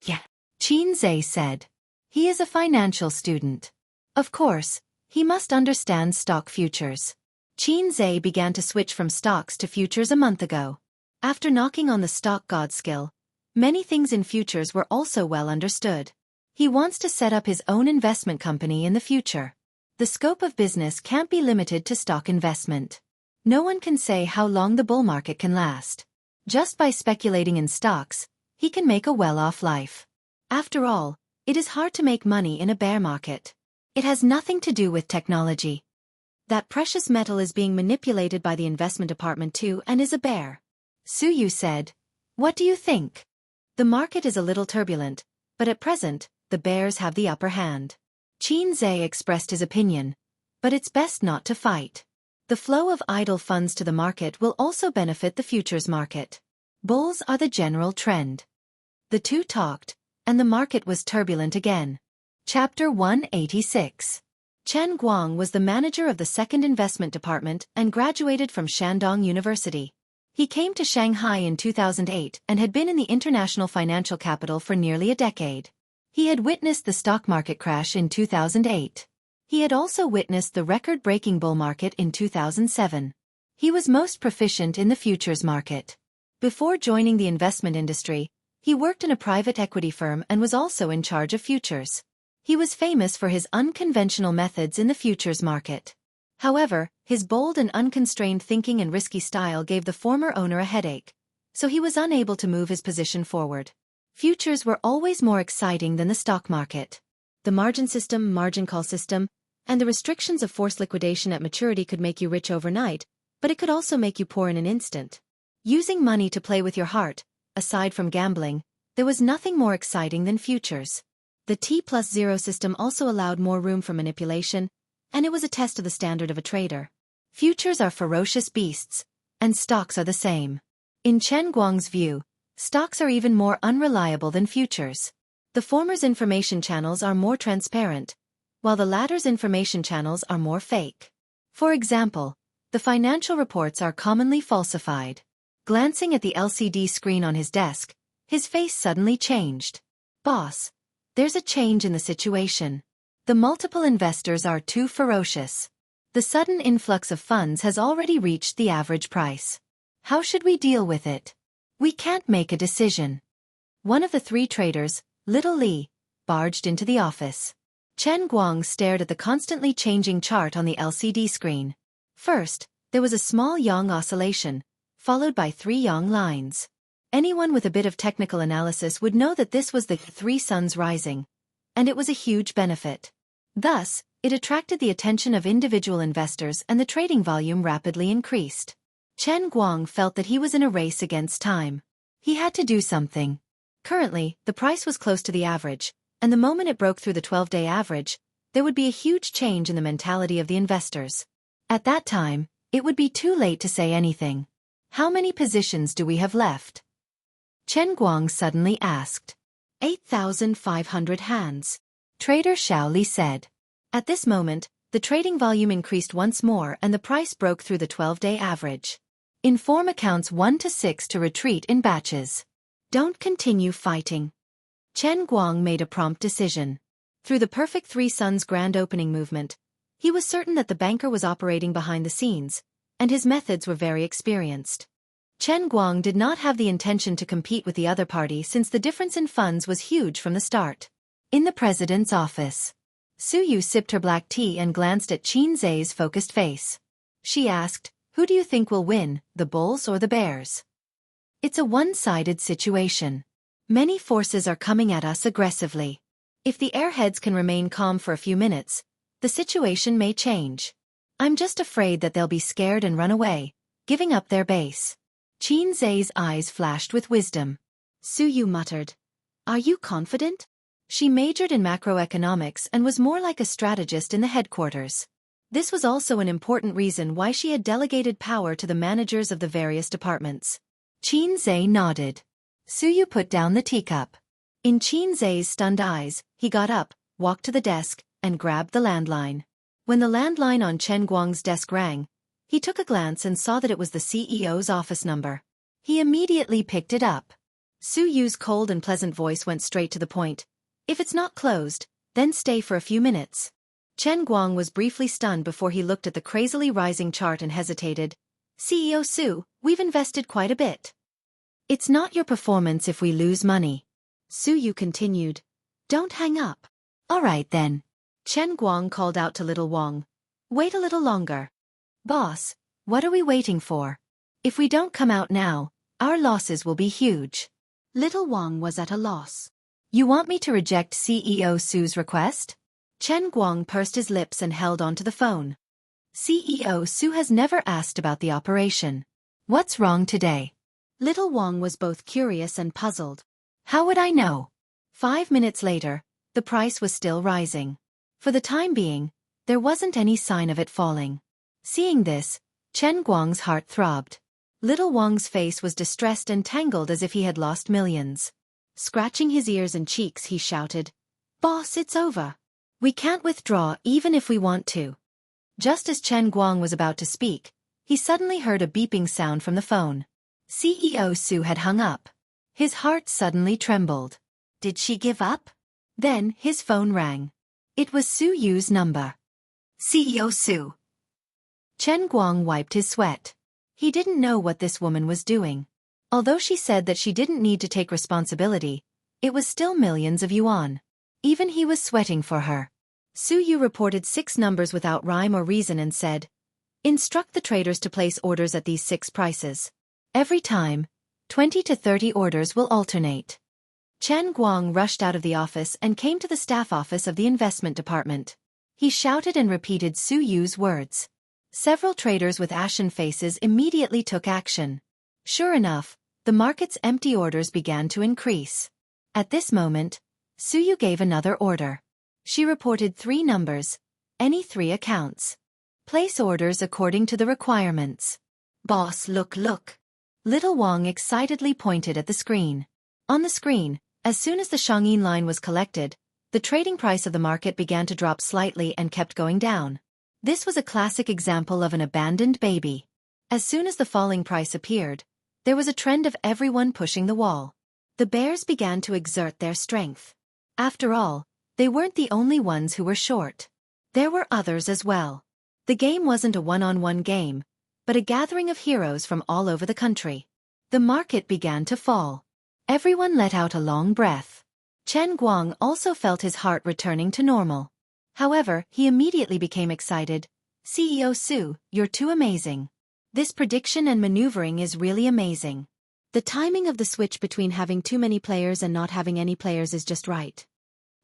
Speaker 1: Yeah, Qin said. He is a financial student. Of course, he must understand stock futures. Qin began to switch from stocks to futures a month ago. After knocking on the stock god skill, many things in futures were also well understood. He wants to set up his own investment company in the future. The scope of business can't be limited to stock investment. No one can say how long the bull market can last. Just by speculating in stocks, he can make a well-off life. After all, it is hard to make money in a bear market. It has nothing to do with technology. That precious metal is being manipulated by the investment department too and is a bear. Su-yu said. What do you think? The market is a little turbulent, but at present, the bears have the upper hand. Qin expressed his opinion, but it's best not to fight. The flow of idle funds to the market will also benefit the futures market. Bulls are the general trend. The two talked, and the market was turbulent again. Chapter 186. Chen Guang was the manager of the second investment department and graduated from Shandong University. He came to Shanghai in 2008 and had been in the international financial capital for nearly a decade. He had witnessed the stock market crash in 2008. He had also witnessed the record-breaking bull market in 2007. He was most proficient in the futures market. Before joining the investment industry, he worked in a private equity firm and was also in charge of futures. He was famous for his unconventional methods in the futures market. However, his bold and unconstrained thinking and risky style gave the former owner a headache, so he was unable to move his position forward. Futures were always more exciting than the stock market. The margin system, margin call system, and the restrictions of forced liquidation at maturity could make you rich overnight, but it could also make you poor in an instant. Using money to play with your heart, aside from gambling, there was nothing more exciting than futures. The T+0 system also allowed more room for manipulation, and it was a test of the standard of a trader. Futures are ferocious beasts, and stocks are the same. In Chen Guang's view, stocks are even more unreliable than futures. The former's information channels are more transparent, while the latter's information channels are more fake. For example, the financial reports are commonly falsified. Glancing at the LCD screen on his desk, his face suddenly changed. Boss, there's a change in the situation. The multiple investors are too ferocious. The sudden influx of funds has already reached the average price. How should we deal with it? We can't make a decision. One of the three traders, Little Li, barged into the office. Chen Guang stared at the constantly changing chart on the LCD screen. First, there was a small yang oscillation, followed by three yang lines. Anyone with a bit of technical analysis would know that this was the three suns rising, and it was a huge benefit. Thus, it attracted the attention of individual investors and the trading volume rapidly increased. Chen Guang felt that he was in a race against time. He had to do something. Currently, the price was close to the average, and the moment it broke through the 12-day average, there would be a huge change in the mentality of the investors. At that time, it would be too late to say anything. How many positions do we have left? Chen Guang suddenly asked. 8,500 hands. Trader Xiaoli said. At this moment, the trading volume increased once more and the price broke through the 12-day average. Inform accounts 1 to 6 to retreat in batches. Don't continue fighting. Chen Guang made a prompt decision. Through the perfect three suns grand opening movement, he was certain that the banker was operating behind the scenes, and his methods were very experienced. Chen Guang did not have the intention to compete with the other party since the difference in funds was huge from the start. In the president's office, Su-yu sipped her black tea and glanced at Qin Zai's focused face. She asked, "Who do you think will win, the bulls or the bears?" It's a one-sided situation. Many forces are coming at us aggressively. If the airheads can remain calm for a few minutes, the situation may change. I'm just afraid that they'll be scared and run away, giving up their base. Qin Zai's eyes flashed with wisdom. Su-yu muttered. Are you confident? She majored in macroeconomics and was more like a strategist in the headquarters. This was also an important reason why she had delegated power to the managers of the various departments. Qin nodded. Suyu put down the teacup. In Qin stunned eyes, he got up, walked to the desk, and grabbed the landline. When the landline on Chen Guang's desk rang, he took a glance and saw that it was the CEO's office number. He immediately picked it up. Suyu's cold and pleasant voice went straight to the point. If it's not closed, then stay for a few minutes. Chen Guang was briefly stunned before he looked at the crazily rising chart and hesitated. CEO Su, we've invested quite a bit. It's not your performance if we lose money. Suyu continued. Don't hang up. All right then. Chen Guang called out to little Wang. Wait a little longer. Boss, what are we waiting for? If we don't come out now, our losses will be huge. Little Wang was at a loss. You want me to reject CEO Su's request? Chen Guang pursed his lips and held onto the phone. CEO Su has never asked about the operation. What's wrong today? Little Wang was both curious and puzzled. How would I know? 5 minutes later, the price was still rising. For the time being, there wasn't any sign of it falling. Seeing this, Chen Guang's heart throbbed. Little Wang's face was distressed and tangled as if he had lost millions. Scratching his ears and cheeks, he shouted, Boss, it's over. We can't withdraw even if we want to. Just as Chen Guang was about to speak, he suddenly heard a beeping sound from the phone. CEO Su had hung up. His heart suddenly trembled. Did she give up? Then his phone rang. It was Suyu's number. CEO Su. Chen Guang wiped his sweat. He didn't know what this woman was doing. Although she said that she didn't need to take responsibility, it was still millions of yuan. Even he was sweating for her. Suyu reported 6 numbers without rhyme or reason and said, Instruct the traders to place orders at these 6 prices. Every time, 20 to 30 orders will alternate. Chen Guang rushed out of the office and came to the staff office of the investment department. He shouted and repeated Suyu's words. Several traders with ashen faces immediately took action. Sure enough, the market's empty orders began to increase. At this moment, Suyu gave another order. She reported 3 numbers, any 3 accounts. Place orders according to the requirements. Boss, look. Little Wang excitedly pointed at the screen. On the screen, as soon as the Shangyin line was collected, the trading price of the market began to drop slightly and kept going down. This was a classic example of an abandoned baby. As soon as the falling price appeared, there was a trend of everyone pushing the wall. The bears began to exert their strength. After all, they weren't the only ones who were short. There were others as well. The game wasn't a one-on-one game, but a gathering of heroes from all over the country. The market began to fall. Everyone let out a long breath. Chen Guang also felt his heart returning to normal. However, he immediately became excited. CEO Su, you're too amazing. This prediction and maneuvering is really amazing. The timing of the switch between having too many players and not having any players is just right.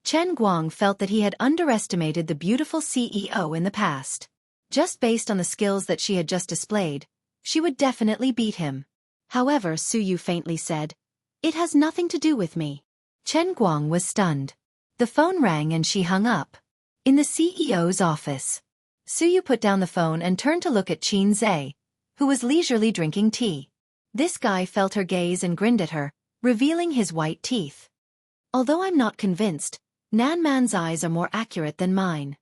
Speaker 1: Chen Guang felt that he had underestimated the beautiful CEO in the past. Just based on the skills that she had just displayed, she would definitely beat him. However, Suyu faintly said, It has nothing to do with me. Chen Guang was stunned. The phone rang and she hung up. In the CEO's office, Suyu put down the phone and turned to look at Qin Zhe, who was leisurely drinking tea. This guy felt her gaze and grinned at her, revealing his white teeth. Although I'm not convinced, Nan Man's eyes are more accurate than mine.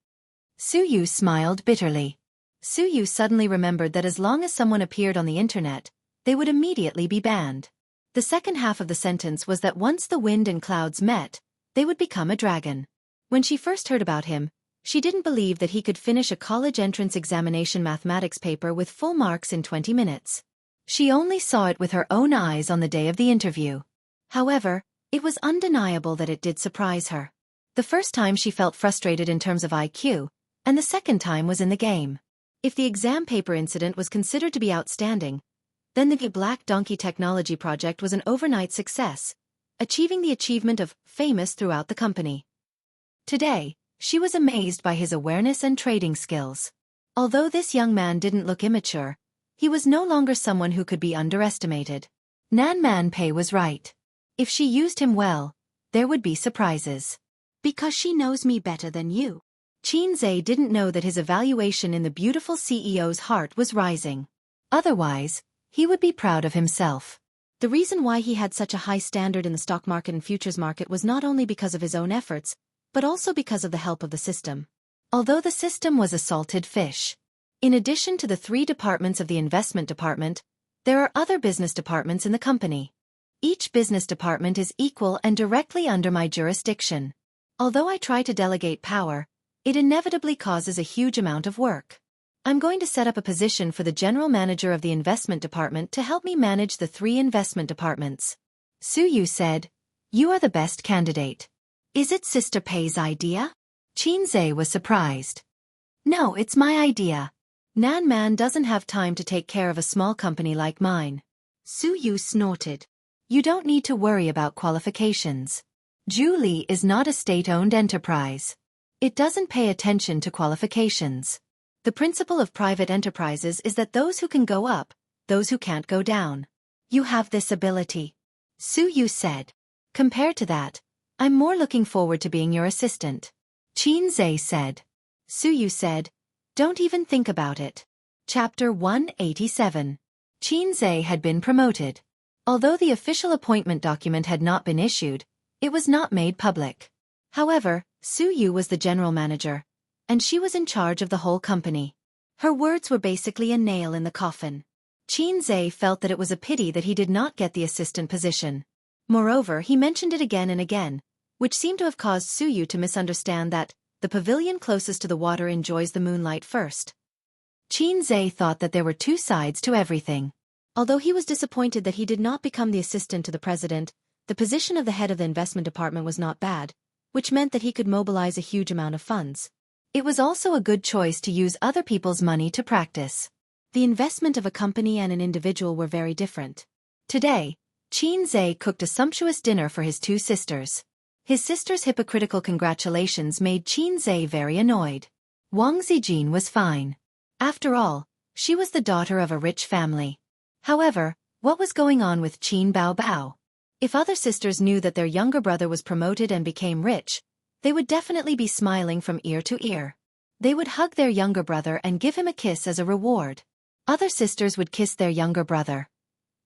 Speaker 1: Suyu smiled bitterly. Suyu suddenly remembered that as long as someone appeared on the internet, they would immediately be banned. The second half of the sentence was that once the wind and clouds met, they would become a dragon. When she first heard about him, she didn't believe that he could finish a college entrance examination mathematics paper with full marks in 20 minutes. She only saw it with her own eyes on the day of the interview. However, it was undeniable that it did surprise her. The first time she felt frustrated in terms of IQ, and the second time was in the game. If the exam paper incident was considered to be outstanding, then the Black Donkey technology project was an overnight success, achieving the achievement of famous throughout the company. Today, she was amazed by his awareness and trading skills. Although this young man didn't look immature, he was no longer someone who could be underestimated. Nan Man Pei was right. If she used him well, there would be surprises. Because she knows me better than you. Qin didn't know that his evaluation in the beautiful CEO's heart was rising. Otherwise, he would be proud of himself. The reason why he had such a high standard in the stock market and futures market was not only because of his own efforts, but also because of the help of the system. Although the system was a salted fish. In addition to the 3 departments of the investment department, there are other business departments in the company. Each business department is equal and directly under my jurisdiction. Although I try to delegate power, it inevitably causes a huge amount of work. I'm going to set up a position for the general manager of the investment department to help me manage the 3 investment departments. Suyu said, "You are the best candidate." "Is it Sister Pei's idea?" Qin was surprised. "No, it's my idea. Nan Man doesn't have time to take care of a small company like mine." Suyu snorted. "You don't need to worry about qualifications. Julie is not a state-owned enterprise. It doesn't pay attention to qualifications. The principle of private enterprises is that those who can go up, those who can't go down. You have this ability," Suyu said. "Compared to that, I'm more looking forward to being your assistant," Qin said. Suyu said, "Don't even think about it." Chapter 187. Qin had been promoted. Although the official appointment document had not been issued, it was not made public. However, Suyu was the general manager, and she was in charge of the whole company. Her words were basically a nail in the coffin. Qin felt that it was a pity that he did not get the assistant position. Moreover, he mentioned it again and again, which seemed to have caused Suyu to misunderstand that the pavilion closest to the water enjoys the moonlight first. Qin thought that there were 2 sides to everything. Although he was disappointed that he did not become the assistant to the president, the position of the head of the investment department was not bad, which meant that he could mobilize a huge amount of funds. It was also a good choice to use other people's money to practice. The investment of a company and an individual were very different. Today, Qin cooked a sumptuous dinner for his 2 sisters. His sister's hypocritical congratulations made Qin very annoyed. Wang Zijin was fine. After all, she was the daughter of a rich family. However, what was going on with Qin Bao? If other sisters knew that their younger brother was promoted and became rich, they would definitely be smiling from ear to ear. They would hug their younger brother and give him a kiss as a reward. Other sisters would kiss their younger brother.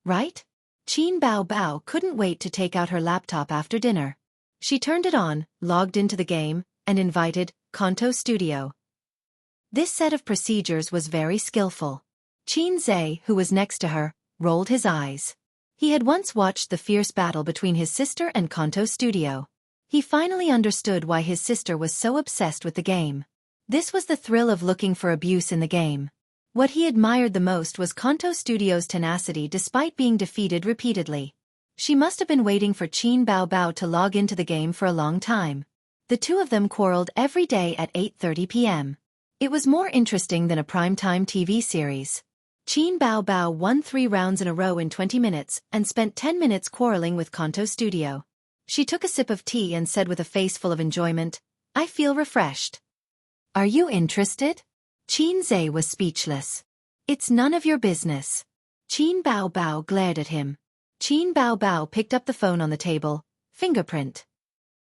Speaker 1: Right? Qin Bao couldn't wait to take out her laptop after dinner. She turned it on, logged into the game, and invited Kanto Studio. This set of procedures was very skillful. Qin, who was next to her, rolled his eyes. He had once watched the fierce battle between his sister and Kanto Studio. He finally understood why his sister was so obsessed with the game. This was the thrill of looking for abuse in the game. What he admired the most was Kanto Studio's tenacity despite being defeated repeatedly. She must have been waiting for Qin Bao to log into the game for a long time. The 2 of them quarreled every day at 8:30 p.m. It was more interesting than a primetime TV series. Qin Bao won 3 rounds in a row in 20 minutes and spent 10 minutes quarreling with Kanto Studio. She took a sip of tea and said with a face full of enjoyment, "I feel refreshed." "Are you interested?" Qin was speechless. "It's none of your business." Qin Bao glared at him. Qin Bao picked up the phone on the table. Fingerprint.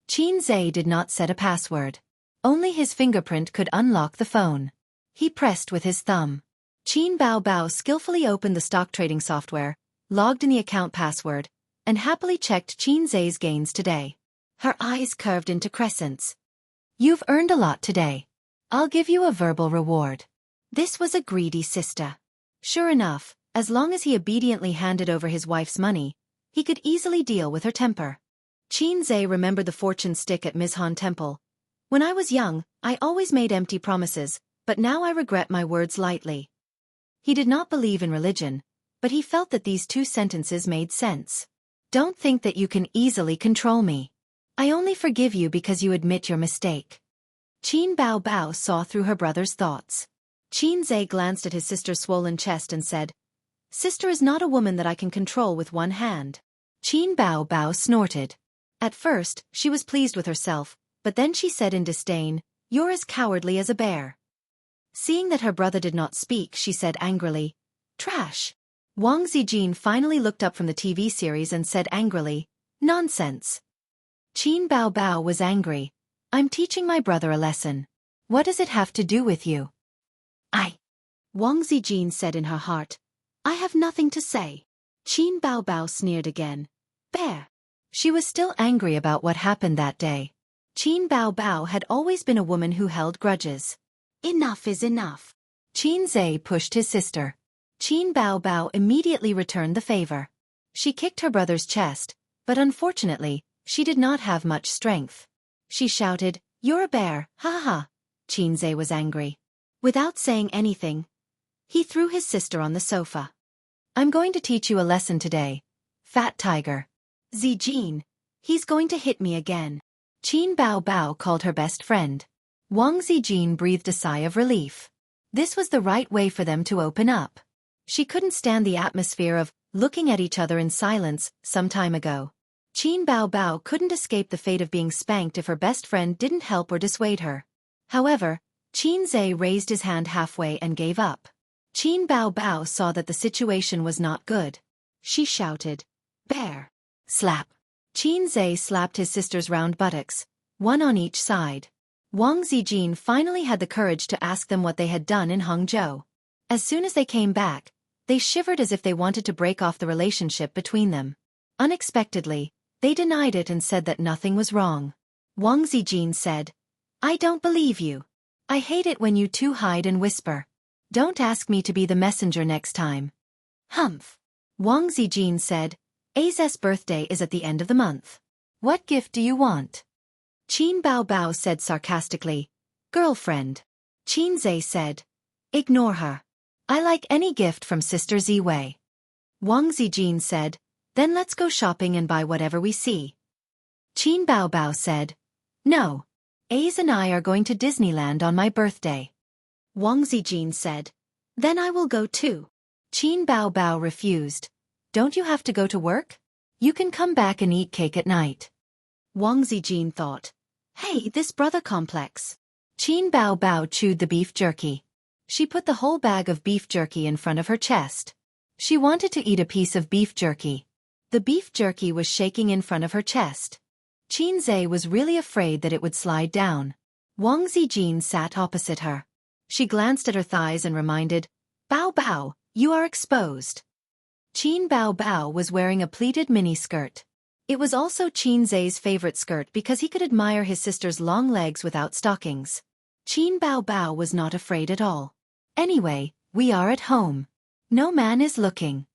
Speaker 1: Qin did not set a password. Only his fingerprint could unlock the phone. He pressed with his thumb. Qin Bao skillfully opened the stock trading software, logged in the account password, and happily checked Qin's gains today. Her eyes curved into crescents. "You've earned a lot today. I'll give you a verbal reward." This was a greedy sister. Sure enough, as long as he obediently handed over his wife's money, he could easily deal with her temper. Qin remembered the fortune stick at Mizhan Temple. "When I was young, I always made empty promises, but now I regret my words lightly." He did not believe in religion, but he felt that these 2 sentences made sense. "Don't think that you can easily control me. I only forgive you because you admit your mistake." Qin Bao saw through her brother's thoughts. Qin glanced at his sister's swollen chest and said, "Sister is not a woman that I can control with one hand." Qin Bao snorted. At first, she was pleased with herself, but then she said in disdain, "You're as cowardly as a bear." Seeing that her brother did not speak, she said angrily, "Trash." Wang Zijin finally looked up from the TV series and said angrily, "Nonsense." Qin Bao was angry. "I'm teaching my brother a lesson." What does it have to do with you?
Speaker 2: Wang Zijin said in her heart. I have nothing to say. Qin Baobao sneered again. Bear.
Speaker 1: She was still angry about what happened that day. Qin Baobao had always been a woman who held grudges.
Speaker 2: Enough is enough.
Speaker 1: Qin Zhe pushed his sister. Qin Baobao immediately returned the favor. She kicked her brother's chest, but unfortunately, she did not have much strength. She shouted, You're a bear, ha ha ha. Qin Zhe was angry. Without saying anything, he threw his sister on the sofa. I'm going to teach you a lesson today, fat tiger.
Speaker 2: Zijin, he's going to hit me again.
Speaker 1: Qin Baobao called her best friend. Wang Zijin breathed a sigh of relief. This was the right way for them to open up. She couldn't stand the atmosphere of looking at each other in silence some time ago. Qin Baobao couldn't escape the fate of being spanked if her best friend didn't help or dissuade her. However, Qin Zhe raised his hand halfway and gave up. Qin Baobao saw that the situation was not good. She shouted, Bear! Slap! Qin Zhe slapped his sister's round buttocks, one on each side. Wang Zijin finally had the courage to ask them what they had done in Hangzhou. As soon as they came back, they shivered as if they wanted to break off the relationship between them. Unexpectedly, they denied it and said that nothing was wrong. Wang Zijin said, I don't believe you. I hate it when you two hide and whisper. Don't ask me to be the messenger next time. Humph. Wang Zijin said, A's birthday is at the end of the month. What gift do you want? Qin Baobao said sarcastically, Girlfriend. Qin Zhe said, Ignore her. I like any gift from Sister Ziwei. Wang Zijin said, Then let's go shopping and buy whatever we see. Qin Baobao said, No. A's and I are going to Disneyland on my birthday.
Speaker 2: Wang Zijin said, Then I will go too.
Speaker 1: Qin Baobao refused. Don't you have to go to work? You can come back and eat cake at night.
Speaker 2: Wang Zijin thought, Hey, this brother complex.
Speaker 1: Qin Baobao chewed the beef jerky. She put the whole bag of beef jerky in front of her chest. She wanted to eat a piece of beef jerky. The beef jerky was shaking in front of her chest. Qin Zhe was really afraid that it would slide down. Wang Zijin sat opposite her. She glanced at her thighs and reminded, Bao Bao, you are exposed. Qin Baobao was wearing a pleated miniskirt. It was also Qin Zhe's favorite skirt because he could admire his sister's long legs without stockings. Qin Baobao was not afraid at all. Anyway, we are at home. No man is looking.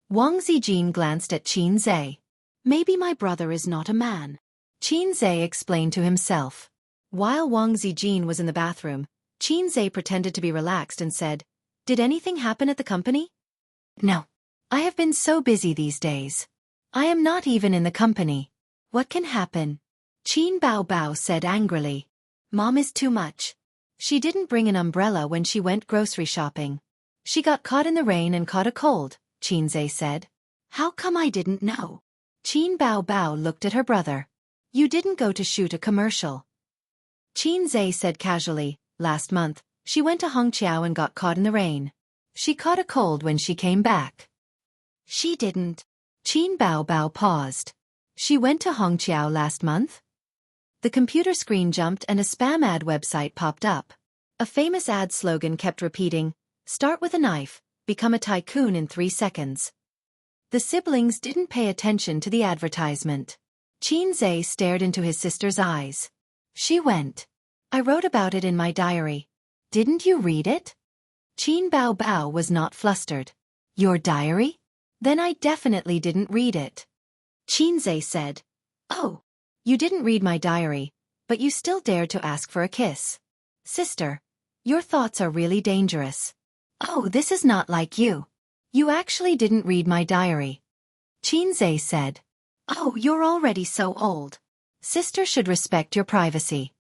Speaker 1: Wang Zijin glanced at Qin Zhe.
Speaker 2: Maybe my brother is not a man.
Speaker 1: Qin Zhe explained to himself. While Wang Zijin was in the bathroom, Qin Zhe pretended to be relaxed and said, Did anything happen at the company? No. I have been so busy these days. I am not even in the company. What can happen? Qin Baobao said angrily. Mom is too much. She didn't bring an umbrella when she went grocery shopping. She got caught in the rain and caught a cold, Qin Zhe said.
Speaker 2: How come I didn't know?
Speaker 1: Qin Baobao looked at her brother. You didn't go to shoot a commercial. Qin Zhe said casually, last month, she went to Hongqiao and got caught in the rain. She caught a cold when she came back.
Speaker 2: She didn't.
Speaker 1: Qin Baobao paused. She went to Hongqiao last month? The computer screen jumped and a spam ad website popped up. A famous ad slogan kept repeating, Start with a knife, become a tycoon in 3 seconds. The siblings didn't pay attention to the advertisement. Qin Zhe stared into his sister's eyes. She went. I wrote about it in my diary. Didn't you read it? Qin Baobao was not flustered. Your diary? Then I definitely didn't read it.
Speaker 2: Qin Zhe said, Oh.
Speaker 1: You didn't read my diary, but you still dared to ask for a kiss. Sister, your thoughts are really dangerous. Oh, this is not like you. You actually didn't read my diary. Qin Zhe said.
Speaker 2: Oh, you're already so old.
Speaker 1: Sister should respect your privacy.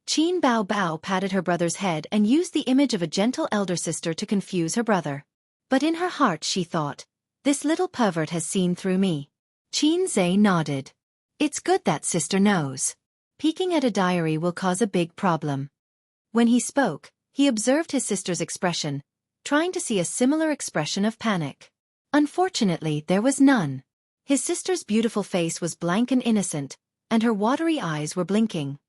Speaker 1: Qin Baobao patted her brother's head and used the image of a gentle elder sister to confuse her brother. But in her heart she thought, this little pervert has seen through me. Qin Zhe nodded. It's good that sister knows. Peeking at a diary will cause a big problem. When he spoke, he observed his sister's expression, trying to see a similar expression of panic. Unfortunately, there was none. His sister's beautiful face was blank and innocent, and her watery eyes were blinking.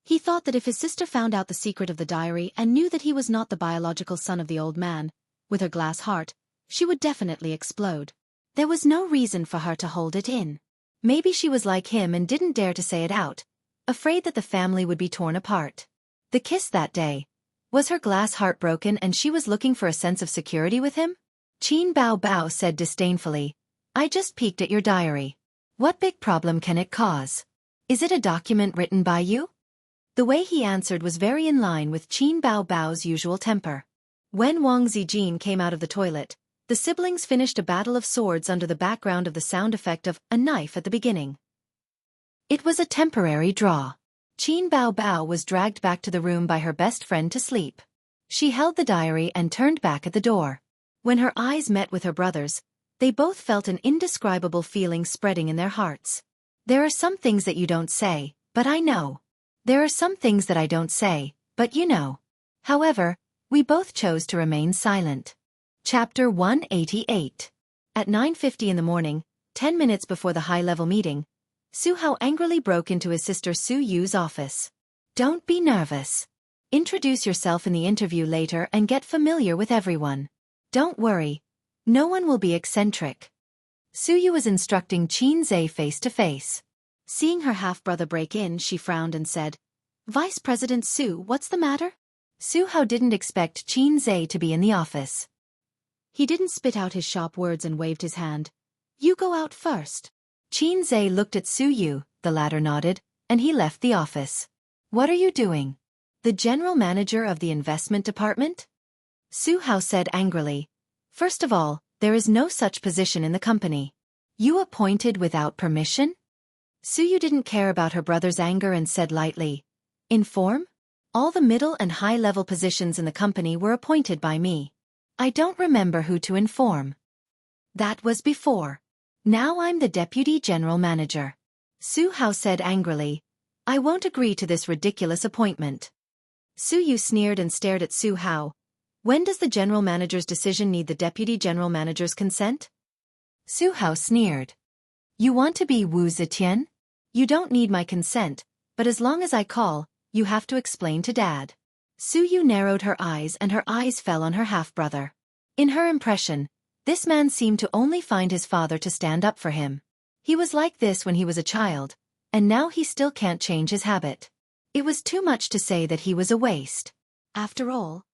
Speaker 2: He thought that if his sister found out the secret of the diary and knew that he was not the biological son of the old man, with her glass heart, she would definitely explode. There was no reason for her to hold it in. Maybe she was like him and didn't dare to say it out, afraid that the family would be torn apart. The kiss that day. Was her glass heart broken and she was looking for a sense of security with him? Qin Bao Bao said disdainfully, I just peeked at your diary. What big problem can it cause? Is it a document written by you? The way he answered was very in line with Qin Bao Bao's usual temper. When Wang Zijin came out of the toilet, the siblings finished a battle of swords under the background of the sound effect of a knife at the beginning. It was a temporary draw. Qin Bao Bao was dragged back to the room by her best friend to sleep. She held the diary and turned back at the door. When her eyes met with her brother's, they both felt an indescribable feeling spreading in their hearts. There are some things that you don't say, but I know. There are some things that I don't say, but you know. However, we both chose to remain silent. Chapter 188. At 9:50 in the morning, 10 minutes before the high-level meeting, Su Hao angrily broke into his sister Su Yu's office. Don't be nervous. Introduce yourself in the interview later and get familiar with everyone. Don't worry. No one will be eccentric. Su Yu was instructing Qin Zhe face to face. Seeing her half-brother break in, she frowned and said, Vice President Su, what's the matter? Su Hao didn't expect Qin Zhe to be in the office. He didn't spit out his sharp words and waved his hand. You go out first. Qin Zhe looked at Su Yu, the latter nodded, and he left the office. What are you doing? The general manager of the investment department? Su Hao said angrily. First of all, there is no such position in the company. You appointed without permission? Su Yu didn't care about her brother's anger and said lightly, Inform? All the middle and high-level positions in the company were appointed by me. I don't remember who to inform. That was before. Now I'm the deputy general manager. Su Hao said angrily, I won't agree to this ridiculous appointment. Su Yu sneered and stared at Su Hao. When does the general manager's decision need the deputy general manager's consent? Su Hao sneered. You want to be Wu Zetian? You don't need my consent, but as long as I call, you have to explain to Dad. Su Yu narrowed her eyes and her eyes fell on her half-brother. In her impression, this man seemed to only find his father to stand up for him. He was like this when he was a child, and now he still can't change his habit. It was too much to say that he was a waste. After all,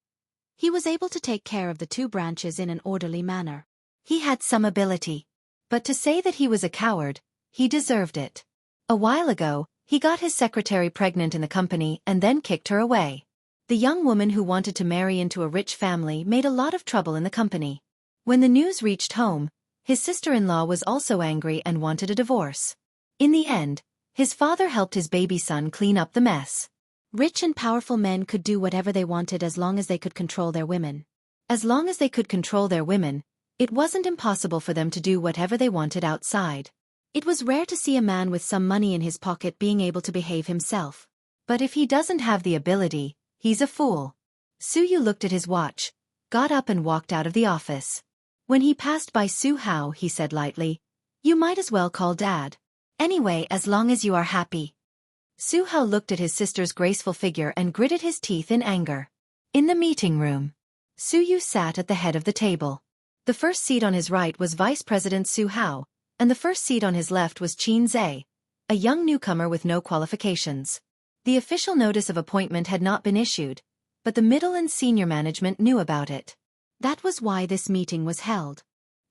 Speaker 2: he was able to take care of the two branches in an orderly manner. He had some ability. But to say that he was a coward, he deserved it. A while ago, he got his secretary pregnant in the company and then kicked her away. The young woman who wanted to marry into a rich family made a lot of trouble in the company. When the news reached home, his sister-in-law was also angry and wanted a divorce. In the end, his father helped his baby son clean up the mess. Rich and powerful men could do whatever they wanted as long as they could control their women. As long as they could control their women, it wasn't impossible for them to do whatever they wanted outside. It was rare to see a man with some money in his pocket being able to behave himself. But if he doesn't have the ability, he's a fool. Su Yu looked at his watch, got up and walked out of the office. When he passed by Su Hao, he said lightly, You might as well call Dad. Anyway, as long as you are happy. Su Hao looked at his sister's graceful figure and gritted his teeth in anger. In the meeting room, Su Yu sat at the head of the table. The first seat on his right was Vice President Su Hao, and the first seat on his left was Qin Zhe, a young newcomer with no qualifications. The official notice of appointment had not been issued, but the middle and senior management knew about it. That was why this meeting was held.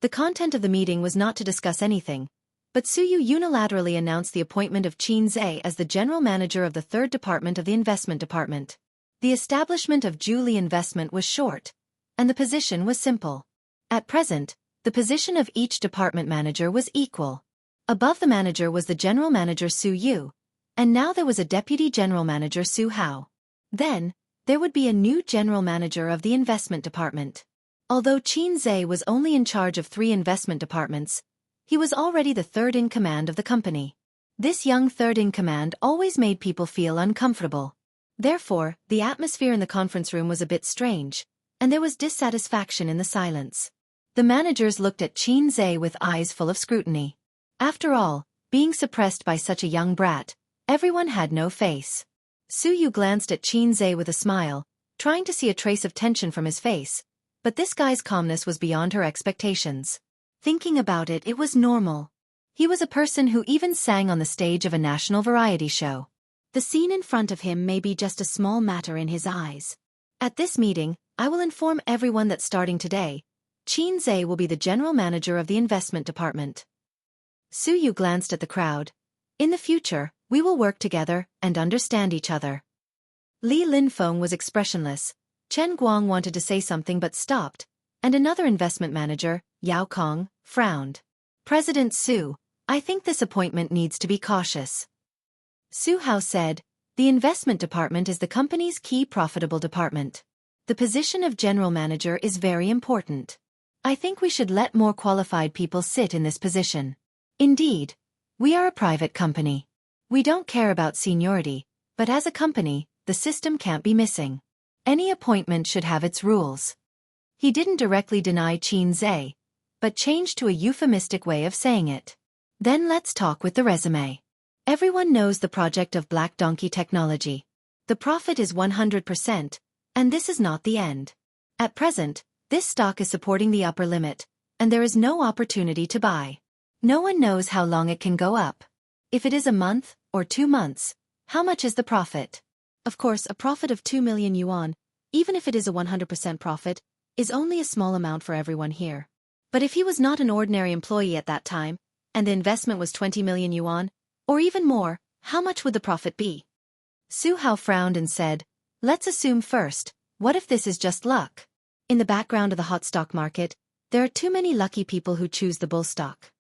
Speaker 2: The content of the meeting was not to discuss anything, but Su Yu unilaterally announced the appointment of Qin Zhe as the general manager of the third department of the investment department. The establishment of Julie Investment was short, and the position was simple. At present, the position of each department manager was equal. Above the manager was the general manager Su Yu, and now there was a deputy general manager Su Hao. Then, there would be a new general manager of the investment department. Although Qin Zhe was only in charge of 3 investment departments, he was already the third in command of the company. This young third in command always made people feel uncomfortable. Therefore, the atmosphere in the conference room was a bit strange, and there was dissatisfaction in the silence. The managers looked at Qin Zhe with eyes full of scrutiny. After all, being suppressed by such a young brat, everyone had no face.
Speaker 1: Su Yu glanced at Qin Zhe with a smile, trying to see a trace of tension from his face, but this guy's calmness was beyond her expectations. Thinking about it, it was normal. He was a person who even sang on the stage of a national variety show.
Speaker 2: The scene in front of him may be just a small matter in his eyes.
Speaker 1: At this meeting, I will inform everyone that starting today, Qin Zhe will be the general manager of the investment department. Su Yu glanced at the crowd. In the future, we will work together and understand each other. Li Linfeng was expressionless. Chen Guang wanted to say something but stopped, and another investment manager, Yao Kong, frowned. President Su, I think this appointment needs to be cautious. Su Hao said, the investment department is the company's key profitable department. The position of general manager is very important. I think we should let more qualified people sit in this position. Indeed, we are a private company. We don't care about seniority, but as a company, the system can't be missing. Any appointment should have its rules. He didn't directly deny Qin Zhe, but changed to a euphemistic way of saying it. Then let's talk with the resume. Everyone knows the project of Black Donkey Technology. The profit is 100%, and this is not the end. At present, this stock is supporting the upper limit, and there is no opportunity to buy. No one knows how long it can go up. If it is a month or 2 months, how much is the profit?
Speaker 2: Of course, a profit of 2 million yuan, even if it is a 100% profit, is only a small amount for everyone here. But if he was not an ordinary employee at that time, and the investment was 20 million yuan, or even more, how much would the profit be?
Speaker 1: Su Hao frowned and said, let's assume first, what if this is just luck?
Speaker 2: In the background of the hot stock market, there are too many lucky people who choose the bull stock.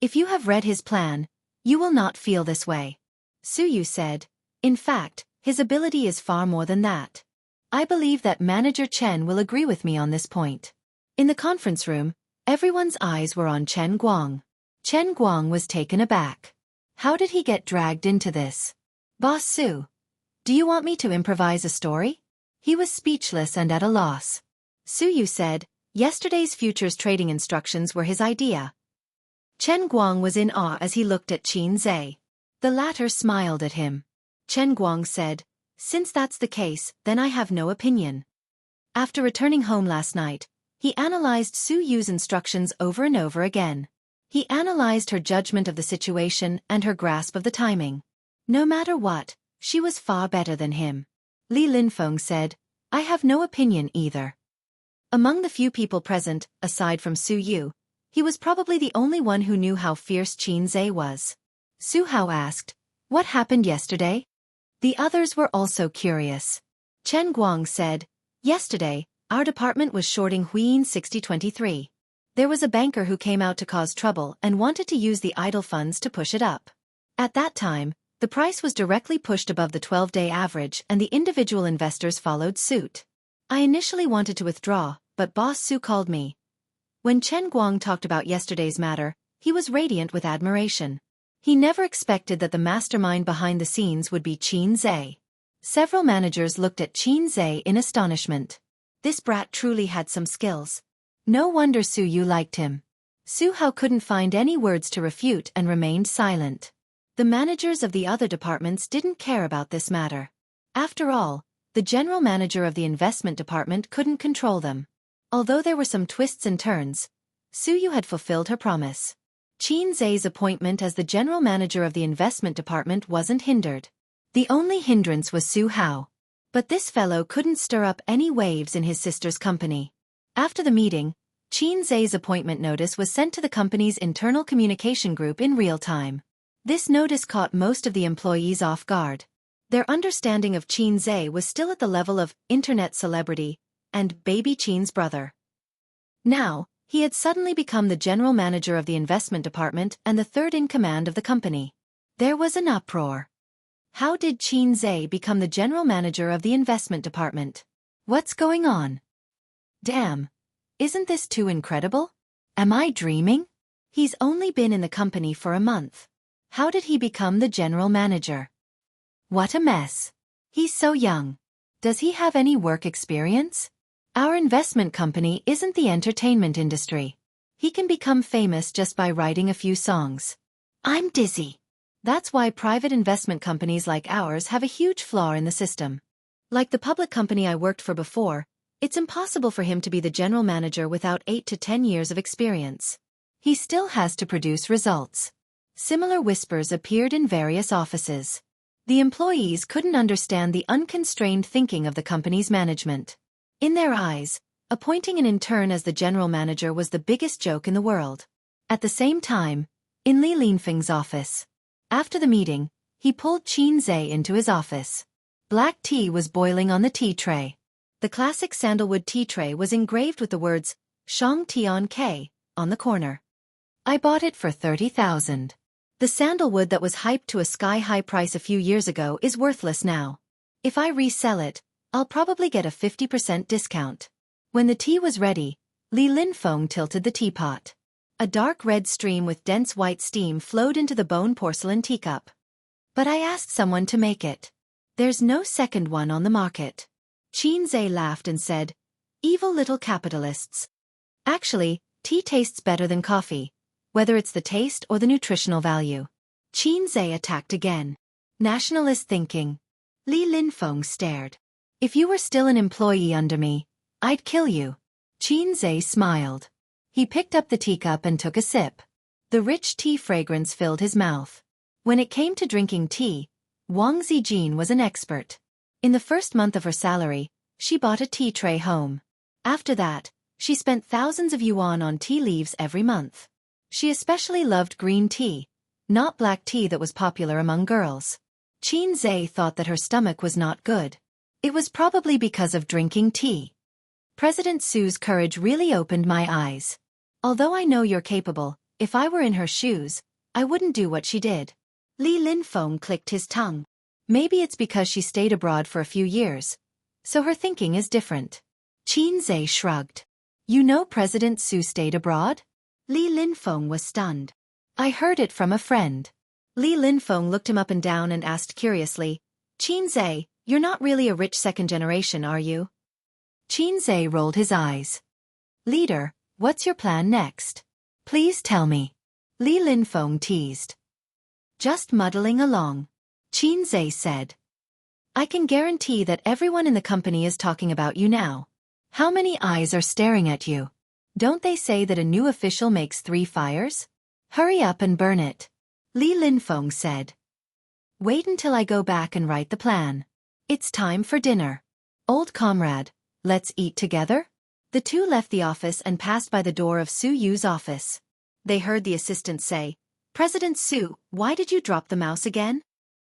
Speaker 1: If you have read his plan, you will not feel this way. Su Yu said, in fact, his ability is far more than that. I believe that Manager Chen will agree with me on this point. In the conference room, everyone's eyes were on Chen Guang. Chen Guang was taken aback. How did he get dragged into this? Boss Su, do you want me to improvise a story? He was speechless and at a loss. Su Yu said, yesterday's futures trading instructions were his idea. Chen Guang was in awe as he looked at Qin Zhe. The latter smiled at him. Chen Guang said, since that's the case, then I have no opinion. After returning home last night, he analyzed Su Yu's instructions over and over again. He analyzed her judgment of the situation and her grasp of the timing. No matter what, she was far better than him. Li Linfeng said, I have no opinion either. Among the few people present, aside from Su Yu, he was probably the only one who knew how fierce Qin Zhe was. Su Hao asked, what happened yesterday? The others were also curious. Chen Guang said, yesterday, our department was shorting Huiying 6023. There was a banker who came out to cause trouble and wanted to use the idle funds to push it up. At that time, the price was directly pushed above the 12-day average and the individual investors followed suit. I initially wanted to withdraw, but Boss Su called me. When Chen Guang talked about yesterday's matter, he was radiant with admiration. He never expected that the mastermind behind the scenes would be Qin Zhe. Several managers looked at Qin Zhe in astonishment. This brat truly had some skills. No wonder Su Yu liked him. Su Hao couldn't find any words to refute and remained silent. The managers of the other departments didn't care about this matter. After all, the general manager of the investment department couldn't control them. Although there were some twists and turns, Su Yu had fulfilled her promise. Qin Zhe's appointment as the general manager of the investment department wasn't hindered. The only hindrance was Su Hao. But this fellow couldn't stir up any waves in his sister's company. After the meeting, Qin Zhe's appointment notice was sent to the company's internal communication group in real time. This notice caught most of the employees off guard. Their understanding of Qin Zhe was still at the level of internet celebrity and baby Qin's brother. Now, he had suddenly become the general manager of the investment department and the third in command of the company. There was an uproar. How did Qin Zhe become the general manager of the investment department? What's going on? Damn. Isn't this too incredible? Am I dreaming? He's only been in the company for a month. How did he become the general manager? What a mess. He's so young. Does he have any work experience? Our investment company isn't the entertainment industry. He can become famous just by writing a few songs. I'm dizzy. That's why private investment companies like ours have a huge flaw in the system. Like the public company I worked for before, it's impossible for him to be the general manager without 8 to 10 years of experience. He still has to produce results. Similar whispers appeared in various offices. The employees couldn't understand the unconstrained thinking of the company's management. In their eyes, appointing an intern as the general manager was the biggest joke in the world. At the same time, in Li Linfeng's office. After the meeting, he pulled Qin Zhe into his office. Black tea was boiling on the tea tray. The classic sandalwood tea tray was engraved with the words, Shang Tian K, on the corner. I bought it for 30,000. The sandalwood that was hyped to a sky-high price a few years ago is worthless now. If I resell it, I'll probably get a 50% discount. When the tea was ready, Li Linfeng tilted the teapot. A dark red stream with dense white steam flowed into the bone porcelain teacup. But I asked someone to make it. There's no second one on the market. Qin Zhe laughed and said, evil little capitalists. Actually, tea tastes better than coffee, whether it's the taste or the nutritional value. Qin Zhe attacked again. Nationalist thinking. Li Linfeng stared. If you were still an employee under me, I'd kill you. Qin Zhe smiled. He picked up the teacup and took a sip. The rich tea fragrance filled his mouth. When it came to drinking tea, Wang Zijin was an expert. In the first month of her salary, she bought a tea tray home. After that, she spent thousands of yuan on tea leaves every month. She especially loved green tea, not black tea that was popular among girls. Qin Zhe thought that her stomach was not good. It was probably because of drinking tea. President Su's courage really opened my eyes. Although I know you're capable, if I were in her shoes, I wouldn't do what she did. Li Linfeng clicked his tongue. Maybe it's because she stayed abroad for a few years, so her thinking is different. Qin Zhe shrugged. You know President Su stayed abroad? Li Linfeng was stunned. I heard it from a friend. Li Linfeng looked him up and down and asked curiously, Qin Zhe, you're not really a rich second generation, are you? Qin Zhe rolled his eyes. Leader, what's your plan next? Please tell me. Li Linfeng teased. Just muddling along. Qin Zhe said. I can guarantee that everyone in the company is talking about you now. How many eyes are staring at you? Don't they say that a new official makes 3 fires? Hurry up and burn it. Li Linfeng said. Wait until I go back and write the plan. It's time for dinner. Old comrade, let's eat together? The two left the office and passed by the door of Su Yu's office. They heard the assistant say, President Su, why did you drop the mouse again?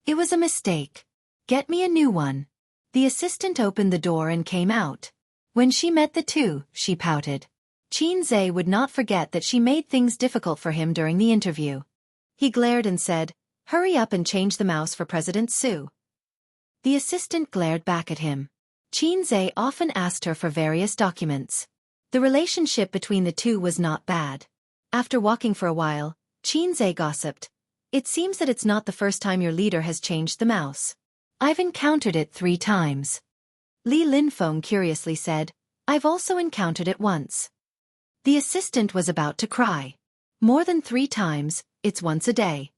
Speaker 1: It was a mistake. Get me a new one. The assistant opened the door and came out. When she met the two, she pouted. Qin Zhe would not forget that she made things difficult for him during the interview. He glared and said, Hurry up and change the mouse for President Su. The assistant glared back at him. Qin Zhe often asked her for various documents. The relationship between the two was not bad. After walking for a while, Qin Zhe gossiped. It seems that it's not the first time your leader has changed the mouse. I've encountered it 3 times. Li Linfeng curiously said, I've also encountered it once. The assistant was about to cry. More than 3 times, it's once a day.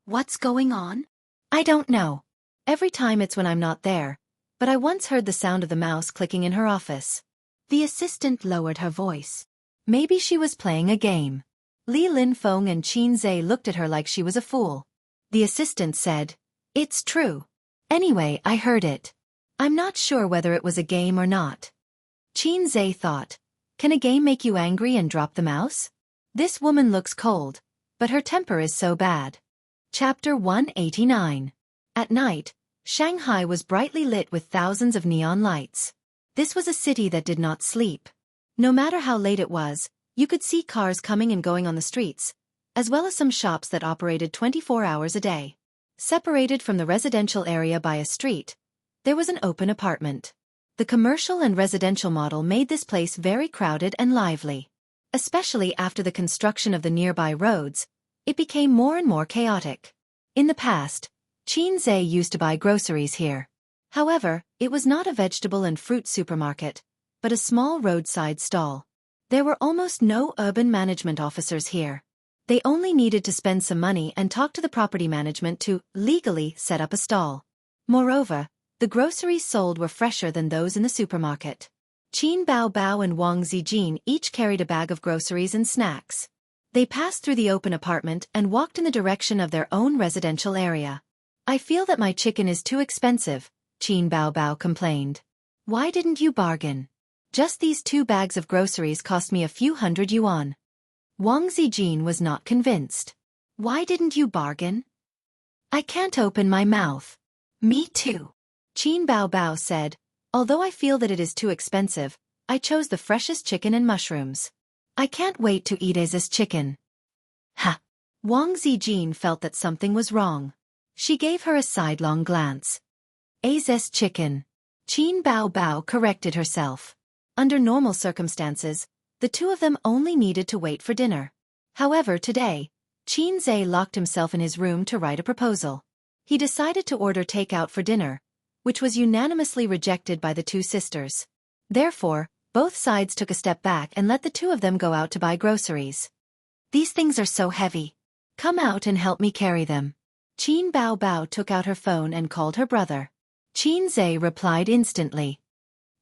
Speaker 1: What's going on? I don't know. Every time it's when I'm not there, but I once heard the sound of the mouse clicking in her office. The assistant lowered her voice. Maybe she was playing a game. Li Linfeng and Qin Zhe looked at her like she was a fool. The assistant said, It's true. Anyway, I heard it. I'm not sure whether it was a game or not. Qin Zhe thought, Can a game make you angry and drop the mouse? This woman looks cold, but her temper is so bad. Chapter 189. At night, Shanghai was brightly lit with thousands of neon lights. This was a city that did not sleep. No matter how late it was, you could see cars coming and going on the streets, as well as some shops that operated 24 hours a day. Separated from the residential area by a street, there was an open apartment. The commercial and residential model made this place very crowded and lively. Especially after the construction of the nearby roads, it became more and more chaotic. In the past, Qin Zhe used to buy groceries here. However, it was not a vegetable and fruit supermarket, but a small roadside stall. There were almost no urban management officers here. They only needed to spend some money and talk to the property management to legally set up a stall. Moreover, the groceries sold were fresher than those in the supermarket. Qin Bao Bao and Wang Zijin each carried a bag of groceries and snacks. They passed through the open apartment and walked in the direction of their own residential area. I feel that my chicken is too expensive, Qin Bao Bao complained. Why didn't you bargain? Just these 2 bags of groceries cost me a few hundred yuan. Wang Zijin was not convinced. Why didn't you bargain? I can't open my mouth. Me too. Qin Bao Bao said, although I feel that it is too expensive, I chose the freshest chicken and mushrooms. I can't wait to eat Aza's chicken. Ha! Wang Zijin felt that something was wrong. She gave her a sidelong glance. Aza's chicken. Qin Bao Bao corrected herself. Under normal circumstances, the two of them only needed to wait for dinner. However, today, Qin Zhe locked himself in his room to write a proposal. He decided to order takeout for dinner, which was unanimously rejected by the 2 sisters. Therefore, both sides took a step back and let the 2 of them go out to buy groceries. These things are so heavy. Come out and help me carry them. Qin Bao Bao took out her phone and called her brother. Qin Zhe replied instantly.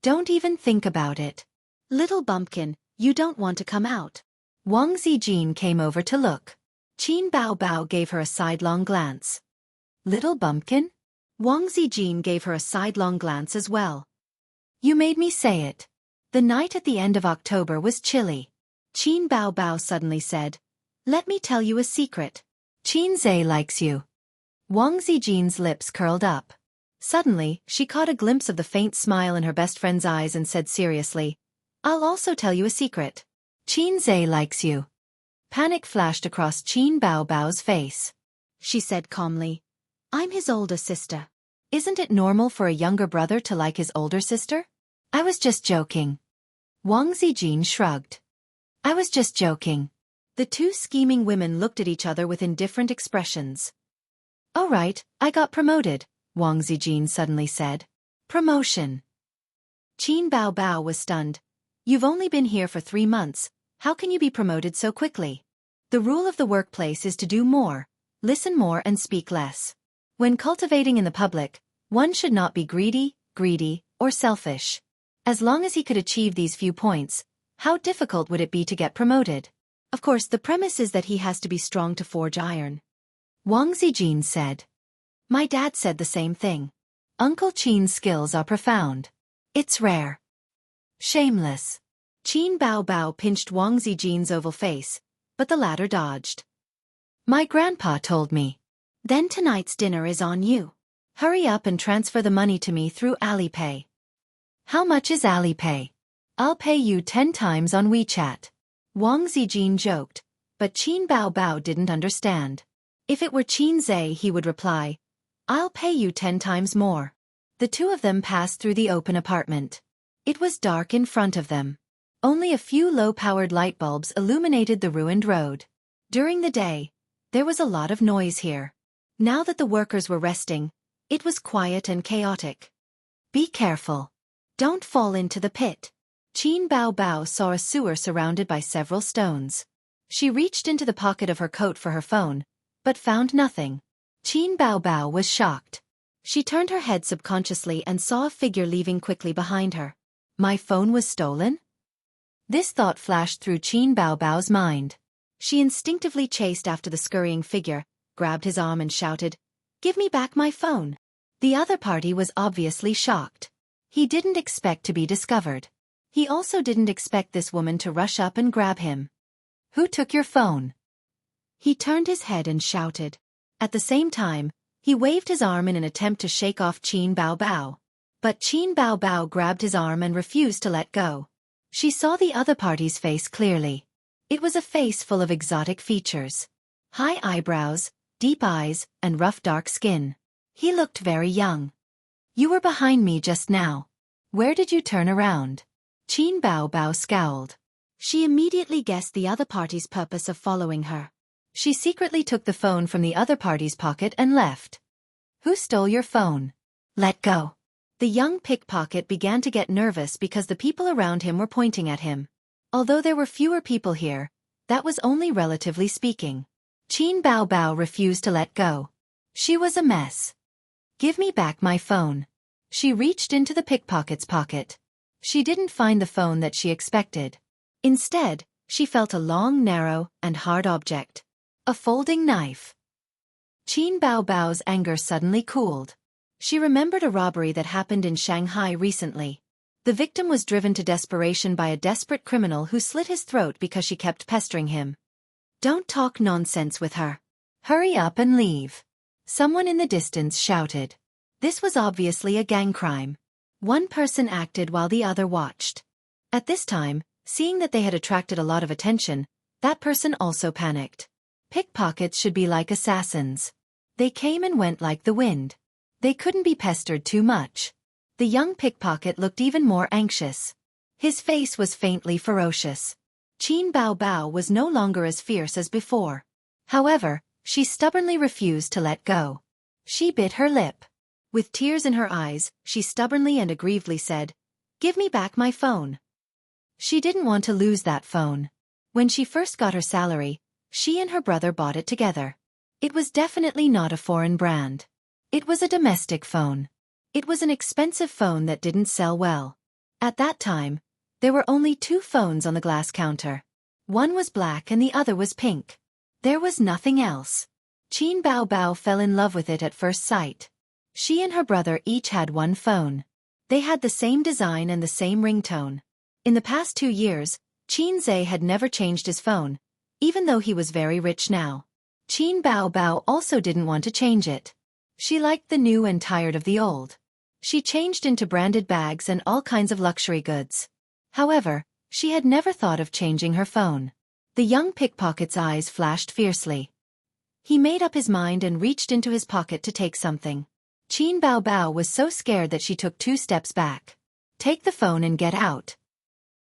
Speaker 1: Don't even think about it.
Speaker 2: Little bumpkin, you don't want to come out.
Speaker 1: Wang Zijin came over to look. Qin Bao Bao gave her a sidelong glance. Little bumpkin? Wang Zijin gave her a sidelong glance as well. You made me say it. The night at the end of October was chilly. Qin Bao Bao suddenly said, let me tell you a secret. Qin Zhe likes you. Wang Zijin's lips curled up. Suddenly, she caught a glimpse of the faint smile in her best friend's eyes and said seriously, I'll also tell you a secret. Qin Zhe likes you. Panic flashed across Qin Bao Bao's face.
Speaker 2: She said calmly, I'm his older sister.
Speaker 1: Isn't it normal for a younger brother to like his older sister? I was just joking. Wang Zijin shrugged. I was just joking. The 2 scheming women looked at each other with indifferent expressions. All right, I got promoted, Wang Zijin suddenly said. Promotion. Qin Bao Bao was stunned. You've only been here for 3 months, how can you be promoted so quickly? The rule of the workplace is to do more, listen more and speak less. When cultivating in the public, one should not be greedy, or selfish. As long as he could achieve these few points, how difficult would it be to get promoted? Of course, the premise is that he has to be strong to forge iron. Wang Zijin said. My dad said the same thing. Uncle Qin's skills are profound. It's rare. Shameless. Qin Bao Bao pinched Wang Zijin's oval face, but the latter dodged. My grandpa told me. Then tonight's dinner is on you. Hurry up and transfer the money to me through Alipay. How much is Alipay? I'll pay you 10 times on WeChat. Wang Zijin joked, but Qin Bao Bao didn't understand. If it were Qin Zhe, he would reply, I'll pay you 10 times more. The 2 of them passed through the open apartment. It was dark in front of them. Only a few low-powered light bulbs illuminated the ruined road. During the day, there was a lot of noise here. Now that the workers were resting, it was quiet and chaotic. Be careful. Don't fall into the pit. Qin Bao Bao saw a sewer surrounded by several stones. She reached into the pocket of her coat for her phone, but found nothing. Qin Bao Bao was shocked. She turned her head subconsciously and saw a figure leaving quickly behind her. My phone was stolen? This thought flashed through Qin Bao Bao's mind. She instinctively chased after the scurrying figure, grabbed his arm and shouted, Give me back my phone. The other party was obviously shocked. He didn't expect to be discovered. He also didn't expect this woman to rush up and grab him. Who took your phone? He turned his head and shouted. At the same time, he waved his arm in an attempt to shake off Qin Bao Bao. But Qin Bao Bao grabbed his arm and refused to let go. She saw the other party's face clearly. It was a face full of exotic features. High eyebrows, deep eyes, and rough dark skin. He looked very young. You were behind me just now. Where did you turn around? Qin Bao Bao scowled. She immediately guessed the other party's purpose of following her. She secretly took the phone from the other party's pocket and left. Who stole your phone? Let go. The young pickpocket began to get nervous because the people around him were pointing at him. Although there were fewer people here, that was only relatively speaking. Qin Bao Bao refused to let go. She was a mess. Give me back my phone. She reached into the pickpocket's pocket. She didn't find the phone that she expected. Instead, she felt a long, narrow, and hard object. A folding knife. Qin Bao Bao's anger suddenly cooled. She remembered a robbery that happened in Shanghai recently. The victim was driven to desperation by a desperate criminal who slit his throat because she kept pestering him. Don't talk nonsense with her. Hurry up and leave. Someone in the distance shouted. This was obviously a gang crime. One person acted while the other watched. At this time, seeing that they had attracted a lot of attention, that person also panicked. Pickpockets should be like assassins. They came and went like the wind. They couldn't be pestered too much. The young pickpocket looked even more anxious. His face was faintly ferocious. Qin Bao Bao was no longer as fierce as before. However, she stubbornly refused to let go. She bit her lip. With tears in her eyes, she stubbornly and aggrievedly said, "Give me back my phone." She didn't want to lose that phone. When she first got her salary, she and her brother bought it together. It was definitely not a foreign brand. It was a domestic phone. It was an expensive phone that didn't sell well. At that time, there were only 2 phones on the glass counter. One was black and the other was pink. There was nothing else. Qin Bao Bao fell in love with it at first sight. She and her brother each had one phone. They had the same design and the same ringtone. In the past 2 years, Qin Zhe had never changed his phone, even though he was very rich now. Qin Bao Bao also didn't want to change it. She liked the new and tired of the old. She changed into branded bags and all kinds of luxury goods. However, she had never thought of changing her phone. The young pickpocket's eyes flashed fiercely. He made up his mind and reached into his pocket to take something. Qin Bao Bao was so scared that she took 2 steps back. Take the phone and get out.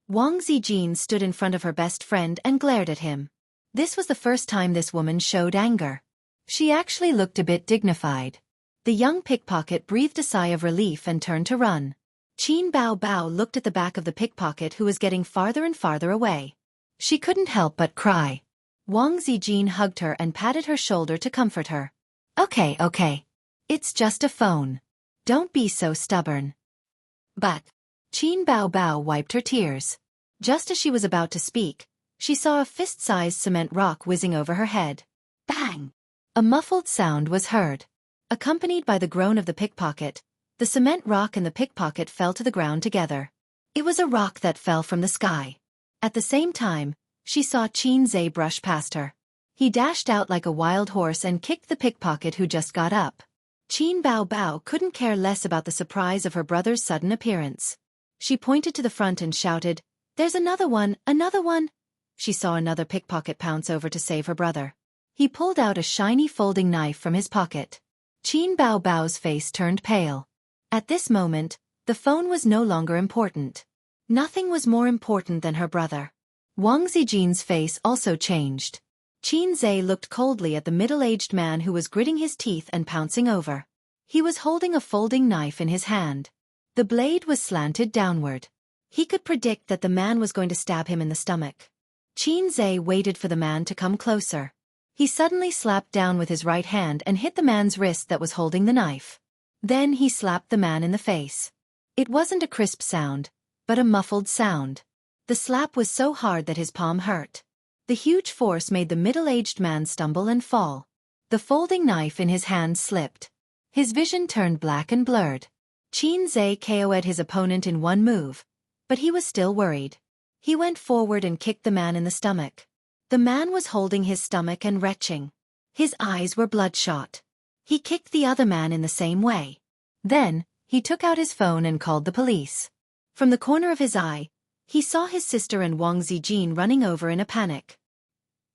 Speaker 1: Wang Zijin stood in front of her best friend and glared at him. This was the first time this woman showed anger. She actually looked a bit dignified. The young pickpocket breathed a sigh of relief and turned to run. Qin Bao Bao looked at the back of the pickpocket who was getting farther and farther away. She couldn't help but cry. Wang Zijin hugged her and patted her shoulder to comfort her. Okay. It's just a phone. Don't be so stubborn. But Qin Bao Bao wiped her tears. Just as she was about to speak, she saw a fist-sized cement rock whizzing over her head. Bang! A muffled sound was heard. Accompanied by the groan of the pickpocket, the cement rock and the pickpocket fell to the ground together. It was a rock that fell from the sky. At the same time, she saw Qin Zhe brush past her. He dashed out like a wild horse and kicked the pickpocket who just got up. Qin Bao Bao couldn't care less about the surprise of her brother's sudden appearance. She pointed to the front and shouted, "There's another one, another one!" She saw another pickpocket pounce over to save her brother. He pulled out a shiny folding knife from his pocket. Qin Bao Bao's face turned pale. At this moment, the phone was no longer important. Nothing was more important than her brother. Wang Zijin's face also changed. Qin Zhe looked coldly at the middle-aged man who was gritting his teeth and pouncing over. He was holding a folding knife in his hand. The blade was slanted downward. He could predict that the man was going to stab him in the stomach. Qin Zhe waited for the man to come closer. He suddenly slapped down with his right hand and hit the man's wrist that was holding the knife. Then he slapped the man in the face. It wasn't a crisp sound, but a muffled sound. The slap was so hard that his palm hurt. The huge force made the middle-aged man stumble and fall. The folding knife in his hand slipped. His vision turned black and blurred. Qin Zhe KO'd his opponent in one move, but he was still worried. He went forward and kicked the man in the stomach. The man was holding his stomach and retching. His eyes were bloodshot. He kicked the other man in the same way. Then, he took out his phone and called the police. From the corner of his eye, he saw his sister and Wang Zijin running over in a panic.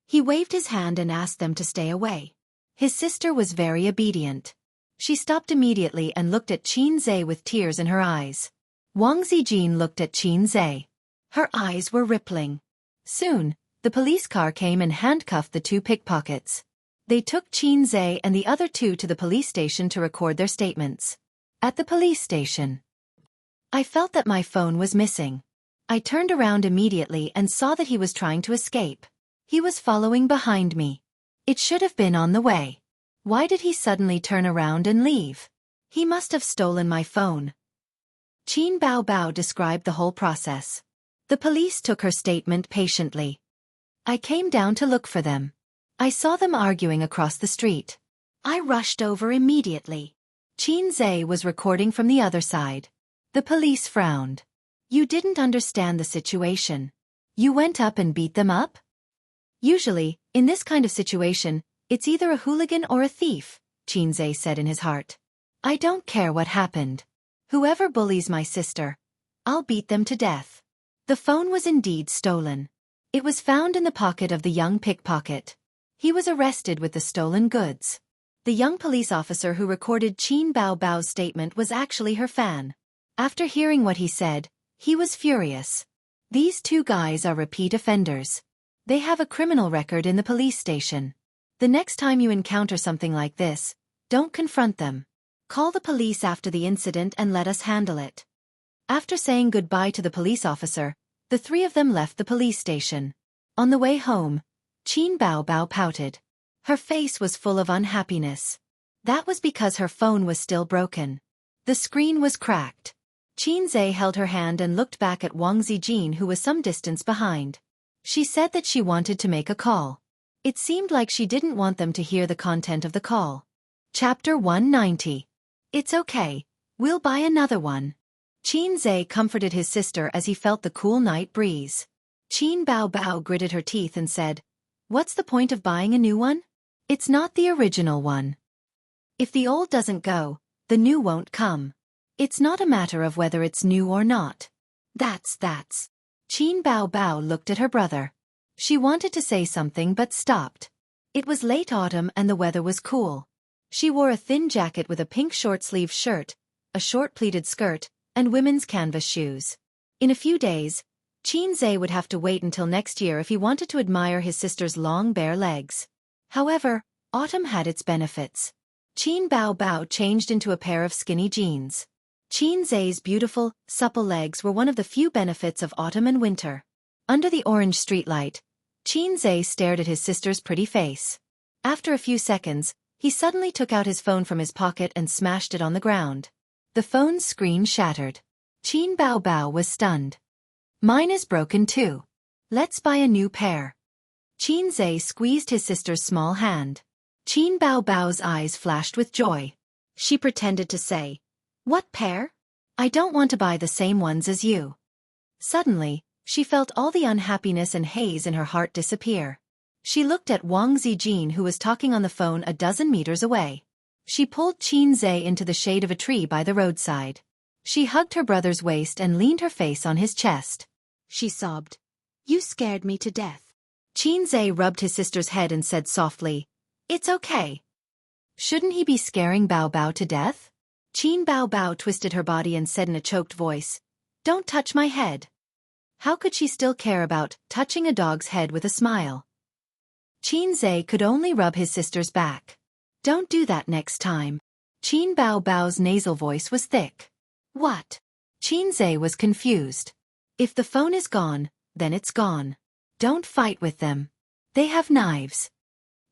Speaker 1: He waved his hand and asked them to stay away. His sister was very obedient. She stopped immediately and looked at Qin Zhe with tears in her eyes. Wang Zijin looked at Qin Zhe. Her eyes were rippling. Soon, the police car came and handcuffed the 2 pickpockets. They took Qin Zhe and the other 2 to the police station to record their statements. At the police station, I felt that my phone was missing. I turned around immediately and saw that he was trying to escape. He was following behind me. It should have been on the way. Why did he suddenly turn around and leave? He must have stolen my phone. Qin Bao Bao described the whole process. The police took her statement patiently. I came down to look for them. I saw them arguing across the street. I rushed over immediately. Qin Zhe was recording from the other side. The police frowned. You didn't understand the situation. You went up and beat them up? Usually, in this kind of situation, it's either a hooligan or a thief, Qin Zhe said in his heart. I don't care what happened. Whoever bullies my sister, I'll beat them to death. The phone was indeed stolen. It was found in the pocket of the young pickpocket. He was arrested with the stolen goods. The young police officer who recorded Qin Bao Bao's statement was actually her fan. After hearing what he said, he was furious. These two guys are repeat offenders. They have a criminal record in the police station. The next time you encounter something like this, don't confront them. Call the police after the incident and let us handle it. After saying goodbye to the police officer, the three of them left the police station. On the way home, Qin Bao Bao pouted. Her face was full of unhappiness. That was because her phone was still broken. The screen was cracked. Qin Zhe held her hand and looked back at Wang Zijin, who was some distance behind. She said that she wanted to make a call. It seemed like she didn't want them to hear the content of the call. Chapter 190. It's okay, we'll buy another one. Qin Zhe comforted his sister as he felt the cool night breeze. Qin Bao Bao gritted her teeth and said, What's the point of buying a new one? It's not the original one. If the old doesn't go, the new won't come. It's not a matter of whether it's new or not. That's. Qin Bao Bao looked at her brother. She wanted to say something but stopped. It was late autumn and the weather was cool. She wore a thin jacket with a pink short-sleeved shirt, a short pleated skirt, and women's canvas shoes. In a few days, Qin Zhe would have to wait until next year if he wanted to admire his sister's long bare legs. However, autumn had its benefits. Qin Bao Bao changed into a pair of skinny jeans. Qin Zhe's beautiful, supple legs were one of the few benefits of autumn and winter. Under the orange streetlight, Qin Zhe stared at his sister's pretty face. After a few seconds, he suddenly took out his phone from his pocket and smashed it on the ground. The phone's screen shattered. Qin Bao Bao was stunned. Mine is broken too. Let's buy a new pair. Qin Zhe squeezed his sister's small hand. Qin Bao Bao's eyes flashed with joy. She pretended to say, What pair? I don't want to buy the same ones as you. Suddenly, she felt all the unhappiness and haze in her heart disappear. She looked at Wang Zijin, who was talking on the phone a dozen meters away. She pulled Qin Zhe into the shade of a tree by the roadside. She hugged her brother's waist and leaned her face on his chest. She sobbed. You scared me to death. Qin Zhe rubbed his sister's head and said softly, It's okay. Shouldn't he be scaring Bao Bao to death? Qin Bao Bao twisted her body and said in a choked voice, Don't touch my head. How could she still care about touching a dog's head with a smile? Qin Zhe could only rub his sister's back. Don't do that next time. Qin Bao Bao's nasal voice was thick. What? Qin Zhe was confused. If the phone is gone, then it's gone. Don't fight with them. They have knives.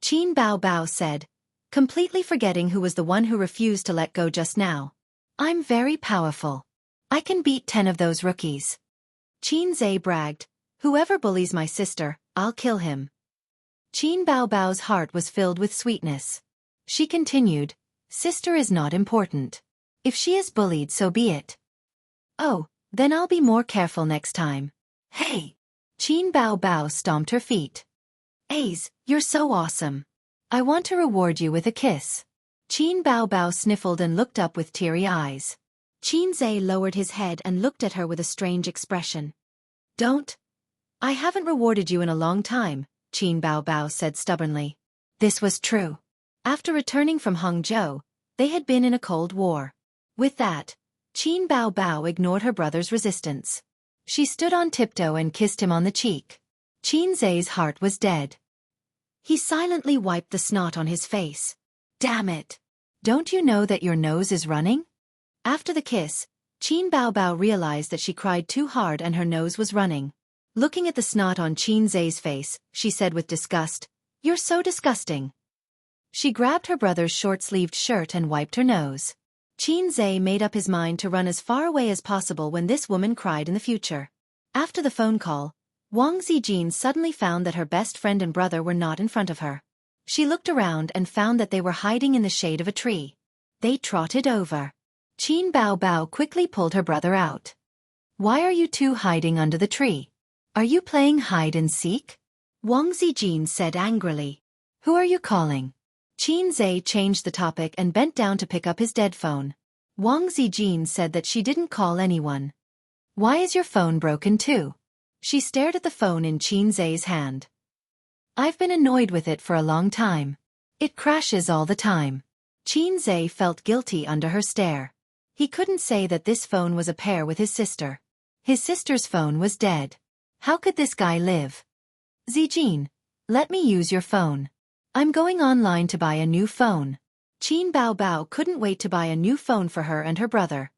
Speaker 1: Qin Bao Bao said, completely forgetting who was the one who refused to let go just now. I'm very powerful. I can beat 10 of those rookies. Qin Zhe bragged, Whoever bullies my sister, I'll kill him. Qin Bao Bao's heart was filled with sweetness. She continued, Sister is not important. If she is bullied, so be it. Oh, then I'll be more careful next time. Hey! Qin Bao Bao stomped her feet. Ace, you're so awesome. I want to reward you with a kiss. Qin Bao Bao sniffled and looked up with teary eyes. Qin Zhe lowered his head and looked at her with a strange expression. Don't. I haven't rewarded you in a long time, Qin Bao Bao said stubbornly. This was true. After returning from Hangzhou, they had been in a cold war. With that, Qin Bao Bao ignored her brother's resistance. She stood on tiptoe and kissed him on the cheek. Qin Zhe's heart was dead. He silently wiped the snot on his face. Damn it! Don't you know that your nose is running? After the kiss, Qin Bao Bao realized that she cried too hard and her nose was running. Looking at the snot on Qin Zhe's face, she said with disgust, "You're so disgusting." She grabbed her brother's short-sleeved shirt and wiped her nose. Qin Zhe made up his mind to run as far away as possible when this woman cried in the future. After the phone call, Wang Zijin suddenly found that her best friend and brother were not in front of her. She looked around and found that they were hiding in the shade of a tree. They trotted over. Qin Bao quickly pulled her brother out. "Why are you two hiding under the tree? Are you playing hide and seek?" Wang Zijin said angrily. "Who are you calling?" Qin Zhe changed the topic and bent down to pick up his dead phone. Wang Zijin said that she didn't call anyone. "Why is your phone broken too?" She stared at the phone in Qin Zhe's hand. "I've been annoyed with it for a long time. It crashes all the time." Qin Zhe felt guilty under her stare. He couldn't say that this phone was a pair with his sister. His sister's phone was dead. How could this guy live? "Zijin, let me use your phone. I'm going online to buy a new phone." Qin Bao couldn't wait to buy a new phone for her and her brother.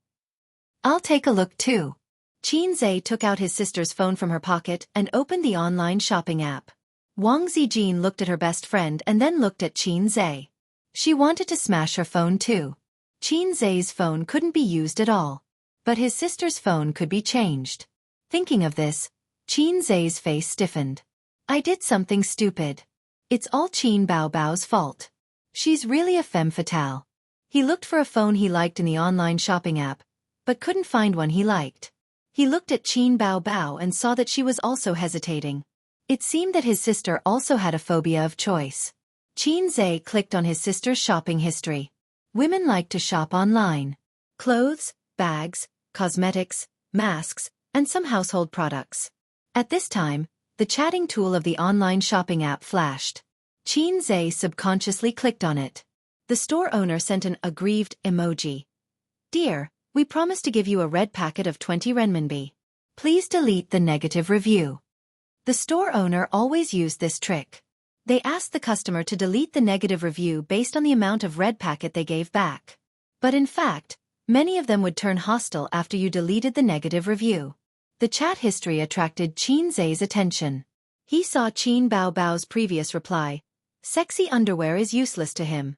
Speaker 1: "I'll take a look too." Qin Zhe took out his sister's phone from her pocket and opened the online shopping app. Wang Zijin looked at her best friend and then looked at Qin Zhe. She wanted to smash her phone too. Qin Zhe's phone couldn't be used at all. But his sister's phone could be changed. Thinking of this, Qin Zhe's face stiffened. "I did something stupid. It's all Qin Bao's fault. She's really a femme fatale." He looked for a phone he liked in the online shopping app, but couldn't find one he liked. He looked at Qin Bao and saw that she was also hesitating. It seemed that his sister also had a phobia of choice. Qin Zhe clicked on his sister's shopping history. Women like to shop online. Clothes, bags, cosmetics, masks, and some household products. At this time, the chatting tool of the online shopping app flashed. Qin Zhe subconsciously clicked on it. The store owner sent an aggrieved emoji. "Dear, we promised to give you a red packet of 20 renminbi. Please delete the negative review." The store owner always used this trick. They asked the customer to delete the negative review based on the amount of red packet they gave back. But in fact, many of them would turn hostile after you deleted the negative review. The chat history attracted Qin Zhe's attention. He saw Qin Bao's previous reply. Sexy underwear is useless to him.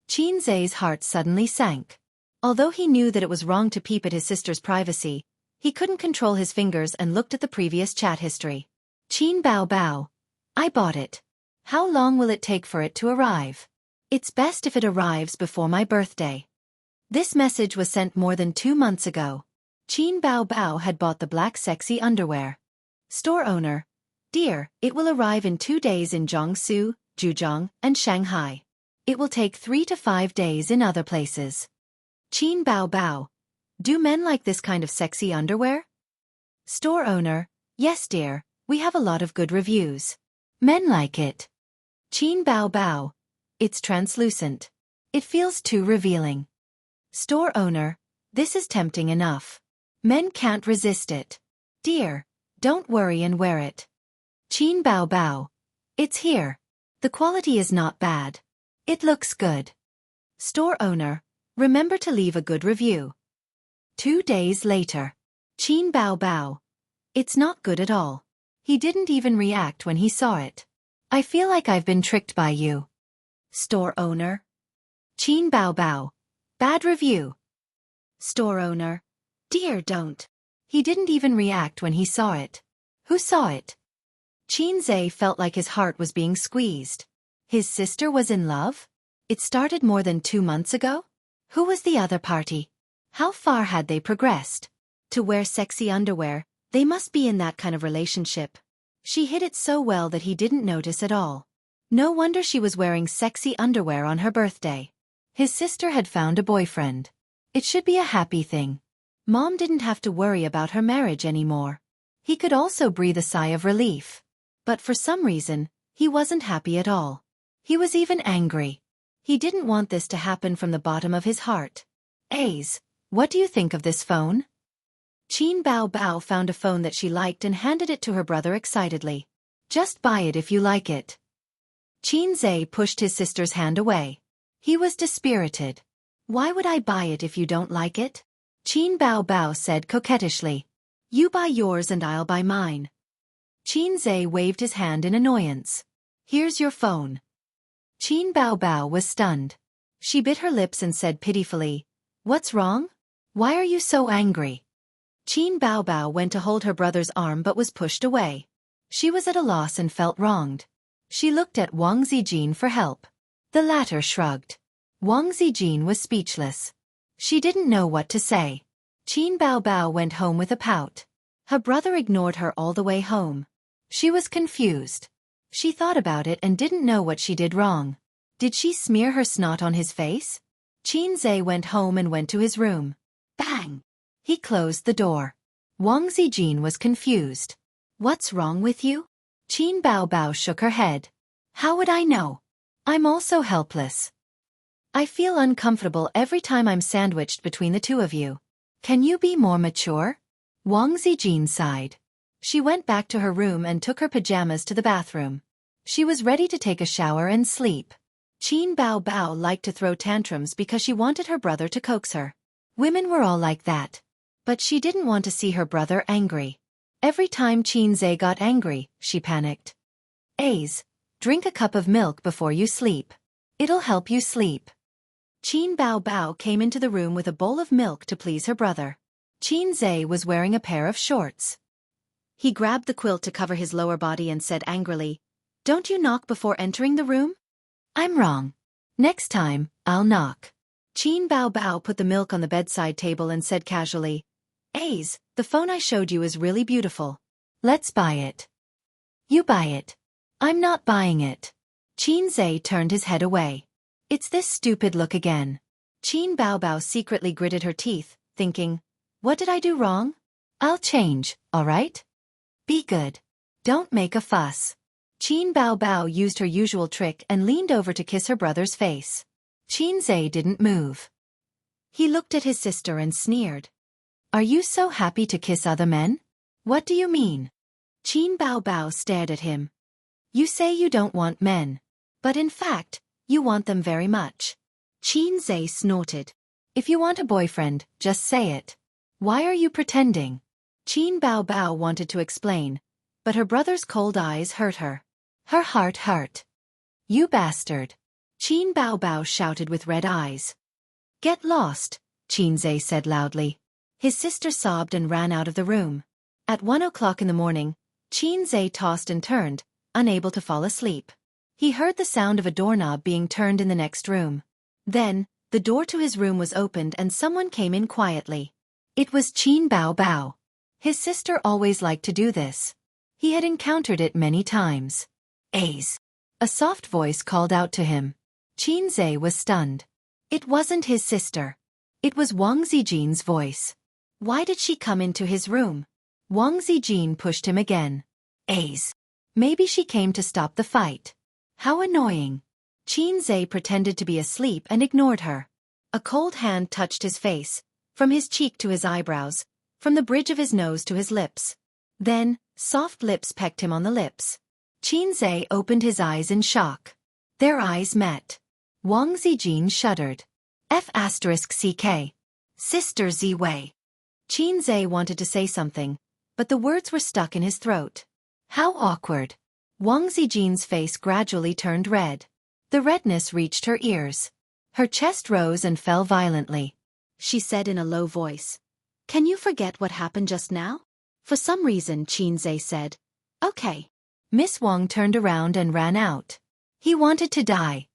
Speaker 1: Qin Zhe's heart suddenly sank. Although he knew that it was wrong to peep at his sister's privacy, he couldn't control his fingers and looked at the previous chat history. Qin Bao, "I bought it. How long will it take for it to arrive? It's best if it arrives before my birthday." This message was sent more than 2 months ago. Qin Bao had bought the black sexy underwear. Store owner, "Dear, it will arrive in 2 days in Jiangsu, Zhejiang, and Shanghai. It will take 3 to 5 days in other places." Qin Bao, "Do men like this kind of sexy underwear?" Store owner, "Yes dear, we have a lot of good reviews. Men like it." Qin Bao, "It's translucent. It feels too revealing." Store owner, "This is tempting enough. Men can't resist it. Dear, don't worry and wear it." Qin Bao, "It's here. The quality is not bad. It looks good." Store owner, "Remember to leave a good review." 2 days later. Qin Bao, "It's not good at all." He didn't even react when he saw it. "I feel like I've been tricked by you." Store owner. Qin Bao, "Bad review." Store owner, "Dear, don't." He didn't even react when he saw it. Who saw it? Qin Zhe felt like his heart was being squeezed. His sister was in love? It started more than 2 months ago? Who was the other party? How far had they progressed? To wear sexy underwear, they must be in that kind of relationship. She hid it so well that he didn't notice at all. No wonder she was wearing sexy underwear on her birthday. His sister had found a boyfriend. It should be a happy thing. Mom didn't have to worry about her marriage anymore. He could also breathe a sigh of relief. But for some reason, he wasn't happy at all. He was even angry. He didn't want this to happen from the bottom of his heart. "Ace, what do you think of this phone?" Qin Bao found a phone that she liked and handed it to her brother excitedly. "Just buy it if you like it." Qin Zhe pushed his sister's hand away. He was dispirited. "Why would I buy it if you don't like it?" Qin Bao said coquettishly. "You buy yours and I'll buy mine." Qin Zhe waved his hand in annoyance. Here's your phone. Qin Bao Bao was stunned. She bit her lips and said pitifully, What's wrong? Why are you so angry? Qin Bao Bao went to hold her brother's arm but was pushed away. She was at a loss and felt wronged. She looked at Wang Zijin for help. The latter shrugged. Wang Zijin was speechless. She didn't know what to say. Qin Bao Bao went home with a pout. Her brother ignored her all the way home. She was confused. She thought about it and didn't know what she did wrong. Did she smear her snot on his face? Qin Zhe went home and went to his room. Bang! He closed the door. Wang Zijin was confused. What's wrong with you? Qin Bao Bao shook her head. How would I know? I'm also helpless. I feel uncomfortable every time I'm sandwiched between the two of you. Can you be more mature? Wang Zijin sighed. She went back to her room and took her pajamas to the bathroom. She was ready to take a shower and sleep. Qin Bao Bao liked to throw tantrums because she wanted her brother to coax her. Women were all like that. But she didn't want to see her brother angry. Every time Qin Zhe got angry, she panicked. A's, drink a cup of milk before you sleep. It'll help you sleep. Qin Bao Bao came into the room with a bowl of milk to please her brother. Qin Zhe was wearing a pair of shorts. He grabbed the quilt to cover his lower body and said angrily, Don't you knock before entering the room? I'm wrong. Next time, I'll knock. Qin Bao Bao put the milk on the bedside table and said casually, A's, the phone I showed you is really beautiful. Let's buy it. You buy it. I'm not buying it. Qin Zhe turned his head away. It's this stupid look again. Qin Bao Bao secretly gritted her teeth, thinking, What did I do wrong? I'll change, all right? Be good. Don't make a fuss. Qin Bao Bao used her usual trick and leaned over to kiss her brother's face. Qin Zhe didn't move. He looked at his sister and sneered. Are you so happy to kiss other men? What do you mean? Qin Bao Bao stared at him. You say you don't want men. But in fact, you want them very much. Qin Zhe snorted. If you want a boyfriend, just say it. Why are you pretending? Qin Bao Bao wanted to explain, but her brother's cold eyes hurt her. Her heart hurt. You bastard. Qin Bao Bao shouted with red eyes. Get lost, Qin Zhe said loudly. His sister sobbed and ran out of the room. At 1 o'clock in the morning, Qin Zhe tossed and turned, unable to fall asleep. He heard the sound of a doorknob being turned in the next room. Then, the door to his room was opened and someone came in quietly. It was Qin Bao Bao. His sister always liked to do this. He had encountered it many times. A's. A soft voice called out to him. Qin Zhe was stunned. It wasn't his sister. It was Wang Zijin's voice. Why did she come into his room? Wang Zijin pushed him again. A's. Maybe she came to stop the fight. How annoying. Qin Zhe pretended to be asleep and ignored her. A cold hand touched his face, from his cheek to his eyebrows, from the bridge of his nose to his lips. Then, soft lips pecked him on the lips. Qin Zhe opened his eyes in shock. Their eyes met. Wang Zijin shuddered. F***CK. Sister Ziwei. Qin Zhe wanted to say something, but the words were stuck in his throat. How awkward. Wang Zijin's face gradually turned red. The redness reached her ears. Her chest rose and fell violently. She said in a low voice, Can you forget what happened just now? For some reason, Qin Zhe said, Okay. Miss Wang turned around and ran out. He wanted to die.